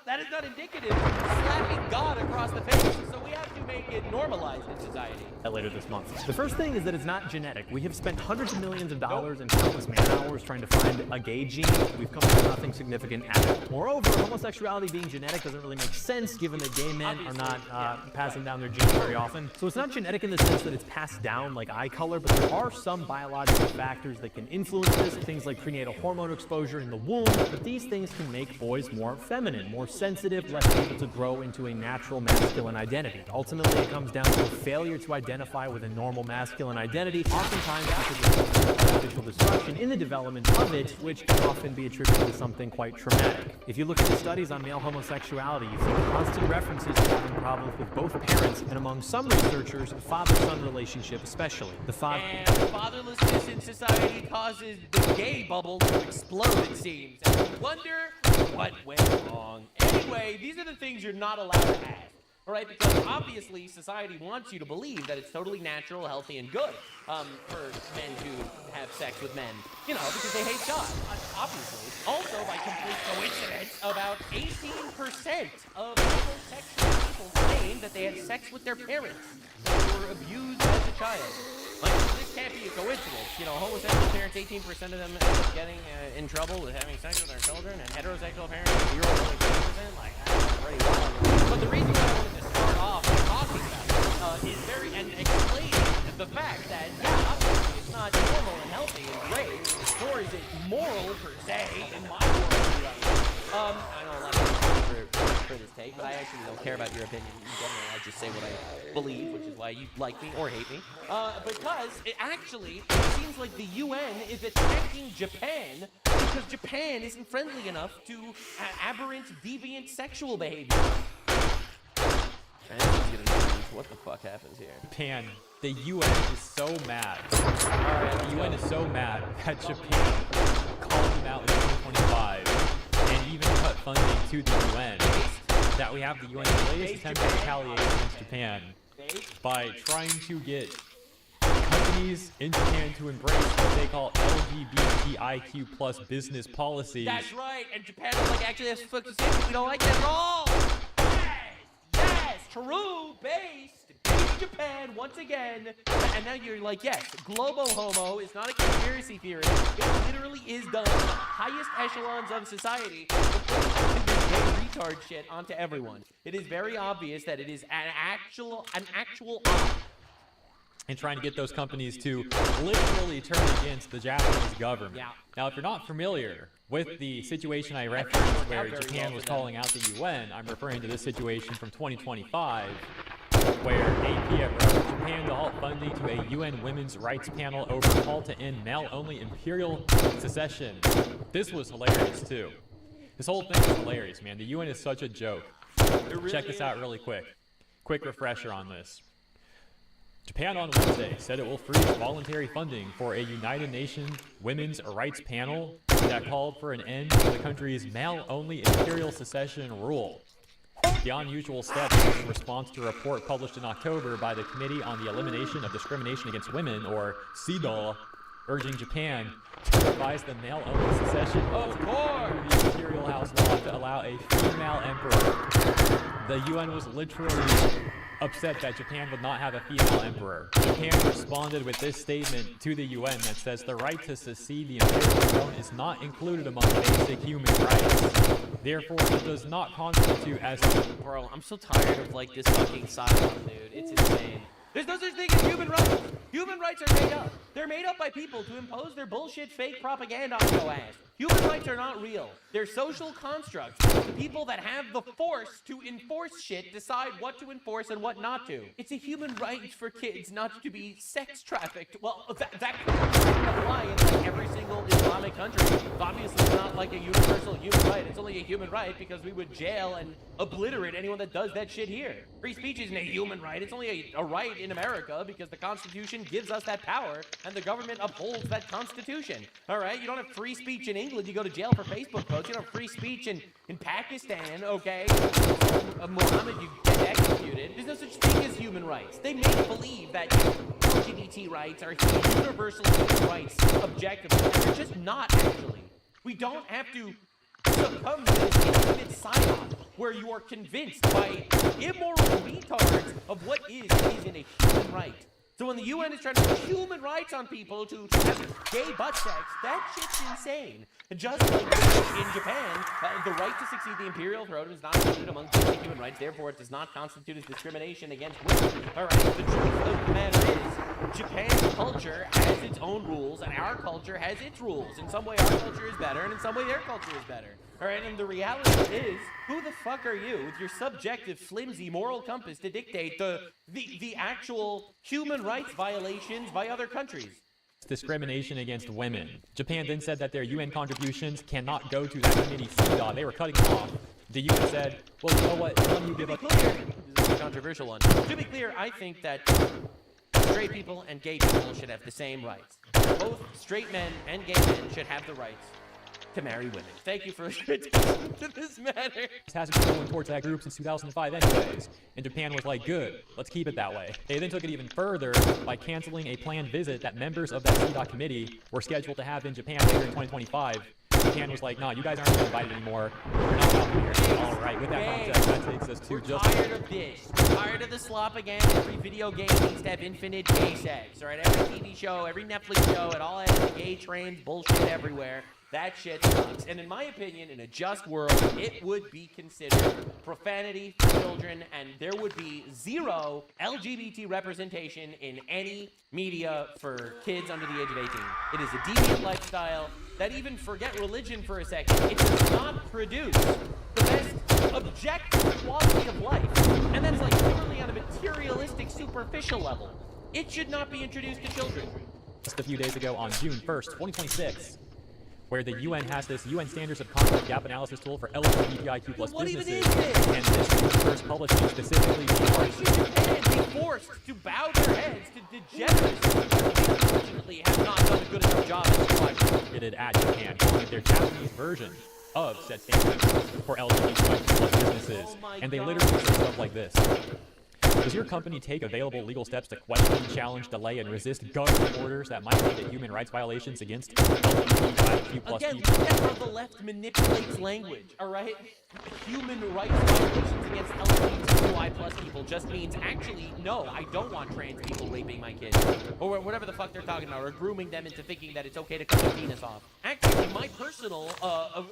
That is not indicative of slapping God across the face, so we have to make it normalized in society. Later this month. The first thing is that it's not genetic. We have spent hundreds of millions of dollars and countless man-hours trying to find a gay gene. We've come to nothing significant at all. Moreover, homosexuality being genetic doesn't really make sense given that gay men are not passing down their genes very often. So it's not genetic in the sense that it's passed down like eye color, but there are some biological factors that can influence this, things like prenatal hormone exposure in the womb, but these things can make boys more feminine, more sensitive, less able to grow into a natural masculine identity. Ultimately, ultimately it comes down to a failure to identify with a normal masculine identity, oftentimes because of artificial disruption in the development of it, which can often be attributed to something quite traumatic. If you look at the studies on male homosexuality, you see constant references to having problems with both parents, and among some researchers, the father-son relationship especially. And fatherlessness in society causes the gay bubble to explode, it seems. And you wonder what went wrong. Anyway, these are the things you're not allowed to ask. All right, because obviously society wants you to believe that it's totally natural, healthy, and good for men to have sex with men, you know, because they hate God, obviously. Also, by complete coincidence, about 18% of homosexual people claim that they had sex with their parents, that they were abused as a child. Like, this can't be a coincidence. You know, homosexual parents, 18% of them end up getting in trouble with having sex with their children, and heterosexual parents, 0.2%. Like, that's pretty wild. But the reason why I wanted to start off by talking about it is and explaining the fact that, yeah, obviously it's not normal and healthy and great, nor is it moral per se in my world. I know a lot of people for this take, but I actually don't care about your opinion in general. I just say what I believe, which is why you like me or hate me. Because it actually seems like the UN is attacking Japan because Japan isn't friendly enough to aberrant, deviant sexual behavior. And this is gonna be what the fuck happens here. Japan, the UN is so mad. Alright, the UN is so mad that Japan called them out in 2025 and even cut funding to the UN. That we have the UN's latest attempt to retaliate against Japan by trying to get companies in Japan to embrace what they call LGBTIQ plus business policies. That's right, and Japan is like, actually, that's fucking stupid. We don't like that at all. Yes, true, based Japan once again. And now you're like, yes, globo homo is not a conspiracy theory. It literally is done in the highest echelons of society to put this gay retard shit onto everyone. It is very obvious that it is an actual op. And trying to get those companies to literally turn against the Japanese government. Yeah. Now, if you're not familiar with the situation I referenced where Japan was calling out the UN, I'm referring to this situation from 2025, where AP urged Japan to halt funding to a UN Women's Rights Panel over a call to end male-only imperial secession. This was hilarious, too. This whole thing is hilarious, man. The UN is such a joke. Really Check this out really quick. Quick refresher on this. Japan on Wednesday said it will freeze voluntary funding for a United Nations Women's Rights Panel that called for an end to the country's male-only imperial secession rule. The unusual step is in response to a report published in October by the Committee on the Elimination of Discrimination Against Women, or CEDAW, urging Japan to revise the male-only secession rule under the Imperial House law to allow a female emperor. The UN was literally upset that Japan would not have a female emperor. Japan responded with this statement to the UN that says the right to succeed the imperial throne is not included among basic human rights. Therefore, it does not constitute as... Bro, I'm so tired of like this fucking silence, dude. It's insane. There's no such thing as human rights. Human rights are made up. They're made up by people to impose their bullshit fake propaganda on your ass. Human rights are not real. They're social constructs. The people that have the force to enforce shit decide what to enforce and what not to. It's a human right for kids not to be sex trafficked. Well, that doesn't apply in like every single Islamic country. Obviously, it's not like a universal human right. It's only a human right because we would jail and obliterate anyone that does that shit here. Free speech isn't a human right. It's only a right in America because the Constitution gives us that power and the government upholds that Constitution. All right? You don't have free speech in England. You go to jail for Facebook posts. You don't have free speech in Pakistan, okay? Muhammad, you get executed. There's no such thing as human rights. They make believe that LGBT rights are universal human rights objectively, and they're just not actually. We don't have to succumb to this infinite psyop where you are convinced by immoral retards of what is and isn't a human right. So when the UN is trying to put human rights on people to have gay butt sex, that shit's insane. Just like in Japan, the right to succeed the imperial throne is not included among basic human rights, therefore it does not constitute as discrimination against women. Alright, the truth of the matter is, Japan's culture has its own rules, and our culture has its rules. In some way our culture is better, and in some way their culture is better. All right, and the reality is, who the fuck are you with your subjective, flimsy moral compass to dictate the actual human rights violations by other countries? Discrimination against women. Japan then said that their UN contributions cannot go to that committee CEDAW. They were cutting them off. The UN said, well, you know what, let me give up. This is a controversial one. To be clear, I think that straight people and gay people should have the same rights. Both straight men and gay men should have the rights to marry women. Thank you for your attention to this matter. This hasn't been going towards that group since 2005 anyways, and Japan was like, good, let's keep it that way. They then took it even further by canceling a planned visit that members of that CEDAW committee were scheduled to have in Japan later in 2025. Japan was like, nah, you guys aren't even invited anymore. You're not welcome here. All right, with that context, that takes us to We're just... tired of this. We're tired of the slop again. Every video game needs to have infinite gay sex. All right, every TV show, every Netflix show, it all has gay trains bullshit everywhere. That shit sucks. And in my opinion, in a just world, it would be considered profanity for children, and there would be zero LGBT representation in any media for kids under the age of 18. It is a deviant lifestyle that, even forget religion for a second, it does not produce the best objective quality of life. And that's like purely on a materialistic, superficial level. It should not be introduced to children. Just a few days ago on June 1st, 2026, where the UN has this UN Standards of Conduct Gap Analysis tool for LGBTIQ+ businesses, and this was first published specifically Why should Japan be forced to bow their heads to degeneracy? They unfortunately have not done a good enough job as targeted at Japan, calling it their Japanese version of said standards for LGBTIQ+ businesses, and they literally say stuff like this. Does your company take available legal steps to question, challenge, delay, and resist government orders that might lead to human rights violations against LGBTIQ+ Again, people? look at how the left manipulates language, all right? Human rights violations against LGBTQI+ people just means, actually, no, I don't want trans people raping my kids. Or whatever the fuck they're talking about, or grooming them into thinking that it's okay to cut their penis off. Actually, my personal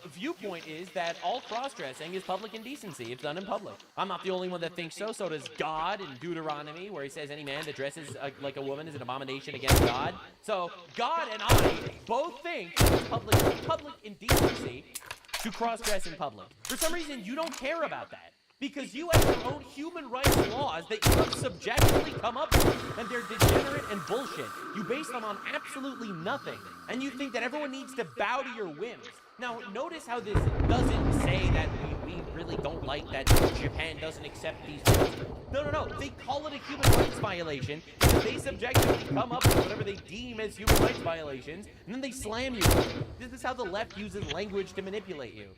viewpoint is that all cross-dressing is public indecency. It's done in public. I'm not the only one that thinks so. So does God in Deuteronomy, where he says any man that dresses like a woman is an abomination against God. So God and I both think it's public indecency to cross-dress in public. For some reason, you don't care about that. Because you have your own human rights laws that you have subjectively come up with, and they're degenerate and bullshit. You base them on absolutely nothing, and you think that everyone needs to bow to your whims. Now, notice how this doesn't say that we really don't like that Japan doesn't accept these things. No. They call it a human rights violation because they subjectively come up with whatever they deem as human rights violations, and then they slam you. This is how the left uses language to manipulate you.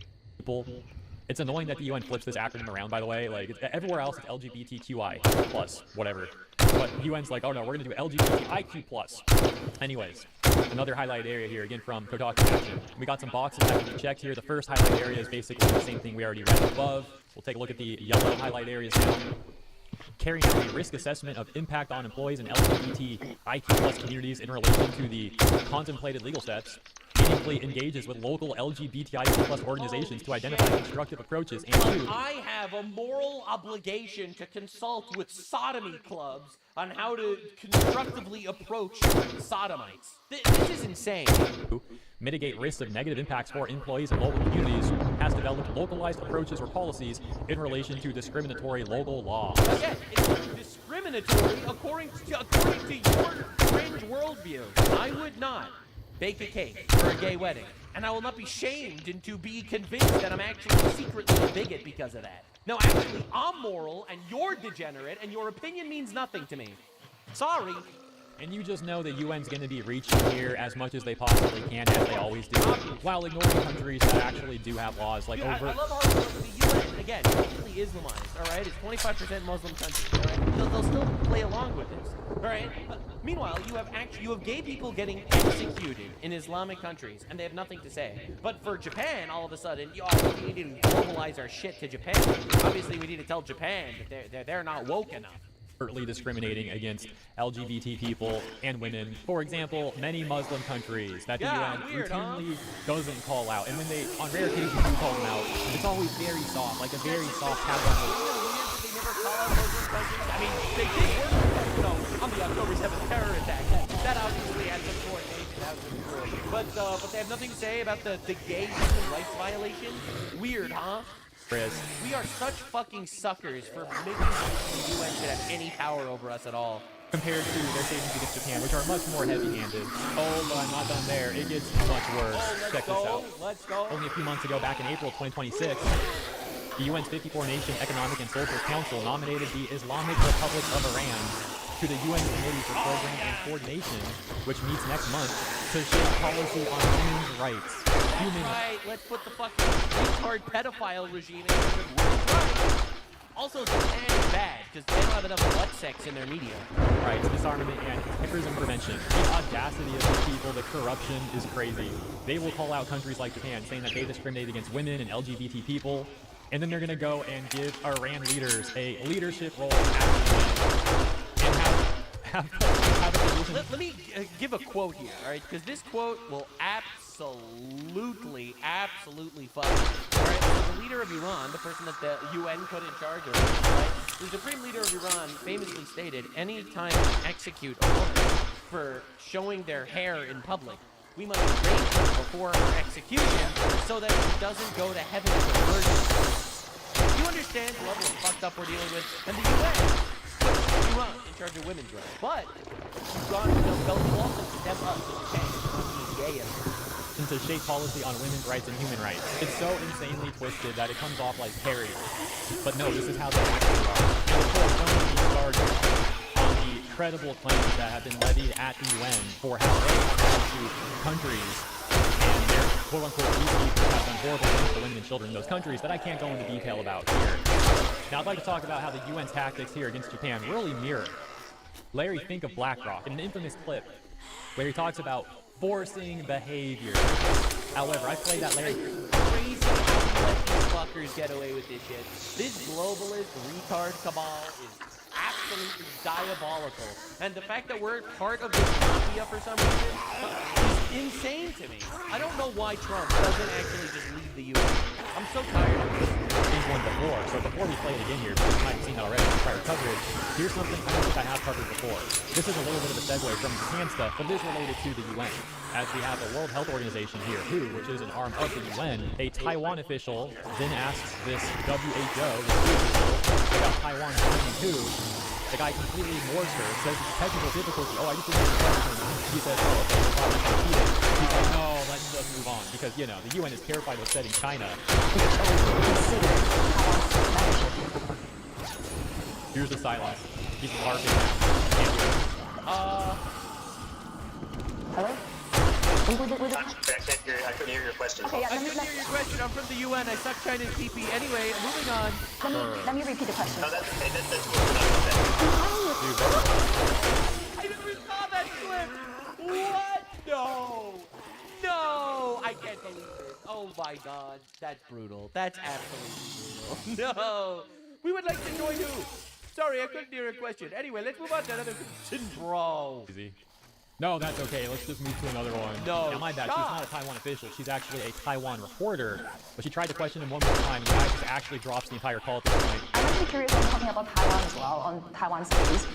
It's annoying that the UN flips this acronym around, by the way. Like, everywhere else it's LGBTQI+, whatever. But UN's like, oh no, we're gonna do LGBTIQ+. Anyways, another highlight area here, again from Kotaku Action. We got some boxes that can be checked here. The first highlight area is basically the same thing we already read above. We'll take a look at the yellow highlight areas now. Carrying out a risk assessment of impact on employees and LGBTIQ+ communities in relation to the contemplated legal steps. Meaningfully engages with local LGBTIQ+ organizations to identify constructive approaches and to... I have a moral obligation to consult with sodomy clubs on how to constructively approach sodomites. This is insane. Mitigate risks of negative impacts for employees and local communities, has developed localized approaches or policies in relation to discriminatory local law. Again, it's discriminatory according to your fringe worldview. I would not bake a cake for a gay wedding, and I will not be shamed into be convinced that I'm actually secretly a bigot because of that. No, actually, I'm moral, and you're degenerate, and your opinion means nothing to me. Sorry. And you just know the UN's going to be reaching here as much as they possibly can, as they always do, while ignoring countries that actually do have laws like I love how the UN, again, completely Islamized, all right? It's 25% Muslim country, all right? They'll still play along with this, all right? But meanwhile, you have gay people getting executed in Islamic countries, and they have nothing to say. But for Japan, all of a sudden, we need to globalize our shit to Japan. Obviously, we need to tell Japan that they're not woke enough. Discriminating against LGBT people and women. For example, many Muslim countries that the UN routinely doesn't call out. And when they, on rare occasions, do call them out, it's always very soft, like a very soft tap on the... They never call out Muslim countries. I mean, they did work, on the October 7th terror attack. That obviously had some coordination, that was important. but they have nothing to say about the gay human rights violation? Weird, huh? We are such fucking suckers for making the UN should have any power over us at all. Compared to their statements against Japan, which are much more heavy-handed. Oh, but I'm not done there. It gets much worse. Check this out. Let's go. Only a few months ago, back in April 2026, the UN's 54-nation Economic and Social Council nominated the Islamic Republic of Iran to the UN Committee for Program and Coordination, which meets next month, to shape policy on women's rights. Right, let's put the fucking retard pedophile regime in charge of women's rights. Also, Japan is bad, because they don't have enough butt sex in their media. Right, disarmament and terrorism prevention. The audacity of these people, the corruption is crazy. They will call out countries like Japan, saying that they discriminate against women and LGBT people, and then they're going to go and give Iran leaders a leadership role and have a position. Let me give a quote here, all right? Because this quote will absolutely fuck. All right, so the leader of Iran, the person that the UN put in charge of, right? The supreme leader of Iran famously stated, anytime we execute a woman for showing their hair in public, we must rape her before her execution so that she doesn't go to heaven as a virgin. You understand the level of fucked up we're dealing with? And the UN puts Iran in charge of women's rights. But you've gone to the also condemn us as being gay and to shape policy on women's rights and human rights. It's so insanely twisted that it comes off like parody. But no, this is how they actually are. And of course, don't get me started on the credible claims that have been levied at the UN for how they to countries and their quote-unquote peacekeepers have done horrible things to women and children in those countries that I can't go into detail about here. Now, I'd like to talk about how the UN's tactics here against Japan really mirror Larry Fink of BlackRock in an infamous clip where he talks about forcing behavior. However, I played that Larry. Crazy how we let these fuckers get away with this shit. This globalist retard cabal is absolutely diabolical. And the fact that we're part of this mafia for some reason is insane to me. I don't know why Trump doesn't actually just leave the UN. I'm so tired of this. These one before, so before we play it again here, because you might have seen it already in prior coverage, here's something I don't think I have covered before. This is a little bit of a segue from Japan stuff, but it is related to the UN. As we have the World Health Organization here, WHO, which is an arm of the UN, a Taiwan official then asks this WHO, about Taiwan joining WHO. The guy completely ignores her, says it's a technical difficulty. Oh, I just didn't answer the question. He says, oh, okay, no problem, I can repeat it. He's like, no, let's just move on. Because, you know, the UN is terrified of upsetting China. Here's the silence. He's barking now. Can't do it. Hello? I couldn't hear your question. Okay, I couldn't hear your question. I'm from the UN. I suck China's PP. Anyway, moving on. Let me repeat the question. No, that's okay. That's I never saw that clip. What? No. I can't believe it. Oh my God. That's brutal. That's absolutely brutal. No. We would like to join you. Sorry, I couldn't hear your question. Anyway, let's move on to another question, bro. Easy. No, that's okay. Let's just move to another one. No, now, my bad. She's not a Taiwan official. She's actually a Taiwan reporter. But she tried to question him one more time, and the guy just actually drops the entire call at this point. I'm actually curious on talking about Taiwan as well, on Taiwan studies.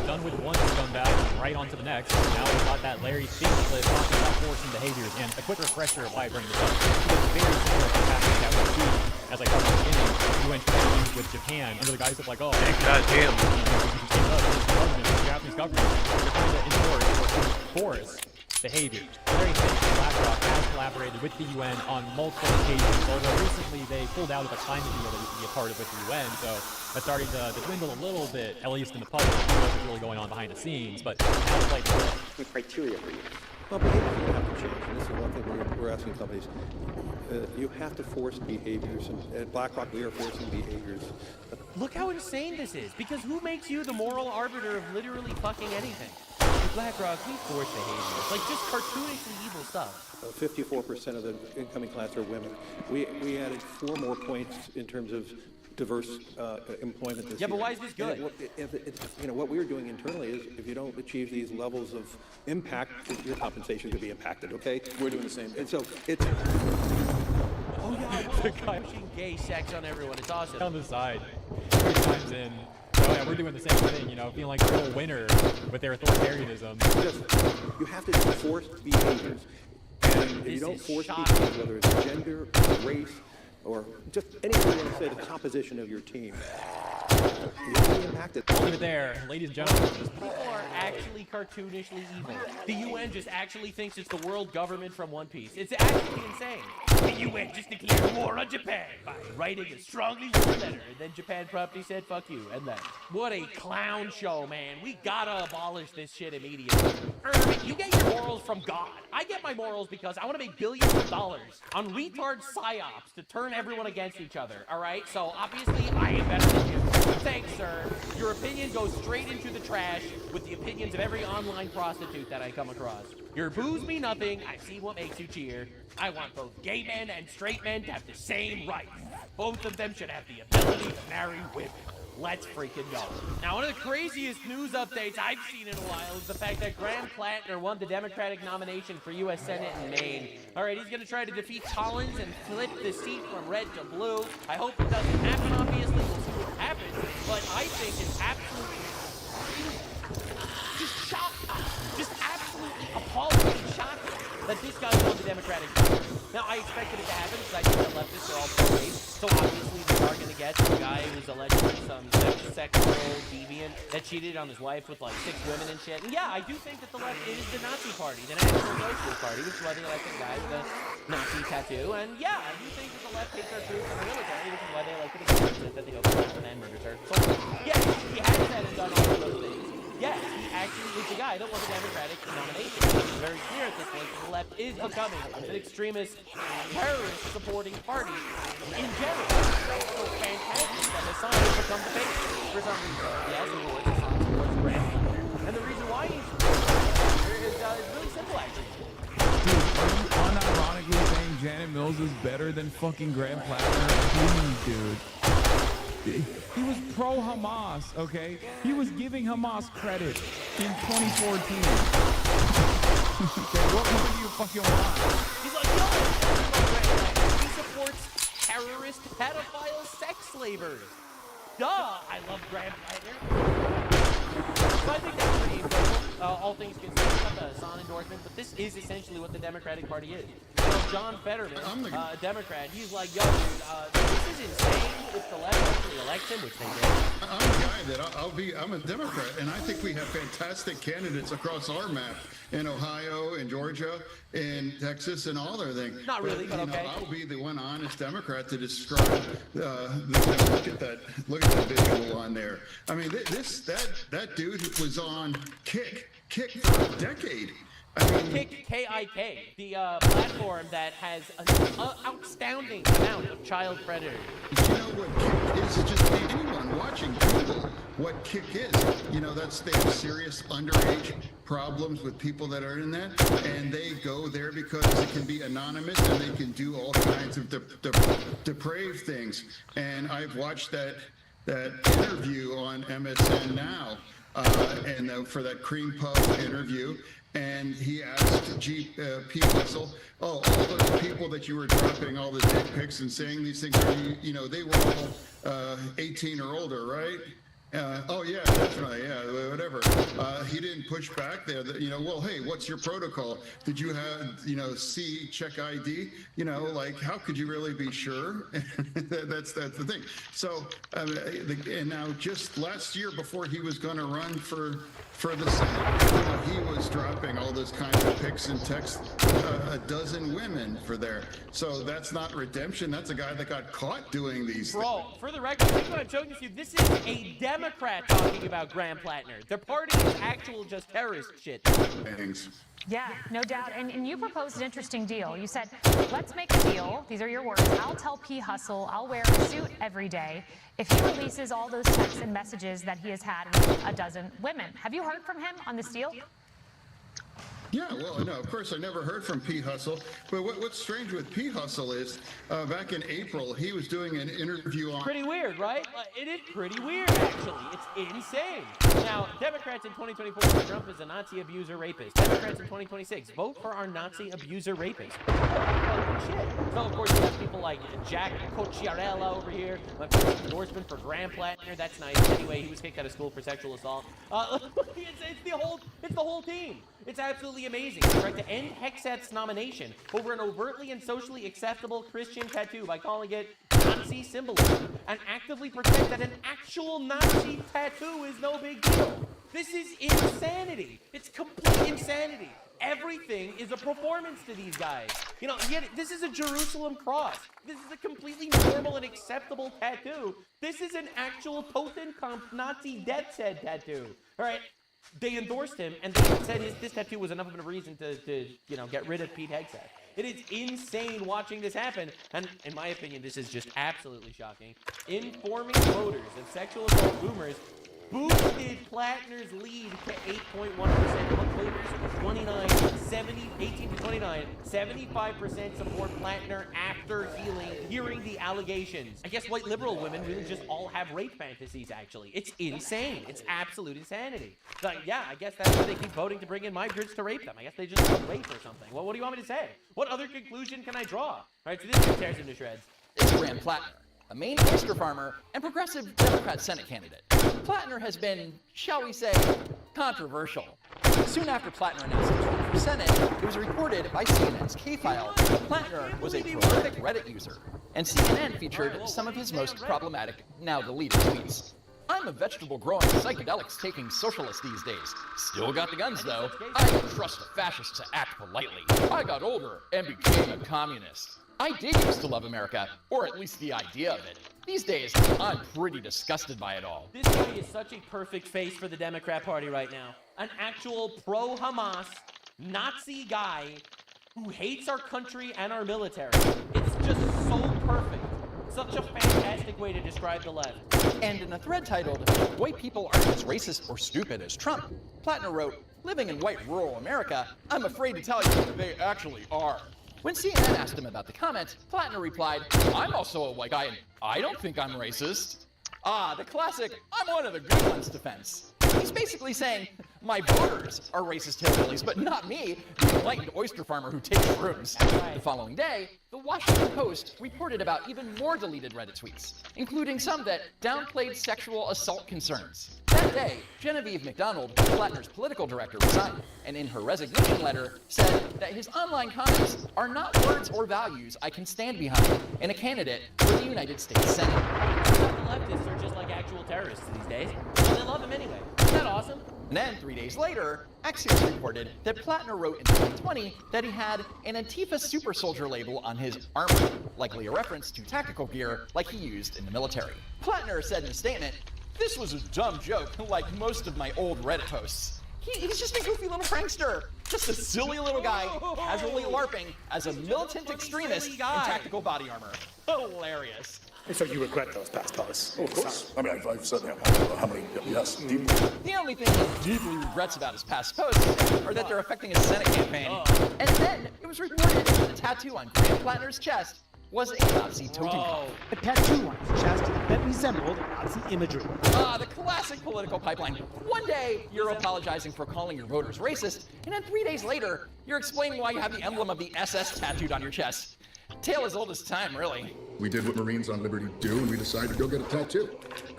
Done with one scumbag, right on to the next. Now we've got that Larry Fink clip talking about forcing behaviors. And a quick refresher of why I bring this up. It's very similar to the tactics that we see, as I covered at the beginning, UN used with Japan under the guise of like, oh, goddamn. The Japanese government, they're trying to enforce or force behavior. Larry Fink of BlackRock has collaborated with the UN on multiple occasions, although recently they pulled out of a climate deal that used to be a part of with the UN, so that's starting to dwindle a little bit, at least in the public, to know what's really going on behind the scenes, but now it's like the criteria for you. Well, behaviors are going to have to change, and this is one thing we're asking companies. You have to force behaviors, and at BlackRock we are forcing behaviors. Look how insane this is, because who makes you the moral arbiter of literally fucking anything? With BlackRock, we force behaviors, like just cartoonish and evil stuff. 54% of the incoming class are women. We added 4 more points in terms of diverse employment this year. Yeah, but why is this good? What we're doing internally is if you don't achieve these levels of impact, your compensation could be impacted, okay? We're doing the same. And so it's... Oh yeah, we're pushing gay sex on everyone. It's awesome. On the side, 3 times in, So yeah, we're doing the same thing, you know, feeling like a real winner with their authoritarianism. You have to force behaviors. And if you don't force behaviors, whether it's gender, race, or just anything you want to say, the composition of your team, you'll be impacted. I'll leave it there. Ladies and gentlemen. These people are actually cartoonishly evil. The UN just actually thinks it's the world government from One Piece. It's actually insane. The UN just declared war on Japan by writing a strongly worded letter, and then Japan promptly said, fuck you, and left. What a clown show, man. We gotta abolish this shit immediately. You get your morals from God. I get my morals because I want to make billions of dollars on retard psyops to turn everyone against each other, alright? So, obviously, I am better than you. Thanks, sir. Your opinion goes straight into the trash with the opinions of every online prostitute that I come across. Your booze mean nothing. I see what makes you cheer. I want both gay men and straight men to have the same rights. Both of them should have the ability to marry women. Let's freaking go. Now, one of the craziest news updates I've seen in a while is the fact that Graham Plattner won the Democratic nomination for U.S. Senate in Maine. All right, he's going to try to defeat Collins and flip the seat from red to blue. I hope it doesn't happen, obviously. We'll see what happens. But I think it's absolutely just shocking, just absolutely appallingly shocking that this guy won the Democratic Party. Now, I expected it to happen because I think the leftists are all pro-race, so obviously they are going to get some guy who's allegedly some sexual deviant that cheated on his wife with like 6 women and shit. And yeah, I do think that the left is the Nazi party, the National Socialist Party, which is why they like the guy with the Nazi tattoo. And yeah, I do think that the left hates our troops and the military, which is why they like the executive that they open up and murders her. So yes, he has said and done all of those things. Yes, he actually is the guy that won the Democratic nomination. It's very clear at this point that the left is becoming an extremist, terrorist-supporting party in general. So fantastic that Hassan has become the face for some reason. Yes, of course, Hassan supports Graham Plattner. And the reason why he's is really simple, actually. Dude, are you unironically saying Janet Mills is better than fucking Graham Plattner? Please, dude. He was pro-Hamas, okay? He was giving Hamas credit in 2014. Okay, what more do you fucking want? He's like, yo, he supports terrorist, pedophile, sex slavers. Duh, I love Graham Plattner. So I think that's pretty incredible. All things considered, not the Hassan endorsement, but this is essentially what the Democratic Party is. So John Fetterman, a Democrat, he's like, yo, dude, this is insane. If the left actually elects him, which they did. I'm a guy that I'm a Democrat, and I think we have fantastic candidates across our map in Ohio, in Georgia, in Texas, and all their things. Not really, but okay. I'll be the one honest Democrat to describe. Look at that visual on there. I mean, that dude was on Kick for a decade. I mean, Kick, K-I-K, the platform that has an outstanding amount of child predators. You know what Kick is? Just anyone watching Google what Kick is. You know, they have serious underage problems with people that are in that, and they go there because it can be anonymous and they can do all kinds of depraved things. And I've watched that interview on MSN Now, and for that Cream Puff interview. And he asked P. Russell, all those people that you were dropping all the dick pics and saying these things, they were all 18 or older, right? Oh yeah, definitely, yeah, whatever. He didn't push back there. Well, hey, what's your protocol? Did you have, check ID? Like, how could you really be sure? that's the thing. So, and now just last year, before he was going to run for the Senate, he was dropping all those kinds of pics and texts with a dozen women for there. So that's not redemption. That's a guy that got caught doing these things. Bro, for the record, I think what I'm showing you, this is a Democrat talking about Graham Plattner. Their party is actual just terrorist shit. Thanks. Yeah, no doubt. And you proposed an interesting deal. You said, let's make a deal. These are your words. I'll tell P. Hustle I'll wear a suit every day if he releases all those texts and messages that he has had with a dozen women. Have you heard from him on this deal? Yeah, well, no, of course, I never heard from P. Hustle. But what's strange with P. Hustle is back in April, he was doing an interview on... Pretty weird, right? It is pretty weird, actually. It's insane. Now, Democrats in 2024, Trump is a Nazi abuser rapist. Democrats in 2026, vote for our Nazi abuser rapist. shit. So, of course, you have people like Jack Cocciarella over here, my first endorsement for Graham Plattner. That's nice. Anyway, he was kicked out of school for sexual assault. It's the whole team. It's absolutely amazing. They tried to end Hexet's nomination over an overtly and socially acceptable Christian tattoo by calling it Nazi symbolism and actively pretend that an actual Nazi tattoo is no big deal. This is insanity. It's complete insanity. Everything is a performance to these guys. You know, yet this is a Jerusalem cross. This is a completely normal and acceptable tattoo. This is an actual Totenkampf Nazi death's head tattoo. All right. They endorsed him, and they said this tattoo was enough of a reason to get rid of Pete Hegseth. It is insane watching this happen, and in my opinion, this is just absolutely shocking. Informing voters of sexual assault rumors boosted Plattner's lead to 8.1% among voters, 18 to 29, 75% support Plattner after hearing the allegations. I guess white liberal women really just all have rape fantasies, actually. It's insane. It's absolute insanity. Like, yeah, I guess that's why they keep voting to bring in migrants to rape them. I guess they just love rape or something. Well, what do you want me to say? What other conclusion can I draw? All right, so this tears him to shreds. It's Graham Plattner, a Maine oyster farmer and progressive Democrat Senate candidate. Plattner has been, shall we say, controversial. Soon after Plattner announced his run for Senate, it was reported by CNN's K-File that Plattner was a prolific Reddit user, and CNN featured some of his most problematic, now deleted tweets. I'm a vegetable-growing psychedelics taking socialist these days. Still got the guns, though. I don't trust the fascists to act politely. I got older and became a communist. I did used to love America, or at least the idea of it. These days, I'm pretty disgusted by it all. This guy is such a perfect face for the Democrat Party right now. An actual pro-Hamas, Nazi guy who hates our country and our military. It's just so perfect. Such a fantastic way to describe the left. And in a thread titled, "White People Aren't as Racist or Stupid as Trump," Plattner wrote, "Living in white rural America, I'm afraid to tell you they actually are." When CNN asked him about the comment, Plattner replied, "I'm also a white guy and I don't think I'm racist." Ah, the classic, "I'm one of the good ones" defense. He's basically saying, my voters are racist hillbillies, but not me, the enlightened oyster farmer who takes shrooms. The following day, the Washington Post reported about even more deleted Reddit tweets, including some that downplayed sexual assault concerns. That day, Genevieve McDonald, Plattner's political director, resigned, and in her resignation letter said that his online comments are not words or values I can stand behind in a candidate for the United States Senate. The leftists are just like actual terrorists these days, so they love him anyway. Isn't that awesome? And then, 3 days later, Axios reported that Plattner wrote in 2020 that he had an Antifa super soldier label on his armor, likely a reference to tactical gear like he used in the military. Plattner said in a statement, "This was a dumb joke, like most of my old Reddit posts. He's just a goofy little prankster, just a silly little guy casually LARPing as a militant extremist in tactical body armor." Hilarious. So you regret those past posts? Oh, of course. I mean, I've certainly how many, yes, deeply. The only thing he deeply regrets about his past posts are that they're affecting his Senate campaign. And then it was reported that the tattoo on Graham Plattner's chest was a Nazi Totenkampf. A tattoo on his chest that resembled Nazi imagery. Ah, the classic political pipeline. One day, you're apologizing for calling your voters racist, and then 3 days later, you're explaining why you have the emblem of the SS tattooed on your chest. Tale as old as time, really. We did what Marines on Liberty do, and we decided to go get a tattoo.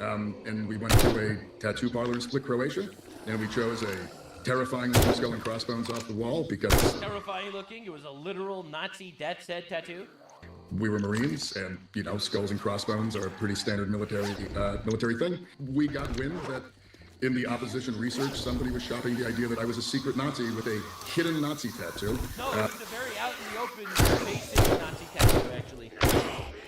And we went to a tattoo parlor in Split, Croatia, and we chose a terrifying looking skull and crossbones off the wall because... Terrifying looking? It was a literal Nazi death's head tattoo? We were Marines, and, you know, skulls and crossbones are a pretty standard military thing. We got wind that in the opposition research, somebody was shopping the idea that I was a secret Nazi with a hidden Nazi tattoo. No, it was a very out in the open, basic Nazi tattoo, actually.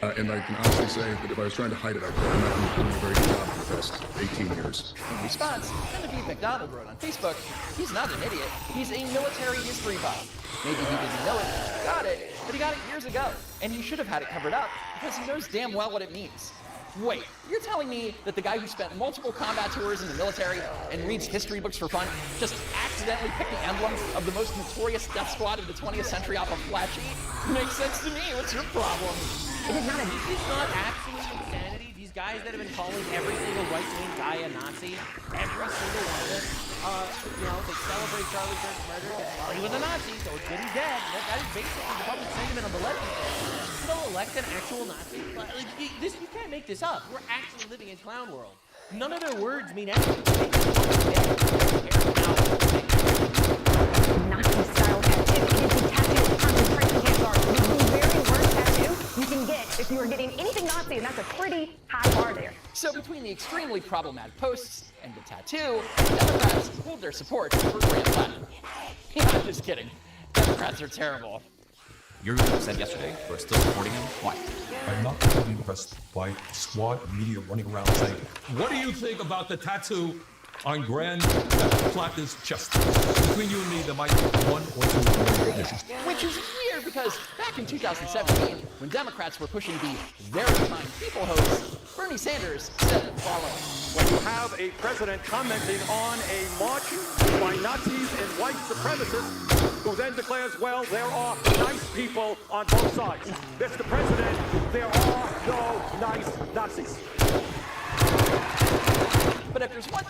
And I can honestly say that if I was trying to hide it, I've not been doing a very good job for the past 18 years. In response, Genevieve McDonald wrote on Facebook, "He's not an idiot. He's a military history buff. Maybe he didn't know it, got it, but he got it years ago, and he should have had it covered up because he knows damn well what it means." Wait, you're telling me that the guy who spent multiple combat tours in the military and reads history books for fun just accidentally picked the emblem of the most notorious death squad of the 20th century off a flat sheet? Makes sense to me. What's your problem? This is not absolute insanity. These guys guys that have been calling every single right-wing guy a Nazi, every single one of them, they celebrate Charlie Kirk's murder because, well, he was a Nazi, so it's good he's dead. That is basically the public sentiment on the left. They'll elect an actual Nazi. You can't make this up. We're actually living in clown world. None of their words mean anything. Nazi-style tattoo. It is the tattoo of concentration camp guards. It is the very worst tattoo you can get if you are getting anything Nazi, and that's a pretty high bar there. So between the extremely problematic posts and the tattoo, Democrats hold their support for Graham Platter. I'm just kidding. Democrats are terrible. Your group said yesterday we're still supporting him. Why? I'm not going to be impressed by squad media running around saying, "What do you think about the tattoo on Grand Platter's chest?" Between you and me, there might be one or two more issues. Which is weird because back in 2017, when Democrats were pushing the very kind people hoax, Bernie Sanders said the following. When you have a president commenting on a march by Nazis and white supremacists, who then declares, well, there are nice people on both sides. Mr. President, there are no nice Nazis. But if there's one...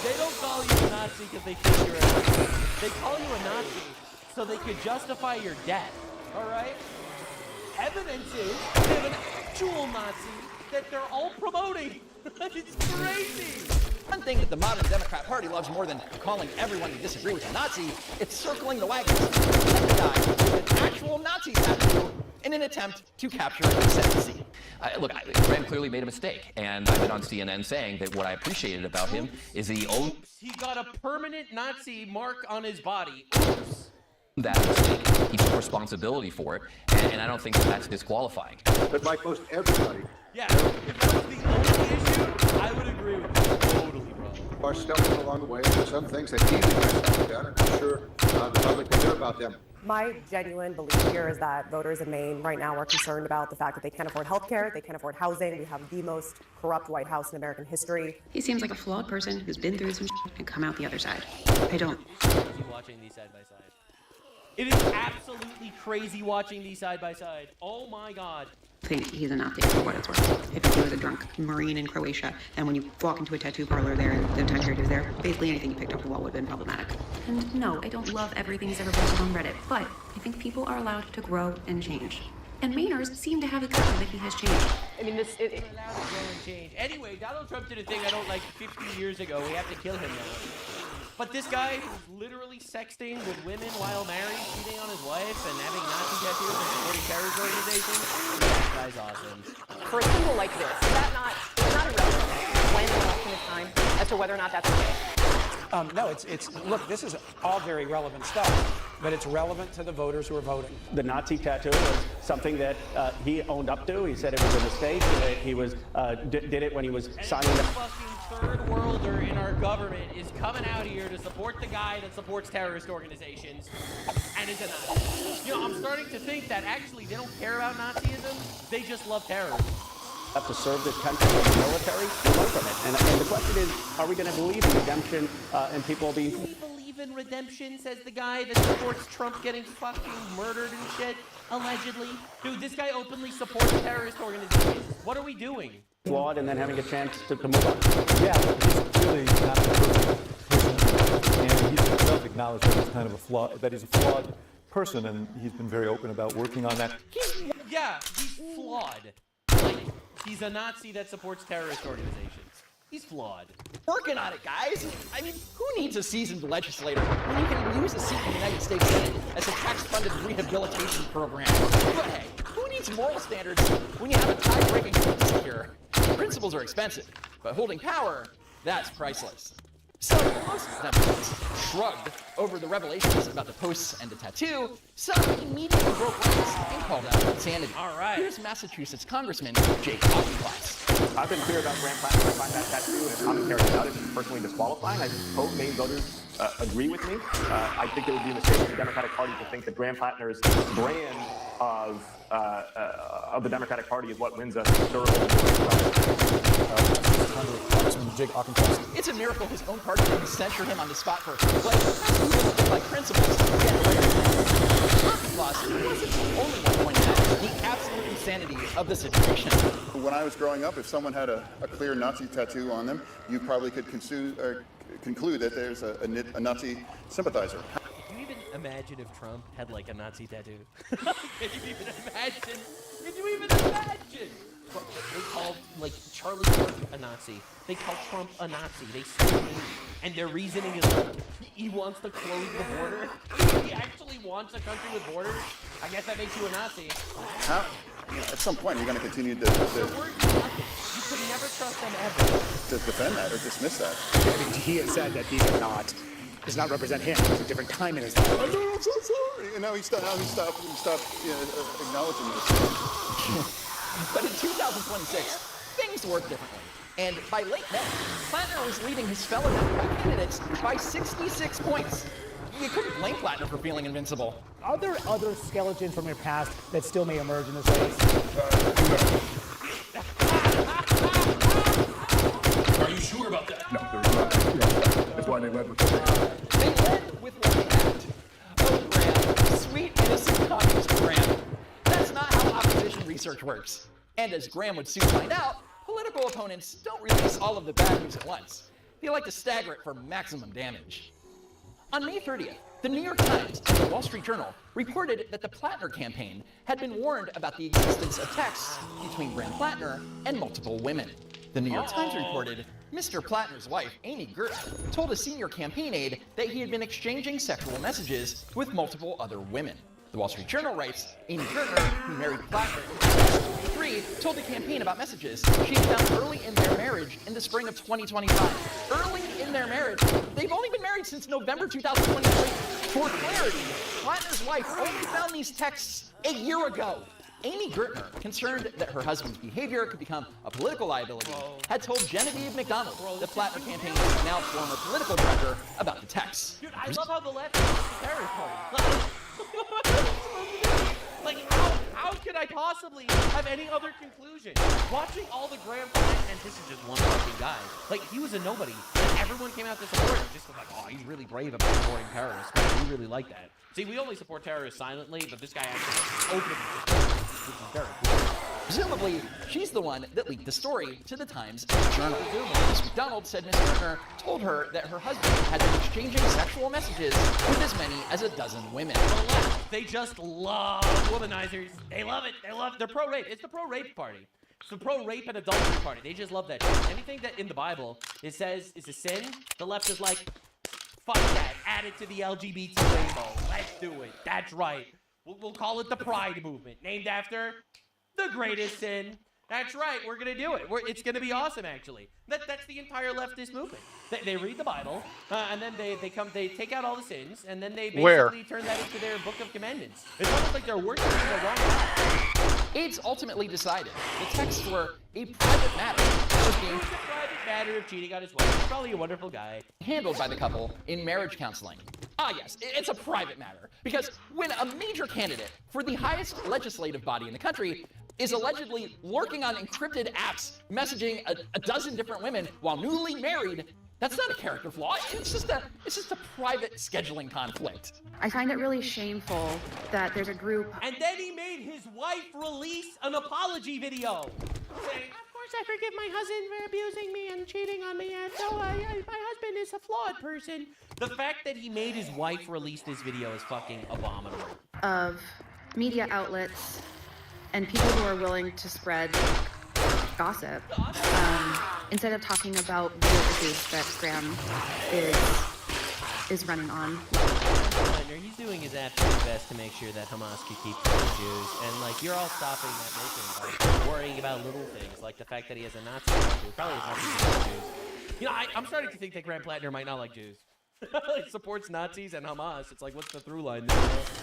They don't call you a Nazi because they think you're a Nazi. They call you a Nazi so they could justify your death, all right? Evidence is they have an actual Nazi that they're all promoting. It's crazy. One thing that the modern Democrat Party loves more than calling everyone who disagree with a Nazi, it's circling the wagons. Get the guy with an actual Nazi tattoo in an attempt to capture the ascendancy. Look, Graham clearly made a mistake, and I've been on CNN saying that what I appreciated about him is that he owned He got a permanent Nazi mark on his body. that mistake. He took responsibility for it, and I don't think that that's disqualifying. But like most everybody, yeah, if that was the only issue, I would agree with you totally, bro. are stumbling along the way. There's some things that easily get done, and I'm sure the public will hear about them. My genuine belief here is that voters in Maine right now are concerned about the fact that they can't afford health care, they can't afford housing. We have the most corrupt White House in American history. He seems like a flawed person who's been through some shit and come out the other side. I don't. Keep watching these side by side. It is absolutely crazy watching these side by side. Oh my God. Think he's a Nazi for what it's worth. If he was a drunk Marine in Croatia, and when you walk into a tattoo parlor there, the time period he was there, basically anything you picked off the wall would have been problematic. And no, I don't love everything he's ever posted on Reddit, but I think people are allowed to grow and change. And Mainers seem to have a culture that he has changed. I mean, allowed to grow and change. Anyway, Donald Trump did a thing I don't like 50 years ago. We have to kill him now. But this guy who's literally sexting with women while married, cheating on his wife, and having Nazi tattoos and supporting terrorist organizations, this guy's awesome. For a symbol like this, is that not irrelevant when an election is time as to whether or not that's okay? No, look, this is all very relevant stuff, but it's relevant to the voters who are voting. The Nazi tattoo was something that he owned up to. He said it was a mistake. He was did it when he was signing the third worlder in our government is coming out here to support the guy that supports terrorist organizations and is a Nazi. I'm starting to think that actually they don't care about Nazism, they just love terrorism. Have to serve this country in the military, we learn from it. And the question is, are we going to believe in redemption and people being... We believe in redemption, says the guy that supports Trump getting fucking murdered and shit, allegedly. Dude, this guy openly supports terrorist organizations. What are we doing? Flawed and then having a chance to move on. Yeah, he's really not the perfect person, and he's himself acknowledged that he's kind of a flawed person, and he's been very open about working on that. He's flawed. Like, he's a Nazi that supports terrorist organizations. He's flawed. Working on it, guys. I mean, who needs a seasoned legislator when you can use a seat in the United States Senate as a tax-funded rehabilitation program? But hey, who needs moral standards when you have a tie-breaking vote to secure? Principles are expensive, but holding power, that's priceless. So, most Democrats shrugged over the revelations about the posts and the tattoo, some immediately broke ranks and called out insanity. All right. Here's Massachusetts Congressman Jake Auchincloss. I've been clear about Graham Platter. I find that tattoo and his commentary about it personally disqualifying. I hope Maine voters agree with me. I think it would be a mistake for the Democratic Party to think that Graham Platter's brand of the Democratic Party is what wins us durable Jake Auchincloss. It's a miracle his own party didn't censure him on the spot for like principles. Auchincloss wasn't the only one pointing out the absolute insanity insanity of the situation. When I was growing up, if someone had a clear Nazi tattoo on them, you probably could conclude that there's a Nazi sympathizer. Can you even imagine if Trump had like a Nazi tattoo? Can you even imagine? Can you even imagine? They called like Charlie Kirk a Nazi. They call Trump a Nazi. They say, and their reasoning is like, he wants to close the border. He actually wants a country with borders. I guess that makes you a Nazi. How? At some point, you're going to continue to You could never trust them ever. to defend that or dismiss that. I mean, he has said that these are not, does not represent him. It's a different time in his life. I'm so sorry. And now he stopped acknowledging this. But in 2026, things work differently. And by late May, Plattner was leading his fellow Democrat candidates by 66 points. You couldn't blame Plattner for feeling invincible. Are there other skeletons from your past that still may emerge in this race? Are you sure about that? No, there's not. That's why they led with the They led with what they had. Oh, Graham, sweet, innocent communist Graham. That's not how opposition research works. And as Graham would soon find out, political opponents don't release all of the bad news at once. They like to stagger it for maximum damage. On May 30th, the New York Times and the Wall Street Journal reported that the Plattner campaign had been warned about the existence of texts between Graham Plattner and multiple women. The New York Times reported Mr. Plattner's wife, Amy Gertner, told a senior campaign aide that he had been exchanging sexual messages with multiple other women. The Wall Street Journal writes, Amy Gertner, who married Plattner in 2003, told the campaign about messages she had found early in their marriage in the spring of 2025. Early in their marriage? They've only been married since November 2023. For clarity, Plattner's wife only found these texts a year ago. Amy Gertner, concerned that her husband's behavior could become a political liability, had told Genevieve McDonald, the Plattner campaign's now former political director, about the texts. Dude, I love how the left is a terrorist party. Like, how could I possibly have any other conclusion? Watching all the Graham Plattner, and this is just one fucking guy. Like, he was a nobody, and everyone came out to support him. Just like, oh, he's really brave about supporting terrorists. We really like that. See, we only support terrorists silently, but this guy actually openly supports them, which is very cool. Presumably, she's the one that leaked the story to the Times and the Journal. Ms. McDonald said Ms. Gertner told her that her husband had been exchanging sexual messages with as many as a dozen women. The left, they just love womanizers. They love it. They're pro-rape. It's the pro-rape party. It's the pro-rape and adultery party. They just love that shit. Anything that in the Bible it says is a sin, the left is like, fuck that. Add it to the LGBT rainbow. Let's do it. That's right. We'll call it the Pride Movement, named after the greatest sin. That's right. We're gonna do it. It's gonna be awesome, actually. That's the entire leftist movement. They read the Bible, and then they take out all the sins, and then they basically turn that into their book of commandments. It's almost like they're working in the wrong path. AIDS ultimately decided the texts were a private matter. It was being private matter of cheating on his wife. He's probably a wonderful guy. Handled by the couple in marriage counseling. Ah, yes, it's a private matter. Because when a major candidate for the highest legislative body in the country is allegedly lurking on encrypted apps, messaging a dozen different women while newly married, that's not a character flaw. It's just a private scheduling conflict. I find it really shameful that there's a group. And then he made his wife release an apology video saying, "Of course, I forgive my husband for abusing me and cheating on me, and so my husband is a flawed person." The fact that he made his wife release this video is fucking abominable. Of media outlets and people who are willing to spread gossip instead of talking about real issues that Graham is running on. He's doing his absolute best to make sure that Hamas can keep killing Jews, and like you're all stopping that mission by worrying about little things like the fact that he has a Nazi tattoo. Probably has nothing to do with Jews. You know, I'm starting to think that Graham Plattner might not like Jews. He supports Nazis and Hamas. It's like, what's the through line there?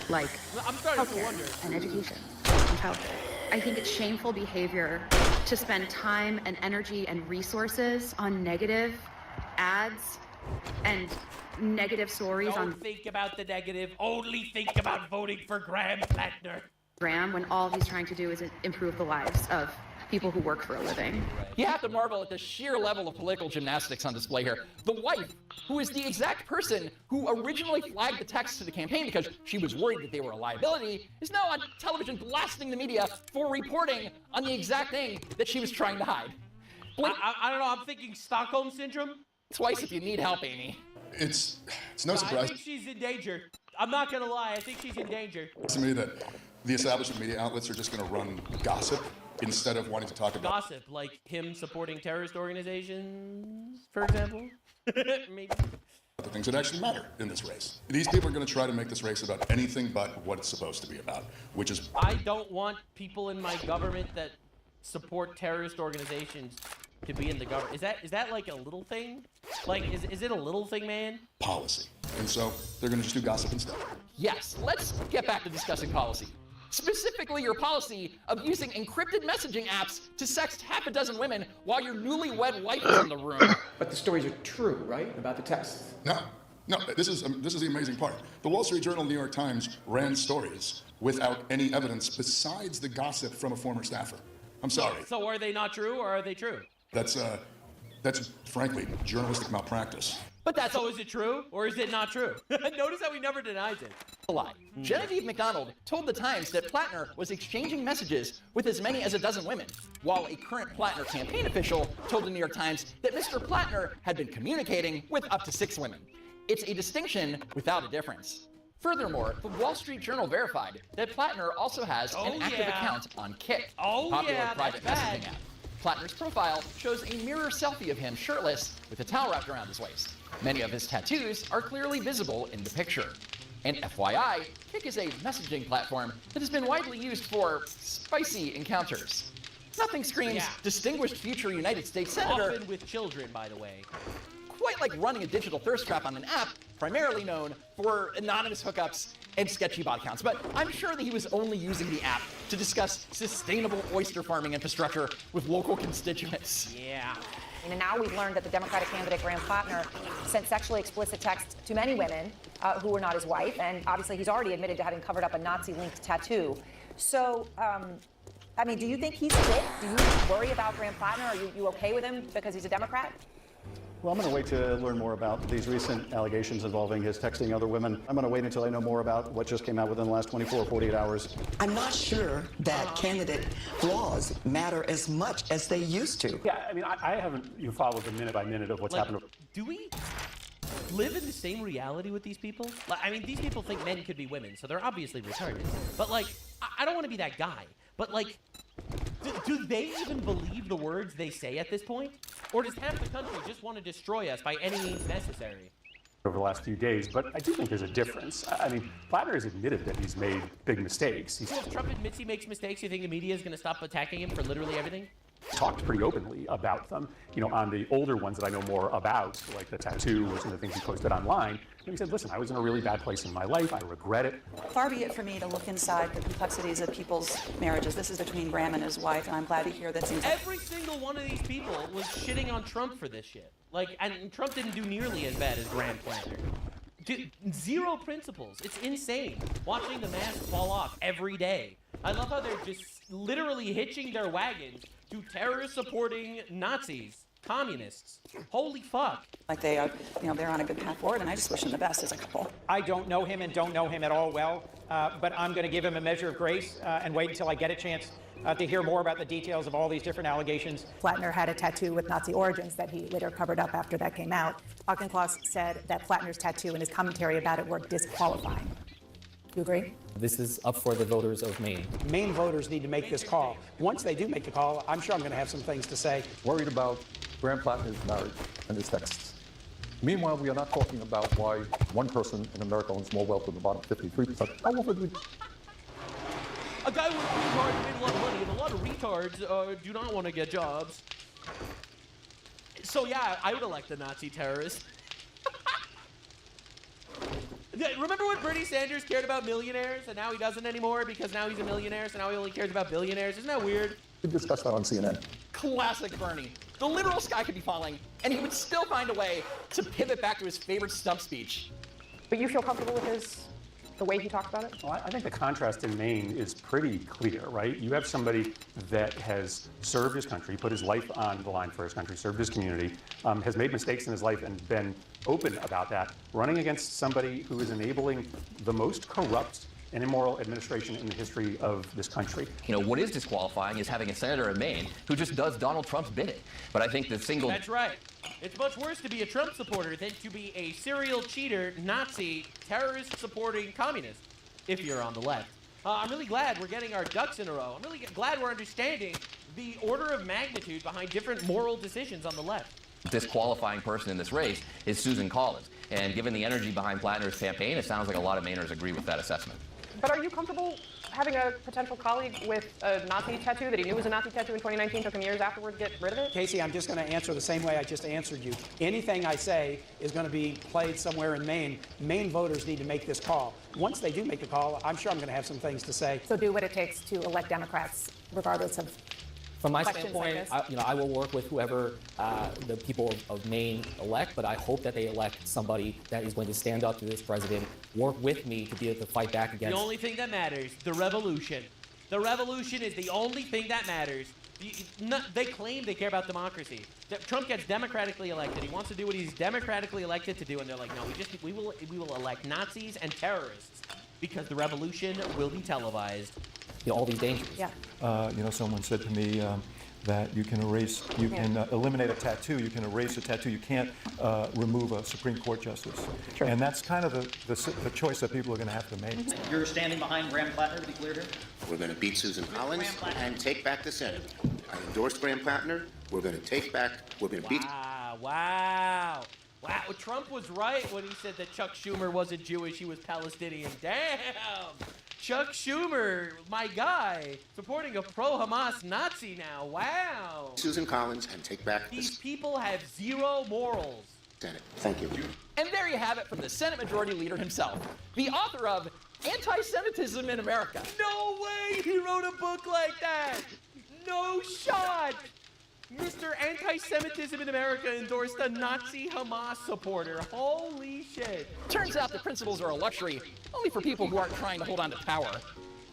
Like, I'm starting to wonder. And education and childhood. I think it's shameful behavior to spend time and energy and resources on negative ads and negative stories. Don't think about the negative. Only think about voting for Graham Plattner. Graham, when all he's trying to do is improve the lives of people who work for a living. You have to marvel at the sheer level of political gymnastics on display here. The wife, who is the exact person who originally flagged the texts to the campaign because she was worried that they were a liability, is now on television blasting the media for reporting on the exact thing that she was trying to hide. I don't know, I'm thinking Stockholm Syndrome? Twice if you need help, Amy. It's no surprise I think she's in danger. I'm not gonna lie, I think she's in danger. to me that the establishment media outlets are just going to run gossip instead of wanting to talk about Gossip, like him supporting terrorist organizations, for example? Maybe. the things that actually matter in this race. These people are going to try to make this race about anything but what it's supposed to be about, which is... I don't want people in my government that support terrorist organizations to be in the government. Is that like a little thing? Like, is it a little thing, man? policy. And so they're going to just do gossip instead. Yes, let's get back to discussing policy. Specifically, your policy of using encrypted messaging apps to sext half a dozen women while your newlywed wife is in the room. But the stories are true, right? About the texts. No, this is the amazing part. The Wall Street Journal, New York Times ran stories without any evidence besides the gossip from a former staffer. I'm sorry. So are they not true, or are they true? That's frankly journalistic malpractice. But that's so is it true, or is it not true? Notice how he never denies it. A lie. Genevieve McDonald told the Times that Plattner was exchanging messages with as many as a dozen women, while a current Plattner campaign official told the New York Times that Mr. Plattner had been communicating with up to 6 women. It's a distinction without a difference. Furthermore, the Wall Street Journal verified that Plattner also has an active account on Kik, a popular private messaging app. Plattner's profile shows a mirror selfie of him shirtless with a towel wrapped around his waist. Many of his tattoos are clearly visible in the picture. And FYI, Kik is a messaging platform that has been widely used for spicy encounters. Nothing screams distinguished future United States Senator. Often with children, by the way. Quite like running a digital thirst trap on an app, primarily known for anonymous hookups and sketchy bot accounts. But I'm sure that he was only using the app to discuss sustainable oyster farming infrastructure with local constituents. Yeah. And now we've learned that the Democratic candidate Graham Plattner sent sexually explicit texts to many women who were not his wife, and obviously he's already admitted to having covered up a Nazi-linked tattoo. So, I mean, do you think he's fit? Do you worry about Graham Plattner? Are you okay with him because he's a Democrat? Well, I'm going to wait to learn more about these recent allegations involving his texting other women. I'm going to wait until I know more about what just came out within the last 24 or 48 hours. I'm not sure that candidate flaws matter as much as they used to. Yeah, I mean, I haven't followed the minute by minute of what's happened. Do we live in the same reality with these people? Like, I mean, these people think men could be women, so they're obviously retarded. But, like, I don't want to be that guy. But, like, do they even believe the words they say at this point? Or does half the country just want to destroy us by any means necessary? Over the last few days, but I do think there's a difference. I mean, Plattner has admitted that he's made big mistakes. So if Trump admits he makes mistakes, you think the media is going to stop attacking him for literally everything? Talked pretty openly about them. You know, on the older ones that I know more about, like the tattoo or some of the things he posted online. And he said, listen, I was in a really bad place in my life. I regret it. Far be it for me to look inside the complexities of people's marriages. This is between Graham and his wife, and I'm glad to hear that seems like... Every single one of these people was shitting on Trump for this shit. Like, and Trump didn't do nearly as bad as Graham Plattner. Dude, 0 principles. It's insane. Watching the mask fall off every day. I love how they're just literally hitching their wagons to terrorist-supporting Nazis, communists. Holy fuck. Like they are, they're on a good path forward, and I just wish them the best as a couple. I don't know him and don't know him at all well, but I'm going to give him a measure of grace and wait until I get a chance to hear more about the details of all these different allegations. Plattner had a tattoo with Nazi origins that he later covered up after that came out. Auchincloss said that Plattner's tattoo and his commentary about it were disqualifying. You agree? This is up for the voters of Maine. Maine voters need to make this call. Once they do make the call, I'm sure I'm going to have some things to say. Worried about Graham Plattner's marriage and his texts. Meanwhile, we are not talking about why one person in America owns more wealth than the bottom 53%. How often do we... A guy with a green card made a lot of money, and a lot of retards do not want to get jobs. So yeah, I would elect a Nazi terrorist. Remember when Bernie Sanders cared about millionaires, and now he doesn't anymore because now he's a millionaire, so now he only cares about billionaires? Isn't that weird? We discussed that on CNN. Classic Bernie. The literal sky could be falling, and he would still find a way to pivot back to his favorite stump speech. But you feel comfortable with his the way he talks about it? Well, I think the contrast in Maine is pretty clear, right? You have somebody that has served his country, put his life on the line for his country, served his community, has made mistakes in his life and been open about that, running against somebody who is enabling the most corrupt and immoral administration in the history of this country. You know, what is disqualifying is having a senator in Maine who just does Donald Trump's bidding. But I think the single... That's right. It's much worse to be a Trump supporter than to be a serial cheater, Nazi, terrorist-supporting communist, if you're on the left. I'm really glad we're getting our ducks in a row. I'm really glad we're understanding the order of magnitude behind different moral decisions on the left. disqualifying person in this race is Susan Collins. And given the energy behind Plattner's campaign, it sounds like a lot of Mainers agree with that assessment. But are you comfortable having a potential colleague with a Nazi tattoo that he knew was a Nazi tattoo in 2019, took him years afterward to get rid of it? Casey, I'm just going to answer the same way I just answered you. Anything I say is going to be played somewhere in Maine. Maine voters need to make this call. Once they do make the call, I'm sure I'm going to have some things to say. So do what it takes to elect Democrats, regardless of From my questions standpoint, like this? I will work with whoever the people of Maine elect, but I hope that they elect somebody that is going to stand up to this president, work with me to be able to fight back against. The only thing that matters, the revolution. The revolution is the only thing that matters. They claim they care about democracy. Trump gets democratically elected. He wants to do what he's democratically elected to do, and they're like, no, we will elect Nazis and terrorists because the revolution will be televised. All these dangers. Yeah. Someone said to me that you can eliminate a tattoo, you can erase a tattoo, you can't remove a Supreme Court justice. Sure. And that's kind of the choice that people are going to have to make. You're standing behind Graham Plattner, to be clear here? We're going to beat Susan Collins and take back the Senate. I endorse Graham Plattner. We're going to beat. Wow. Trump was right when he said that Chuck Schumer wasn't Jewish, he was Palestinian. Damn. Chuck Schumer, my guy, supporting a pro-Hamas Nazi now. Wow. Susan Collins and take back These people have zero morals. Senate. Thank you. And there you have it from the Senate Majority Leader himself, the author of Anti-Semitism in America. No way he wrote a book like that. No shot. Mr. Anti-Semitism in America endorsed a Nazi Hamas supporter. Holy shit. Turns out the principles are a luxury only for people who aren't trying to hold on to power.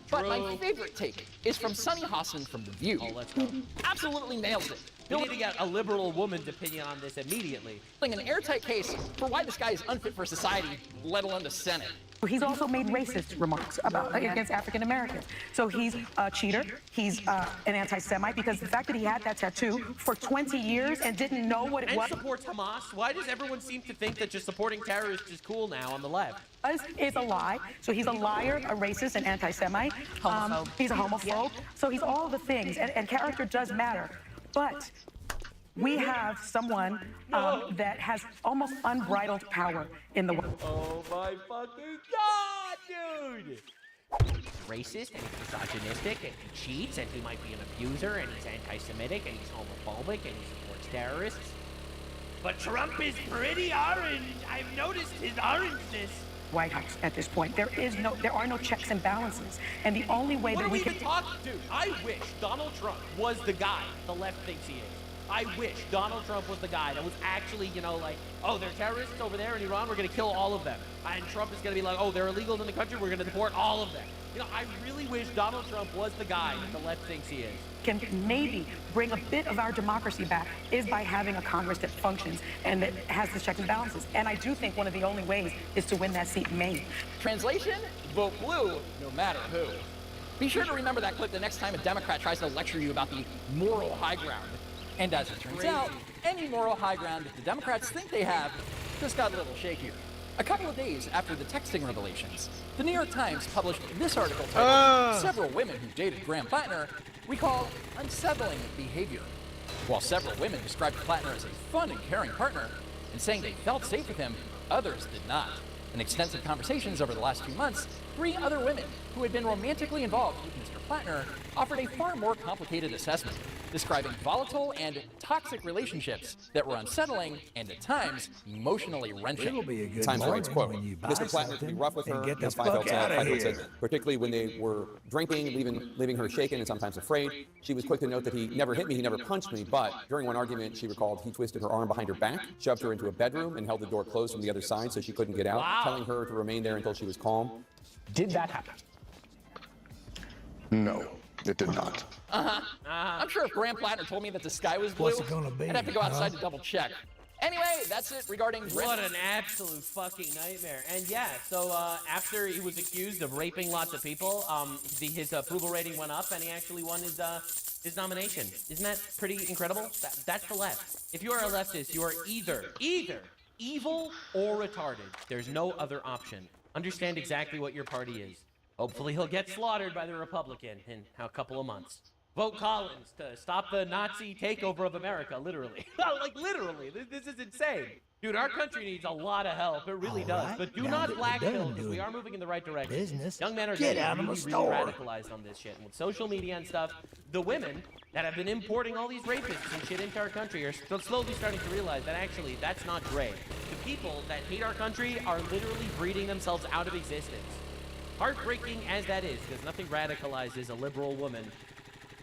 But my favorite take is from Sunny Hostin from The View, who absolutely nails it. We need to get a liberal woman's opinion on this immediately. An airtight case for why this guy is unfit for society, let alone the Senate. He's also made racist remarks against African Americans. So he's a cheater. He's an anti-Semite because the fact that he had that tattoo for 20 years and didn't know what it was. And supports Hamas. Why does everyone seem to think that just supporting terrorists is cool now on the left? Is a lie. So he's a liar, a racist, an anti-Semite. Homophobe. He's a homophobe. Yeah. So he's all the things, and character does matter. But we have someone that has almost unbridled power in the world. Oh my fucking God, dude! He's racist, and he's misogynistic, and he cheats, and he might be an abuser, and he's anti-Semitic, and he's homophobic, and he supports terrorists. But Trump is pretty orange. I've noticed his orangeness. White House at this point. There are no checks and balances. And the only way that we can... Dude, I wish Donald Trump was the guy the left thinks he is. I wish Donald Trump was the guy that was actually, oh, they're terrorists over there in Iran, we're going to kill all of them. And Trump is going to be like, oh, they're illegal in the country, we're going to deport all of them. I really wish Donald Trump was the guy that the left thinks he is. Can maybe bring a bit of our democracy back is by having a Congress that functions and that has the checks and balances. And I do think one of the only ways is to win that seat in Maine. Translation? Vote blue, no matter who. Be sure to remember that clip the next time a Democrat tries to lecture you about the moral high ground. And as it turns out, any moral high ground that the Democrats think they have just got a little shakier. A couple of days after the texting revelations, the New York Times published this article titled, "Several Women Who Dated Graham Plattner Recall Unsettling Behavior." While several women described Plattner as a fun and caring partner and saying they felt safe with him, others did not. In extensive conversations over the last few months, 3 other women who had been romantically involved with Mr. Plattner offered a far more complicated assessment. describing volatile and toxic relationships that were unsettling and at times emotionally wrenching. It'll be a good Times writes, quote, Mr. Plattner can be rough with her, and get the as fuck outta Feifel here. said, particularly when they were drinking, leaving her shaken and sometimes afraid. She was quick to note that he never hit me, he never punched me, but during one argument, she recalled he twisted her arm behind her back, shoved her into a bedroom, and held the door closed from the other side so she couldn't get out, telling her to remain there until she was calm. Did that happen? No, it did not. I'm sure if Graham Plattner told me that the sky was blue, What's it gonna be, I'd have to go outside huh? to double check. Anyway, that's it regarding What an absolute fucking nightmare. And yeah, so after he was accused of raping lots of people, his approval rating went up and he actually won his nomination. Isn't that pretty incredible? That's the left. If you are a leftist, you are either evil or retarded. There's no other option. Understand exactly what your party is. Hopefully he'll get slaughtered by the Republican in a couple of months. Vote Collins to stop the Nazi takeover of America, literally. Like, literally. This is insane. Dude, our country needs a lot of help. It really does. right, But do now not that we're black pill, done because we doing are moving in the right direction. business, Young men are get getting out of really, the really store. radicalized on this shit. And with social media and stuff, the women that have been importing all these rapists and shit into our country are slowly starting to realize that actually that's not great. The people that hate our country are literally breeding themselves out of existence. Heartbreaking as that is, because nothing radicalizes a liberal woman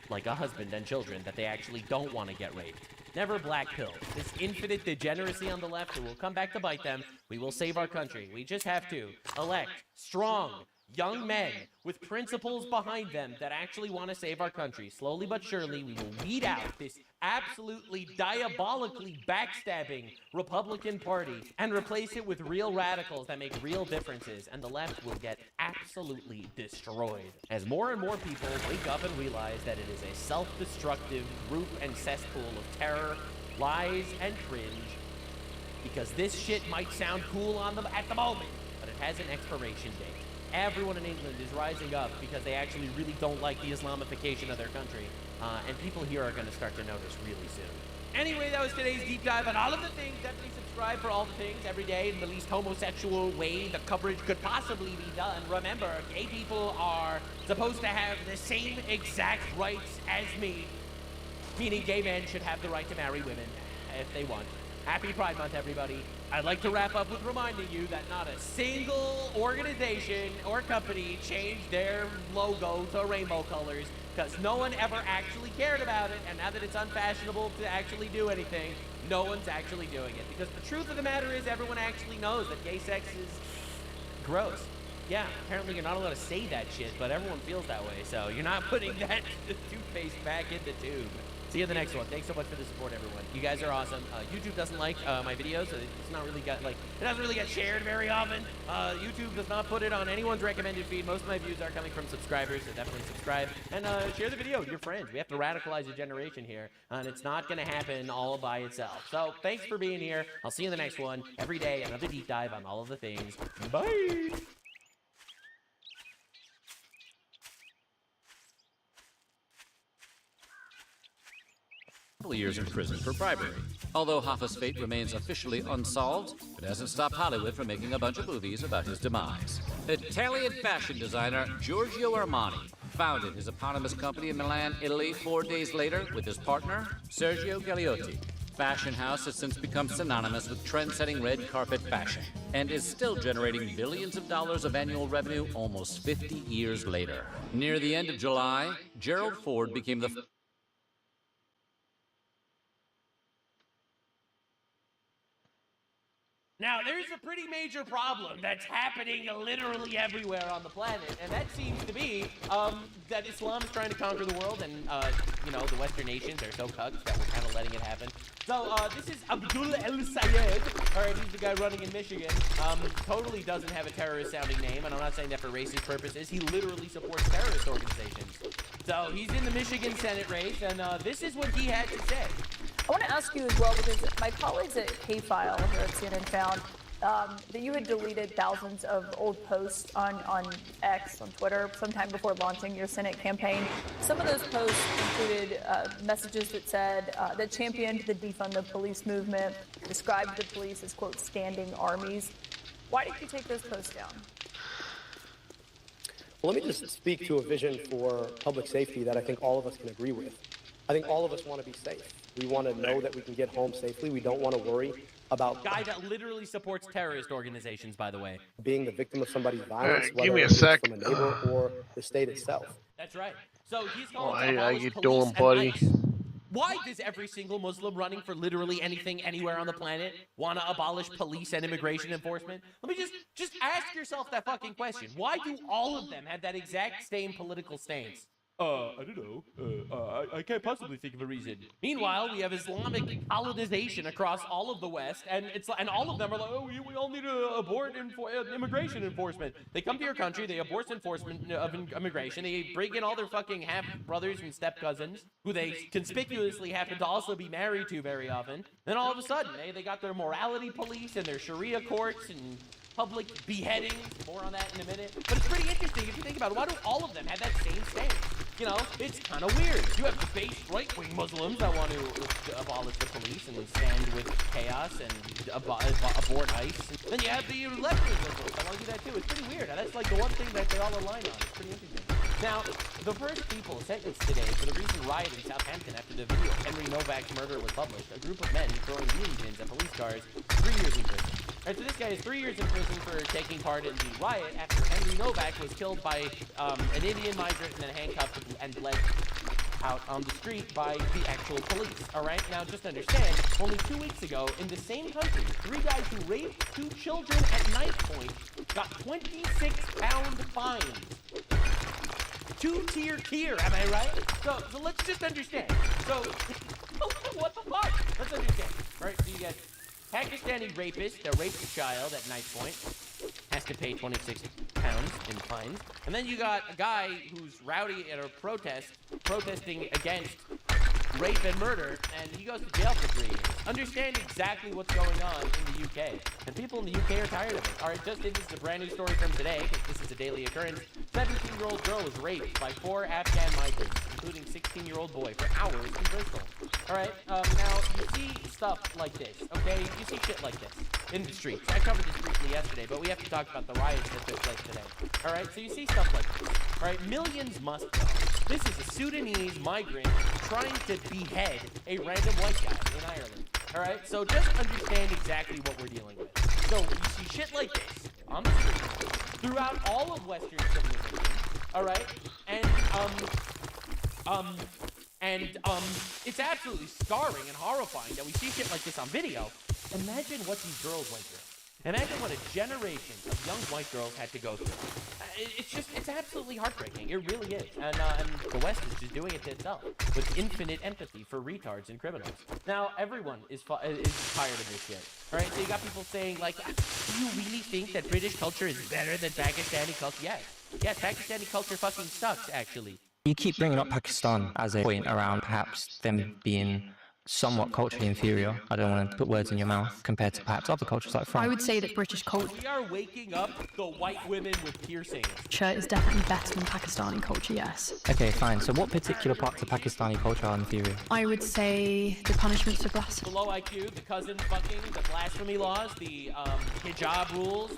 like a husband and children that they actually don't want to get raped. Never black pill. This infinite degeneracy on the left, it will come back to bite them. We will save our country. We just have to elect strong, young men with principles behind them that actually want to save our country. Slowly but surely, we will weed out this absolutely diabolically backstabbing Republican Party and replace it with real radicals that make real differences, and the left will get absolutely destroyed. As more and more people wake up and realize that it is a self-destructive group and cesspool of terror, lies, and cringe, because this shit might sound cool on them at the moment, but it has an expiration date. Everyone in England is rising up because they actually really don't like the Islamification of their country. And people here are going to start to notice really soon. Anyway, that was today's deep dive on all of the things. Definitely subscribe for all the things every day in the least homosexual way the coverage could possibly be done. Remember, gay people are supposed to have the same exact rights as me. Meaning gay men should have the right to marry women if they want. Happy Pride Month, everybody. I'd like to wrap up with reminding you that not a single organization or company changed their logo to rainbow colors because no one ever actually cared about it, and now that it's unfashionable to actually do anything, no one's actually doing it. Because the truth of the matter is everyone actually knows that gay sex is gross. Yeah, apparently you're not allowed to say that shit, but everyone feels that way, so you're not putting that toothpaste back in the tube. See you in the next one. Thanks so much for the support, everyone. You guys are awesome. YouTube doesn't like my videos, so it's not really got, like, it doesn't really get shared very often. YouTube does not put it on anyone's recommended feed. Most of my views are coming from subscribers, so definitely subscribe. And share the video with your friends. We have to radicalize a generation here, and it's not going to happen all by itself. So thanks for being here. I'll see you in the next one. Every day, another deep dive on all of the things. Bye! Years in prison for bribery. Although Hoffa's fate remains officially unsolved, it hasn't stopped Hollywood from making a bunch of movies about his demise. Italian fashion designer Giorgio Armani founded his eponymous company in Milan, Italy 4 days later with his partner, Sergio Gagliotti. Fashion House has since become synonymous with trend-setting red carpet fashion and is still generating billions of dollars of annual revenue almost 50 years later. Near the end of July, Gerald Ford became the Now, there's a pretty major problem that's happening literally everywhere on the planet, and that seems to be that Islam is trying to conquer the world, and, you know, the Western nations are so cucked that we're kind of letting it happen. So, this is Abdul El Sayed, alright, he's the guy running in Michigan. Totally doesn't have a terrorist-sounding name, and I'm not saying that for racist purposes. He literally supports terrorist organizations. So, he's in the Michigan Senate race, and this is what he had to say. I want to ask you as well, because my colleagues at K-File here at CNN found that you had deleted thousands of old posts on X, on Twitter, sometime before launching your Senate campaign. Some of those posts included messages that said, that championed the defund the police movement, described the police as, quote, standing armies. Why did you take those posts down? Well, let me just speak to a vision for public safety that I think all of us can agree with. I think all of us want to be safe. We want to know that we can get home safely. We don't want to worry about Guy that literally supports terrorist organizations, by the way. being the victim of somebody's violence, give whether me a it's sec. from a neighbor or the state itself. That's right. So he's calling to Hey, how abolish you police doing, and buddy? ICE. Why does every single Muslim running for literally anything anywhere on the planet want to abolish police and immigration enforcement? Let me just ask yourself that fucking question. Why do all of them have that exact same political stance? I don't know. I can't possibly think of a reason. Meanwhile, we have Islamic colonization across all of the West, and all of them are like, oh, we all need to abort immigration enforcement. They come to your country, they abort enforcement of immigration, they bring in all their fucking half-brothers and step-cousins, who they conspicuously happen to also be married to very often. Then all of a sudden, they got their morality police and their Sharia courts and public beheadings. More on that in a minute. But it's pretty interesting if you think about it. Why do all of them have that same stance? You know, it's kind of weird. You have debased right-wing Muslims that want to abolish the police and stand with chaos and abort ICE. And then you have the left-wing Muslims that want to do that too. It's pretty weird. That's like the one thing that they all align on. It's pretty interesting. Now, the first people sentenced today for the recent riot in Southampton after the video of Henry Novak's murder was published, a group of men throwing wheelie bins at police cars, 3 years in prison. Right, so this guy is 3 years in prison for taking part in the riot after Henry Novak was killed by an Indian migrant and then handcuffed and bled out on the street by the actual police. All right, now just understand, only 2 weeks ago in the same country, 3 guys who raped 2 children at knife point got 26-pound fines. 2-tier tier, am I right? So let's just understand. So, what the fuck? Let's understand. All right, so you got Pakistani rapist that raped a child at knife point, has to pay 26 pounds in fines. And then you got a guy who's rowdy at a protest, protesting against rape and murder, and he goes to jail for 3 years. Understand exactly what's going on in the UK. And people in the UK are tired of it. All right, just in, this is a brand new story from today, because this is a daily occurrence. 17-year-old girl was raped by 4 Afghan migrants, including 16-year-old boy, for hours in Bristol. All right, now you see stuff like this, okay? You see shit like this in the streets. I covered this briefly yesterday, but we have to talk about the riots that took place today. All right, so you see stuff like this. All right, millions must know. This is a Sudanese migrant trying to behead a random white guy in Ireland. All right, so just understand exactly what we're dealing with. So you see shit like this on the street throughout all of Western civilization. All right, and it's absolutely scarring and horrifying that we see shit like this on video. Imagine what these girls went through. Imagine what a generation of young white girls had to go through. It's absolutely heartbreaking. It really is. And the West is just doing it to itself with infinite empathy for retards and criminals. Now, everyone is tired of this shit. Right? So you got people saying, like, do you really think that British culture is better than Pakistani culture? Yes. Yeah, Pakistani culture fucking sucks, actually. You keep bringing up Pakistan as a point around perhaps them being somewhat culturally inferior. I don't want to put words in your mouth compared to perhaps other cultures like France. I would say that British culture We are waking up the white women with piercings. is definitely better than Pakistani culture, yes. Okay, fine. So what particular parts of Pakistani culture are inferior? I would say the punishments for blasphemy. The low IQ, the cousin fucking, the blasphemy laws, the hijab rules,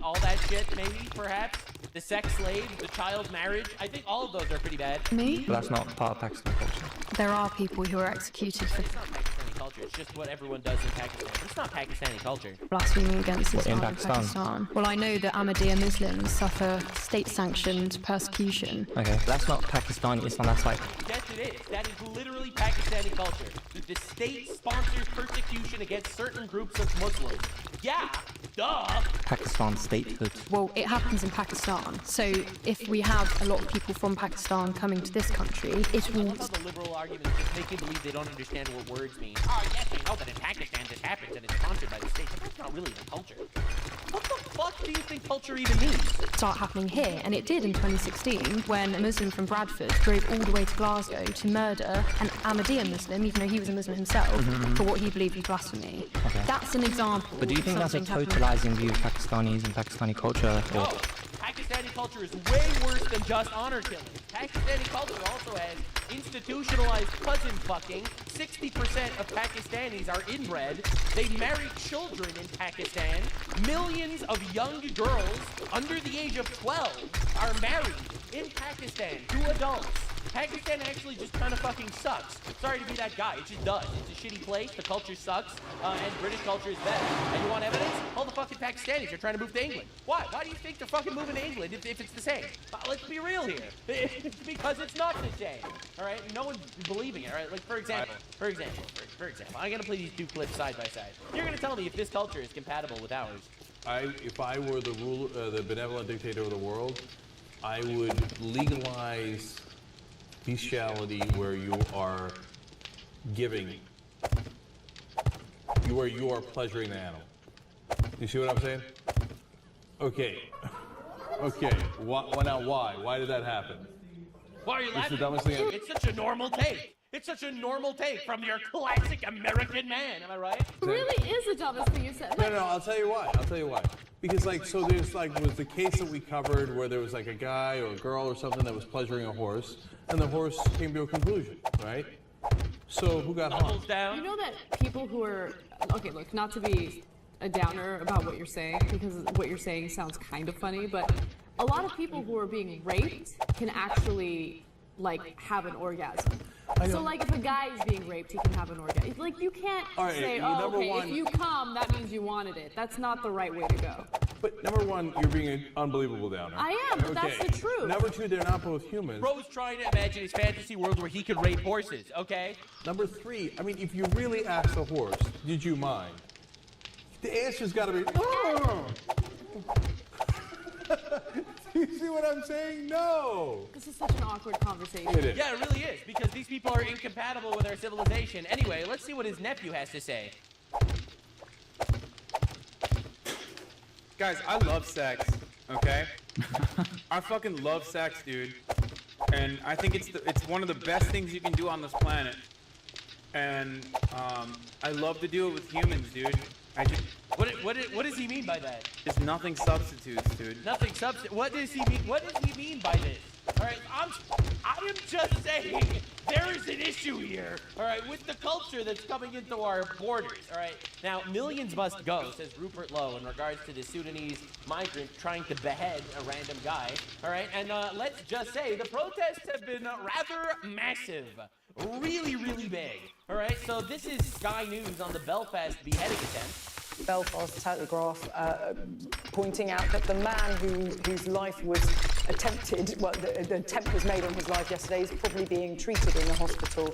all that shit, maybe, perhaps. The sex slave, the child marriage. I think all of those are pretty bad. Me? But that's not part of Pakistani culture. There are people who are executed for It's not Pakistani culture. It's just what everyone does in Pakistan. But it's not Pakistani culture. blasphemy against What, in Islam in Pakistan. Well, I know that Ahmadiyya Muslims suffer state-sanctioned persecution. Okay, that's not Pakistani Islam. That's like Yes, it is. That is literally Pakistani culture. The state sponsors persecution against certain groups of Muslims. Yeah, duh. Pakistan statehood. Well, it happens in Pakistan. So if we have a lot of people from Pakistan coming to this country, it will... I love how the liberal argument is just making believe they don't understand what words mean. Oh, yes, I know that in Pakistan this happens and it's sponsored by the state, but that's not really the culture. What the fuck do you think culture even means? Start happening here, and it did in 2016 when a Muslim from Bradford drove all the way to Glasgow to murder an Ahmadiyya Muslim, even though he was a Muslim himself, for what he believed was blasphemy. Okay. That's an example. But do you think that's a of something totalizing view of Pakistanis and Pakistani culture? No, Pakistani culture is way worse than just honor killing. Pakistani culture also has institutionalized cousin fucking. 60% of Pakistanis are inbred. They marry children in Pakistan. Millions of young girls under the age of 12 are married in Pakistan to adults. Pakistan actually just kind of fucking sucks. Sorry to be that guy, it just does. It's a shitty place, the culture sucks, and British culture is better. And you want evidence? All the fucking Pakistanis are trying to move to England. Why? Why do you think they're fucking moving to England if it's the same? Let's be real here. It's because it's not the same. All right? No one's believing it, right? Like, for example, I'm gonna play these two clips side by side. You're gonna tell me if this culture is compatible with ours. If I were the ruler, the benevolent dictator of the world, I would legalize bestiality where you are giving, you are pleasuring the animal. You see what I'm saying? Okay. Okay. Now why? Why did that happen? Why are you laughing? It's the dumbest thing It's such a normal take. It's such a normal take from your classic American man. Am I right? It really is the dumbest thing you said. No, I'll tell you why. I'll tell you why. Because so there's was the case that we covered where there was a guy or a girl or something that was pleasuring a horse, and the horse came to a conclusion, right? So who got harmed? You know that people who are, okay, look, not to be a downer about what you're saying, because what you're saying sounds kind of funny, but a lot of people who are being raped can actually, have an orgasm. So, if a guy is being raped, he can have an orgasm. You can't say, if you come, that means you wanted it. That's not the right way to go. But number one, you're being an unbelievable downer. I am, but that's the truth. Number two, they're not both humans. Bro's trying to imagine his fantasy world where he could rape horses, okay? Number three, if you really ask the horse, did you mind? The answer's got to be, no. You see what I'm saying? No. This is such an awkward conversation. It is. Yeah, it really is, because these people are incompatible with our civilization. Anyway, let's see what his nephew has to say. Guys, I love sex, okay? I fucking love sex, dude. And I think it's one of the best things you can do on this planet. And I love to do it with humans, dude. What does he mean by that? There's nothing substitutes, dude. Nothing substitute. What does he mean? What does he mean by this? All right, I am just saying there is an issue here. All right, with the culture that's coming into our borders. All right, now millions must go, says Rupert Lowe, in regards to the Sudanese migrant trying to behead a random guy. All right, and let's just say the protests have been rather massive. Really, really big. All right, so this is Sky News on the Belfast beheading attempt. Belfast Telegraph pointing out that the man whose life was attempted, the attempt was made on his life yesterday, is probably being treated in the hospital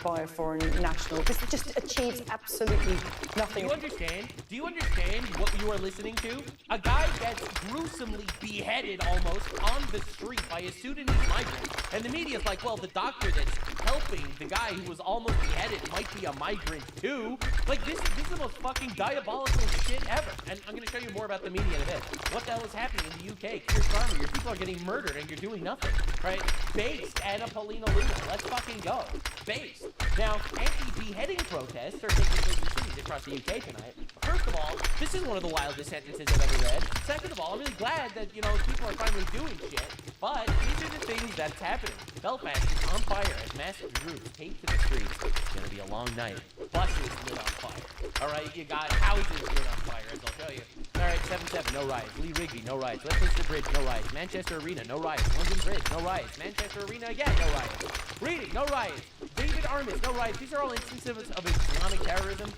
by a foreign national. This just achieves absolutely nothing. Do you understand what you are listening to? A guy gets gruesomely beheaded almost on the street by a Sudanese migrant. And the media's like, well, the doctor that's helping the guy who was almost beheaded might be a migrant too. This is the most fucking diabolical shit ever. And I'm going to show you more about the media in a bit. What the hell is happening in the UK? Keir Starmer, your people are getting murdered and you're doing nothing, right? Based, Anna Paulina Luna. Let's fucking go. Based. Now, anti-beheading protests are taking place in cities across the UK tonight. First of all, this is one of the wildest sentences I've ever read. Second of all, I'm really glad that, people are finally doing shit. But these are the things that's happening. Belfast is on fire as massive groups take to the streets. It's going to be a long night. Buses lit on fire. All right, you got houses lit on fire, as I'll show you. All right, 7-7, no riots. Lee Rigby, no riots. Westminster Bridge, no riots. Manchester Arena, no riots. London Bridge, no riots. Manchester Arena again, no riots. Reading, no riots. David Armis, no riots. These are all instances of Islamic terrorism.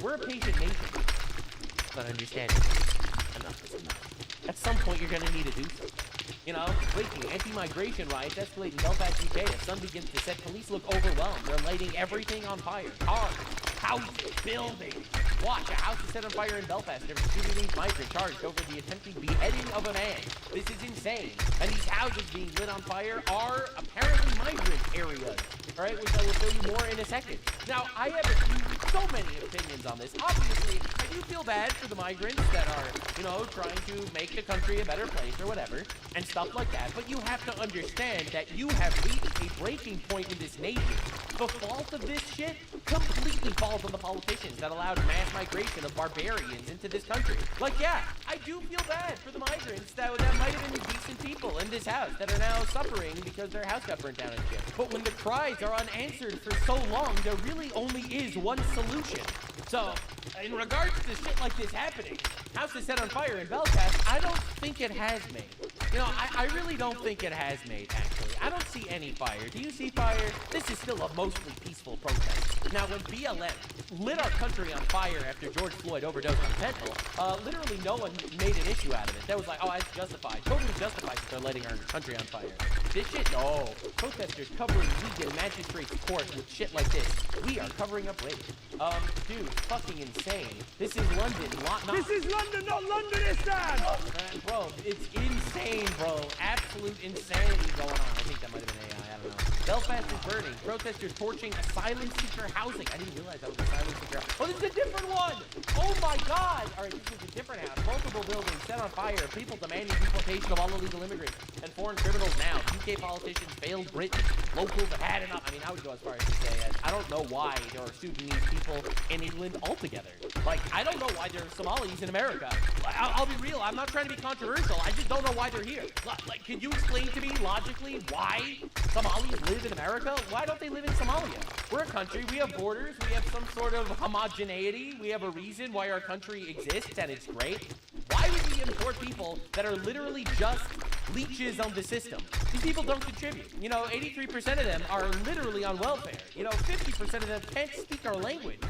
We're a patient nation. But understand, enough is enough. At some point, you're going to need to do something. Breaking anti-migration riots escalate in Belfast, UK as sun begins to set. Police look overwhelmed. They're lighting everything on fire. Cars, houses, buildings. Watch, a house is set on fire in Belfast after a Sudanese migrant charged over the attempted beheading of a man. This is insane. And these houses being lit on fire are apparently migrant areas. All right, which I will show you more in a second. Now, I have so many opinions on this. Obviously, I do feel bad for the migrants that are, trying to make the country a better place or whatever, and stuff like that. But you have to understand that you have reached a breaking point in this nation. The fault of this shit completely falls on the politicians that allowed mass migration of barbarians into this country. I do feel bad for the migrants that might have been decent people in this house that are now suffering because their house got burnt down and shit. But when the cries are unanswered for so long, there really only is one solution. So, in regards to shit like this happening, house is set on fire in Belfast, I don't think it has me. You know, I really don't think it has made, actually. I don't see any fire. Do you see fire? This is still a mostly peaceful protest. Now, when BLM lit our country on fire after George Floyd overdosed on fentanyl, literally no one made an issue out of it. That was like, oh, that's justified. Totally justified that they're lighting our country on fire. This shit, no. Protesters covering legal magistrate's court with shit like this. We are covering up rape. Dude, fucking insane. This is London, This is London, not Londonistan! Bro, it's insane, bro. Absolute insanity going on. I think that might have been AI, I don't know. Belfast is burning. Protesters torching asylum seeker housing. I didn't realize that was asylum seeker. Oh, this is a different one! Oh my god! Alright, this is a different house. Multiple buildings set on fire. People demanding deportation of all illegal immigrants and foreign criminals now. UK politicians failed Britain. Locals have had enough. I mean, I would go as far as to say, I don't know why there are Sudanese people in England altogether. Like, I don't know why there are Somalis in America. I'll be real. I'm not trying to be controversial. I just don't know why they're here. Like, can you explain to me logically why Somalis live in America? Why don't they live in Somalia? We're a country. We have borders. We have some sort of homogeneity. We have a reason why our country exists, and it's great. Why would we import people that are literally just leeches on the system? These people don't contribute. You know, 83% of them are literally on welfare. You know, 50% of them can't speak our language.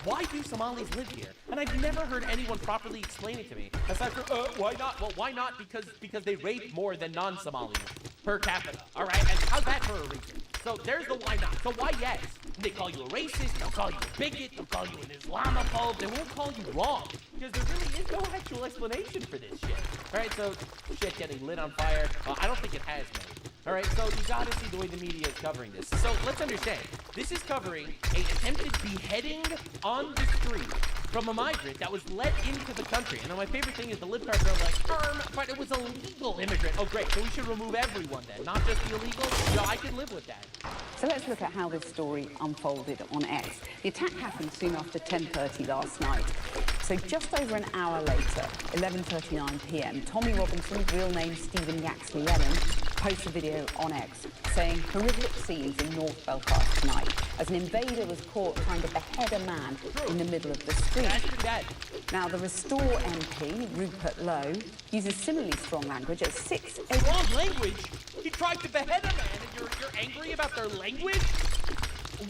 Why do Somalis live here? And I've never heard anyone properly explain it to me. Aside from, why not? Well, why not? Because they rape more than non-Somalis per capita. All right, and how's that for a reason? So there's the why not. So why yes? They call you a racist, they'll call you a bigot, they'll call you an Islamophobe, they won't call you wrong. Because there really is no actual explanation for this shit. Alright, so shit getting lit on fire. I don't think it has made. Alright, so you gotta see the way the media is covering this. So let's understand, this is covering an attempted beheading on the street from a migrant that was let into the country. And my favorite thing is the libtards are like, but it was a legal immigrant. Oh great, so we should remove everyone then, not just the illegal? You know, I can live with that. So let's look at how this story unfolded on X. The attack happened soon after 10:30 last night. So just over an hour later, 11:39 p.m., Tommy Robinson, real name Stephen Yaxley Lennon, posts a video on X saying horrific scenes in North Belfast tonight as an invader was caught trying to behead a man in the middle of the street. Now, the Restore MP, Rupert Lowe, uses similarly strong language at 6 a.m. Strong language? He tried to behead a man and you're angry about their language?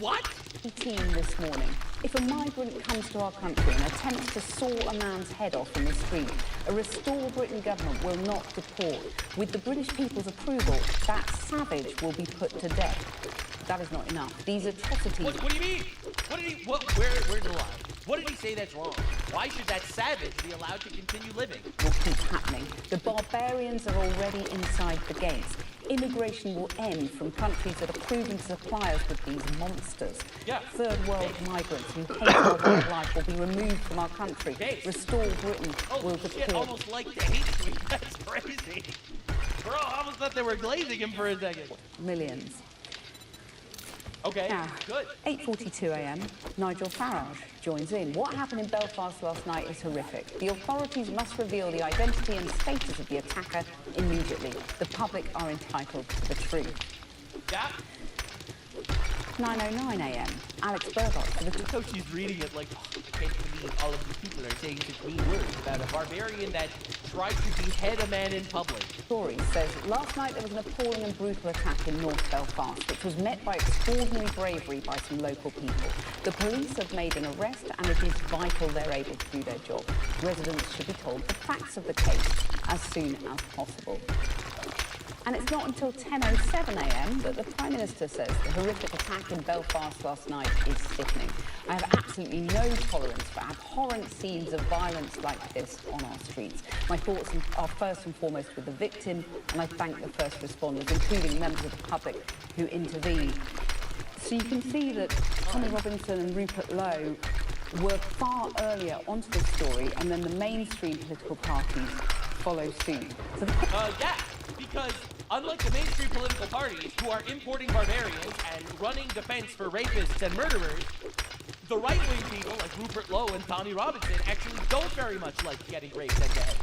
What? 18 this morning. If a migrant comes to our country and attempts to saw a man's head off in the street, a Restore Britain government will not deport. With the British people's approval, that savage will be put to death. That is not enough. These atrocities... What do you mean? What did he... Where's the lie? What did he say that's wrong? Why should that savage be allowed to continue living? Will keep happening. The barbarians are already inside the gates. Immigration will end from countries that are proven to supply us with these monsters. Yeah. Third world migrants who hate our way of life will be removed from our country. Restore Britain will deport. Shit, almost like the hate tweet. That's crazy. Bro, I almost thought they were glazing him for a second. Millions. Okay, now, good. 8:42 a.m., Nigel Farage joins in. What happened in Belfast last night is horrific. The authorities must reveal the identity and status of the attacker immediately. The public are entitled to the truth. Yeah. 9:09 a.m., Alex Burgott. So she's reading it like, I can't believe all of these people are saying such mean words about a barbarian that tried to behead a man in public. Story says last night there was an appalling and brutal attack in North Belfast, which was met by extraordinary bravery by some local people. The police have made an arrest and it is vital they're able to do their job. Residents should be told the facts of the case as soon as possible. And it's not until 10:07 a.m. that the Prime Minister says the horrific attack in Belfast last night is sickening. I have absolutely no tolerance for abhorrent scenes of violence like this on our streets. My thoughts are first and foremost with the victim, and I thank the first responders, including members of the public who intervened. So you can see that Tommy Robinson and Rupert Lowe were far earlier onto this story, and then the mainstream political parties follow suit. So yeah, because unlike the mainstream political parties who are importing barbarians and running defense for rapists and murderers, the right-wing people like Rupert Lowe and Tommy Robinson actually don't very much like getting raped and dead.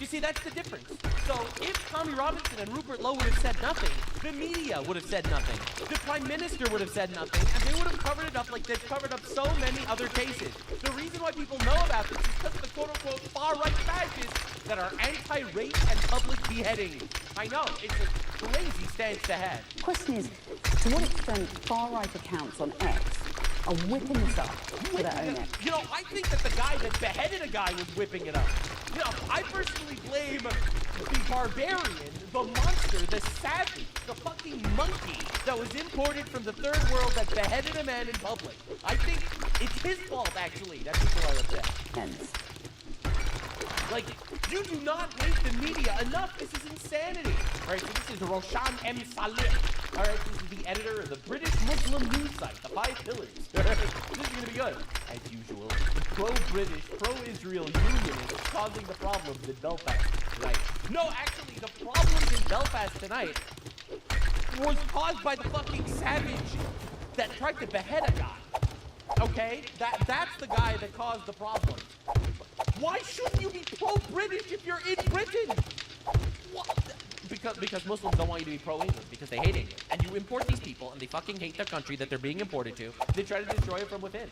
You see, that's the difference. So if Tommy Robinson and Rupert Lowe would have said nothing, the media would have said nothing, the Prime Minister would have said nothing, and they would have covered it up like they've covered up so many other cases. The reason why people know about this is because of the quote-unquote far-right fascists that are anti-rape and public beheading. I know, it's a crazy stance to have. The question is, to what extent far-right accounts on X are whipping this up for their own end? You know, I think that the guy that beheaded a guy was whipping it up. You know, I personally blame the barbarian, the monster, the savage, the fucking monkey that was imported from the third world that beheaded a man in public. I think it's his fault, actually, that people are upset. Like, you do not hate the media enough. This is insanity. All right, so this is Roshan M. Saleh. All right, this is the editor of the British Muslim news site, The Five Pillars. This is going to be good. As usual, the pro-British, pro-Israel unionists causing the problems in Belfast tonight. No, actually, the problems in Belfast tonight was caused by the fucking savage that tried to behead a guy. Okay? That's the guy that caused the problem. Why shouldn't you be pro-British if you're in Britain? What? Because Muslims don't want you to be pro-England, because they hate England. And you import these people, and they fucking hate their country that they're being imported to. They try to destroy it from within.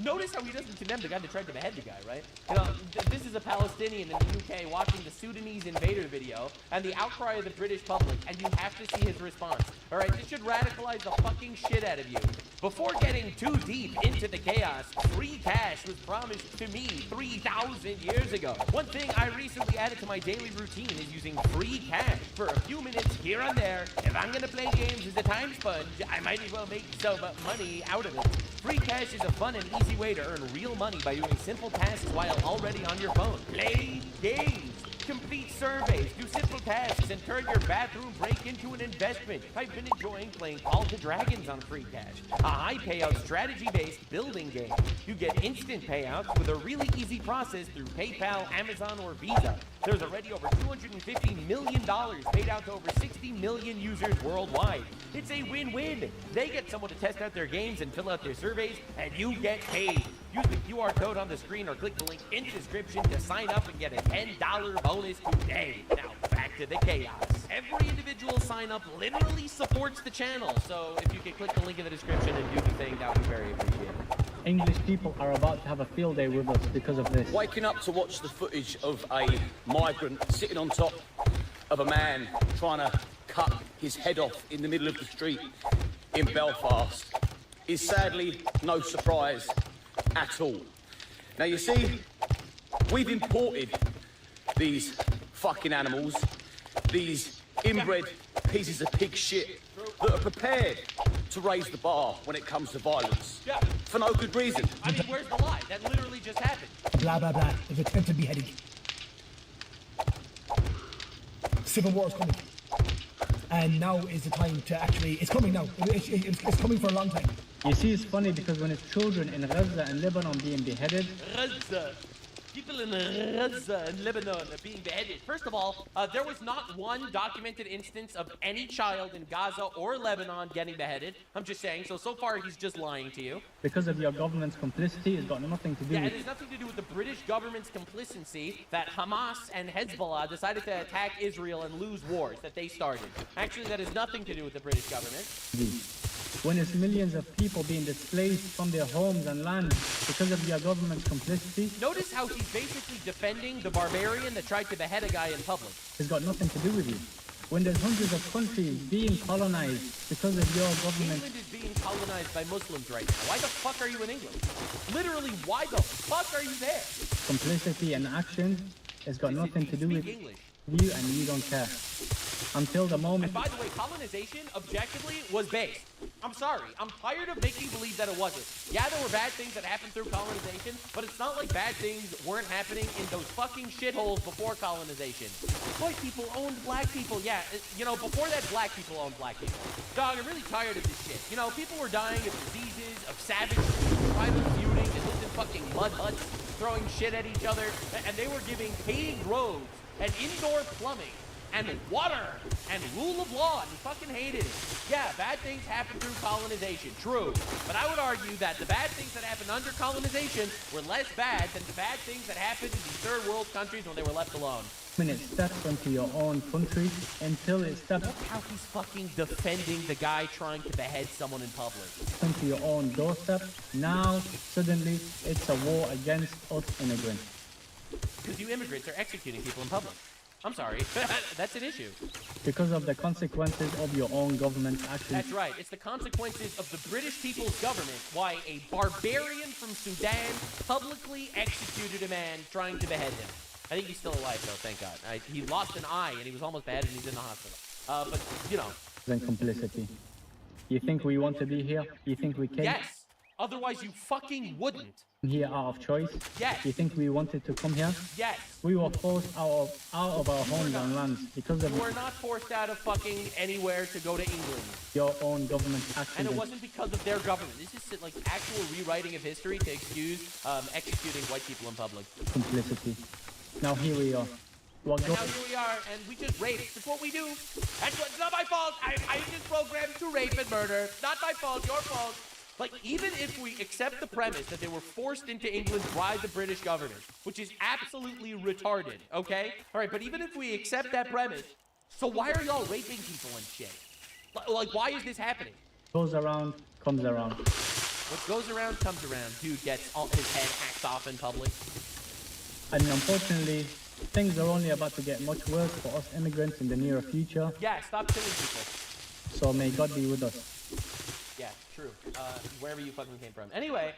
Notice how he doesn't condemn the guy that tried to behead the guy, right? You know, this is a Palestinian in the UK watching the Sudanese invader video, and the outcry of the British public, and you have to see his response. All right, this should radicalize the fucking shit out of you. Before getting too deep into the chaos, free cash was promised to me 3,000 years ago. One thing I recently added to my daily routine is using free cash for a few minutes here and there. If I'm gonna play games as a time sponge, I might as well make some money out of it. Free cash is a fun and easy way to earn real money by doing simple tasks while already on your phone. Play games. Complete surveys, do simple tasks, and turn your bathroom break into an investment. I've been enjoying playing Call to Dragons on Free Cash, a high payout strategy-based building game. You get instant payouts with a really easy process through PayPal, Amazon, or Visa. There's already over $250 million paid out to over 60 million users worldwide. It's a win-win. They get someone to test out their games and fill out their surveys, and you get paid. Use the QR code on the screen or click the link in the description to sign up and get a $10 bonus today. Now, back to the chaos. Every individual sign up literally supports the channel, so if you could click the link in the description and do the thing, that would be very appreciated. English people are about to have a field day with us because of this. Waking up to watch the footage of a migrant sitting on top of a man trying to cut his head off in the middle of the street in Belfast is sadly no surprise at all. Now you see, we've imported these fucking animals, these inbred pieces of pig shit that are prepared to raise the bar when it comes to violence. Yeah. For no good reason. I mean, where's the lie? That literally just happened. Blah, blah, blah. There's attempted beheading. Civil war is coming. And now is the time to actually... It's coming now. It's coming for a long time. You see, it's funny because when it's children in Gaza and Lebanon being beheaded... Gaza. People in Gaza and Lebanon are being beheaded. First of all, there was not one documented instance of any child in Gaza or Lebanon getting beheaded. I'm just saying, so far he's just lying to you. Because of your government's complicity, it's got nothing to do with... it has nothing to do with the British government's complicity that Hamas and Hezbollah decided to attack Israel and lose wars that they started. Actually, that has nothing to do with the British government. When it's millions of people being displaced from their homes and land because of your government's complicity... Notice how he's basically defending the barbarian that tried to behead a guy in public. It's got nothing to do with you. When there's hundreds of countries being colonized because of your government... England is being colonized by Muslims right now. Why the fuck are you in England? Literally, why the fuck are you there? Complicity and action has got nothing to do with English. you, and you don't care. Until the moment... And by the way, colonization, objectively, was based. I'm sorry. I'm tired of making believe that it wasn't. Yeah, there were bad things that happened through colonization, but it's not like bad things weren't happening in those fucking shitholes before colonization. White people owned black people. Yeah, you know, before that, black people owned black people. Dog, I'm really tired of this shit. You know, people were dying of diseases, of savages, tribal feuding, and lived in fucking mud huts, throwing shit at each other, and they were giving paved roads and indoor plumbing and water and rule of law, and you fucking hated it. Yeah, bad things happen through colonization, true. But I would argue that the bad things that happened under colonization were less bad than the bad things that happened in these third world countries when they were left alone. When it steps into your own country, until it steps Look how he's fucking defending the guy trying to behead someone in public. into your own doorstep, now suddenly it's a war against us immigrants. Because you immigrants are executing people in public. I'm sorry. That's an issue. Because of the consequences of your own government's actions. That's right. It's the consequences of the British people's government why a barbarian from Sudan publicly executed a man trying to behead him. I think he's still alive, though, thank God. He lost an eye, and he was almost beheaded, and he's in the hospital. But, you know. And complicity. You think we want to be here? You think we came Yes. Otherwise, you fucking wouldn't. here out of choice? Yes. You think we wanted to come here? Yes. We were forced out of our homes and lands because of You were not forced out of fucking anywhere to go to England. your own government's And actions. it wasn't because of their government. This is like actual rewriting of history to excuse executing white people in public. Complicity. Now here we are. What And now here we are, and we just rape. That's what we do. It's not my fault. I'm just programmed to rape and murder. Not my fault. Your fault. Like, even if we accept the premise that they were forced into England by the British government, which is absolutely retarded, okay? All right, but even if we accept that premise, so why are y'all raping people and shit? Like, why is this happening? goes around, comes around. What goes around comes around. Dude gets his head hacked off in public. And unfortunately, things are only about to get much worse for us immigrants in the near future. Yeah, stop killing people. So may God be with us. Yeah, true. Wherever you fucking came from. Anyway,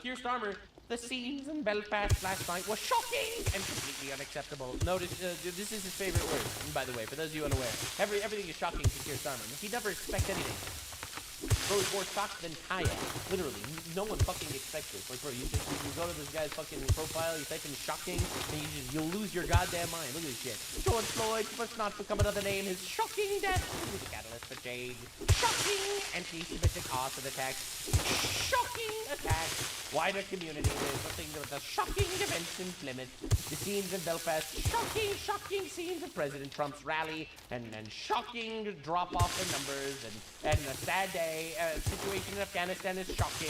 Keir Starmer, the scenes in Belfast last night were shocking and completely unacceptable. Notice, this is his favorite word, by the way, for those of you unaware. Everything is shocking to Keir Starmer. He never expects anything. Bro is more shocked than Kaya. Literally. No one fucking expects this. Like, bro, you go to this guy's fucking profile, you type in shocking, and you'll lose your goddamn mind. Look at this shit. George Floyd must not become another name. His shocking death will be the catalyst for change. Shocking anti-Semitic arson attacks. Shocking attack. Wider community. There's nothing but the shocking events in Plymouth. The scenes in Belfast. Shocking scenes of President Trump's rally. And shocking drop-off in numbers. And a sad day. Situation in Afghanistan is shocking.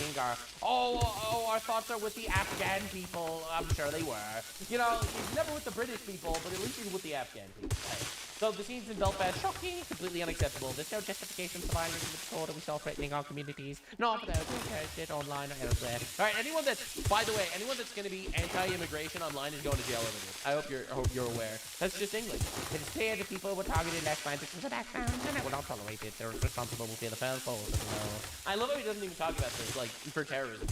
Our thoughts are with the Afghan people. I'm sure they were. You know, he's never with the British people, but at least he's with the Afghan people. Right? So the scenes in Belfast, shocking, completely unacceptable. There's no justification for violence in the disorder we saw threatening our communities. No, for those who shit online or elsewhere. All right, anyone that's going to be anti-immigration online is going to jail over this. I hope you're aware. That's just England. It is clear that people were targeted last night because of background, and I will not tolerate it. They're responsible for the fell force. I love how he doesn't even talk about this, like, for terrorism.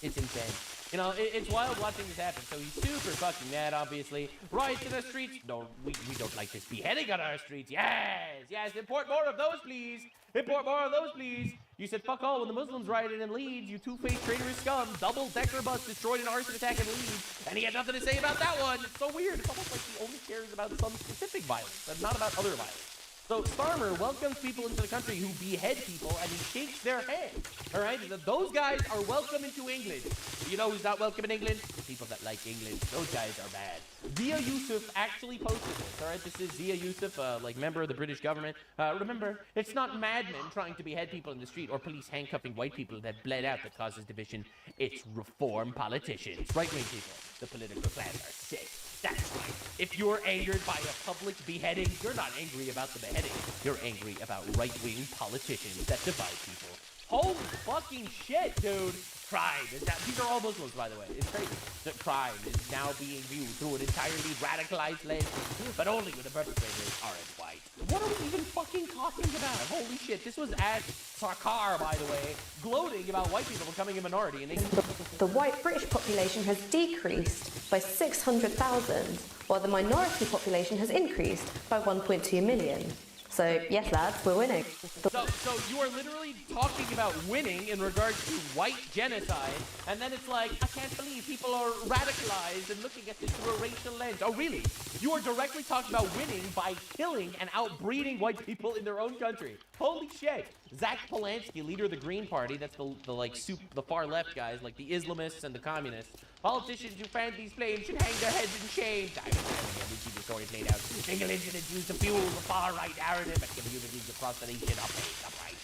It's insane. You know, it's wild watching this happen. So he's super fucking mad, obviously. Riots in the streets. No, we don't like this beheading on our streets. Yes, import more of those, please. Import more of those, please. You said fuck all when the Muslims rioted in Leeds, you two-faced traitorous scum. Double-decker bus destroyed an arson attack in Leeds. And he had nothing to say about that one. It's so weird. It's almost like he only cares about some specific violence and not about other violence. So Starmer welcomes people into the country who behead people, and he shakes their hand. All right? Those guys are welcome into England. You know who's not welcome in England? People that like England. Those guys are bad. Zia Yusuf actually posted this. All right? This is Zia Yusuf, member of the British government. Remember, it's not madmen trying to behead people in the street or police handcuffing white people that bled out that causes division. It's reform politicians, right-wing people. The political class are sick. That's right. If you're angered by a public beheading, you're not angry about the beheading. You're angry about right-wing politicians that divide people. Holy fucking shit, dude. Crime is now, these are all Muslims, by the way. It's crazy. The crime is now being viewed through an entirely radicalized lens, but only when the perpetrators aren't white. What are we even fucking talking about? Holy shit. This was Ash Sarkar, by the way, gloating about white people becoming a minority in England. The white British population has decreased by 600,000, while the minority population has increased by 1.2 million. So, yes, lads, we're winning. So you are literally talking about winning in regards to white genocide, and then it's like, I can't believe people are radicalized and looking at this through a racial lens. Oh, really? You are directly talking about winning by killing and outbreeding white people in their own country. Holy shit. Zach Polanski, leader of the Green Party, that's the far left guys, like the Islamists and the communists. Politicians who fan these flames should hang their heads in shame. Time and time again, we see the story played out. Single incidents used to fuel the far-right narrative, and communities across the nation are paying the price.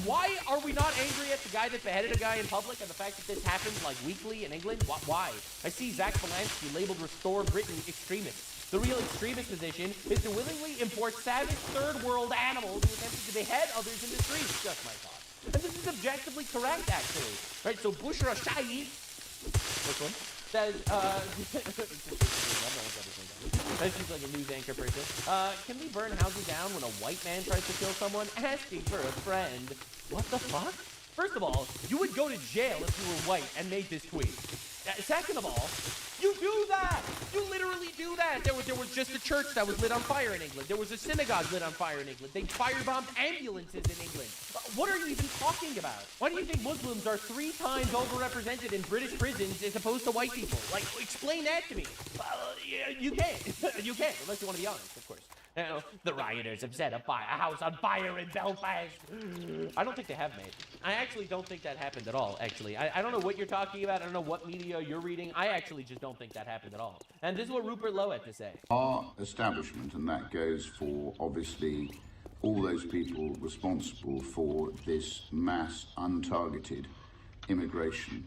Why are we not angry at the guy that beheaded a guy in public and the fact that this happens like weekly in England? Why? I see Zach Polanski labeled Restore Britain extremists. The real extremist position is to willingly import savage third world animals who attempted to behead others in the streets. Just my thought. And this is objectively correct, actually. Right, so Bushra Shahid, which one? Says, she's like a news anchor person. Can we burn houses down when a white man tries to kill someone? Asking for a friend. What the fuck? First of all, you would go to jail if you were white and made this tweet. Second of all, you do that! You literally do that! There was just a church that was lit on fire in England. There was a synagogue lit on fire in England. They firebombed ambulances in England. What are you even talking about? Why do you think Muslims are 3 times overrepresented in British prisons as opposed to white people? Like, explain that to me. You can't. You can't, unless you want to be honest, of course. Now, the rioters have set a house on fire in Belfast. I don't think they have, mate. I actually don't think that happened at all, actually. I don't know what you're talking about. I don't know what media you're reading. I actually just don't think that happened at all. And this is what Rupert Lowe had to say. Our establishment, and that goes for, obviously, all those people responsible for this mass untargeted immigration,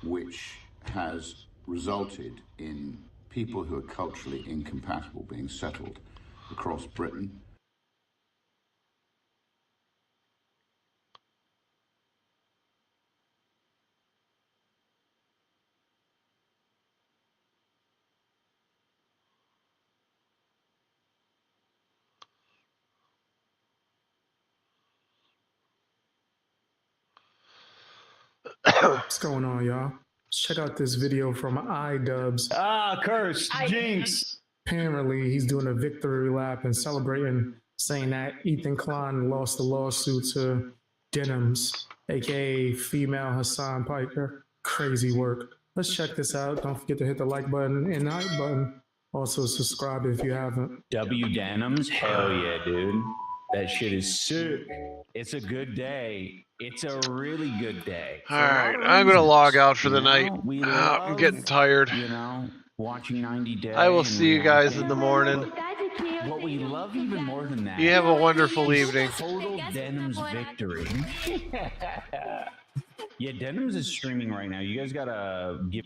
which has resulted in people who are culturally incompatible being settled across Britain. What's going on, y'all? Check out this video from iDubbbz. Ah, curse, jinx. Apparently, he's doing a victory lap and celebrating, saying that Ethan Klein lost the lawsuit to Denims, aka female Hassan Piker. Crazy work. Let's check this out. Don't forget to hit the like button and like button. Also, subscribe if you haven't. W Denims? Hell yeah, dude. That shit is sick. It's a good day. It's a really good day. All right, I'm going to log out for the night. I'm getting tired. You know, watching 90 Day. I will see you guys in the morning. What we love even more than that. You have a wonderful evening. Total Denims victory. Yeah, Denims is streaming right now. You guys got to give